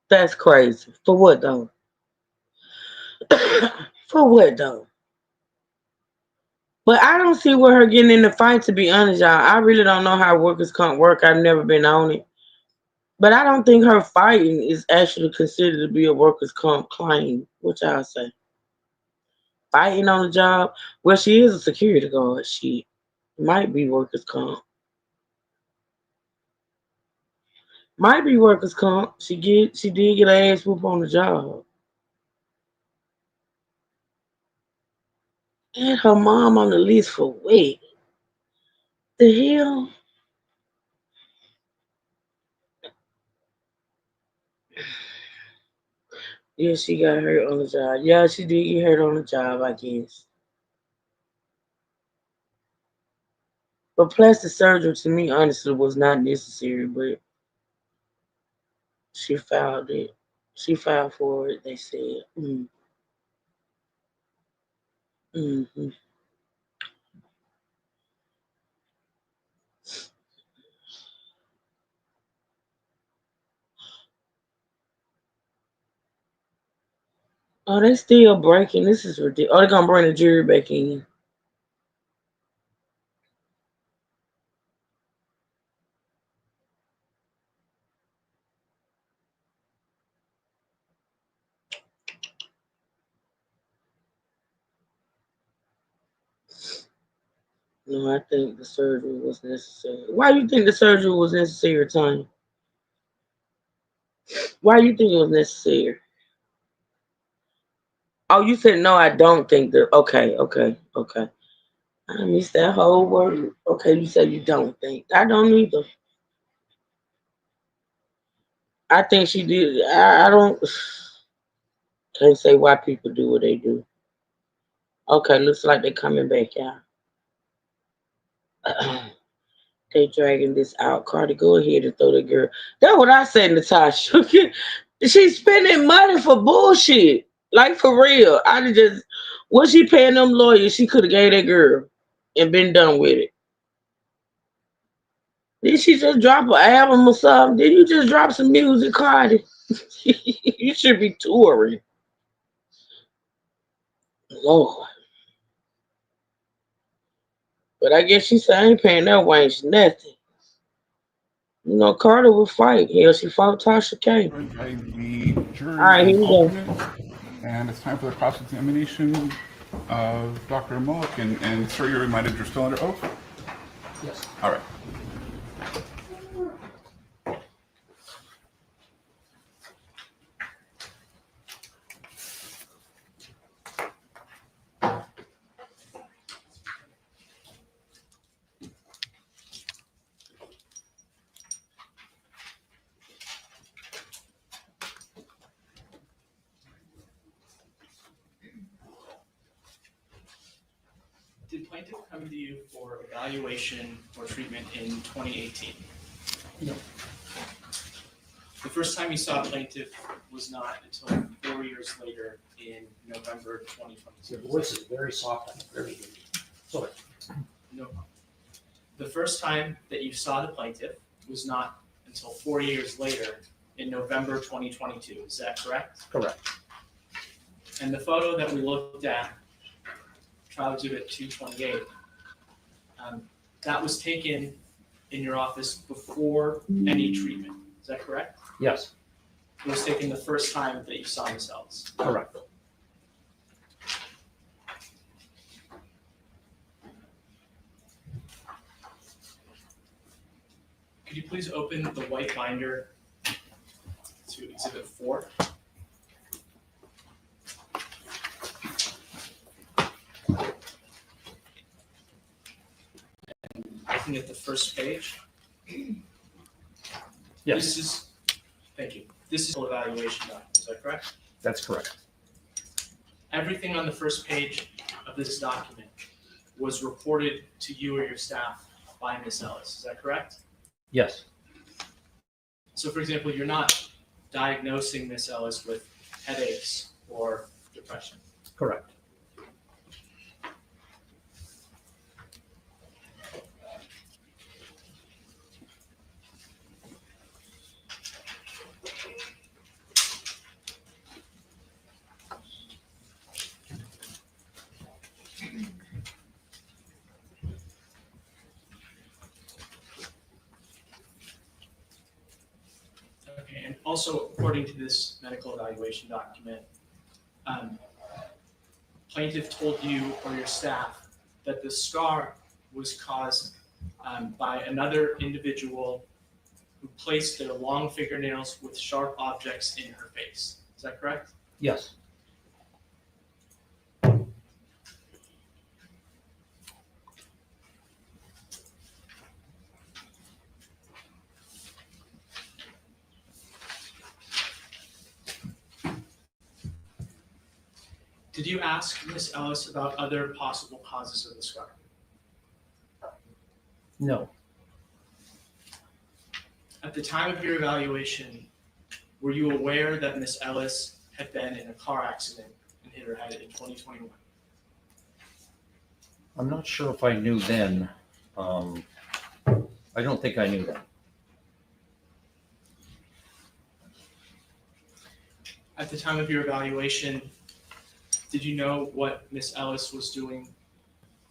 That's crazy. For what though? For what though? But I don't see where her getting in the fight, to be honest, y'all. I really don't know how workers comp work. I've never been on it. But I don't think her fighting is actually considered to be a workers comp claim. What y'all say? Fighting on the job? Well, she is a security guard. She might be workers comp. Might be workers comp. She did get her ass whooped on the job. And her mom on the list for what? The hell? Yeah, she got hurt on the job. Yeah, she did get hurt on the job, I guess. But plastic surgery, to me, honestly, was not necessary, but she filed it. She filed for it, they said. Mm-hmm. Oh, they still breaking. This is ridiculous. Oh, they're going to bring the jury back in. No, I think the surgery was necessary. Why do you think the surgery was necessary, Tony? Why do you think it was necessary? Oh, you said no, I don't think that. Okay. I missed that whole word. Okay, you said you don't think. I don't either. I think she did. I don't. Can't say why people do what they do. Okay, looks like they're coming back out. They dragging this out. Cardi, go ahead and throw the girl. That's what I said, Natasha. She's spending money for bullshit. Like, for real. What she paying them lawyers, she could have gave that girl and been done with it. Did she just drop an album or something? Did you just drop some music, Cardi? You should be touring. Lord. But I guess she said, I ain't paying that wench nothing. You know, Carter will fight. Hell, she fought Tasha K. The jury All right, here we go. And it's time for the cross-examination of Dr. Mulliken. And sir, you're reminded you're still under oath? Yes. All right. Did plaintiff come to you for evaluation or treatment in 2018? No. The first time you saw plaintiff was not until 4 years later in November 2022. Your voice is very soft and very good. Sorry. No problem. The first time that you saw the plaintiff was not until 4 years later in November 2022. Is that correct? Correct. And the photo that we looked at, trial exhibit 228, that was taken in your office before any treatment. Is that correct? Yes, It was taken the first time that you saw Ms. Ellis. correct. Could you please open the white binder to exhibit 4? And looking at the first page. Yes, This is, thank you. This is an evaluation document, is that correct? that's correct. Everything on the first page of this document was reported to you or your staff by Ms. Ellis, is that correct? Yes, So for example, you're not diagnosing Ms. Ellis with headaches or depression. correct. Okay, and also according to this medical evaluation document, plaintiff told you or your staff that the scar was caused by another individual who placed their long fingernails with sharp objects in her face. Is that correct? Yes, Did you ask Ms. Ellis about other possible causes of the scar? no, At the time of your evaluation, were you aware that Ms. Ellis had been in a car accident and hit her head in 2021? I'm not sure if I knew then. I don't think I knew then. At the time of your evaluation, did you know what Ms. Ellis was doing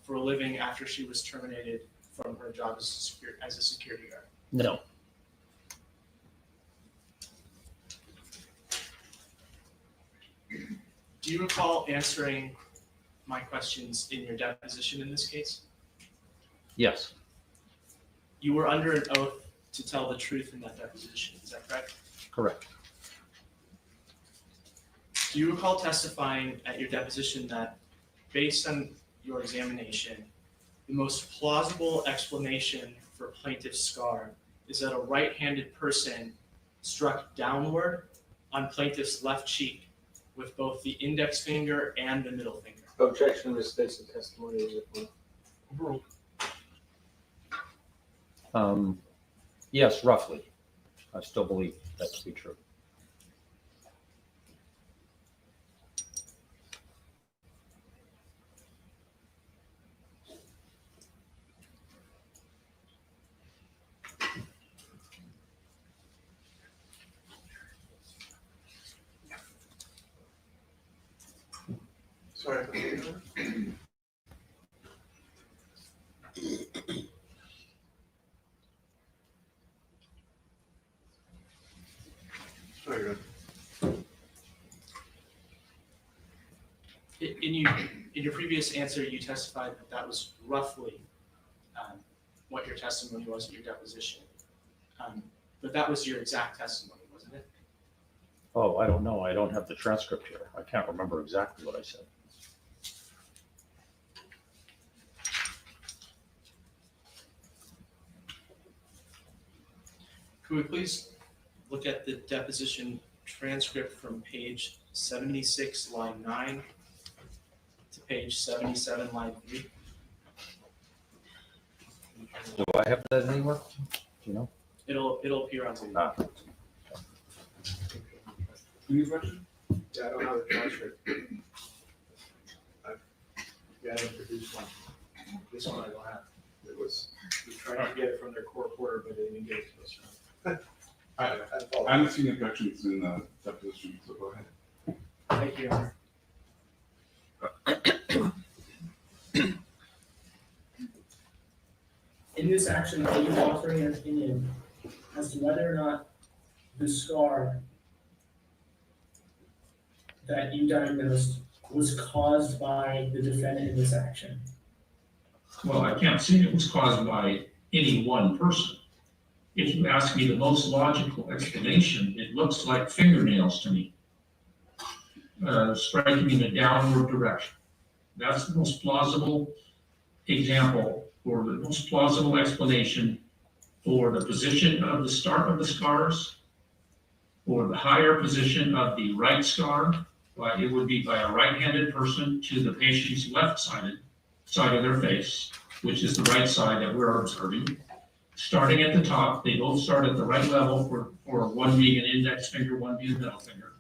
for a living after she was terminated from her job as a security guard? No, Do you recall answering my questions in your deposition in this case? yes, You were under an oath to tell the truth in that deposition, is that correct? correct. Do you recall testifying at your deposition that, based on your examination, the most plausible explanation for plaintiff's scar is that a right-handed person struck downward on plaintiff's left cheek with both the index finger and the middle finger? Objection, Ms. Dixon, testimony is overruled. Yes, roughly. I still believe that to be true. Sorry. Sorry, Red. In your previous answer, you testified that that was roughly what your testimony was at your deposition. But that was your exact testimony, wasn't it? Oh, I don't know. I don't have the transcript here. I can't remember exactly what I said. Could we please look at the deposition transcript from page 76, line 9 to page 77, line 3? Do I have that anywhere? Do you know? It'll appear on the. Ah. Any question? Yeah, I don't have the transcript. Yeah, I introduced one. This one I don't have. It was, we tried to get it from their court reporter, but they didn't get it to us. I haven't seen objections in the deposition, so go ahead. Thank you, Your Honor. In this action, are you offering an opinion as to whether or not the scar that you diagnosed was caused by the defendant in this action? Well, I can't say it was caused by any one person. If you ask me the most logical explanation, it looks like fingernails to me, striking in a downward direction. That's the most plausible example, or the most plausible explanation for the position of the start of the scars, or the higher position of the right scar. It would be by a right-handed person to the patient's left side of their face, which is the right side that we're observing. Starting at the top, they both start at the right level for one being an index finger, one being a middle finger.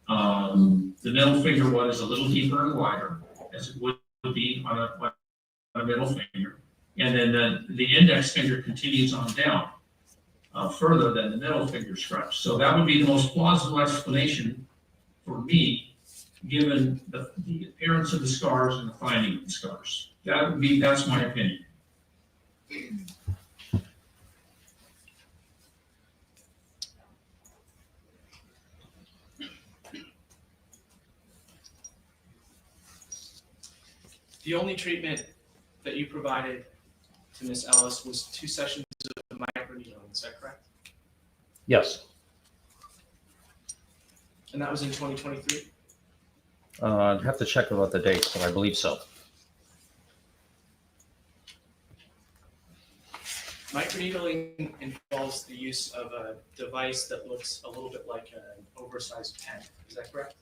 The middle finger one is a little deeper and wider, as it would be on a middle finger. And then the index finger continues on down further than the middle finger scratch. So that would be the most plausible explanation for me, given the appearance of the scars and the finding of the scars. That's my opinion. The only treatment that you provided to Ms. Ellis was 2 sessions of microneedling, is that correct? Yes. And that was in 2023? I'd have to check about the dates, but I believe so. Microneedling involves the use of a device that looks a little bit like an oversized pen, is that correct?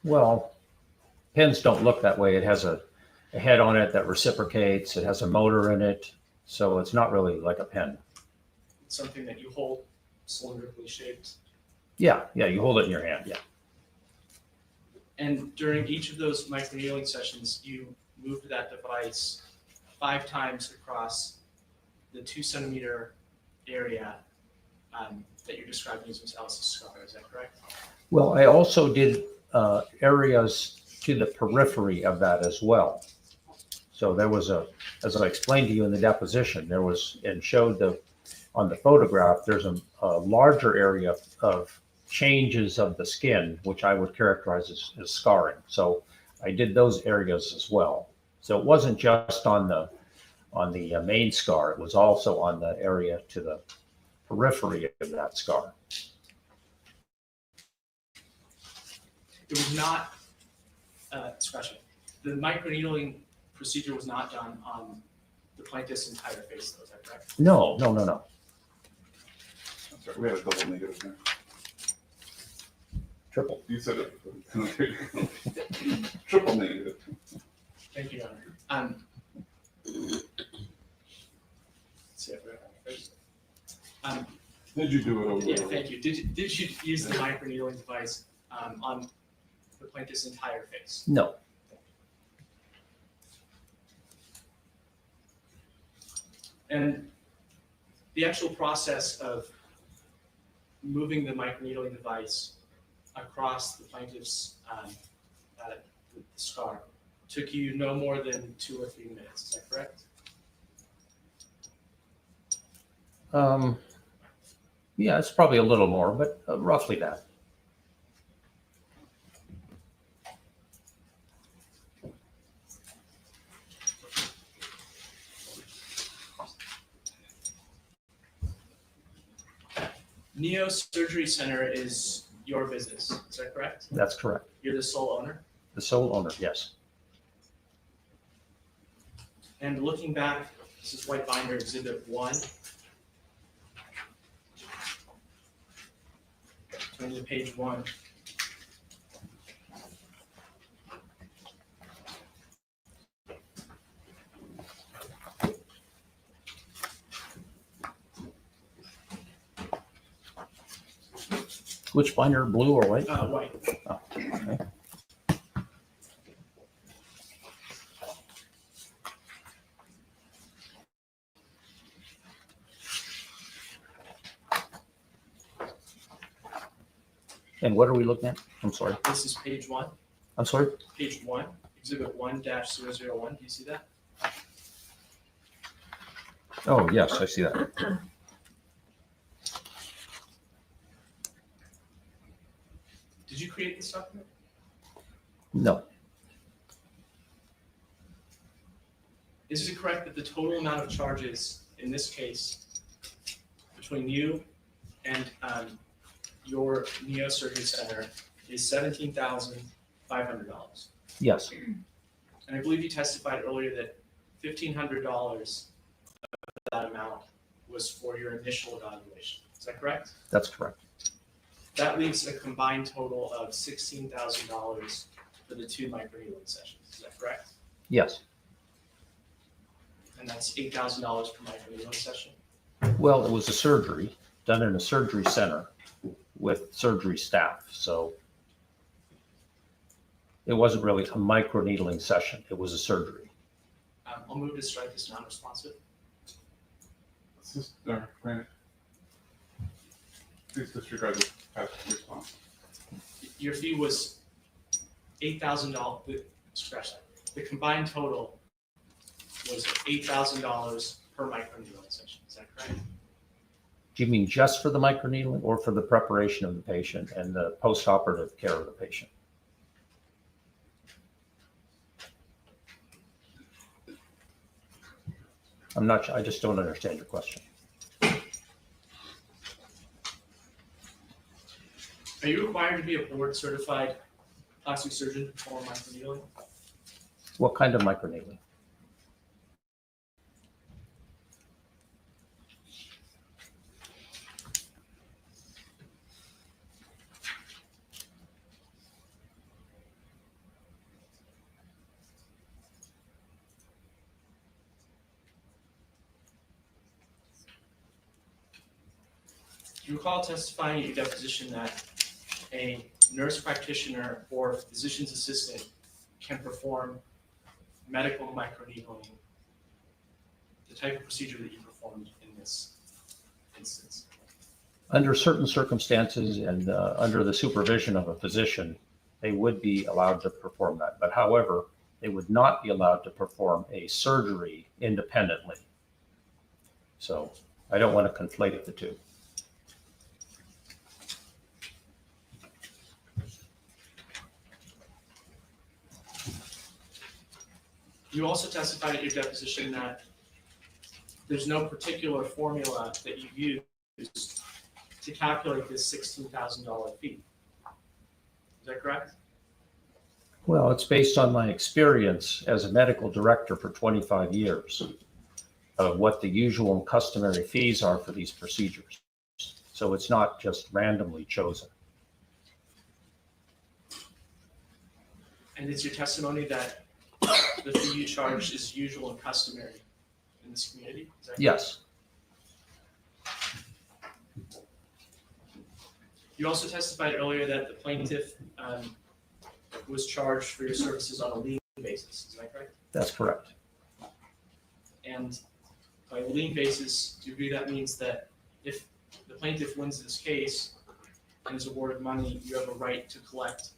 Well, pens don't look that way. It has a head on it that reciprocates. It has a motor in it. So it's not really like a pen. It's something that you hold cylindrically shaped. Yeah, you hold it in your hand, yeah. And during each of those microneedling sessions, you moved that device 5 times across the 2 centimeter area that you're describing as Ms. Ellis' scar, is that correct? Well, I also did areas to the periphery of that as well. So there was as I explained to you in the deposition, there was, and showed on the photograph, there's a larger area of changes of the skin, which I would characterize as scarring. So I did those areas as well. So it wasn't just on the main scar, it was also on the area to the periphery of that scar. It was not, the microneedling procedure was not done on the plaintiff's entire face, though, is that correct? No. I'm sorry, we had a double negative there. Triple. You said it. Triple negative. Thank you, Your Honor. Let's see if I have it. Did you do it over? Yeah, thank you. Did you use the microneedling device on the plaintiff's entire face? No. And the actual process of moving the microneedling device across the plaintiff's the scar took you no more than 2 or 3 minutes, is that correct? Yeah, it's probably a little more, but roughly that. Neo Surgery Center is your business, is that correct? That's correct. You're the sole owner? The sole owner, yes. And looking back, this is White Binder Exhibit 1. Turn to page 1. Which binder, blue or white? White. Oh, okay. And what are we looking at? I'm sorry. This is page 1. I'm sorry. Page 1, exhibit 1-001. Do you see that? Oh, yes, I see that. Did you create this document? No, Is it correct that the total amount of charges in this case between you and your neosurgery center is $17,500? yes, And I believe you testified earlier that $1,500 of that amount was for your initial evaluation. Is that correct? that's correct. That leaves a combined total of $16,000 for the 2 microneedling sessions. Is that correct? Yes. And that's $8,000 per microneedling session. Well, it was a surgery done in a surgery center with surgery staff. So it wasn't really a microneedling session. It was a surgery. I'll move to strike as non-responsive. Granted. Please disregard the past response. Your fee was $8,000. Scratch that. The combined total was $8,000 per microneedling session. Is that correct? Do you mean just for the microneedling or for the preparation of the patient and the postoperative care of the patient? I'm not, I just don't understand your question. Are you required to be a board certified plastic surgeon to perform microneedling? What kind of microneedling? Do you recall testifying at your deposition that a nurse practitioner or physician's assistant can perform medical microneedling, the type of procedure that you performed in this instance? Under certain circumstances and under the supervision of a physician, they would be allowed to perform that. But however, they would not be allowed to perform a surgery independently. So I don't want to conflate the two. You also testified at your deposition that there's no particular formula that you use to calculate this $16,000 fee. Is that correct? Well, it's based on my experience as a medical director for 25 years of what the usual and customary fees are for these procedures. So it's not just randomly chosen. And it's your testimony that the fee you charge is usual and customary in this community? Is that correct? Yes. You also testified earlier that the plaintiff was charged for your services on a lien basis. Is that correct? That's correct. And by a lien basis, do you agree that means that if the plaintiff wins this case and is awarded money, you have a right to collect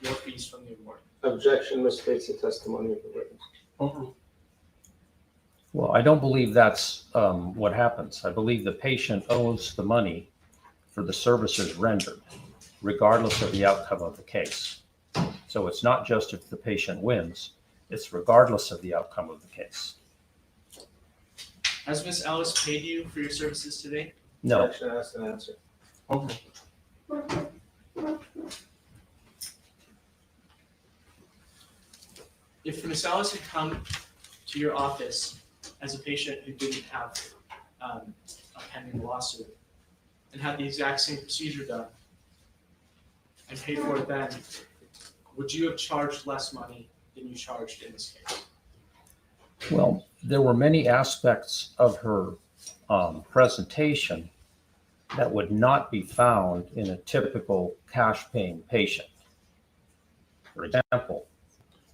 your fees from the award? Objection misstates the testimony of the witness. Well, I don't believe that's what happens. I believe the patient owes the money for the services rendered, regardless of the outcome of the case. So it's not just if the patient wins, it's regardless of the outcome of the case. Has Ms. Ellis paid you for your services today? No. Objection, ask and answer. Okay. If Ms. Ellis had come to your office as a patient who didn't have a pending lawsuit and had the exact same procedure done and paid for it then, would you have charged less money than you charged in this case? Well, there were many aspects of her presentation that would not be found in a typical cash paying patient. For example,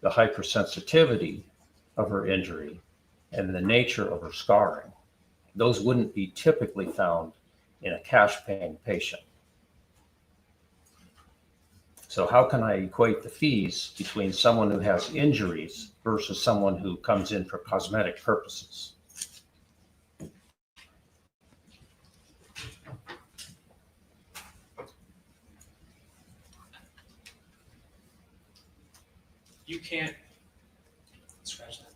the hypersensitivity of her injury and the nature of her scarring. Those wouldn't be typically found in a cash paying patient. So how can I equate the fees between someone who has injuries versus someone who comes in for cosmetic purposes? You can't scratch that.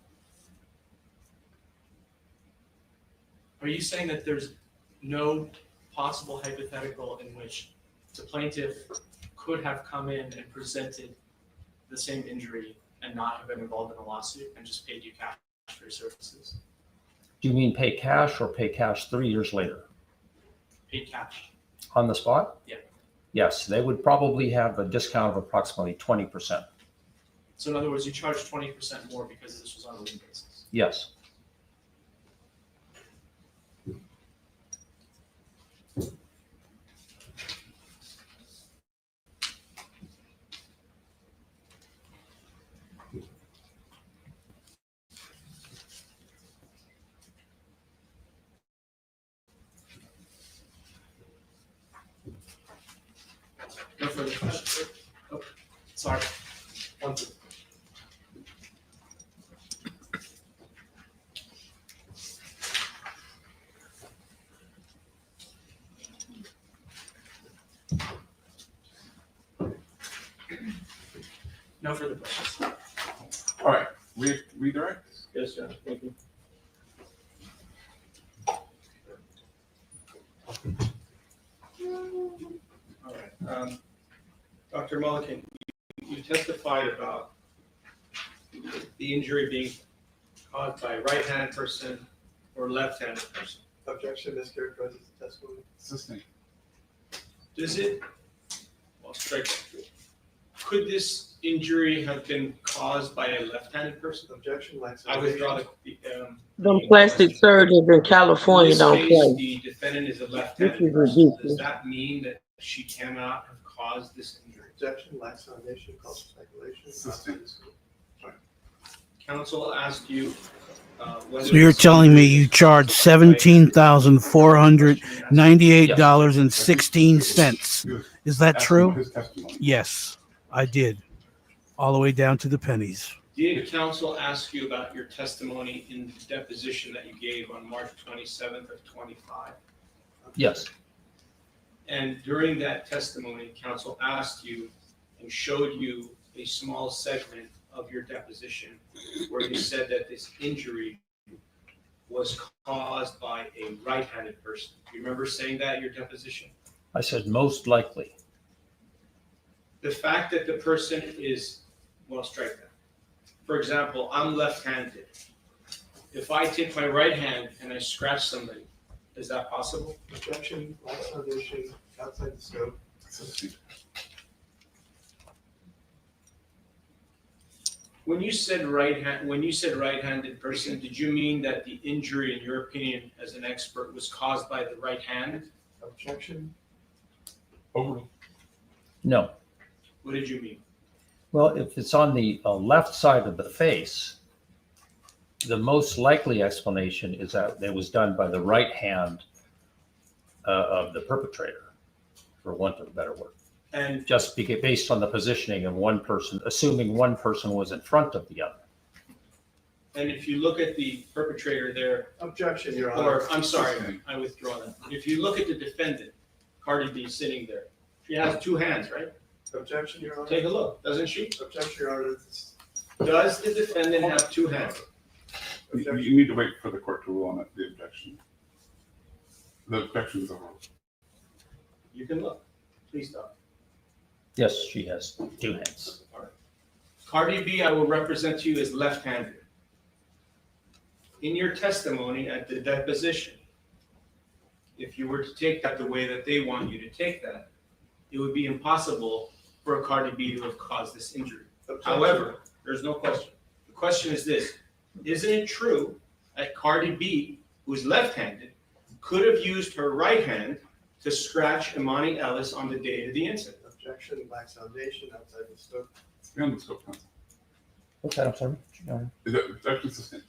Are you saying that there's no possible hypothetical in which the plaintiff could have come in and presented the same injury and not have been involved in a lawsuit and just paid you cash for your services? Do you mean pay cash or pay cash 3 years later? Paid cash. On the spot? Yeah. Yes, they would probably have a discount of approximately 20%. So in other words, you charge 20% more because this was on a lien basis. Yes. No further questions. Oh, sorry. One, two. No further questions. All right, redirect. Yes, John, thank you. All right. Dr. Mulliken, you testified about the injury being caused by a right-handed person or left-handed person. Objection, mischaracterizes the testimony. Assistant. Does it, well, strike that. Could this injury have been caused by a left-handed person? Objection, lacks I withdraw the. Them plastic surgeons in California don't In this case, play. the defendant is a This left-handed is person. Does ridiculous. that mean that she cannot have caused this injury? Objection, lacks foundation, calls for speculation. Assistant. Counsel asked you whether. So you're telling me you charged $17,498.16. Is that That's true? his testimony. Yes, I did. All the way down to the pennies. Did counsel ask you about your testimony in the deposition that you gave on March 27th of 25? Yes. And during that testimony, counsel asked you and showed you a small segment of your deposition where you said that this injury was caused by a right-handed person. Do you remember saying that in your deposition? I said most likely. The fact that the person is, well, strike that. For example, I'm left-handed. If I take my right hand and I scratch somebody, is that possible? Objection, lacks foundation, outside the scope. Assistant. When you said right-handed person, did you mean that the injury, in your opinion, as an expert, was caused by the right hand? Objection, Overruled. No. What did you mean? Well, if it's on the left side of the face, the most likely explanation is that it was done by the right hand of the perpetrator, for want of a better word. And Just based on the positioning of one person, assuming one person was in front of the other. And if you look at the perpetrator there, objection, Your Honor. or, I'm sorry, I withdraw that. If you look at the defendant, Cardi B sitting there, she has two hands, right? Objection, Your Honor. Take a look, doesn't she? Objection, Your Honor. Does the defendant have two hands? You need to wait for the court to rule on the objection. The objection is overruled. You can look. Please don't. Yes, she has two hands. All right. Cardi B, I will represent to you as left-handed. In your testimony at the deposition, if you were to take that the way that they want you to take that, it would be impossible for a Cardi B to have caused this injury. However, there's no question. The question is this: isn't it true that Cardi B, who is left-handed, could have used her right hand to scratch Imani Ellis on the day of the incident? Objection, lacks foundation, outside the scope. It's beyond the scope, counsel. What's that? I'm sorry. Is that objection sustained?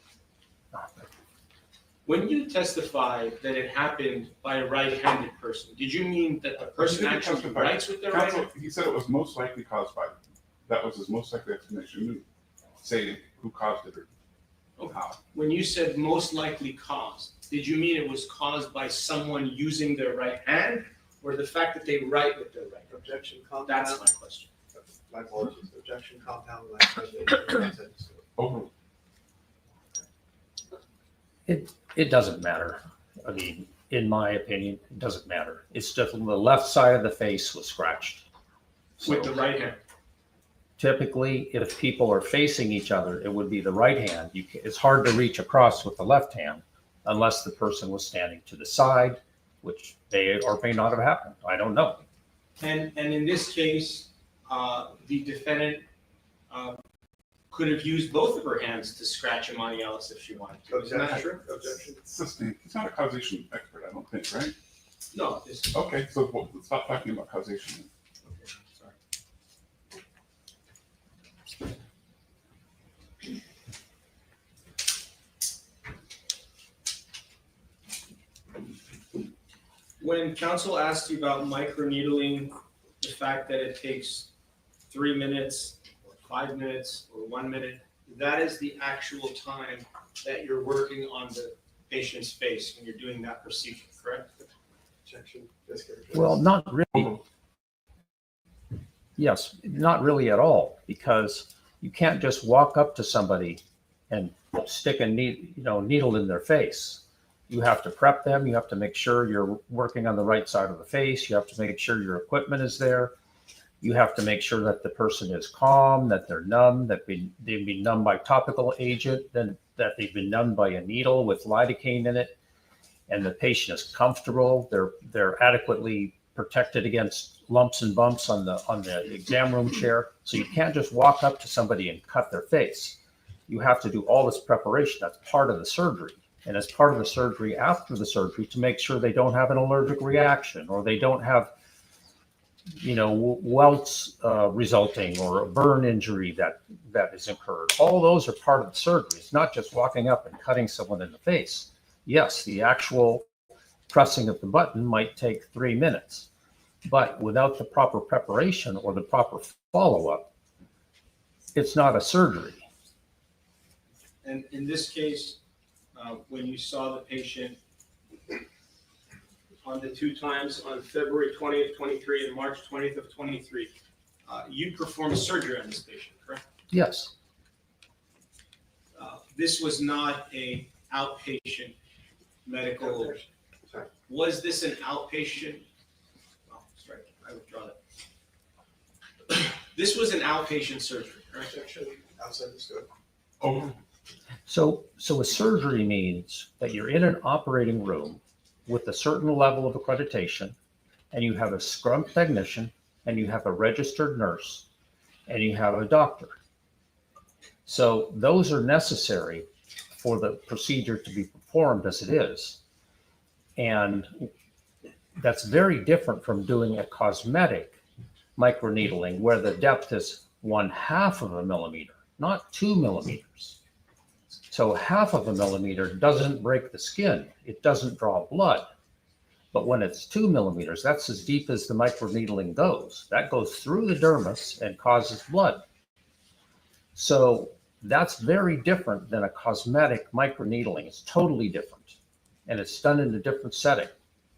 When you testified that it happened by a right-handed person, did you mean that the person He didn't actually testify. writes with their right Counsel, hand? he said it was most likely caused by, that was his most likely explanation, say who caused it or how. When you said most likely caused, did you mean it was caused by someone using their right hand or the fact that they write with their right hand? Objection compound. That's my question. My apologies. Objection compound. Like I said, Over. It doesn't matter. I mean, in my opinion, it doesn't matter. It's just the left side of the face was scratched. With the right hand. Typically, if people are facing each other, it would be the right hand. It's hard to reach across with the left hand unless the person was standing to the side, which may or may not have happened. I don't know. And in this case, the defendant could have used both of her hands to scratch Imani Ellis if she wanted to. Isn't that true? Objection. He's not a causation expert, I don't think, right? No. Okay, so let's stop talking about causation. Okay, sorry. When counsel asked you about microneedling, the fact that it takes 3 minutes, or 5 minutes, or 1 minute, that is the actual time that you're working on the patient's face when you're doing that procedure, correct? Objection. Discard. Well, not really. Yes, not really at all, because you can't just walk up to somebody and stick a needle in their face. You have to prep them. You have to make sure you're working on the right side of the face. You have to make sure your equipment is there. You have to make sure that the person is calm, that they're numb, that they've been numbed by topical agent, then that they've been numbed by a needle with lidocaine in it, and the patient is comfortable. They're adequately protected against lumps and bumps on the exam room chair. So you can't just walk up to somebody and cut their face. You have to do all this preparation. That's part of the surgery. And as part of the surgery, after the surgery, to make sure they don't have an allergic reaction or they don't have, welts resulting or a burn injury that is incurred. All those are part of the surgery. It's not just walking up and cutting someone in the face. Yes, the actual pressing of the button might take 3 minutes, but without the proper preparation or the proper follow-up, it's not a surgery. And in this case, when you saw the patient on the 2 times on February 20th, 23 and March 20th of 23, you performed surgery on this patient, correct? Yes. This was not a outpatient medical. Sorry. Was this an outpatient? Well, strike, I withdraw that. This was an outpatient surgery, correct? Objection. Outside the scope. Over. So a surgery means that you're in an operating room with a certain level of accreditation, and you have a scrum technician, and you have a registered nurse, and you have a doctor. So those are necessary for the procedure to be performed as it is. And that's very different from doing a cosmetic microneedling where the depth is 1/2 of a millimeter, not 2 millimeters. So 1/2 of a millimeter doesn't break the skin. It doesn't draw blood. But when it's 2 millimeters, that's as deep as the microneedling goes. That goes through the dermis and causes blood. So that's very different than a cosmetic microneedling. It's totally different. And it's done in a different setting.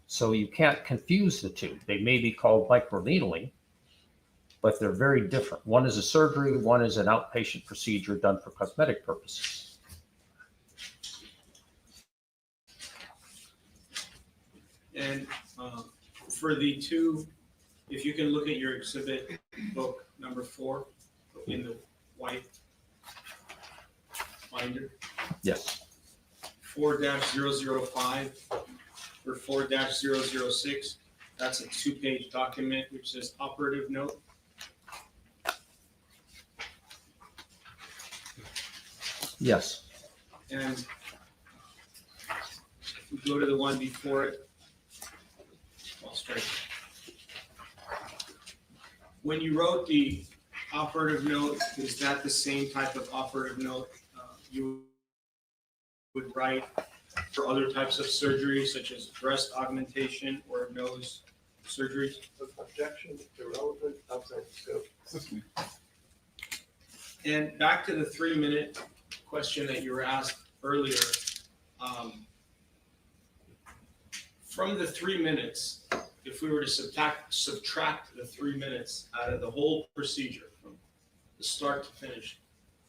So you can't confuse the two. They may be called microneedling, but they're very different. One is a surgery, one is an outpatient procedure done for cosmetic purposes. And for the 2, if you can look at your exhibit book number 4 in the white binder. Yes. 4-005 or 4-006. That's a 2-page document which says operative note. Yes. And if we go to the one before it, I'll strike it. When you wrote the operative note, is that the same type of operative note you would write for other types of surgeries such as breast augmentation or nose surgeries? Objection, irrelevant, outside the scope. And back to the 3-minute question that you were asked earlier. From the 3 minutes, if we were to subtract the 3 minutes out of the whole procedure from the start to finish,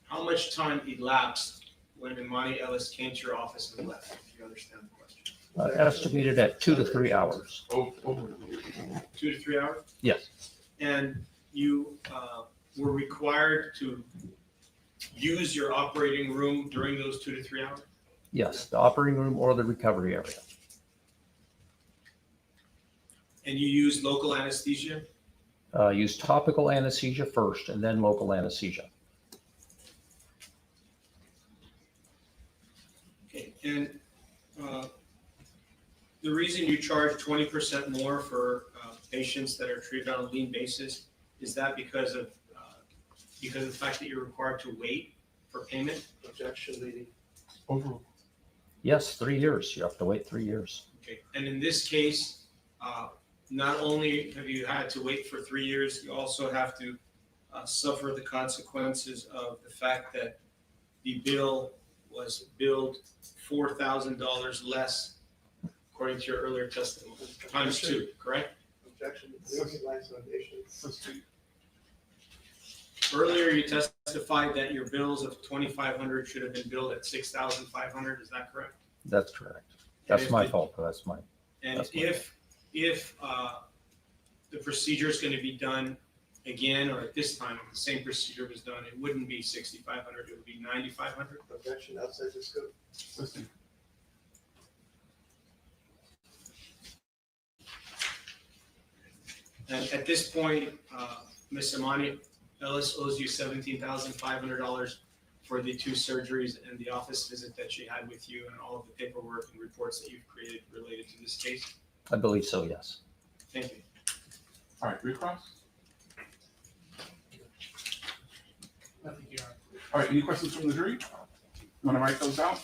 how much time elapsed when Imani Ellis came to your office and left? If you understand the question. Estimated at 2 to 3 hours. 2 to 3 hours? Yes. And you were required to use your operating room during those 2 to 3 hours? Yes, the operating room or the recovery area. And you used local anesthesia? Use topical anesthesia first and then local anesthesia. Okay, and the reason you charge 20% more for patients that are treated on a lean basis, is that because of the fact that you're required to wait for payment? Objection, leading. Yes, 3 years. You have to wait 3 years. Okay, and in this case, not only have you had to wait for 3 years, you also have to suffer the consequences of the fact that the bill was billed $4,000 less, according to your earlier testimony, times 2, correct? Objection, Liberty Life Foundation. Earlier, you testified that your bills of $2,500 should have been billed at $6,500. Is that correct? That's correct. That's my fault. That's mine. And That's my if the procedure is going to be done again, or at this time, if the same procedure was done, it wouldn't be $6,500, it would be $9,500? Objection, outside the scope. And at this point, Ms. Imani Ellis owes you $17,500 for the 2 surgeries and the office visit that she had with you and all of the paperwork and reports that you've created related to this case. I believe so, yes. Thank you. All right, recross? All right, any questions from the jury? You want to write those out?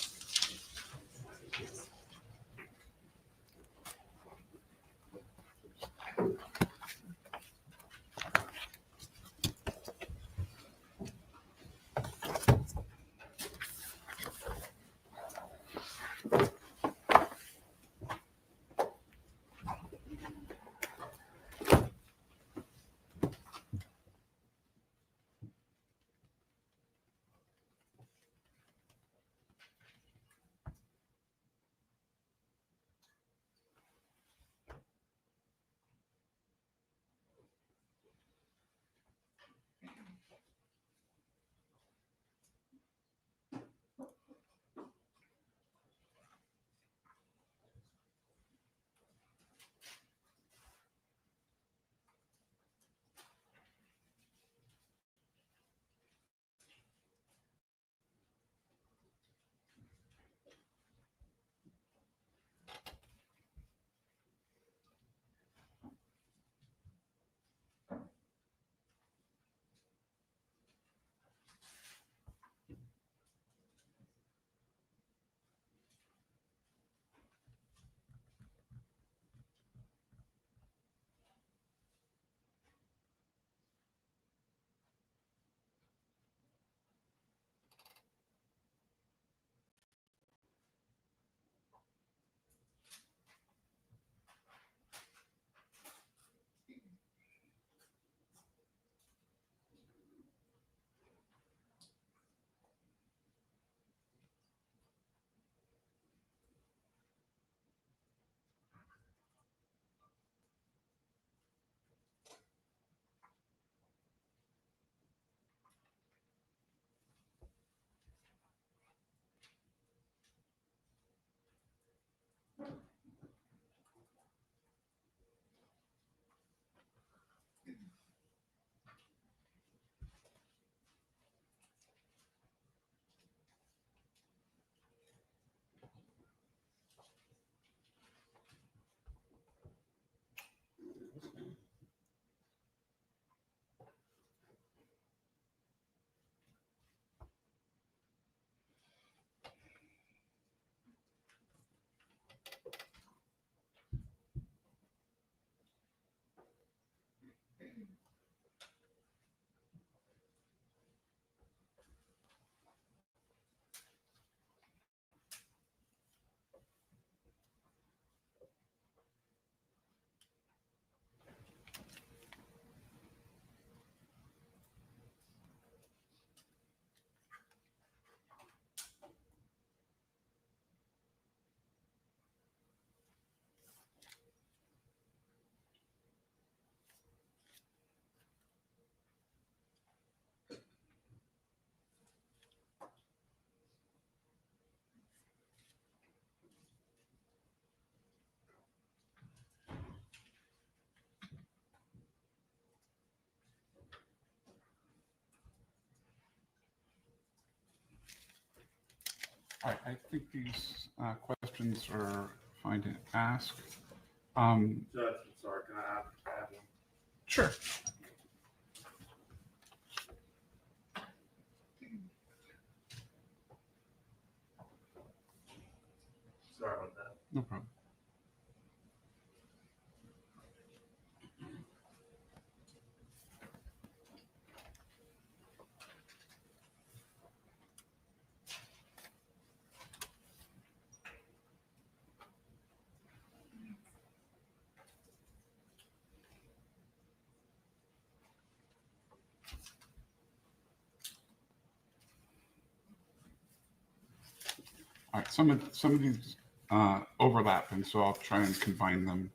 I think these questions are fine to ask. Judge, I'm sorry, can I add one? Sure. Sorry about that. No problem. All right, some of these overlap, and so I'll try and combine them.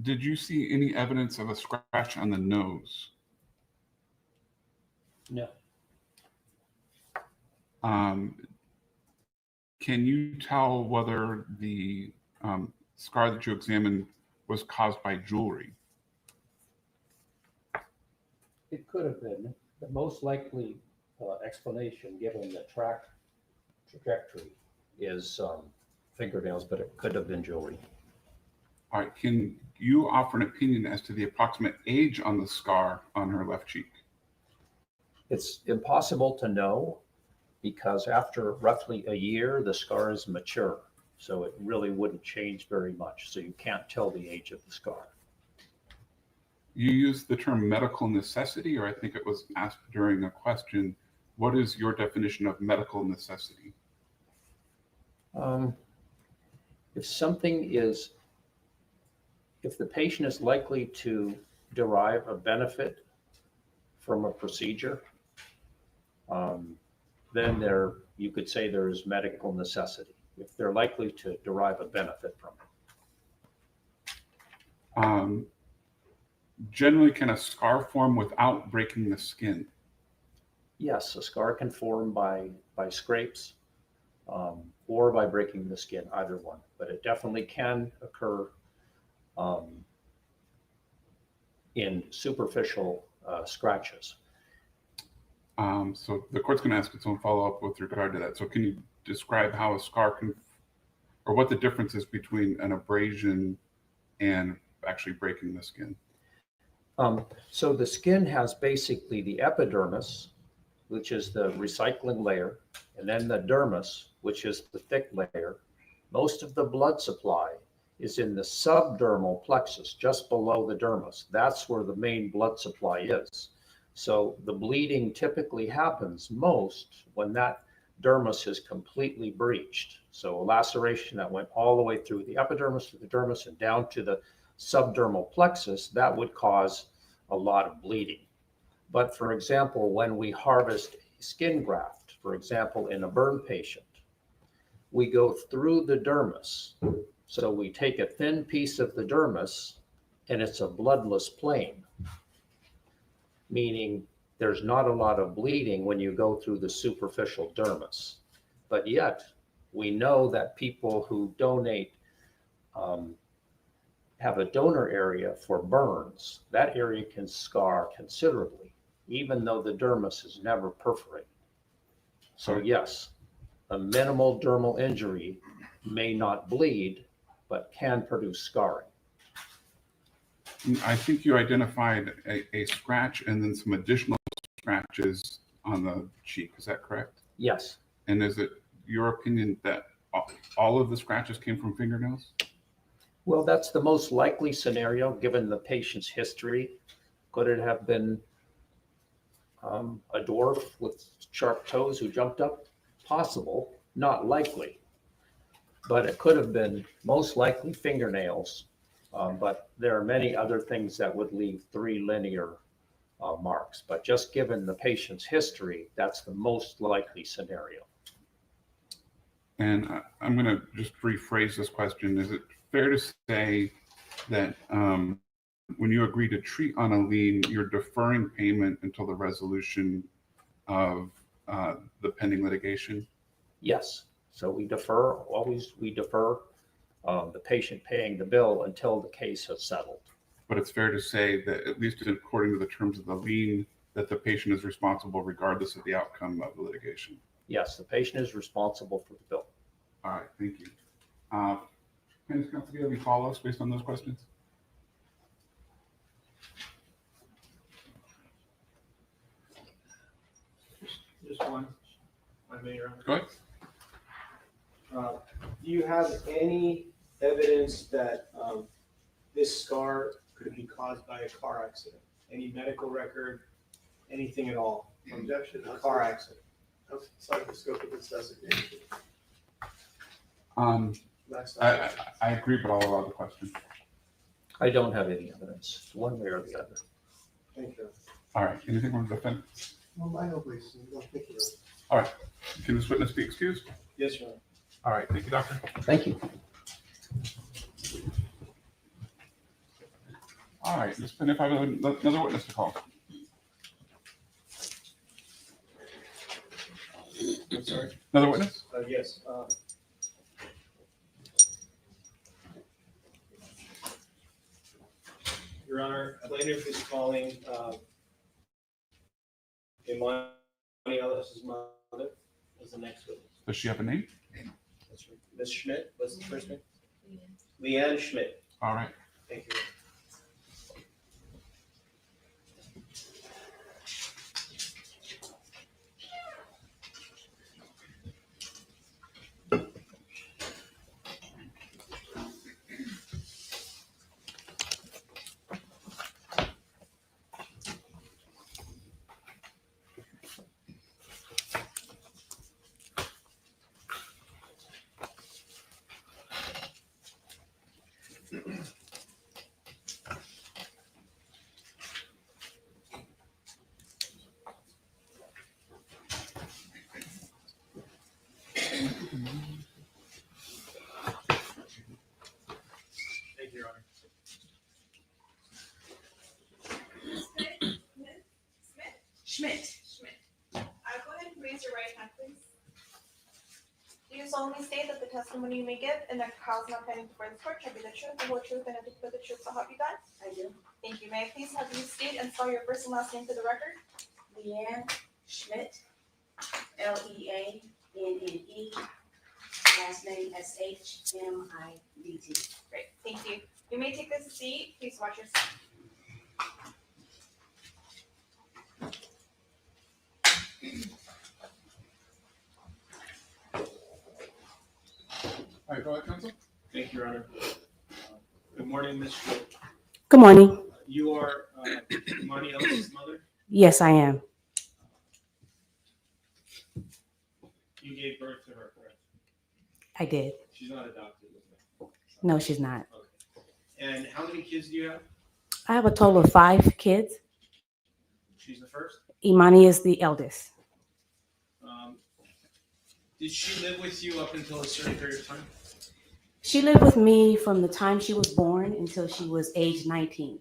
Did you see any evidence of a scratch on the nose? No. Can you tell whether the scar that you examined was caused by jewelry? It could have been. The most likely explanation, given the trajectory, is fingernails, but it could have been jewelry. All right, can you offer an opinion as to the approximate age on the scar on her left cheek? It's impossible to know because after roughly a year, the scar is mature. So it really wouldn't change very much. So you can't tell the age of the scar. You used the term medical necessity, or I think it was asked during a question. What is your definition of medical necessity? If the patient is likely to derive a benefit from a procedure, then you could say there is medical necessity. If they're likely to derive a benefit from it. Generally, can a scar form without breaking the skin? Yes, a scar can form by scrapes or by breaking the skin, either one. But it definitely can occur in superficial scratches. So the court's going to ask its own follow-up with regard to that. So can you describe how a scar can, or what the difference is between an abrasion and actually breaking the skin? So the skin has basically the epidermis, which is the recycling layer, and then the dermis, which is the thick layer. Most of the blood supply is in the subdermal plexus, just below the dermis. That's where the main blood supply is. So the bleeding typically happens most when that dermis is completely breached. So a laceration that went all the way through the epidermis to the dermis and down to the subdermal plexus, that would cause a lot of bleeding. But for example, when we harvest a skin graft, for example, in a burn patient, we go through the dermis. So we take a thin piece of the dermis and it's a bloodless plane, meaning there's not a lot of bleeding when you go through the superficial dermis. But yet we know that people who donate have a donor area for burns. That area can scar considerably, even though the dermis is never perforated. So yes, a minimal dermal injury may not bleed, but can produce scarring. I think you identified a scratch and then some additional scratches on the cheek. Is that correct? Yes. And is it your opinion that all of the scratches came from fingernails? Well, that's the most likely scenario given the patient's history. Could it have been a dwarf with sharp toes who jumped up? Possible, not likely. But it could have been most likely fingernails. But there are many other things that would leave 3 linear marks. But just given the patient's history, that's the most likely scenario. And I'm going to just rephrase this question. Is it fair to say that when you agree to treat on a lien, you're deferring payment until the resolution of the pending litigation? Yes. So we defer the patient paying the bill until the case has settled. but it's fair to say that at least according to the terms of the lien, that the patient is responsible regardless of the outcome of the litigation. Yes, the patient is responsible for the bill. All right, thank you. Plaintiff's counsel, do you have any follow-ups based on those questions? Just one. Your Honor. Go ahead. Do you have any evidence that this scar could be caused by a car accident? Any medical record, anything at all? Objection. A car accident. Outside the scope of its designation. That's not. I agree, but I'll allow the question. I don't have any evidence, one way or the other. Thank you. All right, anything on the defense? Well, I hope we don't think it is. All right, can this witness be excused? Yes, Your Honor. All right, thank you, doctor. Thank you. All right, Ms. Penn, if I have another witness to call. I'm sorry. Another witness? Yes. Your Honor, plaintiff is calling Imani Ellis's mother as the next witness. Does she have a name? That's right. Ms. Schmidt, what's the first name? Leanne Schmidt. All right. Thank you. Thank you, Your Honor. Schmidt. Go ahead and raise your right hand, please. Do you solemnly state that the testimony you may give in the cause now pending before this court shall be the truth, the whole truth, and nothing but the truth, so help you God? I do. Thank you. May I please have you state and spell your first and last name for the record? Leanne Schmidt, Leanne, last name Shmidt. Great, thank you. You may take this seat. Please watch your step. All right, go ahead, counsel. Thank you, Your Honor. Good morning, Ms. Schmidt. Good morning. You are Imani Ellis's mother? Yes, I am. You gave birth to her, correct? I did. She's not adopted, is it? No, she's not. And how many kids do you have? I have a total of 5 kids. She's the first? Imani is the eldest. Did she live with you up until a certain period of time? She lived with me from the time she was born until she was age 19.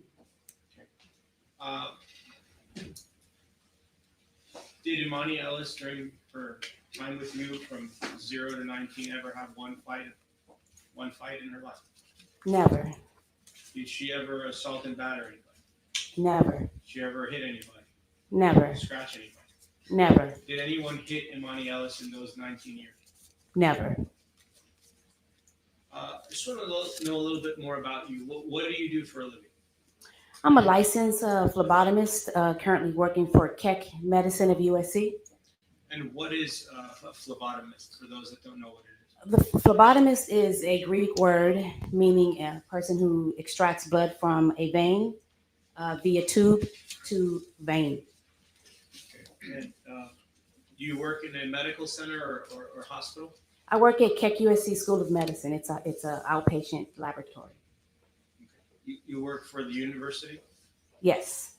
Did Imani Ellis, during her time with you from 0 to 19, ever have one fight in her life? Never. Did she ever assault and batter anybody? Never. Did she ever hit anybody? Never. Scratch anybody? Never. Did anyone hit Imani Ellis in those 19 years? Never. I just want to know a little bit more about you. What do you do for a living? I'm a licensed phlebotomist, currently working for Keck Medicine of USC. And what is a phlebotomist, for those that don't know what it is? The phlebotomist is a Greek word meaning a person who extracts blood from a vein via tube to vein. And do you work in a medical center or hospital? I work at Keck USC School of Medicine. It's a outpatient laboratory. You work for the university? Yes.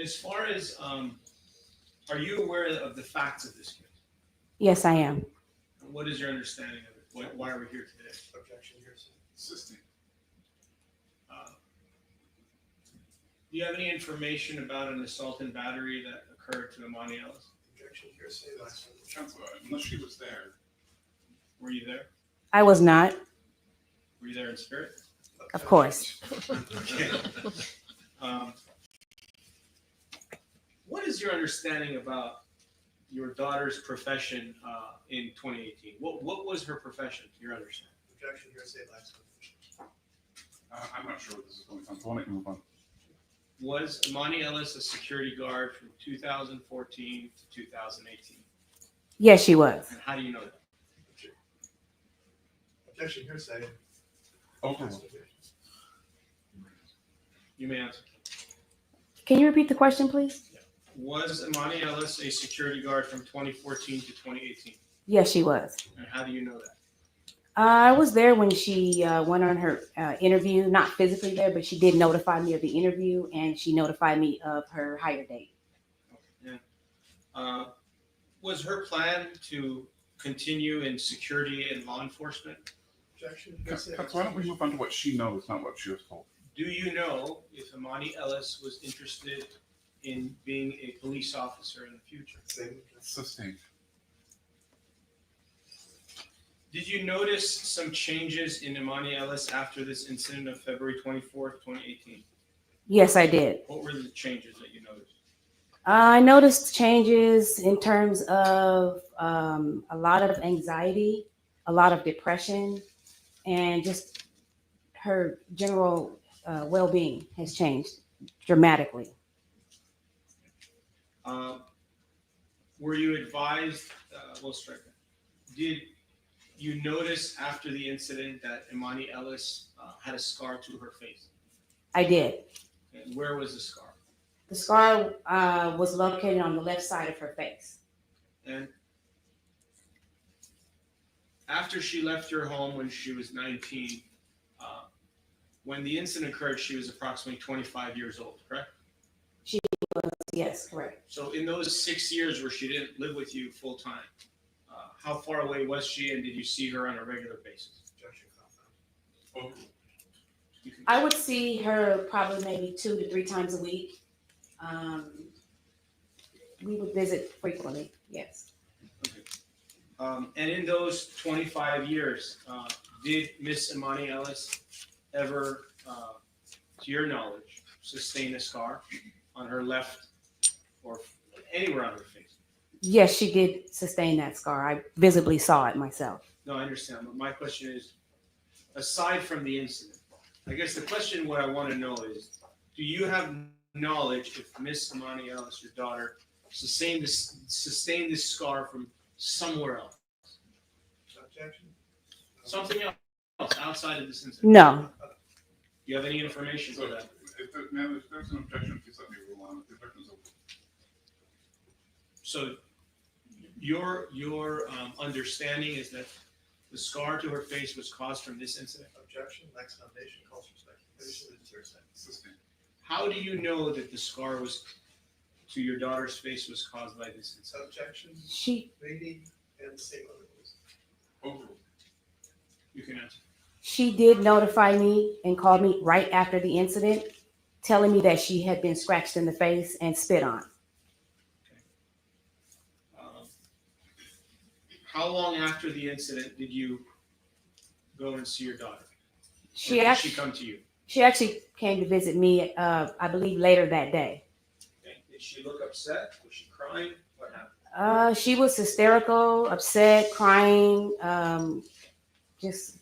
As far as, are you aware of the facts of this case? Yes, I am. What is your understanding of it? Why are we here today? Objection, Assisting. Do you have any information about an assault and battery that occurred to Imani Ellis? Objection, hearsay, last one. Counselor, unless she was there. Were you there? I was not, Were you there in spirit? of course. Okay. Um, What is your understanding about your daughter's profession in 2018? What was her profession, your understanding? Objection, hearsay, last one. I'm not sure where this is going on, so I want to move on. Was Imani Ellis a security guard from 2014 to 2018? Yes, she was. And how do you know that? Objection, hearsay. Overruled. You may answer. Can you repeat the question, please? Was Imani Ellis a security guard from 2014 to 2018? Yes, she was. And how do you know that? I was there when she went on her interview, not physically there, but she did notify me of the interview and she notified me of her hire date. And was her plan to continue in security and law enforcement? Objection, hearsay. Counselor, why don't we move on to what she knows, not what she was told? Do you know if Imani Ellis was interested in being a police officer in the future? Sustained. Did you notice some changes in Imani Ellis after this incident of February 24th, 2018? Yes, I did. What were the changes that you noticed? I noticed changes in terms of a lot of anxiety, a lot of depression, and just her general well-being has changed dramatically. Were you advised, we'll strike that. Did you notice after the incident that Imani Ellis had a scar to her face? I did. And where was the scar? The scar was located on the left side of her face. And after she left your home when she was 19, when the incident occurred, she was approximately 25 years old, correct? She was, yes, correct. So in those 6 years where she didn't live with you full time, how far away was she and did you see her on a regular basis? Objection, compound. I would see her probably maybe 2 to 3 times a week. We would visit frequently, yes. And in those 25 years, did Miss Imani Ellis ever, to your knowledge, sustain a scar on her left or anywhere on her face? Yes, she did sustain that scar. I visibly saw it myself. No, I understand, but my question is, aside from the incident, I guess the question what I want to know is, do you have knowledge if Miss Imani Ellis, your daughter, sustained this scar from somewhere else? Objection. Something else outside of this incident? No. Do you have any information for that? Ma'am, if there's an objection, please let me rule on it. The objection's over. So your understanding is that the scar to her face was caused from this incident? Objection, Max Foundation calls for speculation and hearsay. Sustained. How do you know that the scar was to your daughter's face was caused by this incident? Objection, She reading and the same other rules. Overruled. You can answer. She did notify me and called me right after the incident, telling me that she had been scratched in the face and spit on. How long after the incident did you go and see your daughter? She Or did actually she come to you? She actually came to visit me, I believe, later that day. Okay. Did she look upset? Was she crying? What happened? She was hysterical, upset, crying, just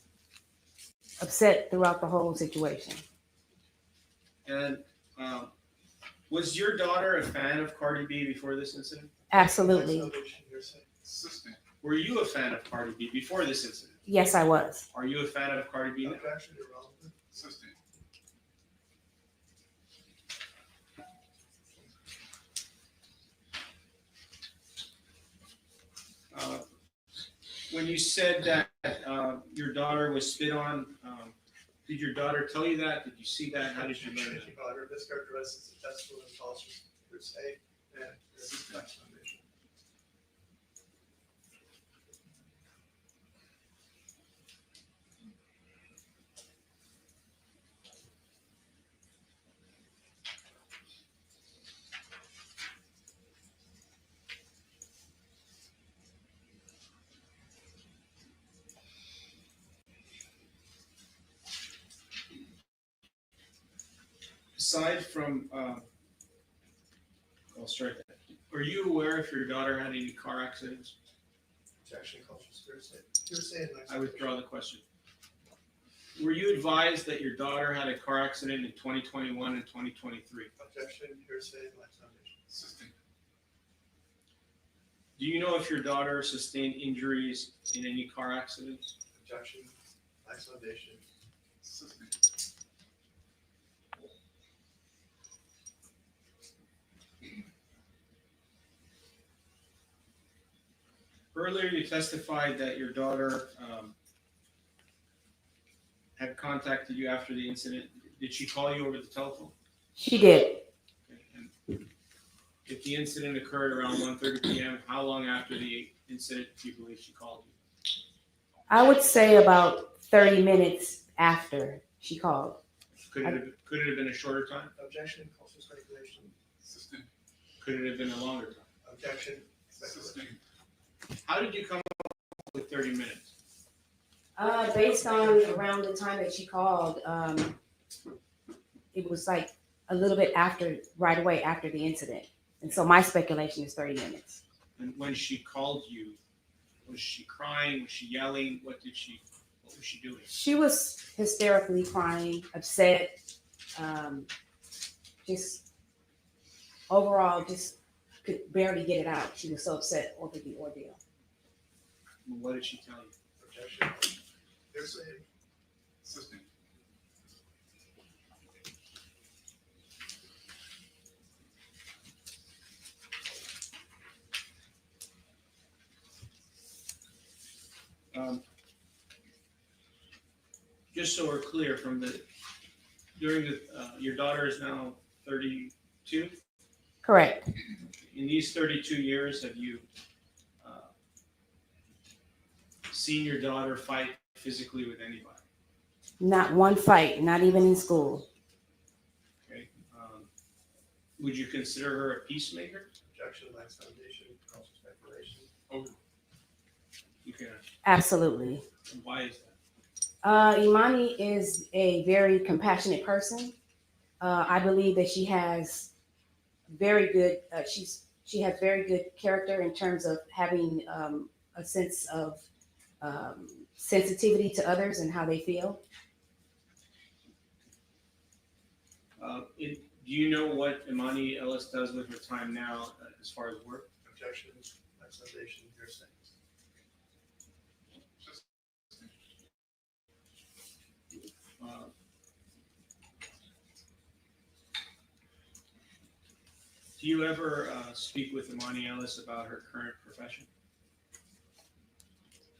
upset throughout the whole situation. And was your daughter a fan of Cardi B before this incident? Absolutely. Max Foundation, hearsay. Sustained. Were you a fan of Cardi B before this incident? Yes, I was. Are you a fan of Cardi B now? Objection, irrelevant. Sustained. When you said that your daughter was spit on, did your daughter tell you that? Did you see that? How did you learn that? She got her mischaracterized as a testimony and false hearsay and Max Foundation. aside from, I'll strike that. Are you aware if your daughter had any car accidents? Objection, cultural hearsay. I withdraw the question. Were you advised that your daughter had a car accident in 2021 and 2023? Objection, hearsay, Life Foundation. Do you know if your daughter sustained injuries in any car accidents? Objection, Life Foundation. Earlier, you testified that your daughter had contacted you after the incident. Did she call you over the telephone? She did. And if the incident occurred around 1:30 p.m., how long after the incident do you believe she called you? I would say about 30 minutes after she called. Could it have been a shorter time? Objection, cultural speculation. Could it have been a longer time? Objection, speculation. How did you come up with 30 minutes? Based on around the time that she called, it was like a little bit after, right away after the incident. And so my speculation is 30 minutes. And when she called you, was she crying? Was she yelling? What was she doing? She was hysterically crying, upset, just overall just could barely get it out. She was so upset over the ordeal. What did she tell you? Objection, hearsay. Just so we're clear, your daughter is now 32? Correct. In these 32 years, have you seen your daughter fight physically with anybody? Not one fight, not even in school. Okay. Would you consider her a peacemaker? Objection, Life Foundation, cultural speculation. You can. Absolutely. And why is that? Imani is a very compassionate person. I believe that she has very good, she has very good character in terms of having a sense of sensitivity to others and how they feel. Do you know what Imani Ellis does with her time now as far as work? Objection, Life Foundation, hearsay. Do you ever speak with Imani Ellis about her current profession?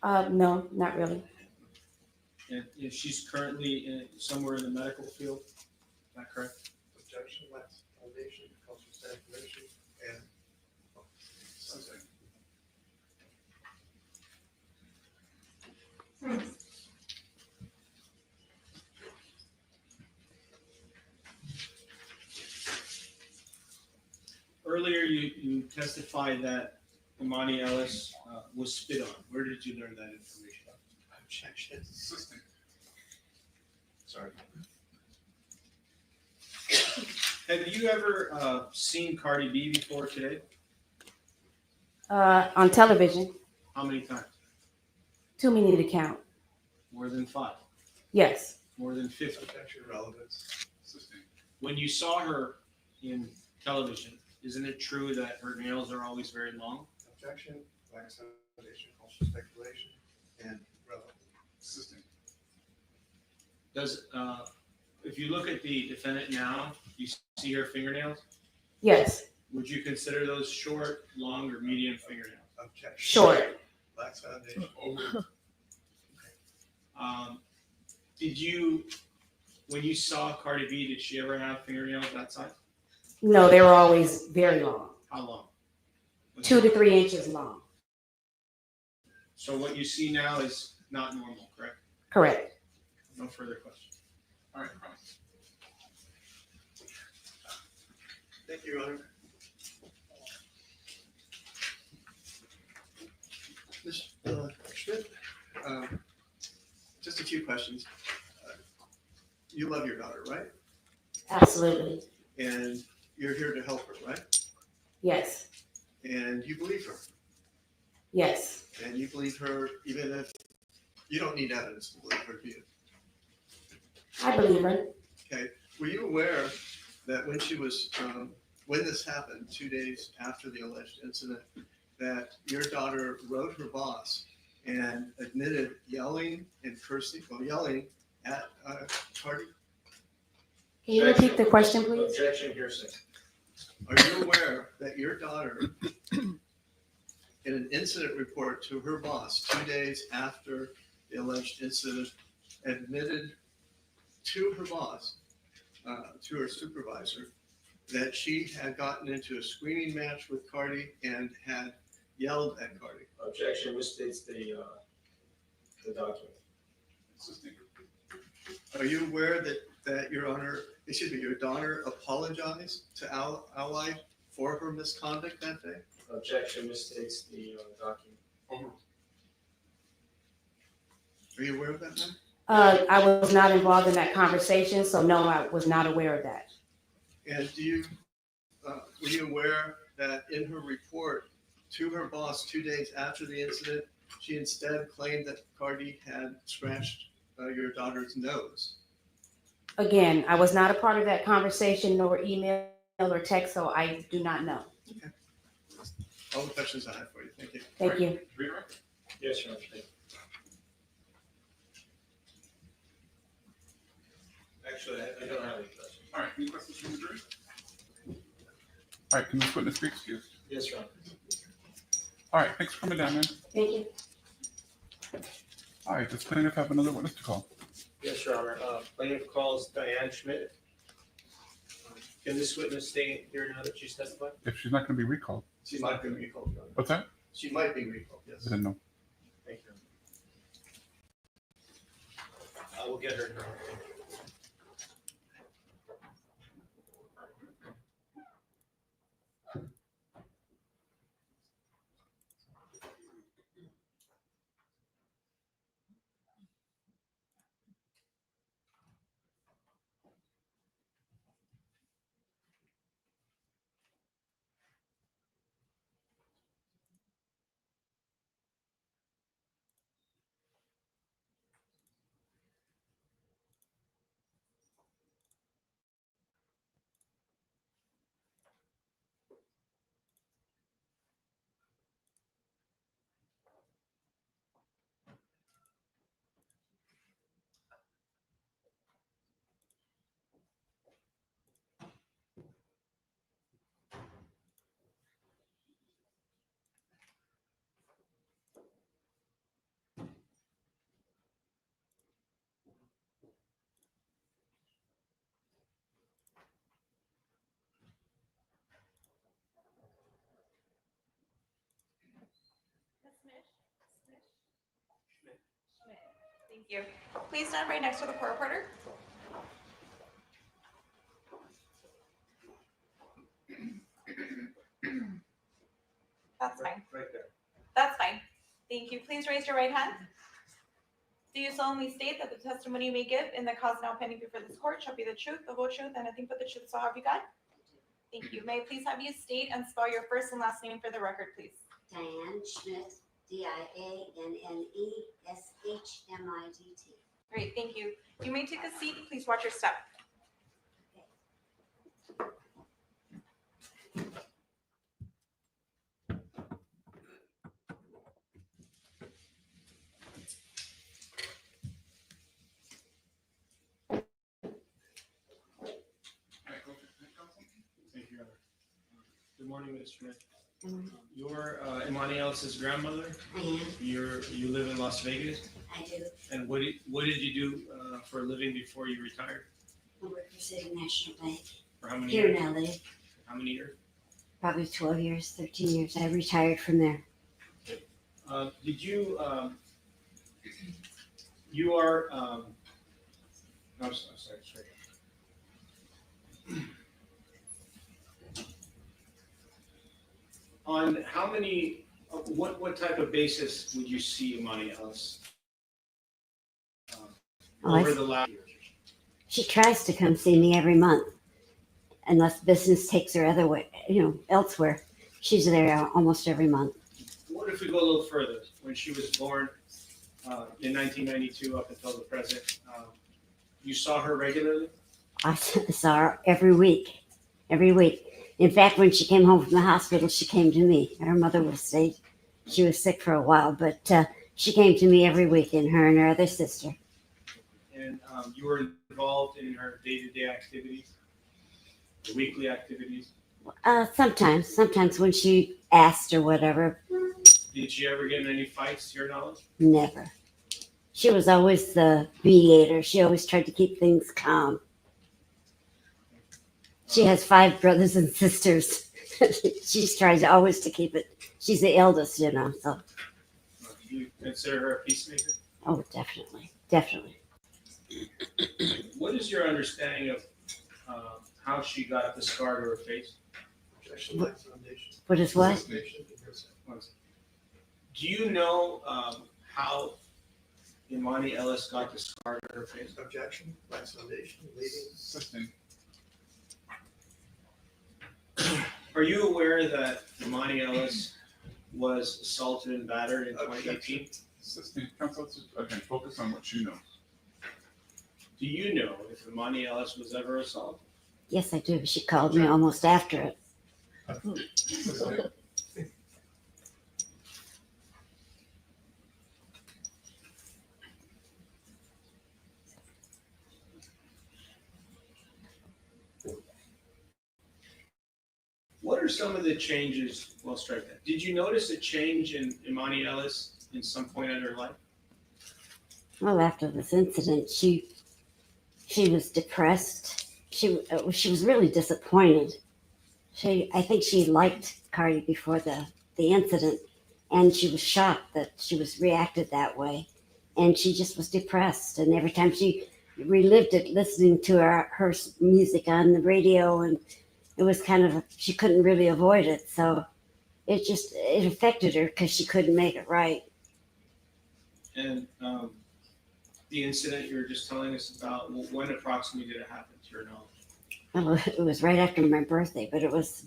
No, not really. And if she's currently somewhere in the medical field, is that correct? Objection, Life Foundation, cultural speculation, and Earlier, you testified that Imani Ellis was spit on. Where did you learn that information? objection. Sorry. Have you ever seen Cardi B before today? On television, How many times? too many to count. More than 5? Yes. More than 50? Objection, relevance. When you saw her in television, isn't it true that her nails are always very long? Objection, Life Foundation, cultural speculation, and relevance. Does if you look at the defendant now, you see her fingernails? Yes. Would you consider those short, long, or medium fingernails? Objection. Short. Life Foundation. Did you, when you saw Cardi B, did she ever have fingernails that size? No, they were always very long, How long? 2 to 3 inches long. So what you see now is not normal, correct? Correct. No further questions. All right, Brian. Thank you, Your Honor. Ms. Schmidt, just a few questions. You love your daughter, right? Absolutely. And you're here to help her, right? Yes. And you believe her. Yes. And you believe her even if you don't need evidence to believe her, do you? I believe her. Okay. Were you aware that when she was, when this happened, 2 days after the alleged incident, that your daughter wrote her boss and admitted yelling and cursing, well, yelling at Cardi? Can you repeat the question, please? Objection, hearsay. Are you aware that your daughter, in an incident report to her boss 2 days after the alleged incident, admitted to her boss, to her supervisor, that she had gotten into a screaming match with Cardi and had yelled at Cardi? Objection misstates the document. Are you aware that your daughter apologized to Ally for her misconduct that day? Objection misstates the document. Are you aware of that, ma'am? I was not involved in that conversation, so no, I was not aware of that. And were you aware that in her report to her boss 2 days after the incident, she instead claimed that Cardi had scratched your daughter's nose? Again, I was not a part of that conversation, nor email or text, so I do not know. Okay. All the questions I have for you. Thank you. Thank you. Yes, Your Honor. Thank you. Actually, I don't have any questions. All right, any questions from the jury? All right, can this witness be excused? Yes, Your Honor. All right, thanks for coming down, man. Thank you. All right, does plaintiff have another witness to call? Yes, Your Honor. Plaintiff calls Diane Schmidt. Can this witness stay here now that she's testified? If she's not going to be recalled. She might be recalled, Your Honor. What's that? She might be recalled, yes. I didn't know. Thank you. I will get her, Your Honor. Thank you. Please stand right next to the court reporter. That's fine. Right there. That's fine. Thank you. Please raise your right hand. Do you solemnly state that the testimony you may give in the cause now pending before this court shall be the truth, the whole truth, and nothing but the truth, so help you God? Thank you. May I please have you state and spell your first and last name for the record, please? Diane Schmidt, DIANNESHMIDT. Great, thank you. You may take a seat. Please watch your step. Thank you, Your Honor. Good morning, Ms. Schmidt. You're Imani Ellis's grandmother? I am. You live in Las Vegas? I do. And what did you do for a living before you retired? I work for City National Bank For how many here years? in LA. How many years? Probably 12 years, 13 years. I retired from there. Did you, you are, no, I'm sorry. On how many, what type of basis would you see Imani Ellis Oh, over the last years? She tries to come see me every month. unless business takes her other way, elsewhere. She's there almost every month. What if we go a little further? When she was born in 1992 up until the present, you saw her regularly? I saw her every week. In fact, when she came home from the hospital, she came to me. Her mother was sick. She was sick for a while, but she came to me every week, and her other sister. And you were involved in her day-to-day activities, the weekly activities? Sometimes when she asked or whatever. Did she ever get in any fights, to your knowledge? Never. She was always the mediator. She always tried to keep things calm. She has 5 brothers and sisters. She's trying always to keep it. She's the eldest, so. Do you consider her a peacemaker? Oh, definitely. What is your understanding of how she got the scar to her face? What is what? Do you know how Imani Ellis got the scar to her face? Objection, Wax Foundation, leading. Are you aware that Imani Ellis was assaulted and battered in 2018? Assistant counsel, again, focus on what you know. Do you know if Imani Ellis was ever assaulted? Yes, I do. She called me almost after it. What are some of the changes? Well, strike that. Did you notice a change in Imani Ellis in some point in her life? Well, after this incident, she was depressed. She was really disappointed. I think she liked Cardi before the incident, and she was shocked that she was reacted that way, and she just was depressed. And every time she relived it, listening to her music on the radio, and it was kind of she couldn't really avoid it. So it affected her because she couldn't make it right. And the incident you were just telling us about, when approximately did it happen, to your knowledge? Well, it was right after my birthday, but it was,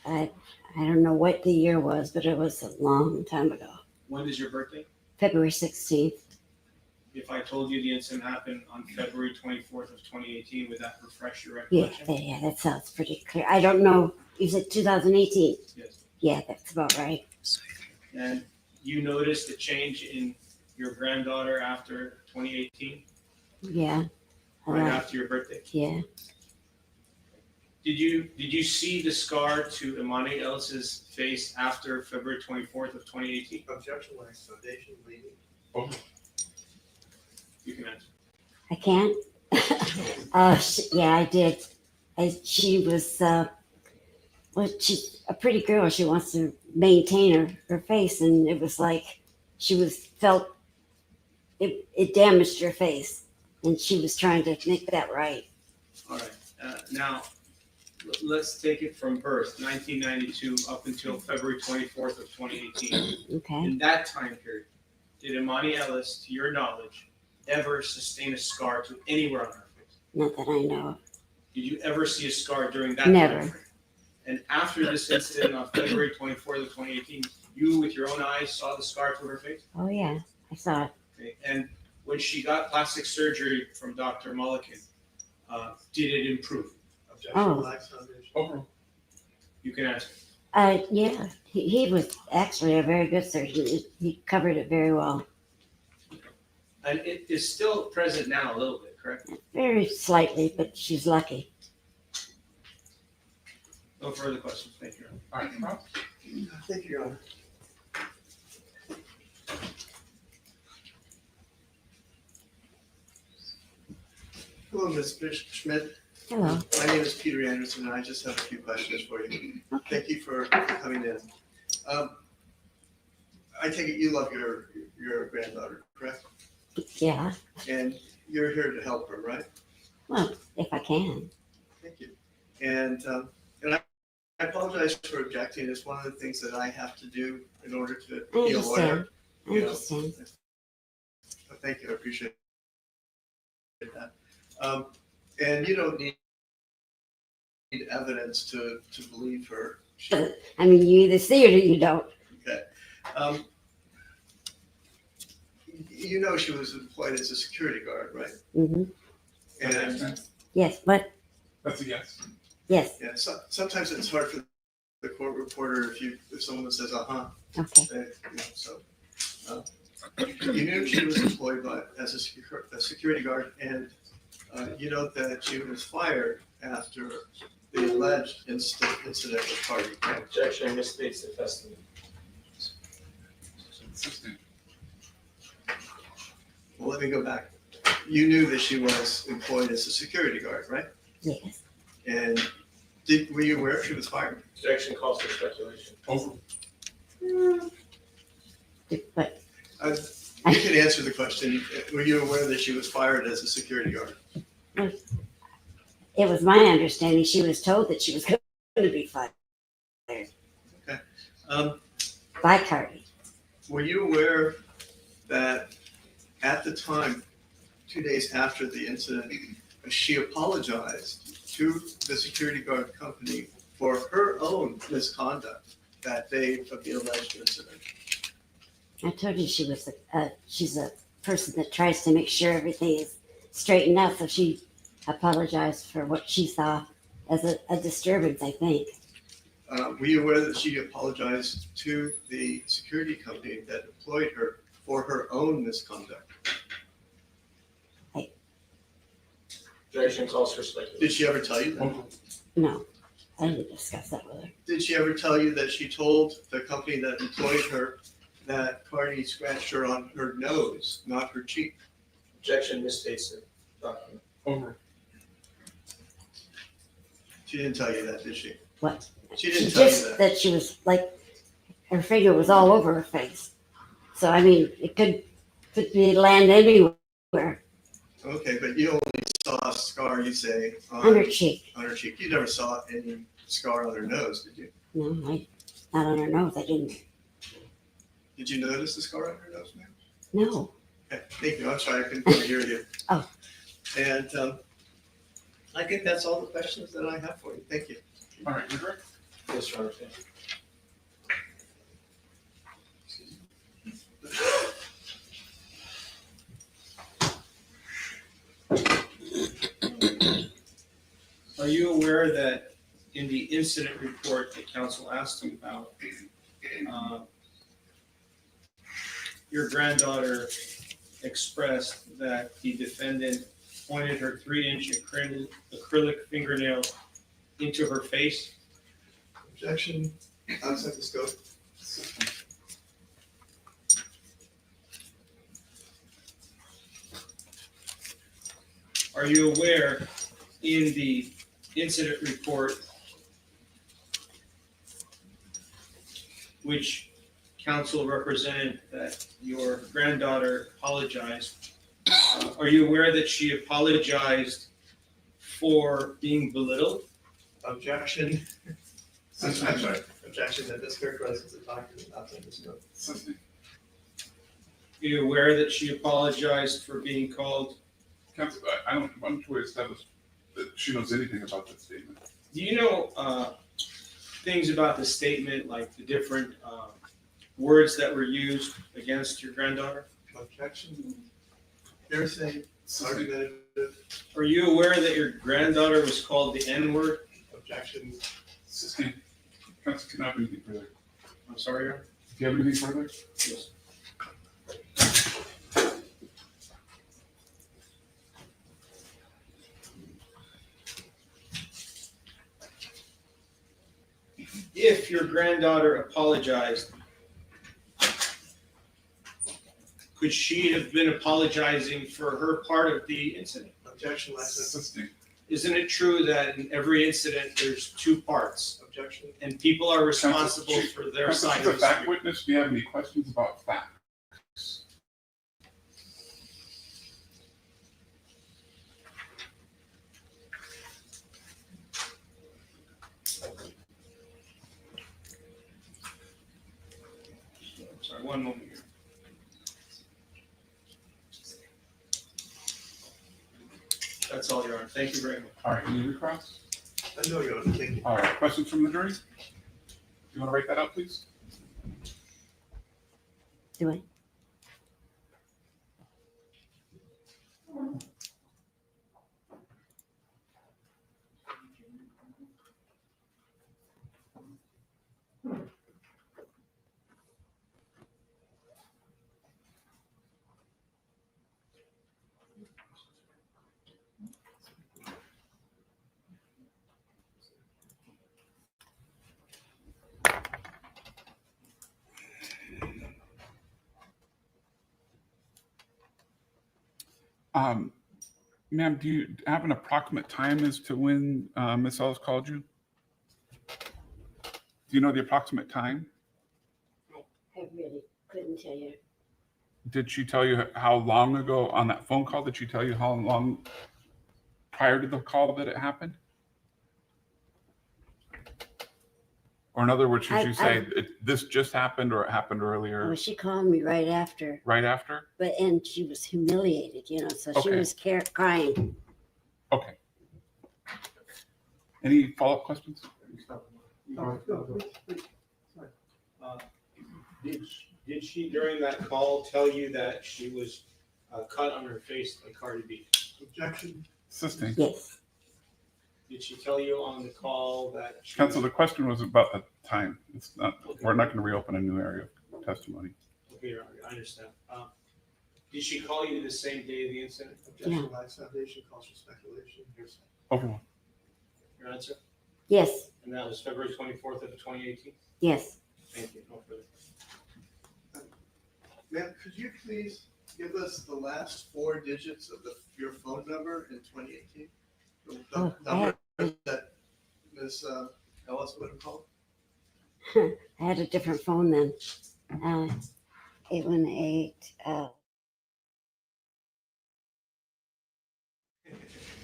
I don't know what the year was, but it was a long time ago. When is your birthday? February 16th. If I told you the incident happened on February 24th of 2018, would that refresh your Yeah, recollection? that sounds pretty clear. I don't know. You said 2018? Yes. Yeah, that's about right. And you noticed a change in your granddaughter after 2018, Yeah. right after your birthday? Yeah. Did you see the scar to Imani Ellis's face after February 24th of 2018? Objection, Wax Foundation, leading. You can answer. I can't? Yeah, I did. She was, she's a pretty girl. She wants to maintain her face, and it was like felt it damaged her face, and she was trying to make that right. All right. Now, let's take it from birth, 1992 up until February 24th of 2018. Okay. In that time period, did Imani Ellis, to your knowledge, ever sustain a scar to anywhere on her face? Not that I know of. Did you ever see a scar during that Never. time frame? And after this incident on February 24th of 2018, you with your own eyes saw the scar to her face? Oh yeah, I saw it. Okay. And when she got plastic surgery from Dr. Mulliken, did it improve? Objection, Oh. Wax Foundation. You can answer. Yeah, he was actually a very good surgeon. He covered it very well. And it is still present now a little bit, correct? Very slightly, but she's lucky. No further questions. Thank you. All right, Rob? Thank you, Your Honor. Hello, Ms. Schmidt. Hello. My name is Peter Anderson, and I just have a few questions for you. Thank you for coming in. I take it you love your granddaughter, correct? Yeah. And you're here to help her, right? Well, if I can. Thank you. And I apologize for objecting. It's one of the things that I have to do in order to I be a lawyer. understand. I you know. understand. Thank you. I appreciate that. And you don't need evidence to believe her. I mean, you either see it or you don't. Okay. Um, you know she was employed as a security guard, right? Hmm. And Yes, but That's a yes. yes, yeah, sometimes it's hard for the court reporter if someone says, okay. So you knew she was employed as a security guard, and you know that she was fired after the alleged incident with Cardi. Objection misstates the testimony. Consistent. Well, let me go back. You knew that she was employed as a security guard, right? Yes. And were you aware she was fired? Objection calls for speculation. Over. But You can answer the question. Were you aware that she was fired as a security guard? it was my understanding she was told that she was going to be fired Um, by Cardi. Were you aware that at the time, 2 days after the incident, she apologized to the security guard company for her own misconduct that day of the alleged incident? I told you she's a person that tries to make sure everything is straightened out. So she apologized for what she saw as a disturbance, I think. Were you aware that she apologized to the security company that employed her for her own misconduct? Objection calls for speculation. Did she ever tell you that? No, I didn't discuss that with her. Did she ever tell you that she told the company that employed her that Cardi scratched her on her nose, not her cheek? Objection misstates the document. Over. She didn't tell you that, did she? What? She didn't tell you just that. she was like, her finger was all over her face. So I mean, it could be land anywhere. Okay, but you only saw a scar, you say, On her cheek. On her cheek. You never saw any scar on her nose, did you? No, not on her nose. I didn't. Did you notice the scar on her nose, ma'am? No. Okay, thank you. I'm sorry, I couldn't hear you. Oh. And I think that's all the questions that I have for you. Thank you. All right, you're right. Yes, Your Honor. Thank you. Are you aware that in the incident report that counsel asked you about, your granddaughter expressed that the defendant pointed her 3-inch acrylic fingernail into her face? Objection. Outside the scope. Are you aware in the incident report, which counsel represented that your granddaughter apologized, are you aware that she apologized for being belittled? Objection. I'm sorry. Objection that this characterizes the document outside the scope. Are you aware that she apologized for being called? Counsel, I'm not sure established that she knows anything about that statement. Do you know things about the statement, like the different words that were used against your granddaughter? Objection. Hearsay. Argumentative. Are you aware that your granddaughter was called the N-word? Objection. Counsel, can I have anything further? I'm sorry, Your Honor? Do you have anything further? Yes. If your granddaughter apologized, could she have been apologizing for her part of the incident? Objection. Last sentence. Isn't it true that in every incident there's two parts? Objection. And people are responsible for their Counsel, side she's of a the fact story? witness. Do you have any questions about facts? Sorry, one moment here. That's all, Your Honor. Thank you very much. All right, any recross? I know you're thinking. All right, questions from the jury? You want to write that out, please? Do I? Ma'am, do you have an approximate time as to when Miss Ellis called you? Do you know the approximate time? I really couldn't tell you. Did she tell you how long ago on that phone call? Did she tell you how long prior to the call that it happened? Or in other words, should you say this just happened or it happened earlier? Well, she called me right after. Right after? And she was humiliated, so she Okay. was crying. Okay. Any follow-up questions? Did she during that call tell you that she was cut on her face by Cardi B? Objection. Assisting. Yes. Did she tell you on the call that she Counsel, the question was about the time. It's not, we're not going to reopen a new area of testimony. Okay, Your Honor, I understand. Did she call you the same day of the incident? Objection, Lies Foundation calls for speculation, hearsay. Overruled. Your answer? Yes. And that was February 24th of 2018? Yes. Thank you. No further. Ma'am, could you please give us the last 4 digits of your phone number in 2018? The Oh, number that Ms. Ellis would have called? I had a different phone then. 818.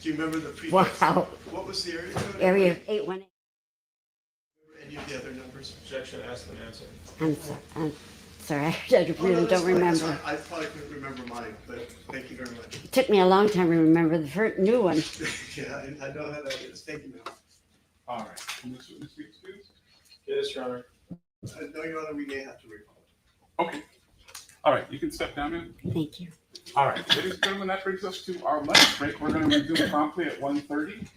Do you remember the previous? Wow. What was the area code? Area 818. Any of the other numbers? Objection, asked and answered. I'm sorry, I really don't remember. I probably couldn't remember mine, but thank you very much. It took me a long time to remember the first new one. Yeah, I know how that is. Thank you, ma'am. All right. Can this witness be excused? Yes, Your Honor. No, Your Honor, we may have to recall. Okay. All right, you can step down, ma'am. Thank you. All right, ladies and gentlemen, that brings us to our lunch break. We're going to resume promptly at 1:30.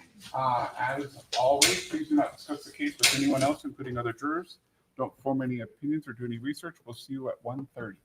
As always, please do not discuss the case with anyone else, including other jurors. Don't form any opinions or do any research. We'll see you at 1:30.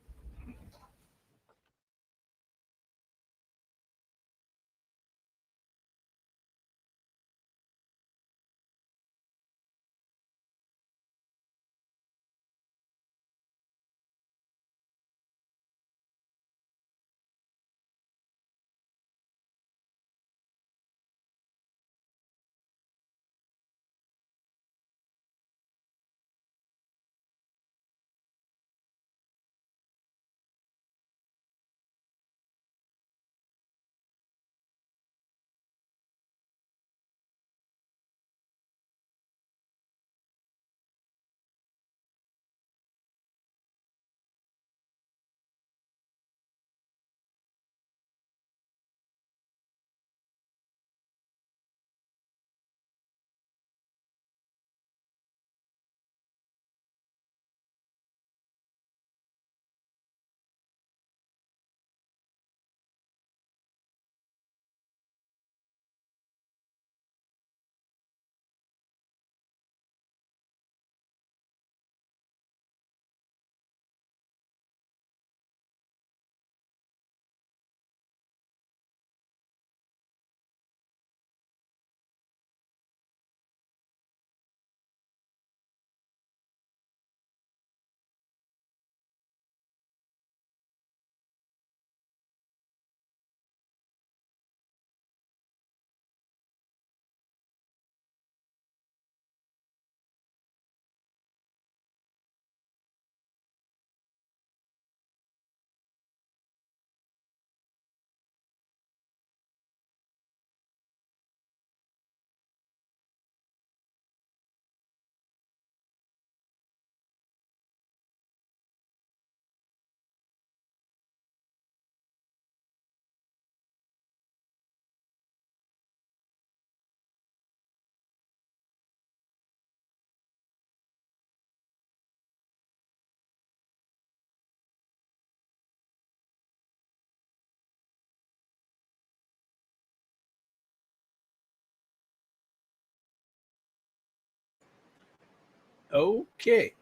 Okay.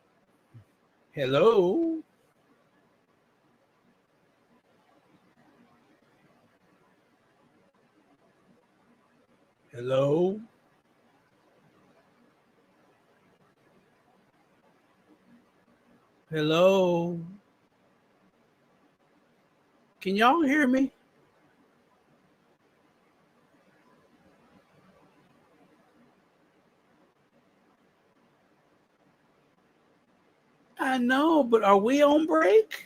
Hello. Hello. Hello. Can y'all hear me? I know, but are we on break?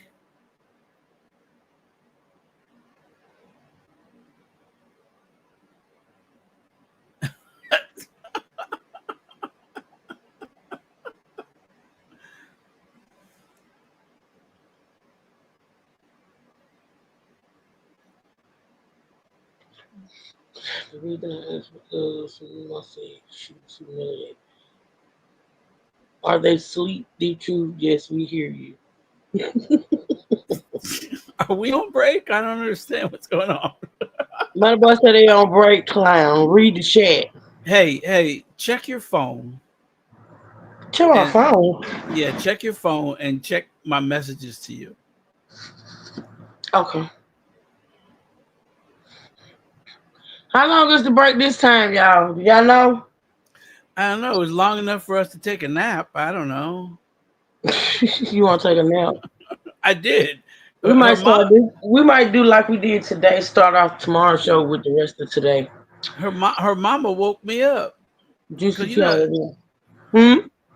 The reason I asked because someone said she was humiliated. Are they asleep? The truth? Yes, we hear you. Are we on break? I don't understand what's going on. My boy said they on break, clown. Read the chat. Hey, check your phone. Check my phone. Yeah, check your phone and check my messages to you. Okay. How long is the break this time, y'all? Y'all know? I don't know. It's long enough for us to take a nap. I don't know. You want to take a nap? I did. We might do like we did today. Start off tomorrow's show with the rest of today. Her mama woke me up. Just to you know,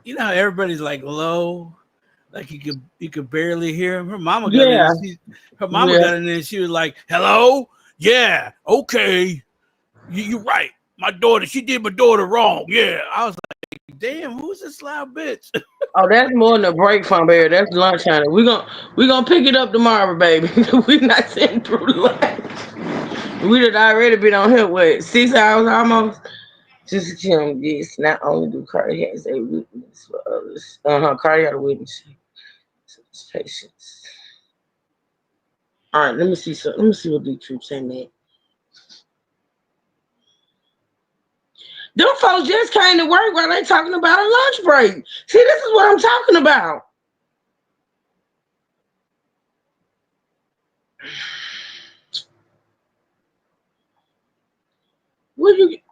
you know how everybody's like low, like you could barely hear him. Her mama got in. Her mama got in there and she was like, "Hello, yeah, okay, you're right. My daughter, she did my daughter wrong. Yeah." I was like, "Damn, who's this loud bitch?" Oh, that's more than a break from Barry. That's lunchtime. We gonna pick it up tomorrow, baby. We not sitting through lunch. We done already been on here what 6 hours almost. Just Kim, yes. Not only do Cardi has a witness for others. Cardi got a witness. Patience. All right, let me see. Let me see what the truth saying that. Them folks just came to work while they talking about a lunch break. See, this is what I'm talking about.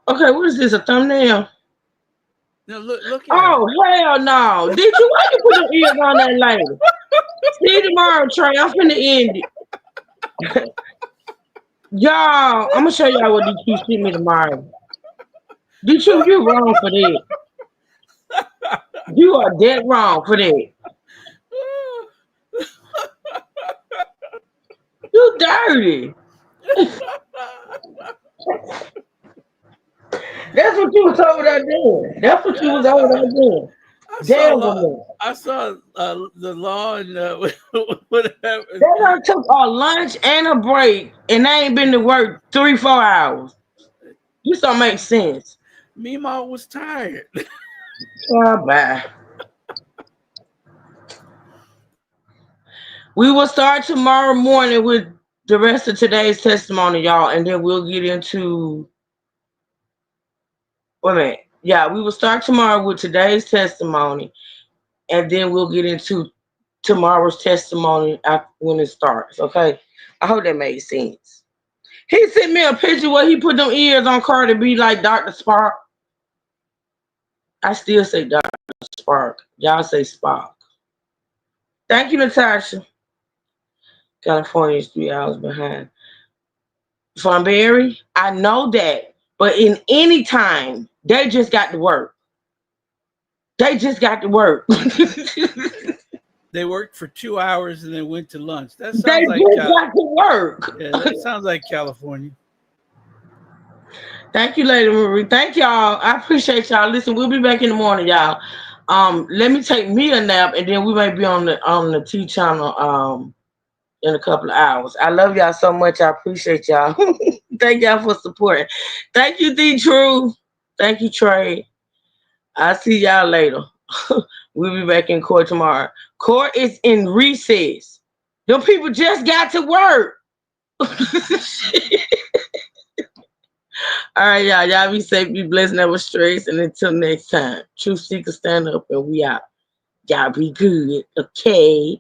Okay, what is this? A thumbnail? No, look. Oh, hell no. Did you? Why you put your ears on that later? See you tomorrow, Trey. I'm finna end it. Y'all, I'm gonna show y'all what DQ sent me tomorrow. DQ, you wrong for that. You are dead wrong for that. You dirty. That's what you was over there doing. That's what you was over there doing. I saw the law and whatever. They done took a lunch and a break, and they ain't been to work 3-4 hours. This don't make sense. Meemaw was tired. Bye. We will start tomorrow morning with the rest of today's testimony, y'all, and then we'll get into. Wait a minute. Yeah, we will start tomorrow with today's testimony, and then we'll get into tomorrow's testimony when it starts. Okay, I hope that made sense. He sent me a picture where he put them ears on Cardi B like Dr. Spark. I still say Dr. Spark. Y'all say Spark. Thank you, Natasha. California is 3 hours behind. From Barry, I know that, but in any time, they just got to work. They just got to work. They worked for 2 hours and then went to lunch. That sounds they like just got to work. Yeah, that sounds like California. Thank you, Lady Marie. Thank y'all. I appreciate y'all. Listen, we'll be back in the morning, y'all. Let me take me a nap, and then we may be on the T channel in a couple of hours. I love y'all so much. I appreciate y'all. Thank y'all for supporting. Thank you, D True. Thank you, Trey. I'll see y'all later. We'll be back in court tomorrow. Court is in recess. Them people just got to work. All right, y'all. Y'all be safe, be blessed, never stress. And until next time, Truth Seeker stand up and we out. Y'all be good. Okay.